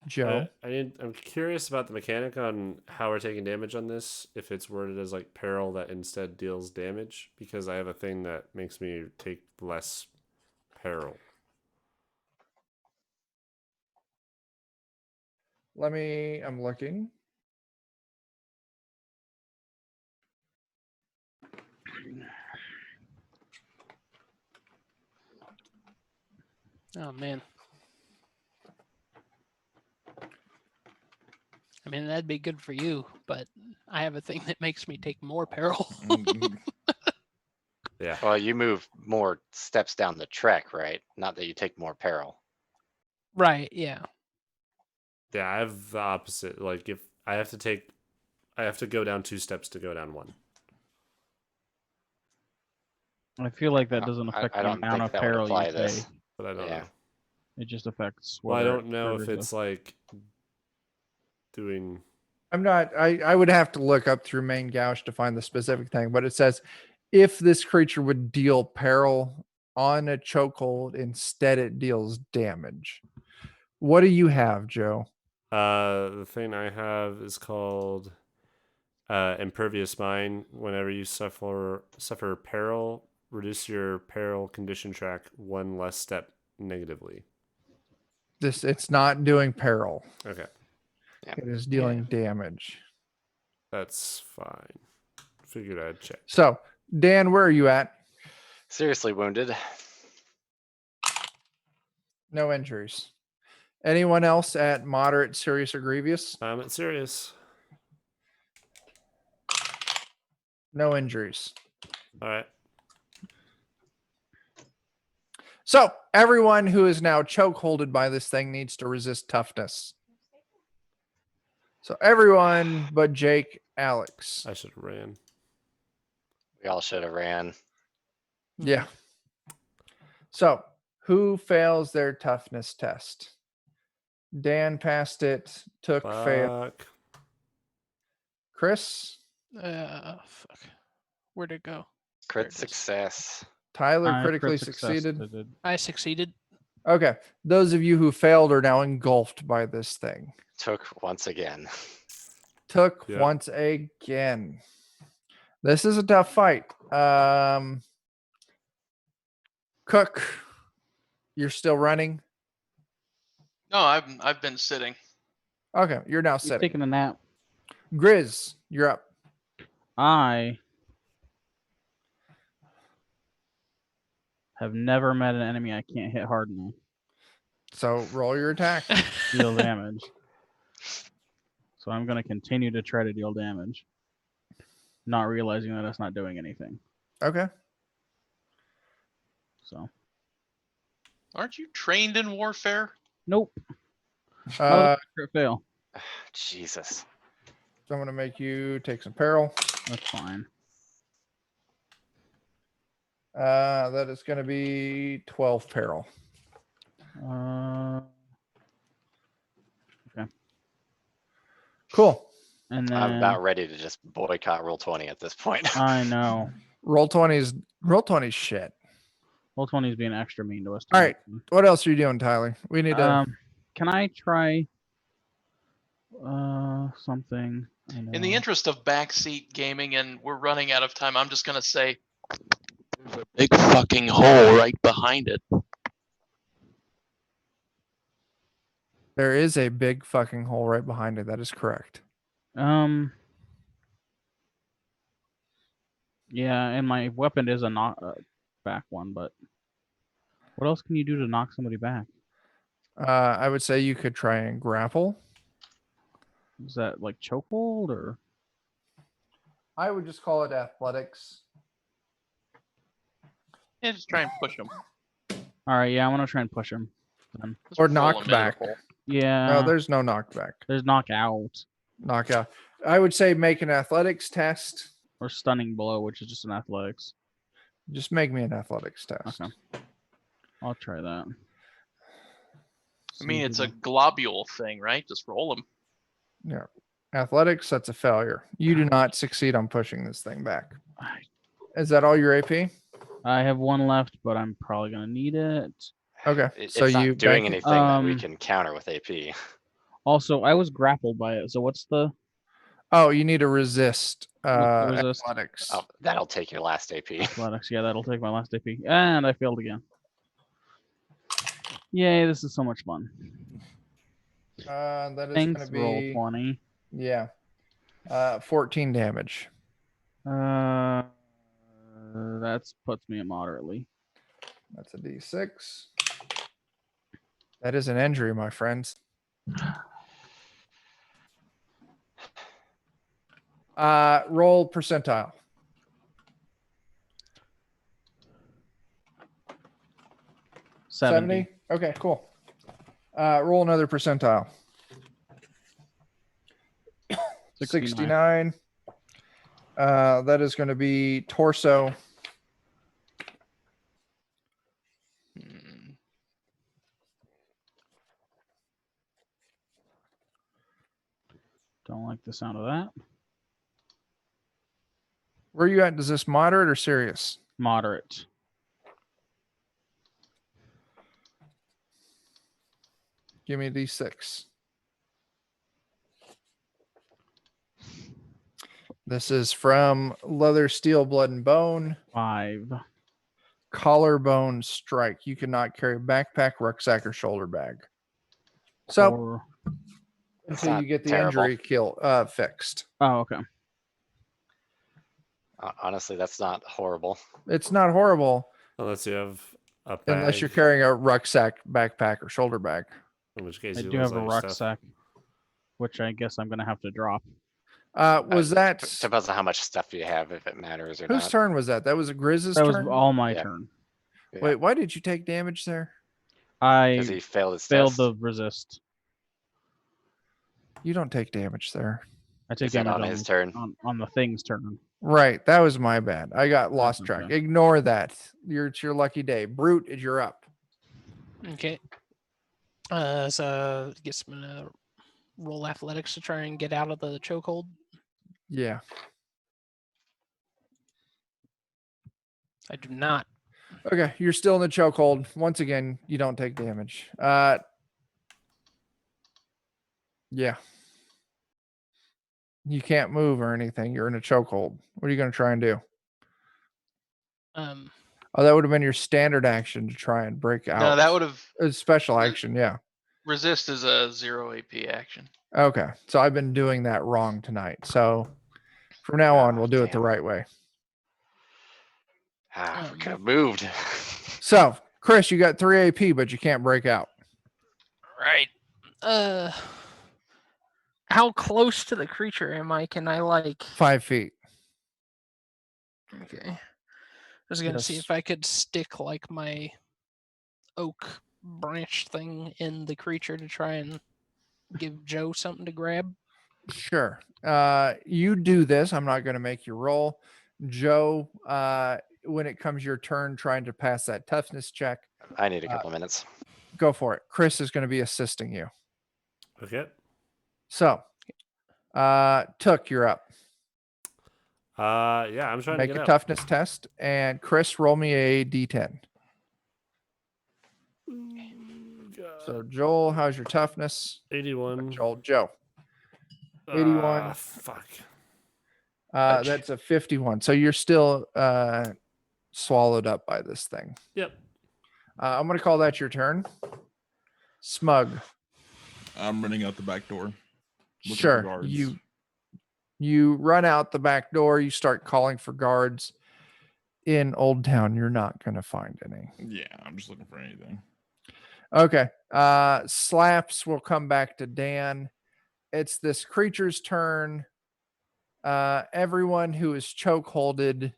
Joe? I'm curious about the mechanic on how we're taking damage on this. If it's worded as like peril that instead deals damage, because I have a thing that makes me take less peril. I'm looking. Oh man. I mean, that'd be good for you, but I have a thing that makes me take more peril. Yeah. Well, you move more steps down the trek, right? Not that you take more peril. Right. Yeah. Yeah, I have the opposite. Like if I have to go down 2 steps to go down 1. I feel like that doesn't affect I the don't amount think of that would peril you apply take. this. But I don't Yeah. know. It just affects Well, I whether don't know if triggers it's like doing. I'm not. I would have to look up through main gouge to find the specific thing, but it says if this creature would deal peril on a chokehold, instead it deals damage. What do you have, Joe? The thing I have is called Impervious Mind. Whenever you suffer peril, reduce your peril condition track 1 less step negatively. It's not doing peril. Okay, Yeah. It is dealing damage. that's fine. Figured I'd check. So, Dan, where are you at? Seriously wounded. No injuries. Anyone else at moderate, serious, or grievous? I'm at serious. No injuries. All right. So, everyone who is now chokeholded by this thing needs to resist toughness. So, everyone but Jake, Alex. I should have ran. We all should have ran. Yeah. So, who fails their toughness test? Dan passed it. Took fail. Fuck. Chris, Fuck. Where'd it go? There Crit it is. success. Tyler I critically crit success succeeded. did it. I succeeded. Okay. Those of you who failed are now engulfed by this thing. Took once again. Took Yeah. once again. This is a tough fight. Cook, you're still running. No, I've been sitting. Okay, you're now He's sitting. taking a nap. Grizz, you're up. I have never met an enemy I can't hit hard enough. So roll your attack. Deal damage. So I'm going to continue to try to deal damage, not realizing that it's not doing anything. Okay. So Aren't you trained in warfare? nope. Uh, Crit fail. Jesus. so I'm gonna make you take some peril. That's fine. That is gonna be 12 peril. Cool. And then I'm about ready to just boycott Roll20 at this point. I know. Roll 20's shit. Roll20 is being extra mean to us. All right. What else are you doing, Tyler? We need to. Can I try something? I In the know. interest of backseat gaming, and we're running out of time, I'm just gonna say there's a big fucking hole right behind it. There is a big fucking hole right behind it. That is correct. Yeah, and my weapon is a knock back one, but what else can you do to knock somebody back? I would say you could try and grapple. Is that like chokehold or? I would just call it athletics. Yeah, just try and push him. All right, yeah, I'm gonna try and push him. Then. Just Or pull knock him into back. the hole. Yeah. No, there's no knockback. there's knockout Knockout. I would say make an athletics test. or stunning blow, which is just an athletics. Just make me an athletics test. Okay. I'll try that. I mean, it's a globule thing, right? Just roll him. Yeah. Athletics, that's a failure. You do not succeed on pushing this thing back. Is that all your AP? I have one left, but I'm probably gonna need it. Okay. It's So not you doing bank- anything that we Um, can counter with AP. Also, I was grappled by it. So what's the Oh, you need to resist resist? athletics. Oh, that'll take your last AP. athletics? Yeah, that'll take my last AP, and I failed again. Yay! This is so much fun. That is Thanks, going to roll be 20. 14 damage. That puts me at moderately. That's a D6. That is an injury, my friends. Roll percentile. 70. Okay, cool. Roll another percentile. 69. That is going to be torso. Hmm. Don't like the sound of that. Where are you at? Is this moderate or serious? Moderate. Give me a D6. This is from leather, steel, blood, and bone. 5. Collarbone strike. You cannot carry backpack, rucksack, or shoulder bag. So 4. It's until you not get the terrible. injury fixed. Oh, okay. Honestly, that's not horrible. It's not horrible Unless you have a bag. unless you're carrying a rucksack, backpack, or shoulder bag. In which case I you do lose have a all your stuff. rucksack, which I guess I'm going to have to drop. Was that Depends on how much stuff you have, if it matters or whose not. turn was that? That was a Grizz's That was turn. all my Yeah. turn. Yeah, Wait, why did you take damage there? because I he failed his failed test. the resist. You don't take damage there. I He take said damage on his turn. on the thing's turn. Right, that was my bad. I got lost That's track. okay. Ignore that. It's your lucky day. Brute, you're up. Okay. So I guess I'm gonna roll athletics to try and get out of the chokehold. Yeah. I do not. Okay, you're still in the chokehold. Once again, you don't take damage. Yeah. You can't move or anything. You're in a chokehold. What are you going to try and do? Um, Oh, that would have been your standard action to try and break out. No, that would have a special action. Yeah. resist is a 0 AP action. Okay. So I've been doing that wrong tonight. So from now on, we'll do it the Damn. right way. We could have moved. So, Chris, you got 3 AP, but you can't break out. right. How close to the creature am I? Can I 5 feet. Okay. I was gonna see Yes. if I could stick my oak branch thing in the creature to try and give Joe something to grab. Sure. You do this. I'm not going to make you roll. Joe, when it comes your turn trying to pass that toughness check, I need a couple of minutes. go for it. Chris is going to be assisting you. Okay. So, Took, you're up. Yeah, I'm trying Make to a get up. toughness test. And Chris, roll me a D10. So, Joel, how's your toughness? 81. Joe. 81. Fuck. That's a 51. So you're still swallowed up by this thing. Yep. I'm going to call that your turn. Smug. I'm running out the back door. looking for Sure. guards. You run out the back door. You start calling for guards. In Old Town, you're not going to find any. Yeah, I'm just looking for anything. Okay. Slaps will come back to Dan. It's this creature's turn. Everyone who is chokeholded.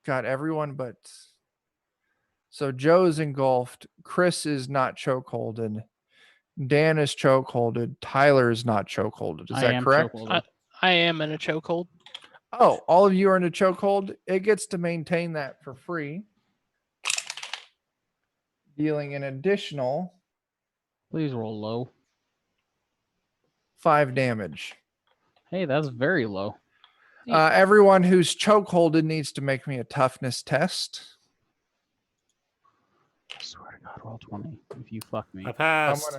Got everyone but. So Joe's engulfed. Chris is not chokeholded. Dan is chokeholded. Tyler is not chokeholded. Is I that am correct? chokeholded. I am in a chokehold. Oh, all of you are in a chokehold. It gets to maintain that for free. Dealing an additional Please roll low. 5 damage. Hey, that's very low. Everyone who's chokeholded needs to make me a toughness test. I swear to God, roll 20. If you fuck me. I I'm passed.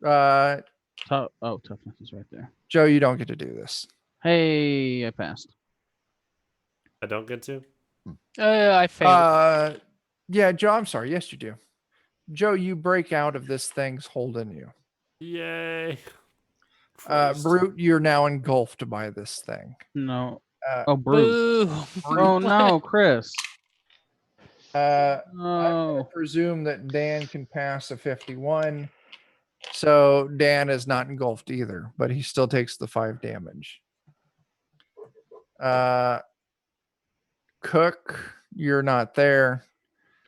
gonna. Toughness is right there. Joe, you don't get to do this. Hey, I passed. I don't get to. I failed. Yeah, Joe, I'm sorry. Yes, you do. Joe, you break out of this thing's holding you. Yay. Christ. Brute, you're now engulfed by this thing. No. Oh, Brute. Boo. Oh no, Chris. I'm gonna No. presume that Dan can pass a 51. So Dan is not engulfed either, but he still takes the 5 damage. Cook, you're not there.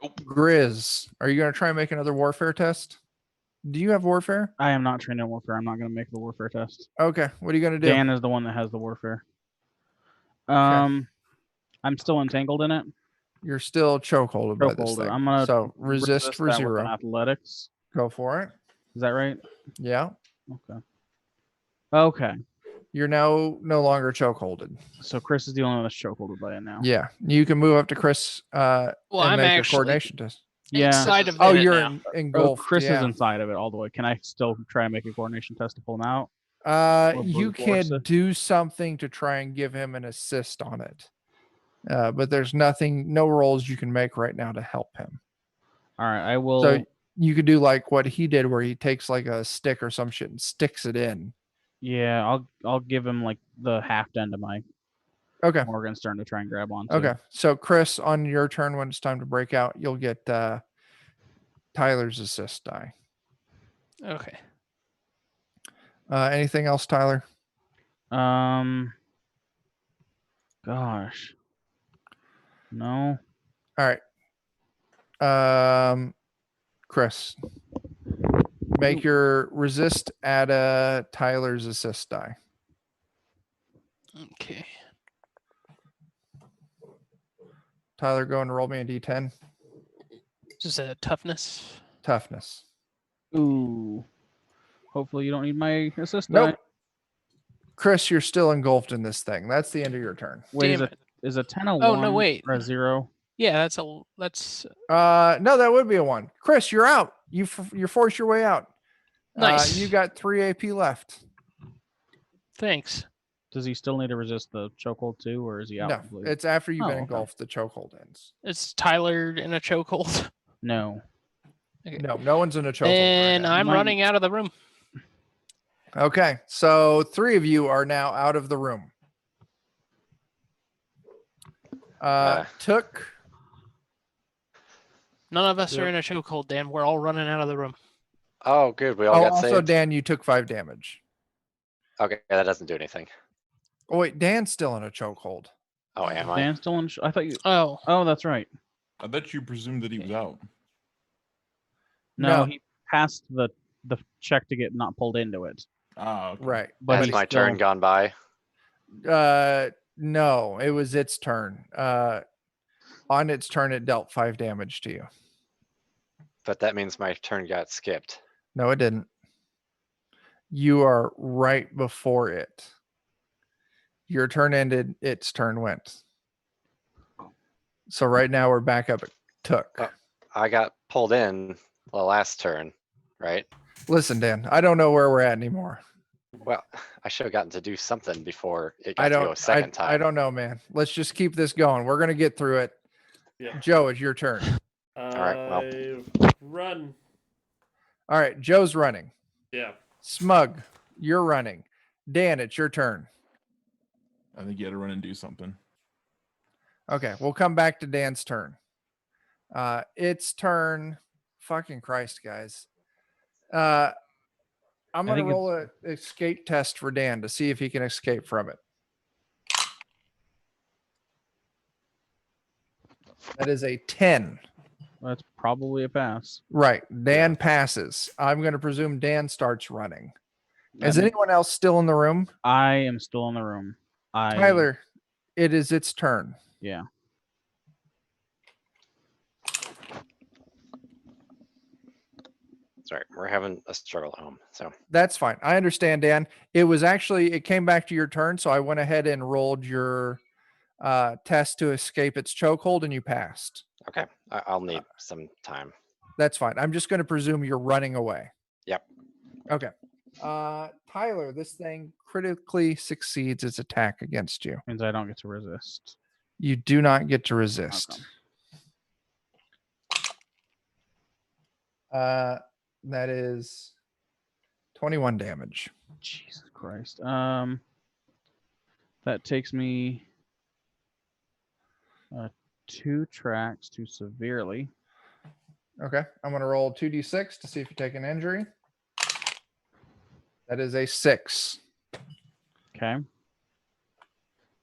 Grizz, are you going to try and make another warfare test? Do you have warfare? I am not trained in warfare. I'm not going to make the warfare test. Okay. What are you going to do? Dan is the one that has the warfare. I'm still entangled in it. You're still chokeholded by this Chokehold. thing. I'm gonna So resist for that with 0. an athletics. Go for it. Is that right? Yeah. Okay. Okay. You're now no longer chokeholded. So Chris is the only one that's chokeholded by it now. Yeah. You can move up to Chris and I'm make a actually coordination test. Yeah. inside of Oh, it you're now. engulfed. Chris yeah. is inside of it all the way. Can I still try and make a coordination test to pull him out? You brute force can it? do something to try and give him an assist on it. But there's no rolls you can make right now to help him. All right, I will. So you could do like what he did, where he takes like a stick or some shit and sticks it in. Yeah, I'll give him like the half end of my Okay. Morgenstern to try and grab onto. Okay. So Chris, on your turn when it's time to break out, you'll get Tyler's assist die. Okay. Anything else, Tyler? Gosh. No. All right. Chris, make your resist add Tyler's assist die. Okay. Tyler, go and roll me a d10. Just a toughness. Toughness. Ooh. Hopefully you don't need my assist Nope. die. Chris, you're still engulfed in this thing. That's the end of your turn. Wait, Damn it. is a 10 a Oh, 1 no, wait. or a 0? Yeah, that's No, that would be a 1. Chris, you're out. You force your way out. nice. You got 3 AP left. Thanks. Does he still need to resist the chokehold too, or is he out No, completely? it's after you've been okay. engulfed. The chokehold ends. Is Tyler in a chokehold? No. Okay. No one's in a chokehold. And right now. I'm running out of the room. Okay, so 3 of you are now out of the room. Took. None of us are in a chokehold, Dan. We're all running out of the room. Oh, good. We all got Also, saved. Dan, you took 5 damage. Okay, that doesn't do anything. Oh wait, Dan's still in a chokehold. Oh, am I? Dan's still in. I thought you. Oh. Oh, that's right. I bet you presumed that he was out. No, No. he passed the check to get not pulled into it. Ah, okay. Right. But Has he's my turn still- gone by? No, it was its turn. On its turn, it dealt 5 damage to you. But that means my turn got skipped. No, it didn't. You are right before it. Your turn ended, its turn went. So right now we're back up at Took. Oh. I got pulled in the last turn, right? Listen, Dan, I don't know where we're at anymore. Well, I should have gotten to do something before it got I to go don't a second time. I don't know, man. Let's just keep this going. We're gonna get through it. Yeah. Joe, it's your turn. right, well. Run. All right, Joe's running. Yeah. Smug, you're running. Dan, it's your turn. I think you had to run and do something. Okay, we'll come back to Dan's turn. Its turn. Fucking Christ, guys. I'm gonna think roll an escape test for Dan to see if he can escape from it. That is a 10. That's probably a pass. Right. Dan passes. I'm going to presume Dan starts running. Is That- anyone else still in the room? I am still in the room. Tyler, it is its turn. Yeah. Sorry, we're having a struggle at home. So That's fine. I understand, Dan. It came back to your turn, so I went ahead and rolled your test to escape its chokehold, and you passed. okay, I'll need some time. That's fine. I'm just going to presume you're running away. Yep. Okay. Tyler, this thing critically succeeds its attack against you. Means I don't get to resist. You do not get to resist. That is 21 damage. Jesus Christ. That takes me 2 tracks to severely. Okay. I'm going to roll 2d6 to see if you take an injury. That is a 6. Okay.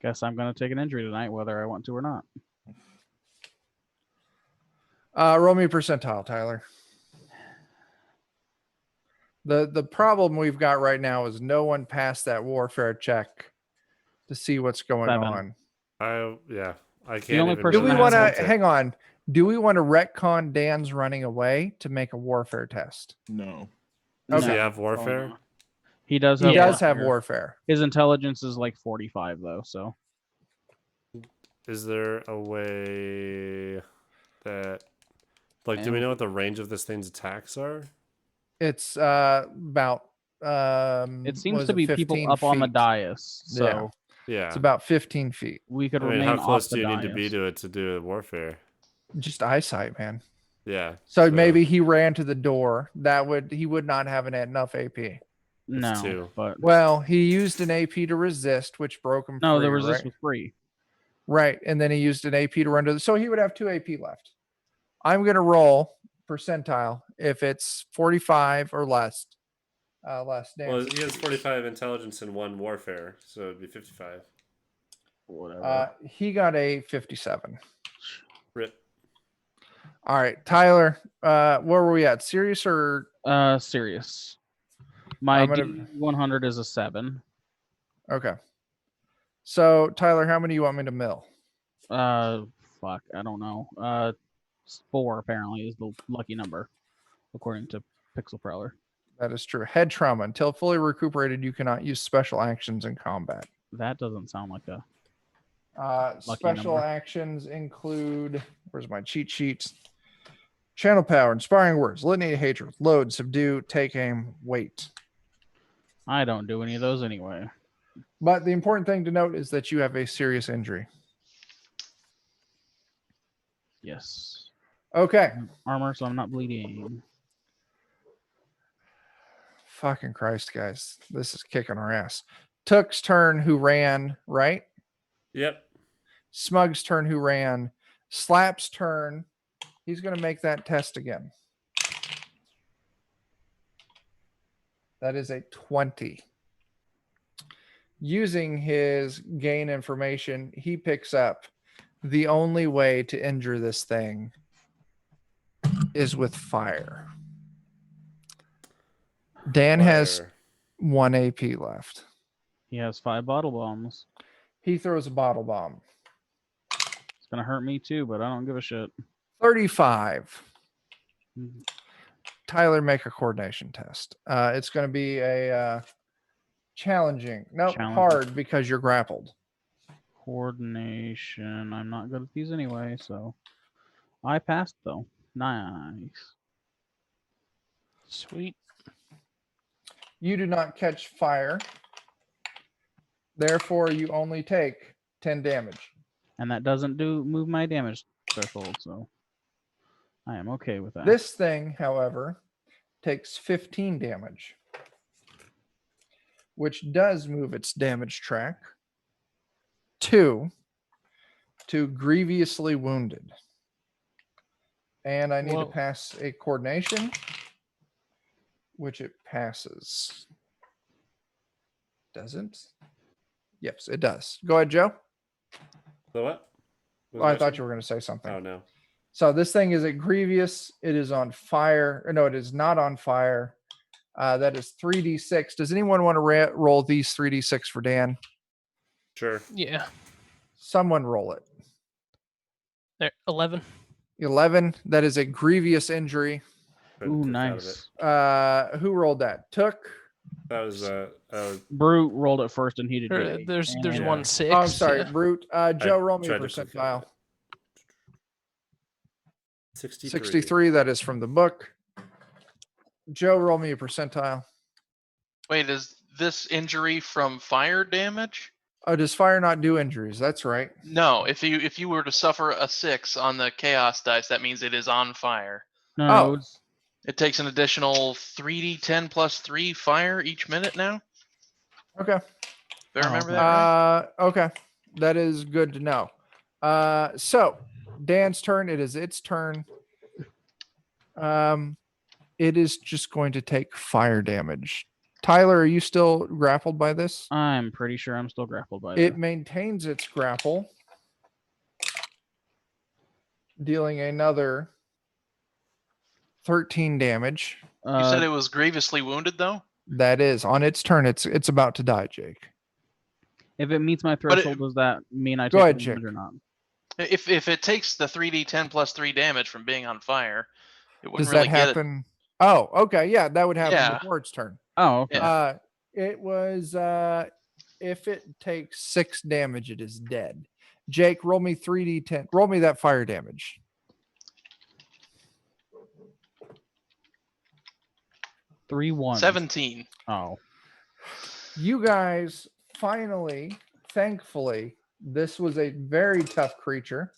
Guess I'm going to take an injury tonight, whether I want to or not. Roll me a percentile, Tyler. The problem we've got right now is no one passed that warfare check to see what's going 7. on. I can't only even person Do we that want to attempt it. hang on? Do we want to retcon Dan's running away to make a warfare test? No. Does he Okay. have warfare? He does He have does have warfare. warfare. His intelligence is like 45 though, so Is there a way that, like, do we know what the range of this thing's attacks are? It's about it seems was to it be people 15 up on the feet? dais. So Yeah. It's about 15 feet. we could I mean, remain how close off do the you dais. need to be to it to do warfare? Just eyesight, man. Yeah. So maybe he ran to the door. He would not have enough AP. No, 2. but Well, he used an AP to resist, which broke him no, free, the resist right? was free. Right, and then he used an AP to run to the. So he would have 2 AP left. I'm gonna roll percentile if it's 45 or less. Less. Well, Dan. he has 45 intelligence and 1 warfare, so it'd be 55. Whatever. He got a 57. Rip. All right, Tyler. Where were we at? Serious or Serious. My I'm gonna- D100 is a 7. okay? So Tyler, how many do you want me to mill? Fuck, I don't know. 4 apparently is the lucky number, according to Pixel Prowler. That is true. Head trauma. Until fully recuperated, you cannot use special actions in combat. That doesn't sound like a Lucky Special number. actions include, where's my cheat sheets? Channel power, inspiring words, litany of hatred, load, subdue, take aim, wait. I don't do any of those anyway. But the important thing to note is that you have a serious injury. Yes. Okay. Armor, so I'm not bleeding. Fucking Christ, guys. This is kicking our ass. Took's turn, who ran, right? Yep. Smug's turn, who ran. Slap's turn. He's going to make that test again. That is a 20. Using his gain information, he picks up the only way to injure this thing is with fire. Dan has Fire. 1 AP left. He has 5 bottle bombs. He throws a bottle bomb. It's gonna hurt me too, but I don't give a shit. 35. Mhm. Tyler, make a coordination test. It's going to be a challenging. Nope, Challenging. hard because you're grappled. Coordination. I'm not good at these anyway, so I passed though. Nice. Sweet. You do not catch fire. Therefore, you only take 10 damage. And that doesn't move my damage threshold, so I am okay with that. This thing, however, takes 15 damage, which does move its damage track to grievously wounded. And I need Whoa. to pass a coordination, which it passes. Doesn't? Yes, it does. Go ahead, Joe. The what? Oh, I thought you were going to say something. Oh, no. So this thing is at grievous. It is on fire. Or no, it is not on fire. That is 3d6. Does anyone want to roll these 3d6 for Dan? Sure. Yeah. Someone roll it. There. 11. 11. That is a grievous injury. Couldn't Ooh, click out of it. nice. Who rolled that? Took. That was Brute rolled it first and he did. Or good. there's And- 1 6. Oh, I'm sorry, yeah. Brute. Joe, roll me a tried to click percentile. out of it. 63. 63. That is from the book. Joe, roll me a percentile. Wait, is this injury from fire damage? Oh, does fire not do injuries? That's right. No, if you were to suffer a 6 on the chaos dice, that means it is on fire. No, Oh. it was- It takes an additional 3d10 plus 3 fire each minute now. Okay. Do I remember okay. that right? Okay. That is good to know. So Dan's turn. It is its turn. It is just going to take fire damage. Tyler, are you still grappled by this? I'm pretty sure I'm still grappled by It that. maintains its grapple, dealing another 13 damage. You said it was grievously wounded, though? That is on its turn. It's about to die, Jake. If it meets my But it- threshold, does that mean I Go take ahead, the damage Jake. or not? If it takes the 3d10 plus 3 damage from being on fire, it wouldn't Does really that get it. happen? Oh, okay. Yeah, that would happen Yeah. before its turn. Oh, okay. Yeah. It was if it takes 6 damage, it is dead. Jake, roll me 3d10. Roll me that fire damage. 3 1. 17. Oh. You guys finally, thankfully, this was a very tough creature.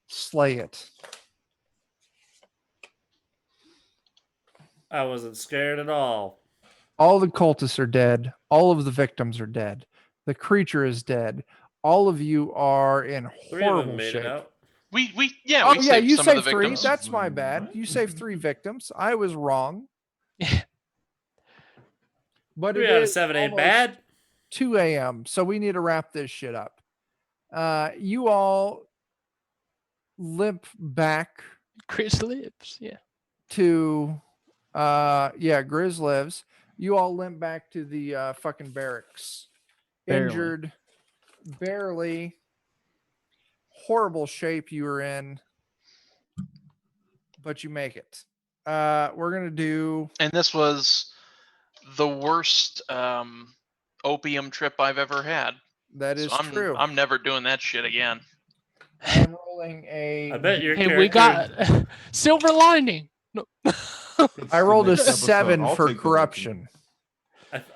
Slay it. I wasn't scared at all. All the cultists are dead. All of the victims are dead. The creature is dead. All of you are in 3 of horrible them made shape. it out. We Oh, yeah, yeah, you some of the saved 3. victims. That's my bad. You saved 3 victims. I was wrong. But 3 it out of is 7 ain't almost bad. 2 a.m. So we need to wrap this shit up. You all limp back Chris lives. Yeah. to Grizz lives. You all limp back to the fucking barracks. Barely. Injured, barely. Horrible shape you were in, but you make it. We're gonna do And this was the worst opium trip I've ever had. that is So I'm true. I'm never doing that shit again. I'm rolling a I bet your Hey, character. we got silver lining. No. I rolled a Next episode, 7 I'll for take the corruption.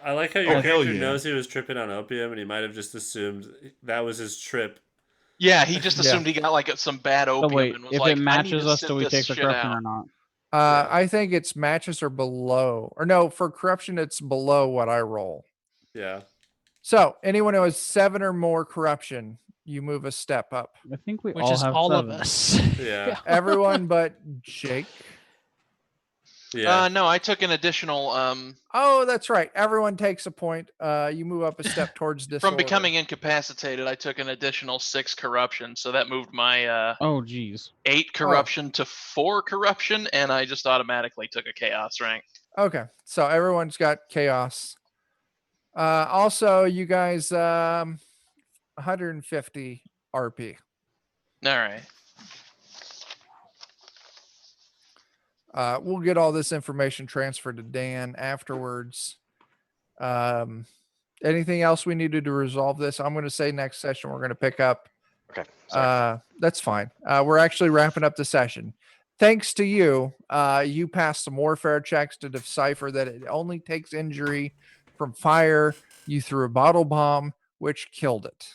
I like how your Oh, hell character yeah. knows he was tripping on opium, and he might have just assumed that was his trip. Yeah, he just Yeah. assumed he got like some bad So opium wait, and was if like, it I need matches to us, sit do we this take the shit corruption out. or not? Yeah. I think it's matches or below. Or no, for corruption, it's below what I roll. Yeah. So anyone who has 7 or more corruption, you move a step up. I think we Which all is have all 7. of us. Yeah. Everyone but Jake. Yeah. No, I took an additional Oh, that's right. Everyone takes a point. You move up a step towards disorder. from becoming incapacitated. I took an additional 6 corruption, so that moved my Oh, geez. 8 corruption to 4 corruption, and I just automatically took a chaos rank. Okay, so everyone's got chaos. Also, you guys, 150 RP. All right. We'll get all this information transferred to Dan afterwards. Anything else we needed to resolve this? I'm going to say next session we're going to pick up. Okay. Sorry. That's fine. We're actually wrapping up the session. Thanks to you, you passed some warfare checks to decipher that it only takes injury from fire. You threw a bottle bomb, which killed it.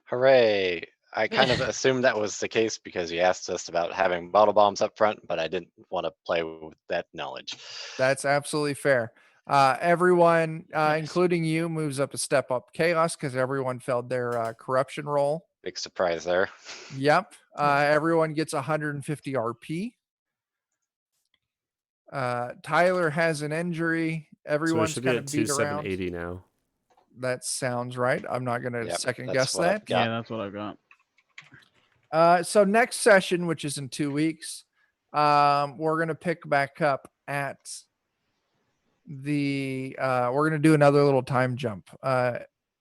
Hooray. I kind of assumed that was the case because you asked us about having bottle bombs up front, but I didn't want to play with that knowledge. That's absolutely fair. Everyone, Nice. including you, moves up a step up chaos because everyone failed their corruption roll. Big surprise there. Yep. Everyone gets 150 RP. Tyler has an injury. So we Everyone's should be kind at of beat around. 2780 now. That sounds right. I'm not going to Yep, second that's guess what I've that. got. Yeah, that's what I've got. So next session, which is in 2 weeks, we're going to pick back up at the, we're going to do another little time jump,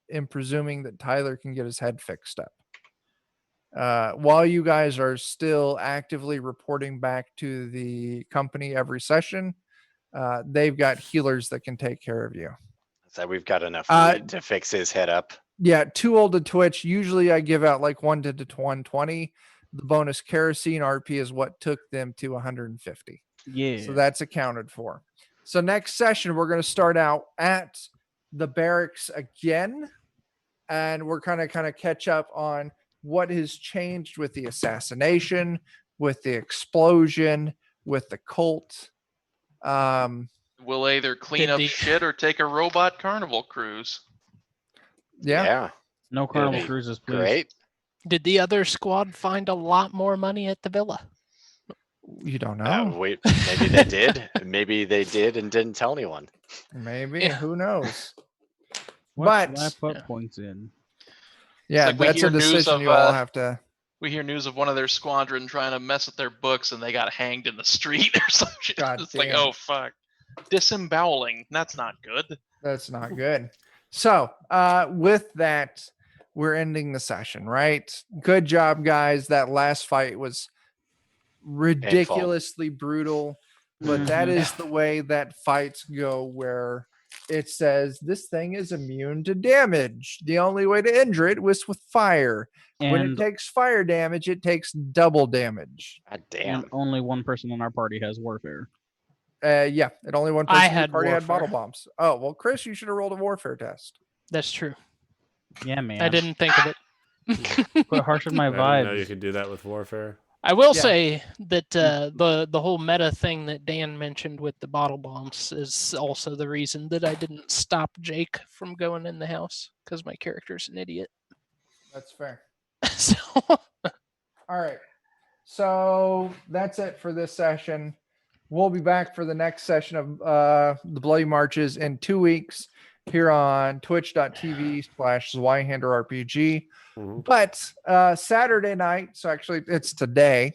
in presuming that Tyler can get his head fixed up. While you guys are still actively reporting back to the company every session, they've got healers that can take care of you. So we've got enough Uh, to fix his head up. Yeah, too old to twitch. Usually I give out like 1 to 120. The bonus kerosene RP is what took them to 150. Yeah. So that's accounted for. So next session, we're going to start out at the barracks again. And we're kind of catch up on what has changed with the assassination, with the explosion, with the cult. We'll either clean Did up the- shit or take a robot carnival cruise. Yeah. No Carnival be Cruises, please. Great. Did the other squad find a lot more money at the villa? You don't know. Wait, maybe they did. Maybe they did and didn't tell anyone. Maybe. Yeah. Who knows? What should I But put Yeah. points in? yeah, like we that's a hear news decision of, you all have to. We hear news of one of their squadron trying to mess with their books and they got hanged in the street or some shit. God It's like, damn. oh fuck. Disemboweling. That's not good. That's not good. So, with that, we're ending the session, right? Good job, guys. That last fight was ridiculously brutal, but that is the way that fights go, where it says this thing is immune to damage. The only way to injure it was with fire. When it And takes fire damage, it takes double damage. God and damn. only one person in our party has warfare. Yeah, and only one person I in the had party had bottle warfare. bombs. Oh, well, Chris, you should have rolled a warfare test. That's true. Yeah, man. I didn't think of it. Put harsh with my I didn't know you vibes. could do that with warfare. I will Yeah. say that the whole meta thing that Dan mentioned with the bottle bombs is also the reason that I didn't stop Jake from going in the house, because my character's an idiot. That's fair. So All right. So that's it for this session. We'll be back for the next session of the Bloody Marches in 2 weeks here on twitch.tv/Zweihander RPG. Mhm. But Saturday night, so actually it's tonight,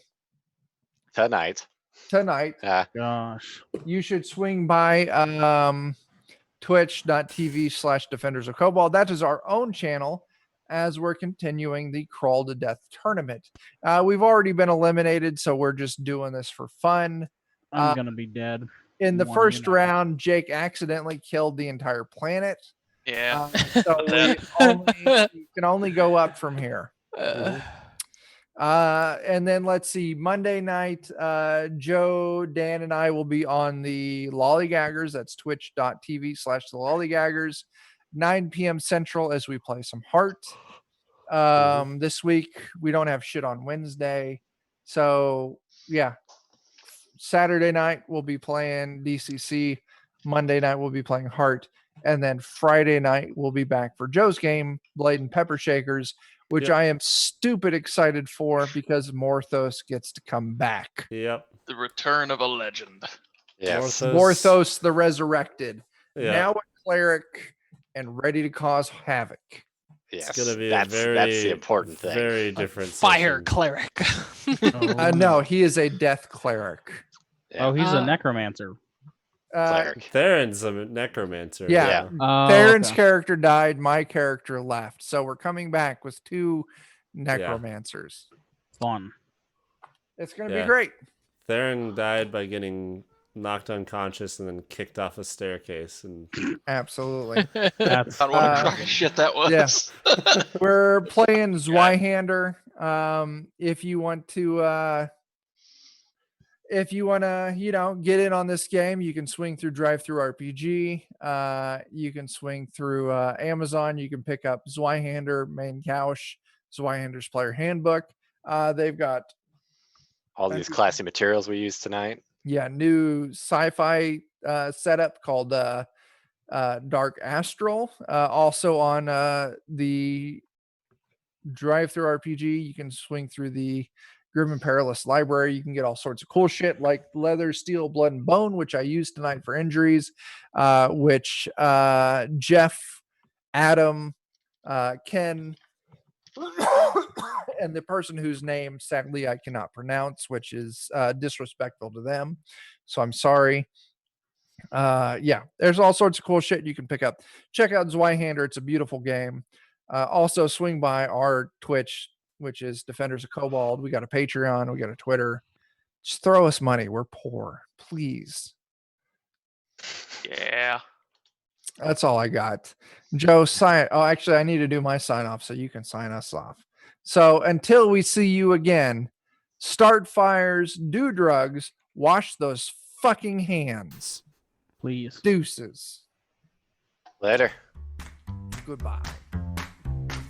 Tonight. Gosh. you should swing by twitch.tv/Defenders of Kobold. That is our own channel as we're continuing the Crawl to Death tournament. We've already been eliminated, so we're just doing this for fun. I'm gonna be dead. In the One first now. round, Jake accidentally killed the entire planet. Yeah. So we can only go up from here. And then let's see, Monday night, Joe, Dan, and I will be on the Lollygaggers. That's twitch.tv/the Lollygaggers, 9 p.m. Central, as we play some Heart. This week we don't have shit on Wednesday. So yeah. Saturday night we'll be playing DCC. Monday night we'll be playing Heart. And then Friday night we'll be back for Joe's game, Blade and Pepper Shakers, which Yep. I am stupid excited for because Morthos gets to come back. Yep. The return of a legend. Yes. Morthos the Resurrected. Yeah. Now a cleeric and ready to cause havoc. Yes. It's gonna be that's the important thing. Very different. fire session. cleric. No, he is a death cleric. Yeah. Oh, he's a Uh, necromancer. Cleric. Theron's a necromancer. Yeah. Oh, Theron's okay. character died. My character left. So we're coming back with 2 necromancers. Fun. It's going to Yeah. be great. Theron died by getting knocked unconscious and then kicked off a staircase. And Absolutely. That's God, what a Uh, crock of shit that was. yeah. We're playing Zweihander. If you want to get in on this game, you can swing through Drive-Thru RPG. You can swing through Amazon. You can pick up Zweihander Main Couch, Zweihander's Player Handbook. They've got All these classy materials we used tonight. new sci-fi setup called Dark Astral. Also on the Drive-Thru RPG, you can swing through the Grim and Perilous Library. You can get all sorts of cool shit like Leather, Steel, Blood, and Bone, which I used tonight for injuries, which Jeff, Adam, Ken, and the person whose name, sadly, I cannot pronounce, which is disrespectful to them. So I'm sorry. Yeah, there's all sorts of cool shit you can pick up. Check out Zweihander. It's a beautiful game. Also, swing by our Twitch, which is Defenders of Kobold. We got a Patreon. We got a Twitter. Just throw us money. We're poor. Please. Yeah. That's all I got. Joe, sign. Oh, actually, I need to do my sign off so you can sign us off. So until we see you again, start fires, do drugs, wash those fucking hands. please. Deuces. Later. Goodbye.